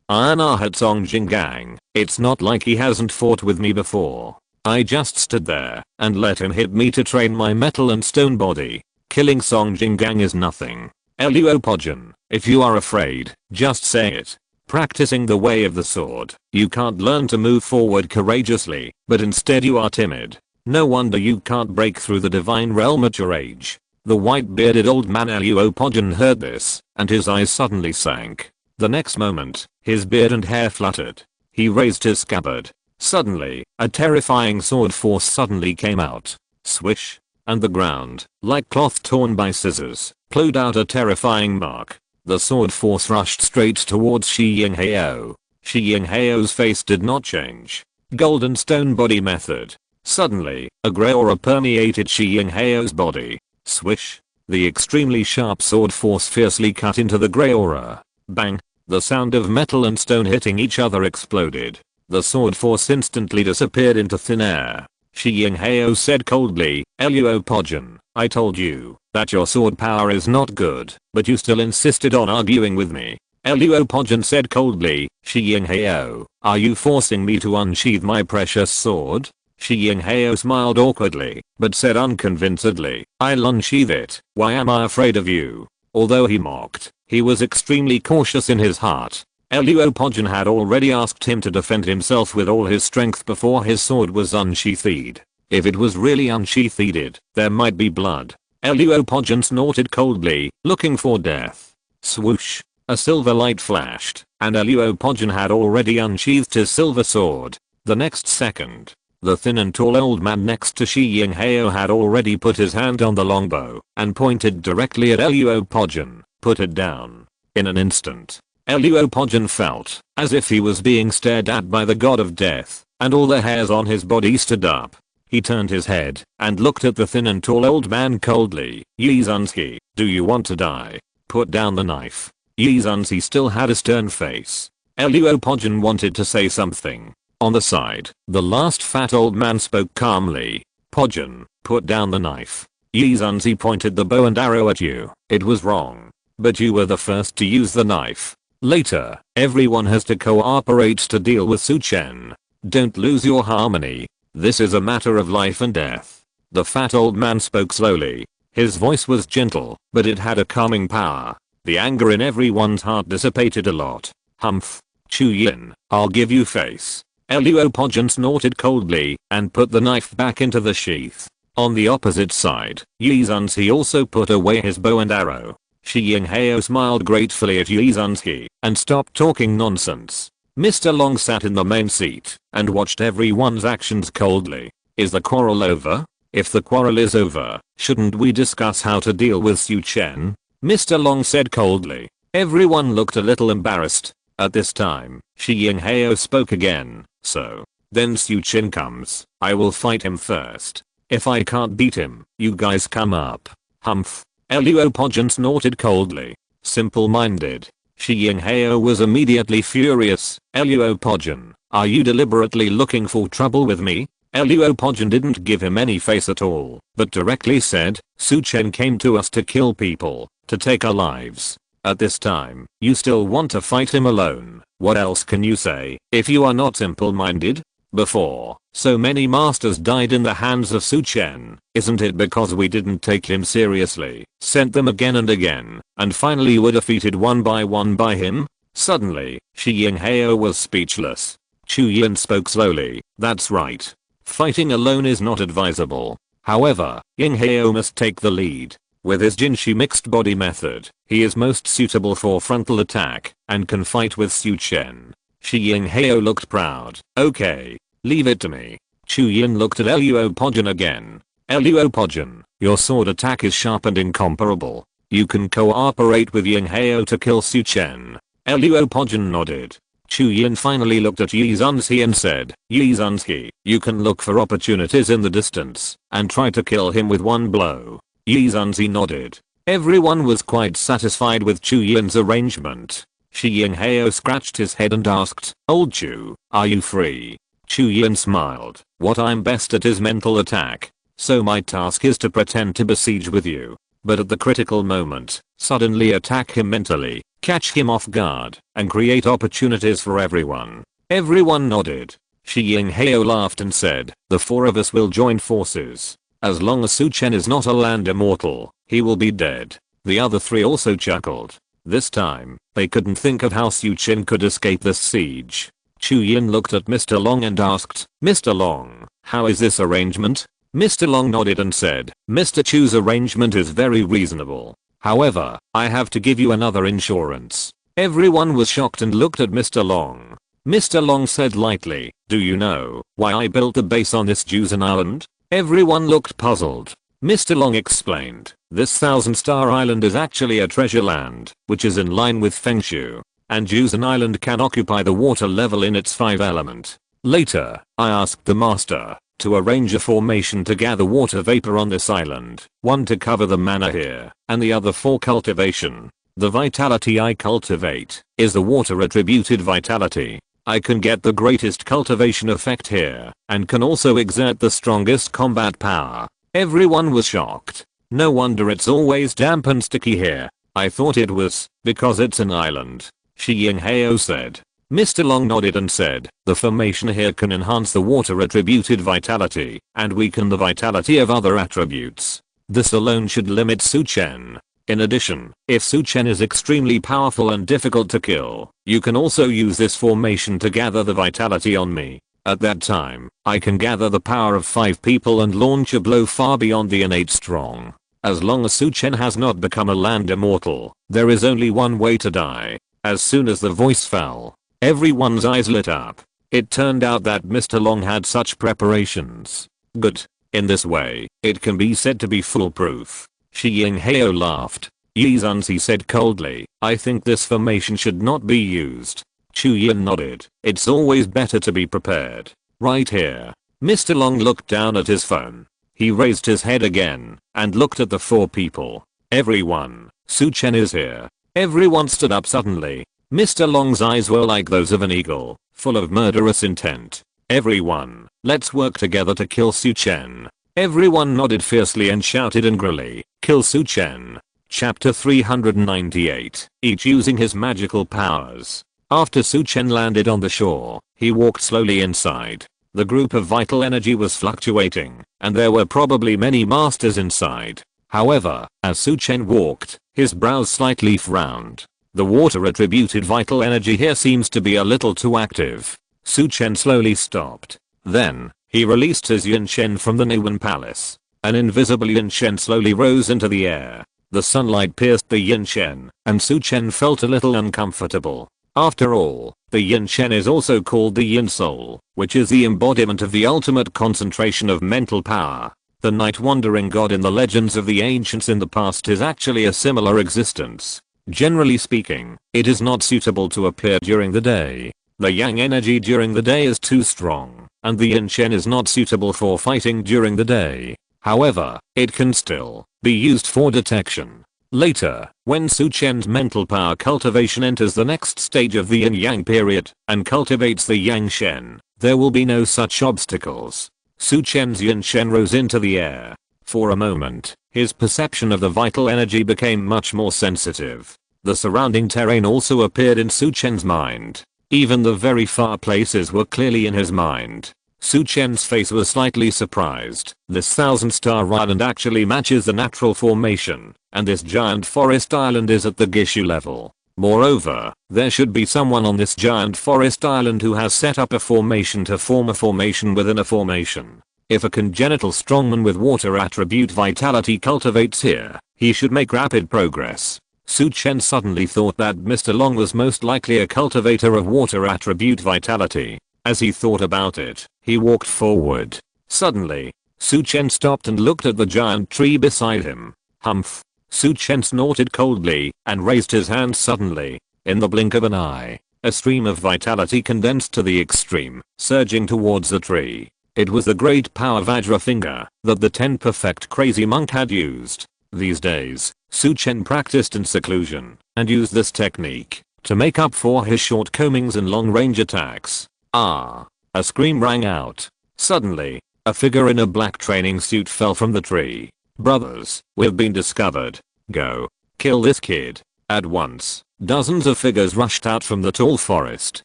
Iron Song Jinggang, it's not like he hasn't fought with me before. I just stood there and let him hit me to train my metal and stone body. Killing Song Jinggang is nothing. Luo Pojin, if you are afraid, just say it. Practicing the way of the sword, you can't learn to move forward courageously, but instead you are timid. No wonder you can't break through the divine realm at your age. The white-bearded old man Luo Pojin heard this, and his eyes suddenly sank. The next moment, his beard and hair fluttered. He raised his scabbard. Suddenly, a terrifying sword force suddenly came out. Swish. And the ground, like cloth torn by scissors, plowed out a terrifying mark. The sword force rushed straight towards Heo. Heo's face did not change. Golden stone body method. Suddenly, a grey aura permeated Heo's body. Swish. The extremely sharp sword force fiercely cut into the grey aura. Bang. The sound of metal and stone hitting each other exploded. The sword force instantly disappeared into thin air. Heo said coldly, Luo Pojin, I told you that your sword power is not good, but you still insisted on arguing with me. Luo Pojin said coldly, Heo, are you forcing me to unsheath my precious sword? Heo smiled awkwardly, but said unconvincedly, I'll unsheath it, why am I afraid of you? Although he mocked, he was extremely cautious in his heart. Luo Pojin had already asked him to defend himself with all his strength before his sword was unsheathed. If it was really unsheathed, there might be blood. Luo Pojin snorted coldly, looking for death. Swoosh. A silver light flashed, and Luo Pojin had already unsheathed his silver sword. The next second, the thin and tall old man next to Heo had already put his hand on the longbow and pointed directly at Luo Pojin. Put it down. In an instant, Luo Pojin felt as if he was being stared at by the god of death, and all the hairs on his body stood up. He turned his head and looked at the thin and tall old man coldly. Yi Zunzi, do you want to die? Put down the knife. Yi Zunzi still had a stern face. Luo Pojin wanted to say something. On the side, the last fat old man spoke calmly. Pojin, put down the knife. Yi Zunzi pointed the bow and arrow at you. It was wrong. But you were the first to use the knife. Later, everyone has to cooperate to deal with Su Chen. Don't lose your harmony. This is a matter of life and death. The fat old man spoke slowly. His voice was gentle, but it had a calming power. The anger in everyone's heart dissipated a lot. Humph. Chu Yin, I'll give you face. Luo Pojin snorted coldly and put the knife back into the sheath. On the opposite side, Yi Zunzi also put away his bow and arrow. Heo smiled gratefully at Yi Zunzi and stopped talking nonsense. Mr. Long sat in the main seat and watched everyone's actions coldly. Is the quarrel over? If the quarrel is over, shouldn't we discuss how to deal with Su Chen? Mr. Long said coldly. Everyone looked a little embarrassed. At this time, Heo spoke again. So, then Su Chen comes, I will fight him first. If I can't beat him, you guys come up. Humph. Luo Pojin snorted coldly. Simple-minded. Heo was immediately furious. Luo Pojin, are you deliberately looking for trouble with me? Luo Pojin didn't give him any face at all, but directly said, Su Chen came to us to kill people, to take our lives. At this time, you still want to fight him alone. What else can you say if you are not simple-minded? Before, so many masters died in the hands of Su Chen. Isn't it because we didn't take him seriously, sent them again and again, and finally were defeated one by him? Suddenly, Shi Yinghao was speechless. Chu Yin spoke slowly. That's right. Fighting alone is not advisable. However, Yinghao must take the lead. With his Jinshi mixed body method, he is most suitable for frontal attack and can fight with Su Chen. Shi Yinghao looked proud. Okay, leave it to me. Chu Yin looked at Luo Pojin again. Luo Pojin, your sword attack is sharp and incomparable. You can cooperate with Yinghao to kill Su Chen. Luo Pojin nodded. Chu Yin finally looked at Yi Zunzi and said, Yi Zunzi, you can look for opportunities in the distance and try to kill him with one blow. Yi Zunzi nodded. Everyone was quite satisfied with Chu Yin's arrangement. Shi Yinghao scratched his head and asked, Old Chu, are you free? Chu Yin smiled. What I'm best at is mental attack. So my task is to pretend to besiege with you. But at the critical moment, suddenly attack him mentally, catch him off guard, and create opportunities for everyone. Everyone nodded. Shi Yinghao laughed and said, the four of us will join forces. As long as Su Chen is not a land immortal, he will be dead. The other three also chuckled. This time, they couldn't think of how Su Chen could escape this siege. Chu Yin looked at Mr. Long and asked, Mr. Long, how is this arrangement? Mr. Long nodded and said, Mr. Chu's arrangement is very reasonable. However, I have to give you another insurance. Everyone was shocked and looked at Mr. Long. Mr. Long said lightly, do you know why I built a base on this Juzen Island? Everyone looked puzzled. Mr. Long explained, this 1,000-star island is actually a treasure land, which is in line with Feng Shui, and Juzen Island can occupy the water level in its 5 element. Later, I asked the master to arrange a formation to gather water vapor on this island, one to cover the mana here, and the other for cultivation. The vitality I cultivate is the water attributed vitality. I can get the greatest cultivation effect here, and can also exert the strongest combat power. Everyone was shocked. No wonder it's always damp and sticky here. I thought it was because it's an island. Shi Yinghao said. Mr. Long nodded and said, the formation here can enhance the water attributed vitality and weaken the vitality of other attributes. This alone should limit Su Chen. In addition, if Su Chen is extremely powerful and difficult to kill, you can also use this formation to gather the vitality on me. At that time, I can gather the power of 5 people and launch a blow far beyond the innate strong. As long as Su Chen has not become a land immortal, there is only one way to die. As soon as the voice fell, everyone's eyes lit up. It turned out that Mr. Long had such preparations. Good. In this way, it can be said to be foolproof. Shi Yinghao laughed. Yi Zunzi said coldly, I think this formation should not be used. Chu Yin nodded. It's always better to be prepared. Right here. Mr. Long looked down at his phone. He raised his head again and looked at the 4 people. Everyone, Su Chen is here. Everyone stood up suddenly. Mr. Long's eyes were like those of an eagle, full of murderous intent. Everyone, let's work together to kill Su Chen. Everyone nodded fiercely and shouted angrily, kill Su Chen. Chapter 398, each using his magical powers. After Su Chen landed on the shore, he walked slowly inside. The group of vital energy was fluctuating, and there were probably many masters inside. However, as Su Chen walked, his brows slightly frowned. The water attributed vital energy here seems to be a little too active. Su Chen slowly stopped. Then, he released his Yin Shen from the Niwen Palace. An invisible Yin Shen slowly rose into the air. The sunlight pierced the Yin Shen, and Su Chen felt a little uncomfortable. After all, the Yin Shen is also called the Yin Soul, which is the embodiment of the ultimate concentration of mental power. The night wandering god in the legends of the ancients in the past is actually a similar existence. Generally speaking, it is not suitable to appear during the day. The yang energy during the day is too strong, and the Yin Shen is not suitable for fighting during the day. However, it can still be used for detection. Later, when Su Chen's mental power cultivation enters the next stage of the yin-yang period and cultivates the yang shen, there will be no such obstacles. Su Chen's yin shen rose into the air. For a moment, his perception of the vital energy became much more sensitive. The surrounding terrain also appeared in Su Chen's mind. Even the very far places were clearly in his mind. Su Chen's face was slightly surprised. This 1,000-star island actually matches the natural formation, and this giant forest island is at the Gishu level. Moreover, there should be someone on this giant forest island who has set up a formation to form a formation within a formation. If a congenital strongman with water attribute vitality cultivates here, he should make rapid progress. Su Chen suddenly thought that Mr. Long was most likely a cultivator of water attribute vitality. As he thought about it, he walked forward. Suddenly, Su Chen stopped and looked at the giant tree beside him. Humph. Su Chen snorted coldly and raised his hand suddenly. In the blink of an eye, a stream of vitality condensed to the extreme, surging towards the tree. It was the great power Vajra finger that the 10 perfect crazy monk had used. These days, Su Chen practiced in seclusion and used this technique to make up for his shortcomings in long-range attacks. Ah! A scream rang out. Suddenly, a figure in a black training suit fell from the tree. Brothers, we've been discovered. Go. Kill this kid. At once, dozens of figures rushed out from the tall forest.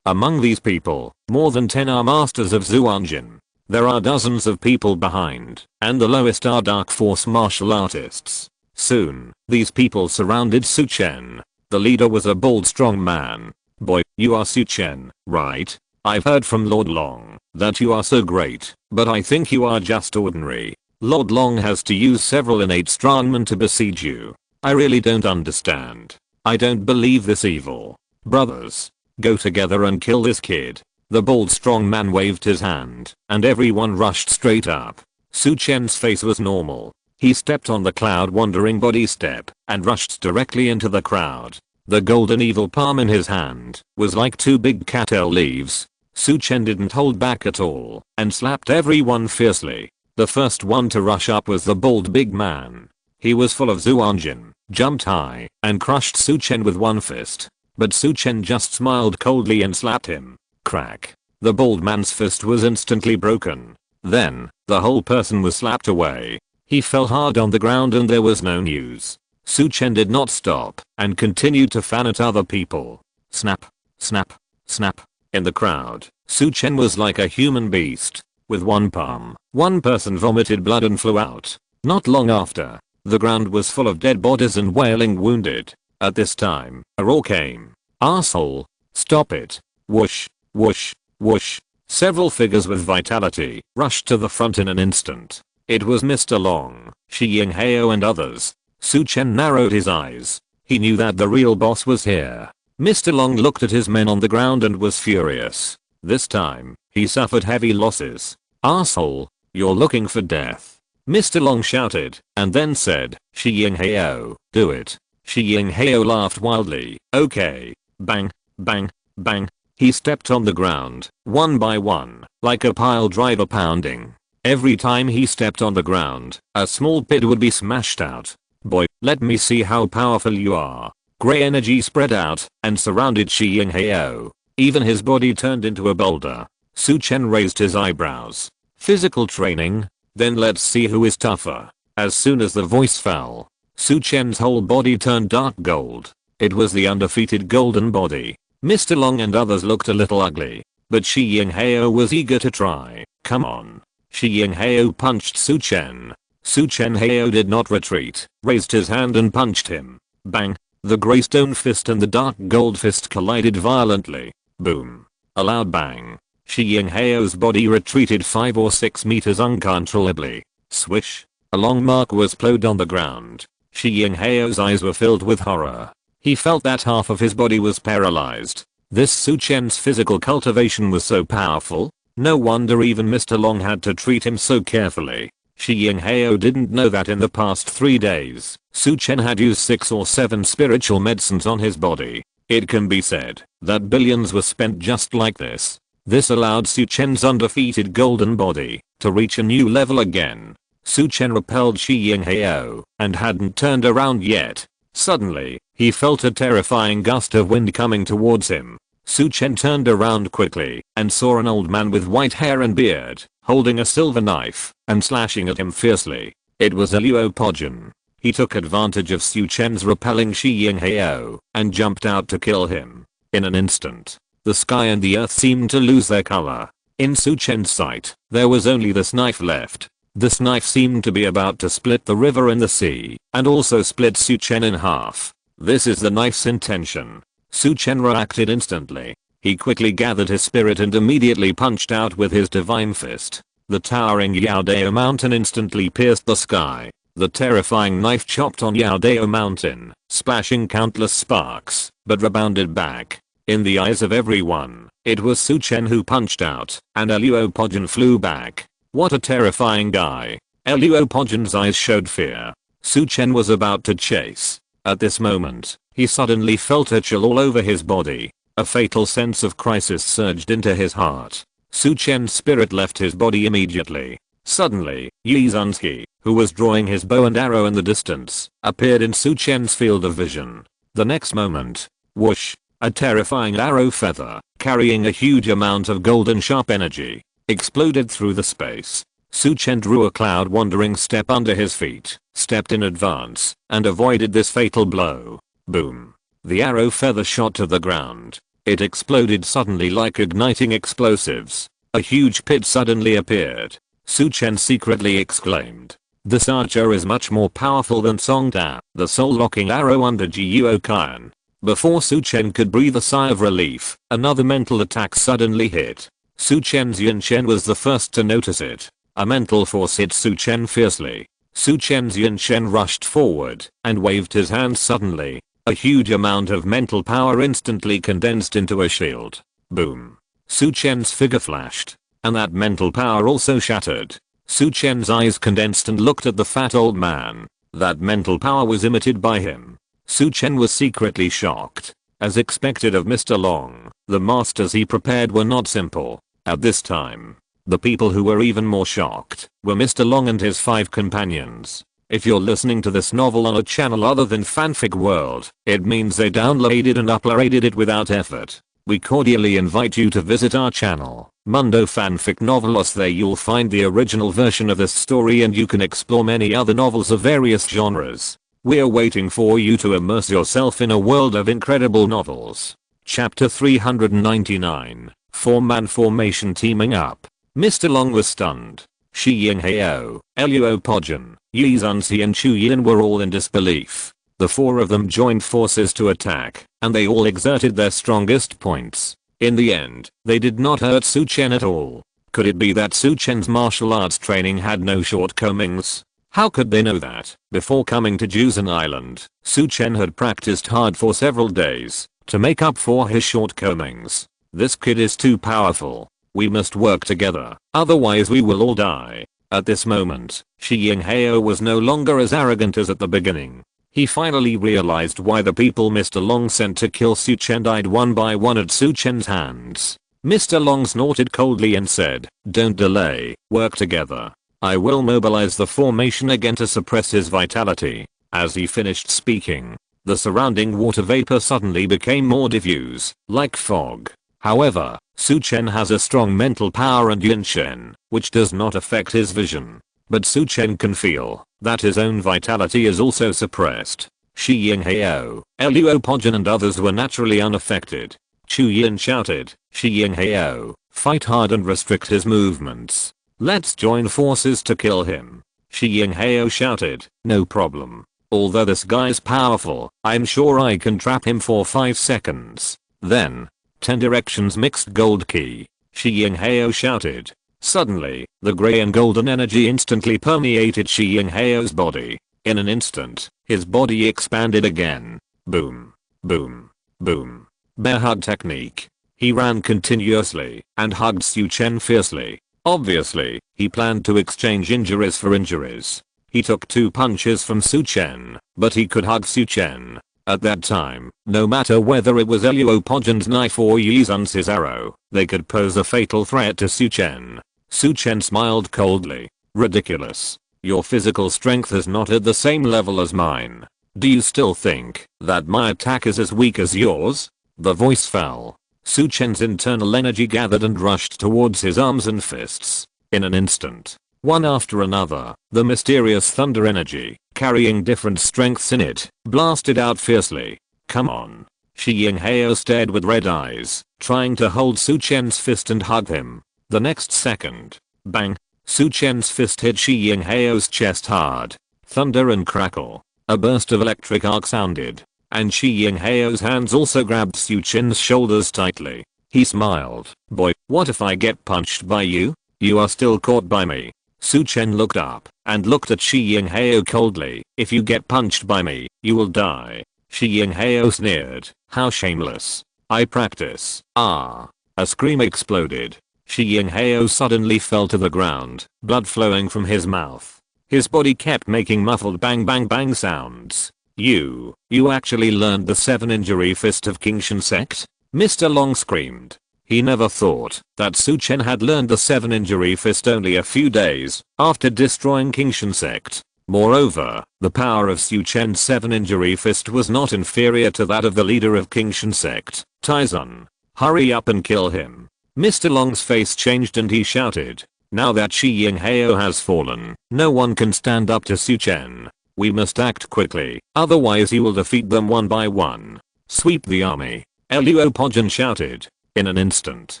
Among these people, more than 10 are masters of Zhou Wanqiu. There are dozens of people behind, and the lowest are dark force martial artists. Soon, these people surrounded Su Chen. The leader was a bold strong man. Boy, you are Su Chen, right? I've heard from Lord Long that you are so great, but I think you are just ordinary. Lord Long has to use several innate strongmen to besiege you. I really don't understand. I don't believe this evil. Brothers, go together and kill this kid. The bold strong man waved his hand, and everyone rushed straight up. Su Chen's face was normal. He stepped on the cloud wandering body step and rushed directly into the crowd. The golden evil palm in his hand was like 2 big cattail leaves. Su Chen didn't hold back at all and slapped everyone fiercely. The first one to rush up was the bold big man. He was full of Zhou Wanqiu, jumped high, and crushed Su Chen with one fist. But Su Chen just smiled coldly and slapped him. Crack. The bold man's fist was instantly broken. Then, the whole person was slapped away. He fell hard on the ground and there was no news. Su Chen did not stop and continued to fan at other people. Snap. Snap. Snap. In the crowd, Su Chen was like a human beast. With one palm, one person vomited blood and flew out. Not long after, the ground was full of dead bodies and wailing wounded. At this time, a roar came. Arsehole. Stop it. Whoosh. Whoosh. Whoosh. Several figures with vitality rushed to the front in an instant. It was Mr. Long, Shi Yinghao and others. Su Chen narrowed his eyes. He knew that the real boss was here. Mr. Long looked at his men on the ground and was furious. This time, he suffered heavy losses. Arsehole, you're looking for death. Mr. Long shouted, and then said, Shi Yinghao, do it. Shi Yinghao laughed wildly. Okay. Bang, bang, bang. He stepped on the ground, one by one, like a pile driver pounding. Every time he stepped on the ground, a small pit would be smashed out. Boy, let me see how powerful you are. Grey energy spread out and surrounded Shi Yinghao. Even his body turned into a boulder. Su Chen raised his eyebrows. Physical training? Then let's see who is tougher. As soon as the voice fell, Su Chen's whole body turned dark gold. It was the undefeated golden body. Mr. Long and others looked a little ugly, but Shi Yinghao was eager to try. Come on. Shi Yinghao punched Su Chen. Su Chen Hao did not retreat, raised his hand and punched him. Bang. The grey stone fist and the dark gold fist collided violently. Boom. A loud bang. Shi Yinghao's body retreated 5 or 6 meters uncontrollably. Swish. A long mark was plowed on the ground. Shi Yinghao's eyes were filled with horror. He felt that half of his body was paralyzed. This Su Chen's physical cultivation was so powerful. No wonder even Mr. Long had to treat him so carefully. Shi Yinghao didn't know that in the past 3 days, Su Chen had used 6 or 7 spiritual medicines on his body. It can be said that billions were spent just like this. This allowed Su Chen's undefeated golden body to reach a new level again. Su Chen repelled Shi Yinghao and hadn't turned around yet. Suddenly, he felt a terrifying gust of wind coming towards him. Su Chen turned around quickly and saw an old man with white hair and beard, holding a silver knife and slashing at him fiercely. It was Luo Pojin. He took advantage of Su Chen's repelling Shi Yinghao and jumped out to kill him. In an instant, The sky and the earth seemed to lose their color. In Su Chen's sight, there was only this knife left. This knife seemed to be about to split the river and the sea, and also split Su Chen in half. This is the knife's intention. Su Chen reacted instantly. He quickly gathered his spirit and immediately punched out with his divine fist. The towering Yaodao mountain instantly pierced the sky. The terrifying knife chopped on Yaodao mountain, splashing countless sparks, but rebounded back. In the eyes of everyone, it was Su Chen who punched out, and Luo Pojun flew back. What a terrifying guy. Luo Pojun's eyes showed fear. Su Chen was about to chase. At this moment, he suddenly felt a chill all over his body. A fatal sense of crisis surged into his heart. Su Chen's spirit left his body immediately. Suddenly, Yi Zunski, who was drawing his bow and arrow in the distance, appeared in Su Chen's field of vision. The next moment, whoosh, a terrifying arrow feather, carrying a huge amount of golden sharp energy, exploded through the space. Su Chen drew a cloud wandering step under his feet, stepped in advance, and avoided this fatal blow. Boom. The arrow feather shot to the ground. It exploded suddenly like igniting explosives. A huge pit suddenly appeared. Su Chen secretly exclaimed, "This archer is much more powerful than Song Da, the soul-locking arrow under Jiuo Qian." Before Su Chen could breathe a sigh of relief, another mental attack suddenly hit. Su Chen's Yin Chen was the first to notice it. A mental force hit Su Chen fiercely. Su Chen's Yin Chen rushed forward and waved his hand suddenly. A huge amount of mental power instantly condensed into a shield. Boom. Su Chen's figure flashed, and that mental power also shattered. Su Chen's eyes condensed and looked at the fat old man. That mental power was emitted by him. Su Chen was secretly shocked. As expected of Mr. Long, the masters he prepared were not simple. At this time, the people who were even more shocked were Mr. Long and his 5 companions. If you're listening to this novel on a channel other than Fanfic World, it means they downloaded and uploaded it without effort. We cordially invite you to visit our channel, Mundo Fanfic Novelos. There you'll find the original version of this story and you can explore many other novels of various genres. We're waiting for you to immerse yourself in a world of incredible novels. Chapter 399, 4-man formation teaming up. Mr. Long was stunned. Shi Yinghao, Luo Pojun, Yi Zunxi and Chu Yin were all in disbelief. The 4 of them joined forces to attack, and they all exerted their strongest points. In the end, they did not hurt Su Chen at all. Could it be that Su Chen's martial arts training had no shortcomings? How could they know that? Before coming to Juzan Island, Su Chen had practiced hard for several days to make up for his shortcomings. This kid is too powerful. We must work together, otherwise we will all die. At this moment, Shi Yinghao was no longer as arrogant as at the beginning. He finally realized why the people Mr. Long sent to kill Su Chen died one by one at Su Chen's hands. Mr. Long snorted coldly and said, "Don't delay, work together. I will mobilize the formation again to suppress his vitality." As he finished speaking, the surrounding water vapor suddenly became more diffuse, like fog. However, Su Chen has a strong mental power and Yin Chen, which does not affect his vision. But Su Chen can feel that his own vitality is also suppressed. Shi Yinghao, Luo Pojun and others were naturally unaffected. Chu Yin shouted, "Shi Yinghao, fight hard and restrict his movements. Let's join forces to kill him." Shi Yinghao shouted, "No problem. Although this guy's powerful, I'm sure I can trap him for 5 seconds. Then, 10 directions mixed gold key." Shi Yinghao shouted. Suddenly, the grey and golden energy instantly permeated Shi Yinghao's body. In an instant, his body expanded again. Boom. Boom. Boom. Bear hug technique. He ran continuously and hugged Su Chen fiercely. Obviously, he planned to exchange injuries for injuries. He took 2 punches from Su Chen, but he could hug Su Chen. At that time, no matter whether it was Luo Pojun's knife or Yi Zunxi's arrow, they could pose a fatal threat to Su Chen. Su Chen smiled coldly. "Ridiculous. Your physical strength is not at the same level as mine. Do you still think that my attack is as weak as yours?" The voice fell. Su Chen's internal energy gathered and rushed towards his arms and fists. In an instant, one after another, the mysterious thunder energy, carrying different strengths in it, blasted out fiercely. "Come on. Shi Yinghao stared with red eyes, trying to hold Su Chen's fist and hug him. The next second, bang, Su Chen's fist hit Shi Yinghao's chest hard. Thunder and crackle. A burst of electric arc sounded, and Shi Yinghao's hands also grabbed Su Chen's shoulders tightly. He smiled. Boy, what if I get punched by you? You are still caught by me. Su Chen looked up and looked at Shi Yinghao coldly. If you get punched by me, you will die. Shi Yinghao sneered. How shameless. I practice. Ah. A scream exploded. Shi Yinghao suddenly fell to the ground, blood flowing from his mouth. His body kept making muffled bang bang bang sounds. You actually learned the 7-injury fist of Qingshan sect? Mr. Long screamed. He never thought that Su Chen had learned the 7-injury fist only a few days after destroying Qingshan sect. Moreover, the power of Su Chen's 7-injury fist was not inferior to that of the leader of Qingshan sect, Taizun. Hurry up and kill him. Mr. Long's face changed and he shouted. Now that Shi Yinghao has fallen, no one can stand up to Su Chen. We must act quickly, otherwise he will defeat them one by one. Sweep the army. Luo Pojin shouted. In an instant,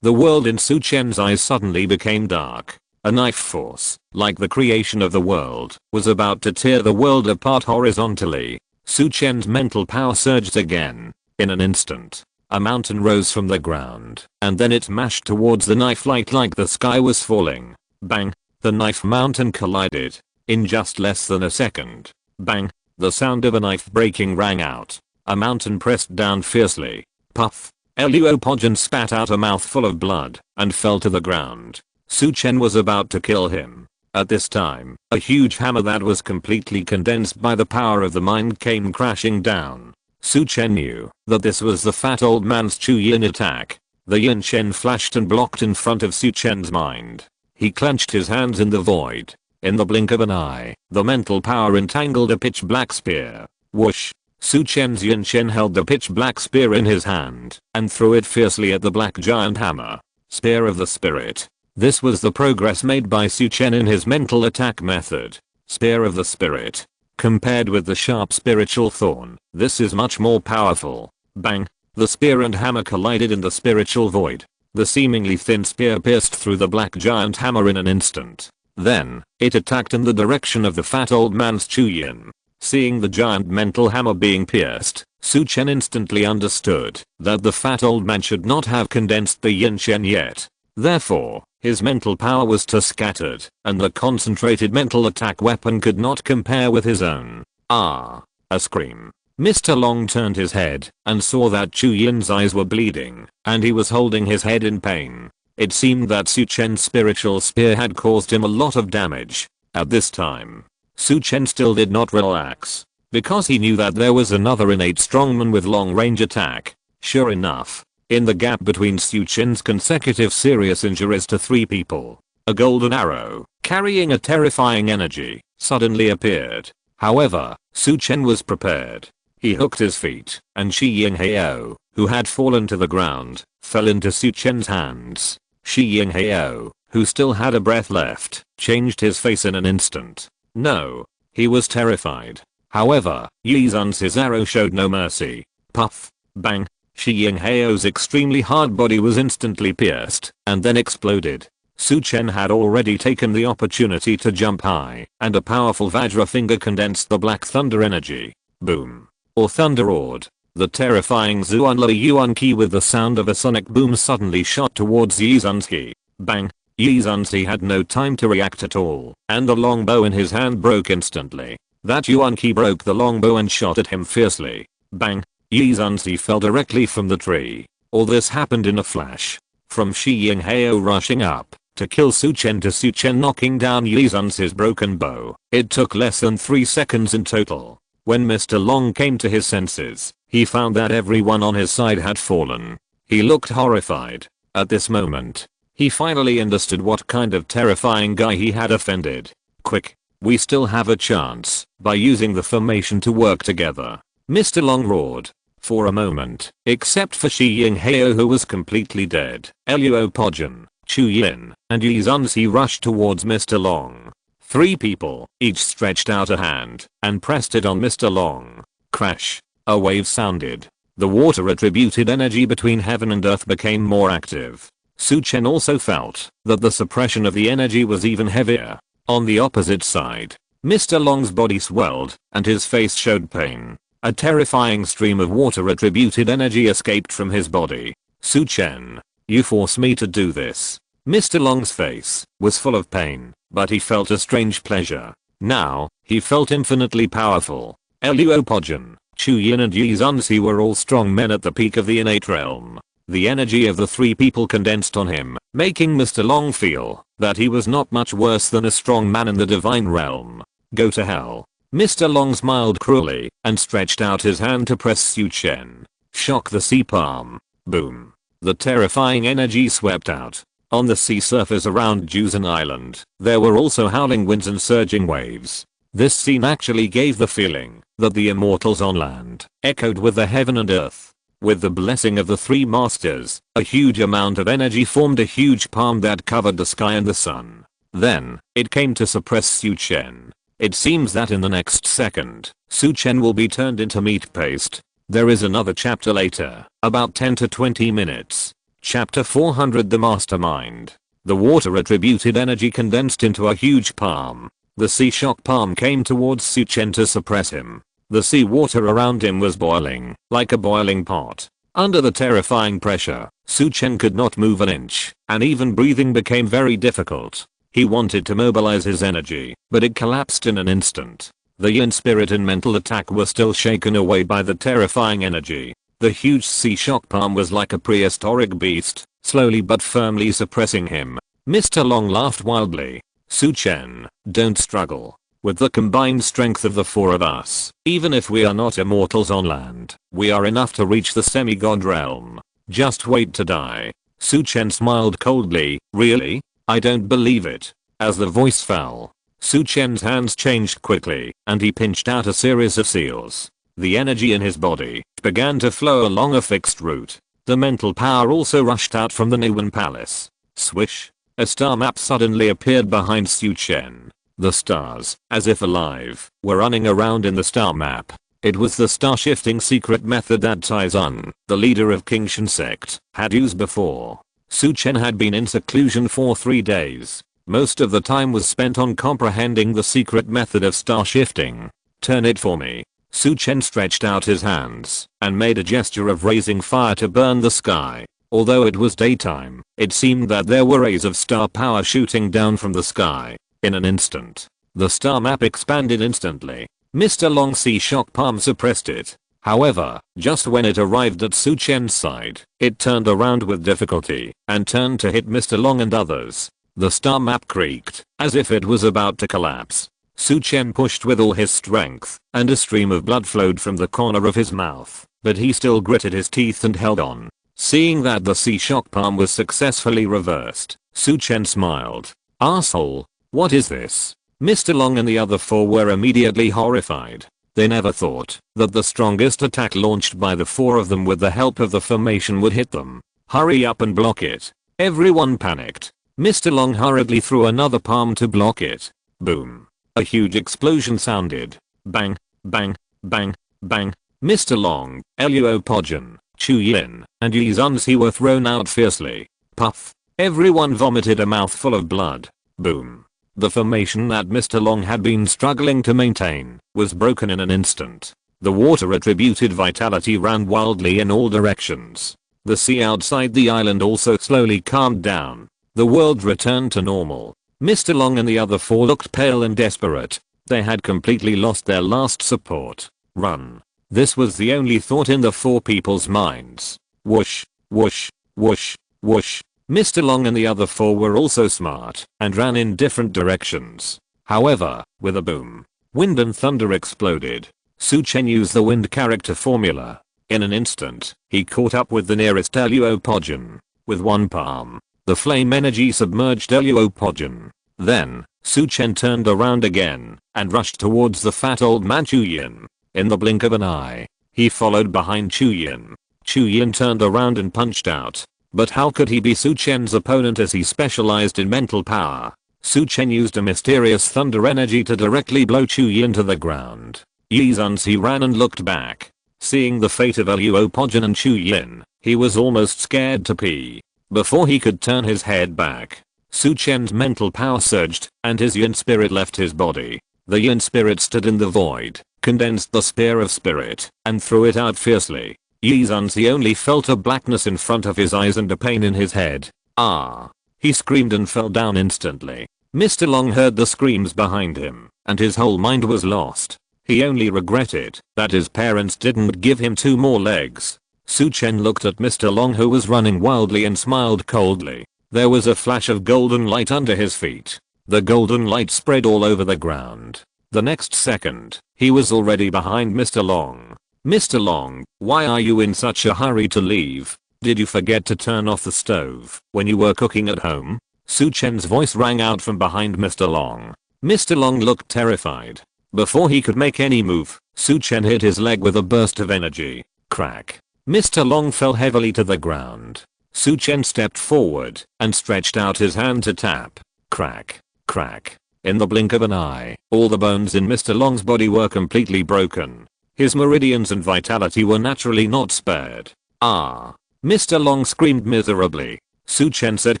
the world in Su Chen's eyes suddenly became dark. A knife force, like the creation of the world, was about to tear the world apart horizontally. Su Chen's mental power surged again. In an instant, a mountain rose from the ground, and then it mashed towards the knife like the sky was falling. Bang! The knife mountain collided. In just less than a second. Bang! The sound of a knife breaking rang out. A mountain pressed down fiercely. Puff! Luo Pojin spat out a mouthful of blood and fell to the ground. Su Chen was about to kill him. At this time, a huge hammer that was completely condensed by the power of the mind came crashing down. Su Chen knew that this was the fat old man's Chu Yin attack. The Yin Shen flashed and blocked in front of Su Chen's mind. He clenched his hands in the void. In the blink of an eye, the mental power entangled a pitch black spear. Whoosh! Su Chen's Yin Shen held the pitch black spear in his hand and threw it fiercely at the black giant hammer. Spear of the spirit. This was the progress made by Su Chen in his mental attack method. Spear of the spirit. Compared with the sharp spiritual thorn, this is much more powerful. Bang! The spear and hammer collided in the spiritual void. The seemingly thin spear pierced through the black giant hammer in an instant. Then, it attacked in the direction of the fat old man's Chu Yin. Seeing the giant mental hammer being pierced, Su Chen instantly understood that the fat old man should not have condensed the Yin Shen yet. Therefore, his mental power was too scattered, and the concentrated mental attack weapon could not compare with his own. Ah! A scream. Mr. Long turned his head and saw that Chu Yin's eyes were bleeding, and he was holding his head in pain. It seemed that Su Chen's spiritual spear had caused him a lot of damage. At this time, Su Chen still did not relax, because he knew that there was another innate strongman with long-range attack. Sure enough, in the gap between Su Chen's consecutive serious injuries to 3 people, a golden arrow, carrying a terrifying energy, suddenly appeared. However, Su Chen was prepared. He hooked his feet, and Shi Yinghao, who had fallen to the ground, fell into Su Chen's hands. Shi Yinghao, who still had a breath left, changed his face in an instant. No, he was terrified. However, Yi Zun's arrow showed no mercy. Puff! Bang! Shi Yinghao's extremely hard body was instantly pierced, and then exploded. Su Chen had already taken the opportunity to jump high, and a powerful Vajra finger condensed the black thunder energy. Boom! Or thunder roared. The terrifying Zhou Wanqiu with the sound of a sonic boom suddenly shot towards Yi Zun's ki. Bang! Yi Zun's had no time to react at all, and the longbow in his hand broke instantly. That Yuan Qi broke the longbow and shot at him fiercely. Bang! Yi Zun's fell directly from the tree. All this happened in a flash. From Shi Yinghao rushing up to kill Su Chen to Su Chen knocking down Yi Zun's broken bow, it took less than 3 seconds in total. When Mr. Long came to his senses, he found that everyone on his side had fallen. He looked horrified. At this moment, he finally understood what kind of terrifying guy he had offended. Quick, we still have a chance by using the formation to work together. Mr. Long roared. For a moment, except for Shi Yinghao who was completely dead, Luo Pojin, Chu Yin, and Yi Zunzi rushed towards Mr. Long. 3 people each stretched out a hand and pressed it on Mr. Long. Crash. A wave sounded. The water attributed energy between heaven and earth became more active. Su Chen also felt that the suppression of the energy was even heavier. On the opposite side, Mr. Long's body swelled and his face showed pain. A terrifying stream of water attributed energy escaped from his body. Su Chen, you force me to do this. Mr. Long's face was full of pain, but he felt a strange pleasure. Now, he felt infinitely powerful. Luo Podjun, Chu Yin and Yi Zunzi were all strong men at the peak of the innate realm. The energy of the three people condensed on him, making Mr. Long feel that he was not much worse than a strong man in the divine realm. Go to hell. Mr. Long smiled cruelly and stretched out his hand to press Su Chen. Shock the sea palm. Boom. The terrifying energy swept out. On the sea surface around Juzan Island, there were also howling winds and surging waves. This scene actually gave the feeling that the immortals on land echoed with the heaven and earth. With the blessing of the three masters, a huge amount of energy formed a huge palm that covered the sky and the sun. Then, it came to suppress Su Chen. It seems that in the next second, Su Chen will be turned into meat paste. There is another chapter later, about 10 to 20 minutes. Chapter 400 The Mastermind. The water attributed energy condensed into a huge palm. The sea shock palm came towards Su Chen to suppress him. The sea water around him was boiling, like a boiling pot. Under the terrifying pressure, Su Chen could not move an inch, and even breathing became very difficult. He wanted to mobilize his energy, but it collapsed in an instant. The yin spirit and mental attack were still shaken away by the terrifying energy. The huge sea shock palm was like a prehistoric beast, slowly but firmly suppressing him. Mr. Long laughed wildly. Su Chen, don't struggle. With the combined strength of the four of us, even if we are not immortals on land, we are enough to reach the semi-god realm. Just wait to die. Su Chen smiled coldly. Really? I don't believe it. As the voice fell, Su Chen's hands changed quickly, and he pinched out a series of seals. The energy in his body began to flow along a fixed route. The mental power also rushed out from the Niwen Palace. Swish! A star map suddenly appeared behind Su Chen. The stars, as if alive, were running around in the star map. It was the star shifting secret method that Taizun, the leader of Qingshan sect, had used before. Su Chen had been in seclusion for 3 days. Most of the time was spent on comprehending the secret method of star shifting. Turn it for me. Su Chen stretched out his hands and made a gesture of raising fire to burn the sky. Although it was daytime, it seemed that there were rays of star power shooting down from the sky. In an instant, the star map expanded instantly. Mr. Long sea shock palm suppressed it. However, just when it arrived at Su Chen's side, it turned around with difficulty and turned to hit Mr. Long and others. The star map creaked, as if it was about to collapse. Su Chen pushed with all his strength, and a stream of blood flowed from the corner of his mouth, but he still gritted his teeth and held on. Seeing that the sea shock palm was successfully reversed, Su Chen smiled. Asshole. What is this? Mr. Long and the other four were immediately horrified. They never thought that the strongest attack launched by the four of them with the help of the formation would hit them. Hurry up and block it. Everyone panicked. Mr. Long hurriedly threw another palm to block it. Boom. A huge explosion sounded. Bang, bang, bang, bang. Mr. Long, Luo Podjun, Chu Yin, and Yi Zunzi were thrown out fiercely. Puff. Everyone vomited a mouthful of blood. Boom. The formation that Mr. Long had been struggling to maintain was broken in an instant. The water attributed vitality ran wildly in all directions. The sea outside the island also slowly calmed down. The world returned to normal. Mr. Long and the other four looked pale and desperate. They had completely lost their last support. Run. This was the only thought in the four people's minds. Whoosh, whoosh, whoosh, whoosh. Mr. Long and the other four were also smart and ran in different directions. However, with a boom, wind and thunder exploded. Su Chen used the wind character formula. In an instant, he caught up with the nearest Luo Podjun. With one palm, the flame energy submerged Luo Podjun. Then, Su Chen turned around again and rushed towards the fat old man Chu Yin. In the blink of an eye, he followed behind Chu Yin. Chu Yin turned around and punched out. But how could he be Su Chen's opponent as he specialized in mental power? Su Chen used a mysterious thunder energy to directly blow Chu Yin to the ground. Yi Zunzi ran and looked back. Seeing the fate of Luo Pojin and Chu Yin, he was almost scared to pee. Before he could turn his head back, Su Chen's mental power surged, and his yin spirit left his body. The yin spirit stood in the void, condensed the spear of spirit, and threw it out fiercely. Yi Zunzi only felt a blackness in front of his eyes and a pain in his head. Ah! He screamed and fell down instantly. Mr. Long heard the screams behind him, and his whole mind was lost. He only regretted that his parents didn't give him 2 more legs. Su Chen looked at Mr. Long, who was running wildly, and smiled coldly. There was a flash of golden light under his feet. The golden light spread all over the ground. The next second, he was already behind Mr. Long. Mr. Long, why are you in such a hurry to leave? Did you forget to turn off the stove when you were cooking at home? Su Chen's voice rang out from behind Mr. Long. Mr. Long looked terrified. Before he could make any move, Su Chen hit his leg with a burst of energy. Crack. Mr. Long fell heavily to the ground. Su Chen stepped forward and stretched out his hand to tap. Crack. Crack. In the blink of an eye, all the bones in Mr. Long's body were completely broken. His meridians and vitality were naturally not spared. Ah! Mr. Long screamed miserably. Su Chen said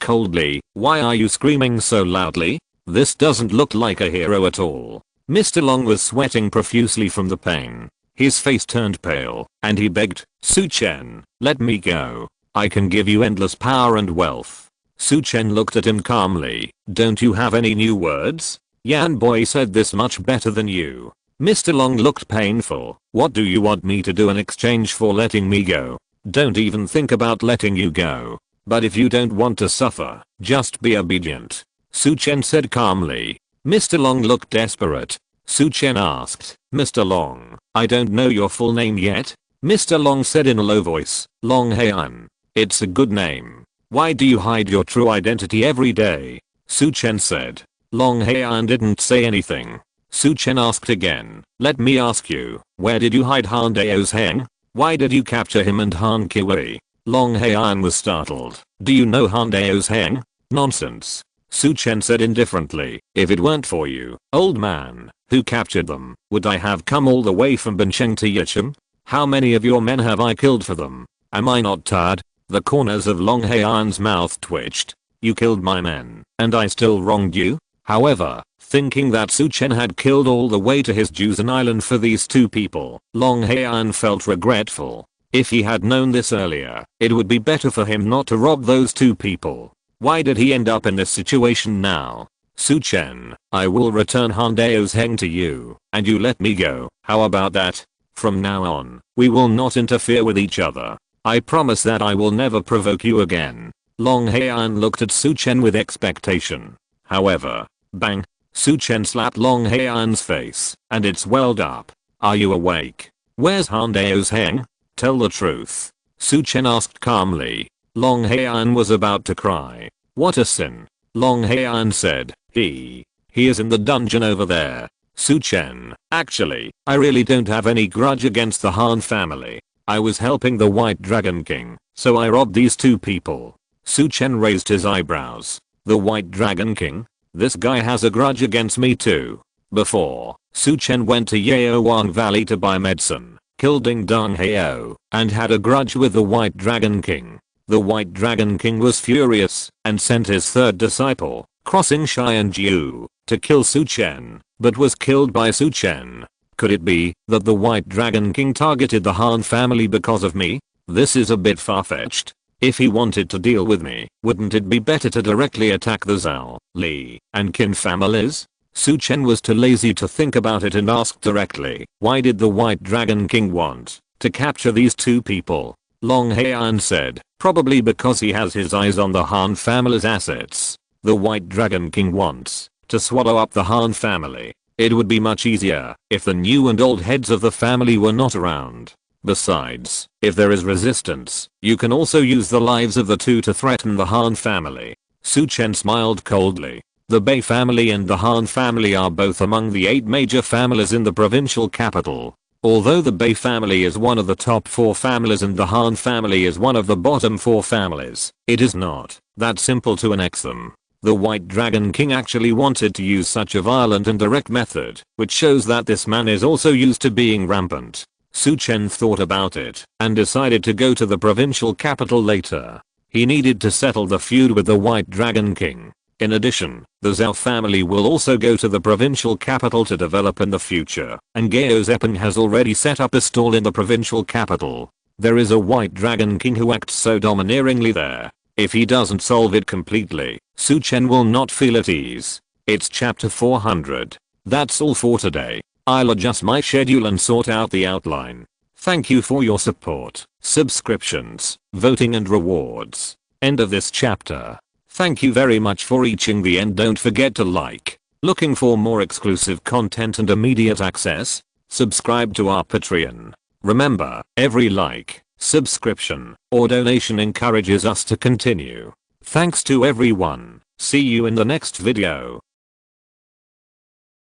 coldly, why are you screaming so loudly? This doesn't look like a hero at all. Mr. Long was sweating profusely from the pain. His face turned pale, and he begged, Su Chen, let me go. I can give you endless power and wealth. Su Chen looked at him calmly. Don't you have any new words? Yan boy said this much better than you. Mr. Long looked painful. What do you want me to do in exchange for letting me go? Don't even think about letting you go. But if you don't want to suffer, just be obedient. Su Chen said calmly. Mr. Long looked desperate. Su Chen asked, Mr. Long, I don't know your full name yet? Mr. Long said in a low voice, Long Heian. It's a good name. Why do you hide your true identity every day? Su Chen said. Long Heian didn't say anything. Su Chen asked again, let me ask you, where did you hide Han Dao's Heng? Why did you capture him and Han Kiwi? Long Heian was startled. Do you know Han Dao's Heng? Nonsense. Su Chen said indifferently, if it weren't for you, old man, who captured them, would I have come all the way from Bincheng to Yicheng? How many of your men have I killed for them? Am I not tired? The corners of Long Heian's mouth twitched. You killed my men, and I still wronged you? However, thinking that Su Chen had killed all the way to his Juzan Island for these 2 people, Long Heian felt regretful. If he had known this earlier, it would be better for him not to rob those 2 people. Why did he end up in this situation now? Su Chen, I will return Han Dao's Heng to you, and you let me go. How about that? From now on, we will not interfere with each other. I promise that I will never provoke you again. Long Heian looked at Su Chen with expectation. However, bang! Su Chen slapped Long Heian's face, and it swelled up. Are you awake? Where's Han Dao's Heng? Tell the truth. Su Chen asked calmly. Long Heian was about to cry. What a sin. Long Heian said, he is in the dungeon over there. Su Chen, actually, I really don't have any grudge against the Han family. I was helping the White Dragon King, so I robbed these 2 people. Su Chen raised his eyebrows. The White Dragon King? This guy has a grudge against me too. Before, Su Chen went to Yaowang Valley to buy medicine, killed Ding Dong Heo, and had a grudge with the White Dragon King. The White Dragon King was furious and sent his 3rd disciple, crossing Xianjiu, to kill Su Chen, but was killed by Su Chen. Could it be that the White Dragon King targeted the Han family because of me? This is a bit far-fetched. If he wanted to deal with me, wouldn't it be better to directly attack the Zhao, Li, and Qin families? Su Chen was too lazy to think about it and asked directly, why did the White Dragon King want to capture these 2 people? Long Heian said, probably because he has his eyes on the Han family's assets. The White Dragon King wants to swallow up the Han family. It would be much easier if the new and old heads of the family were not around. Besides, if there is resistance, you can also use the lives of the 2 to threaten the Han family. Su Chen smiled coldly. The Bei family and the Han family are both among the 8 major families in the provincial capital. Although the Bei family is one of the top 4 families and the Han family is one of the bottom 4 families, it is not that simple to annex them. The White Dragon King actually wanted to use such a violent and direct method, which shows that this man is also used to being rampant. Su Chen thought about it and decided to go to the provincial capital later. He needed to settle the feud with the White Dragon King. In addition, the Zhou family will also go to the provincial capital to develop in the future, and Gao Zepeng has already set up a stall in the provincial capital. There is a White Dragon King who acts so domineeringly there. If he doesn't solve it completely, Su Chen will not feel at ease. It's chapter 400. That's all for today. I'll adjust my schedule and sort out the outline. Thank you for your support, subscriptions, voting and rewards. End of this chapter. Thank you very much for reaching the end. Don't forget to like. Looking for more exclusive content and immediate access? Subscribe to our Patreon. Remember, every like, subscription, or donation encourages us to continue. Thanks to everyone. See you in the next video.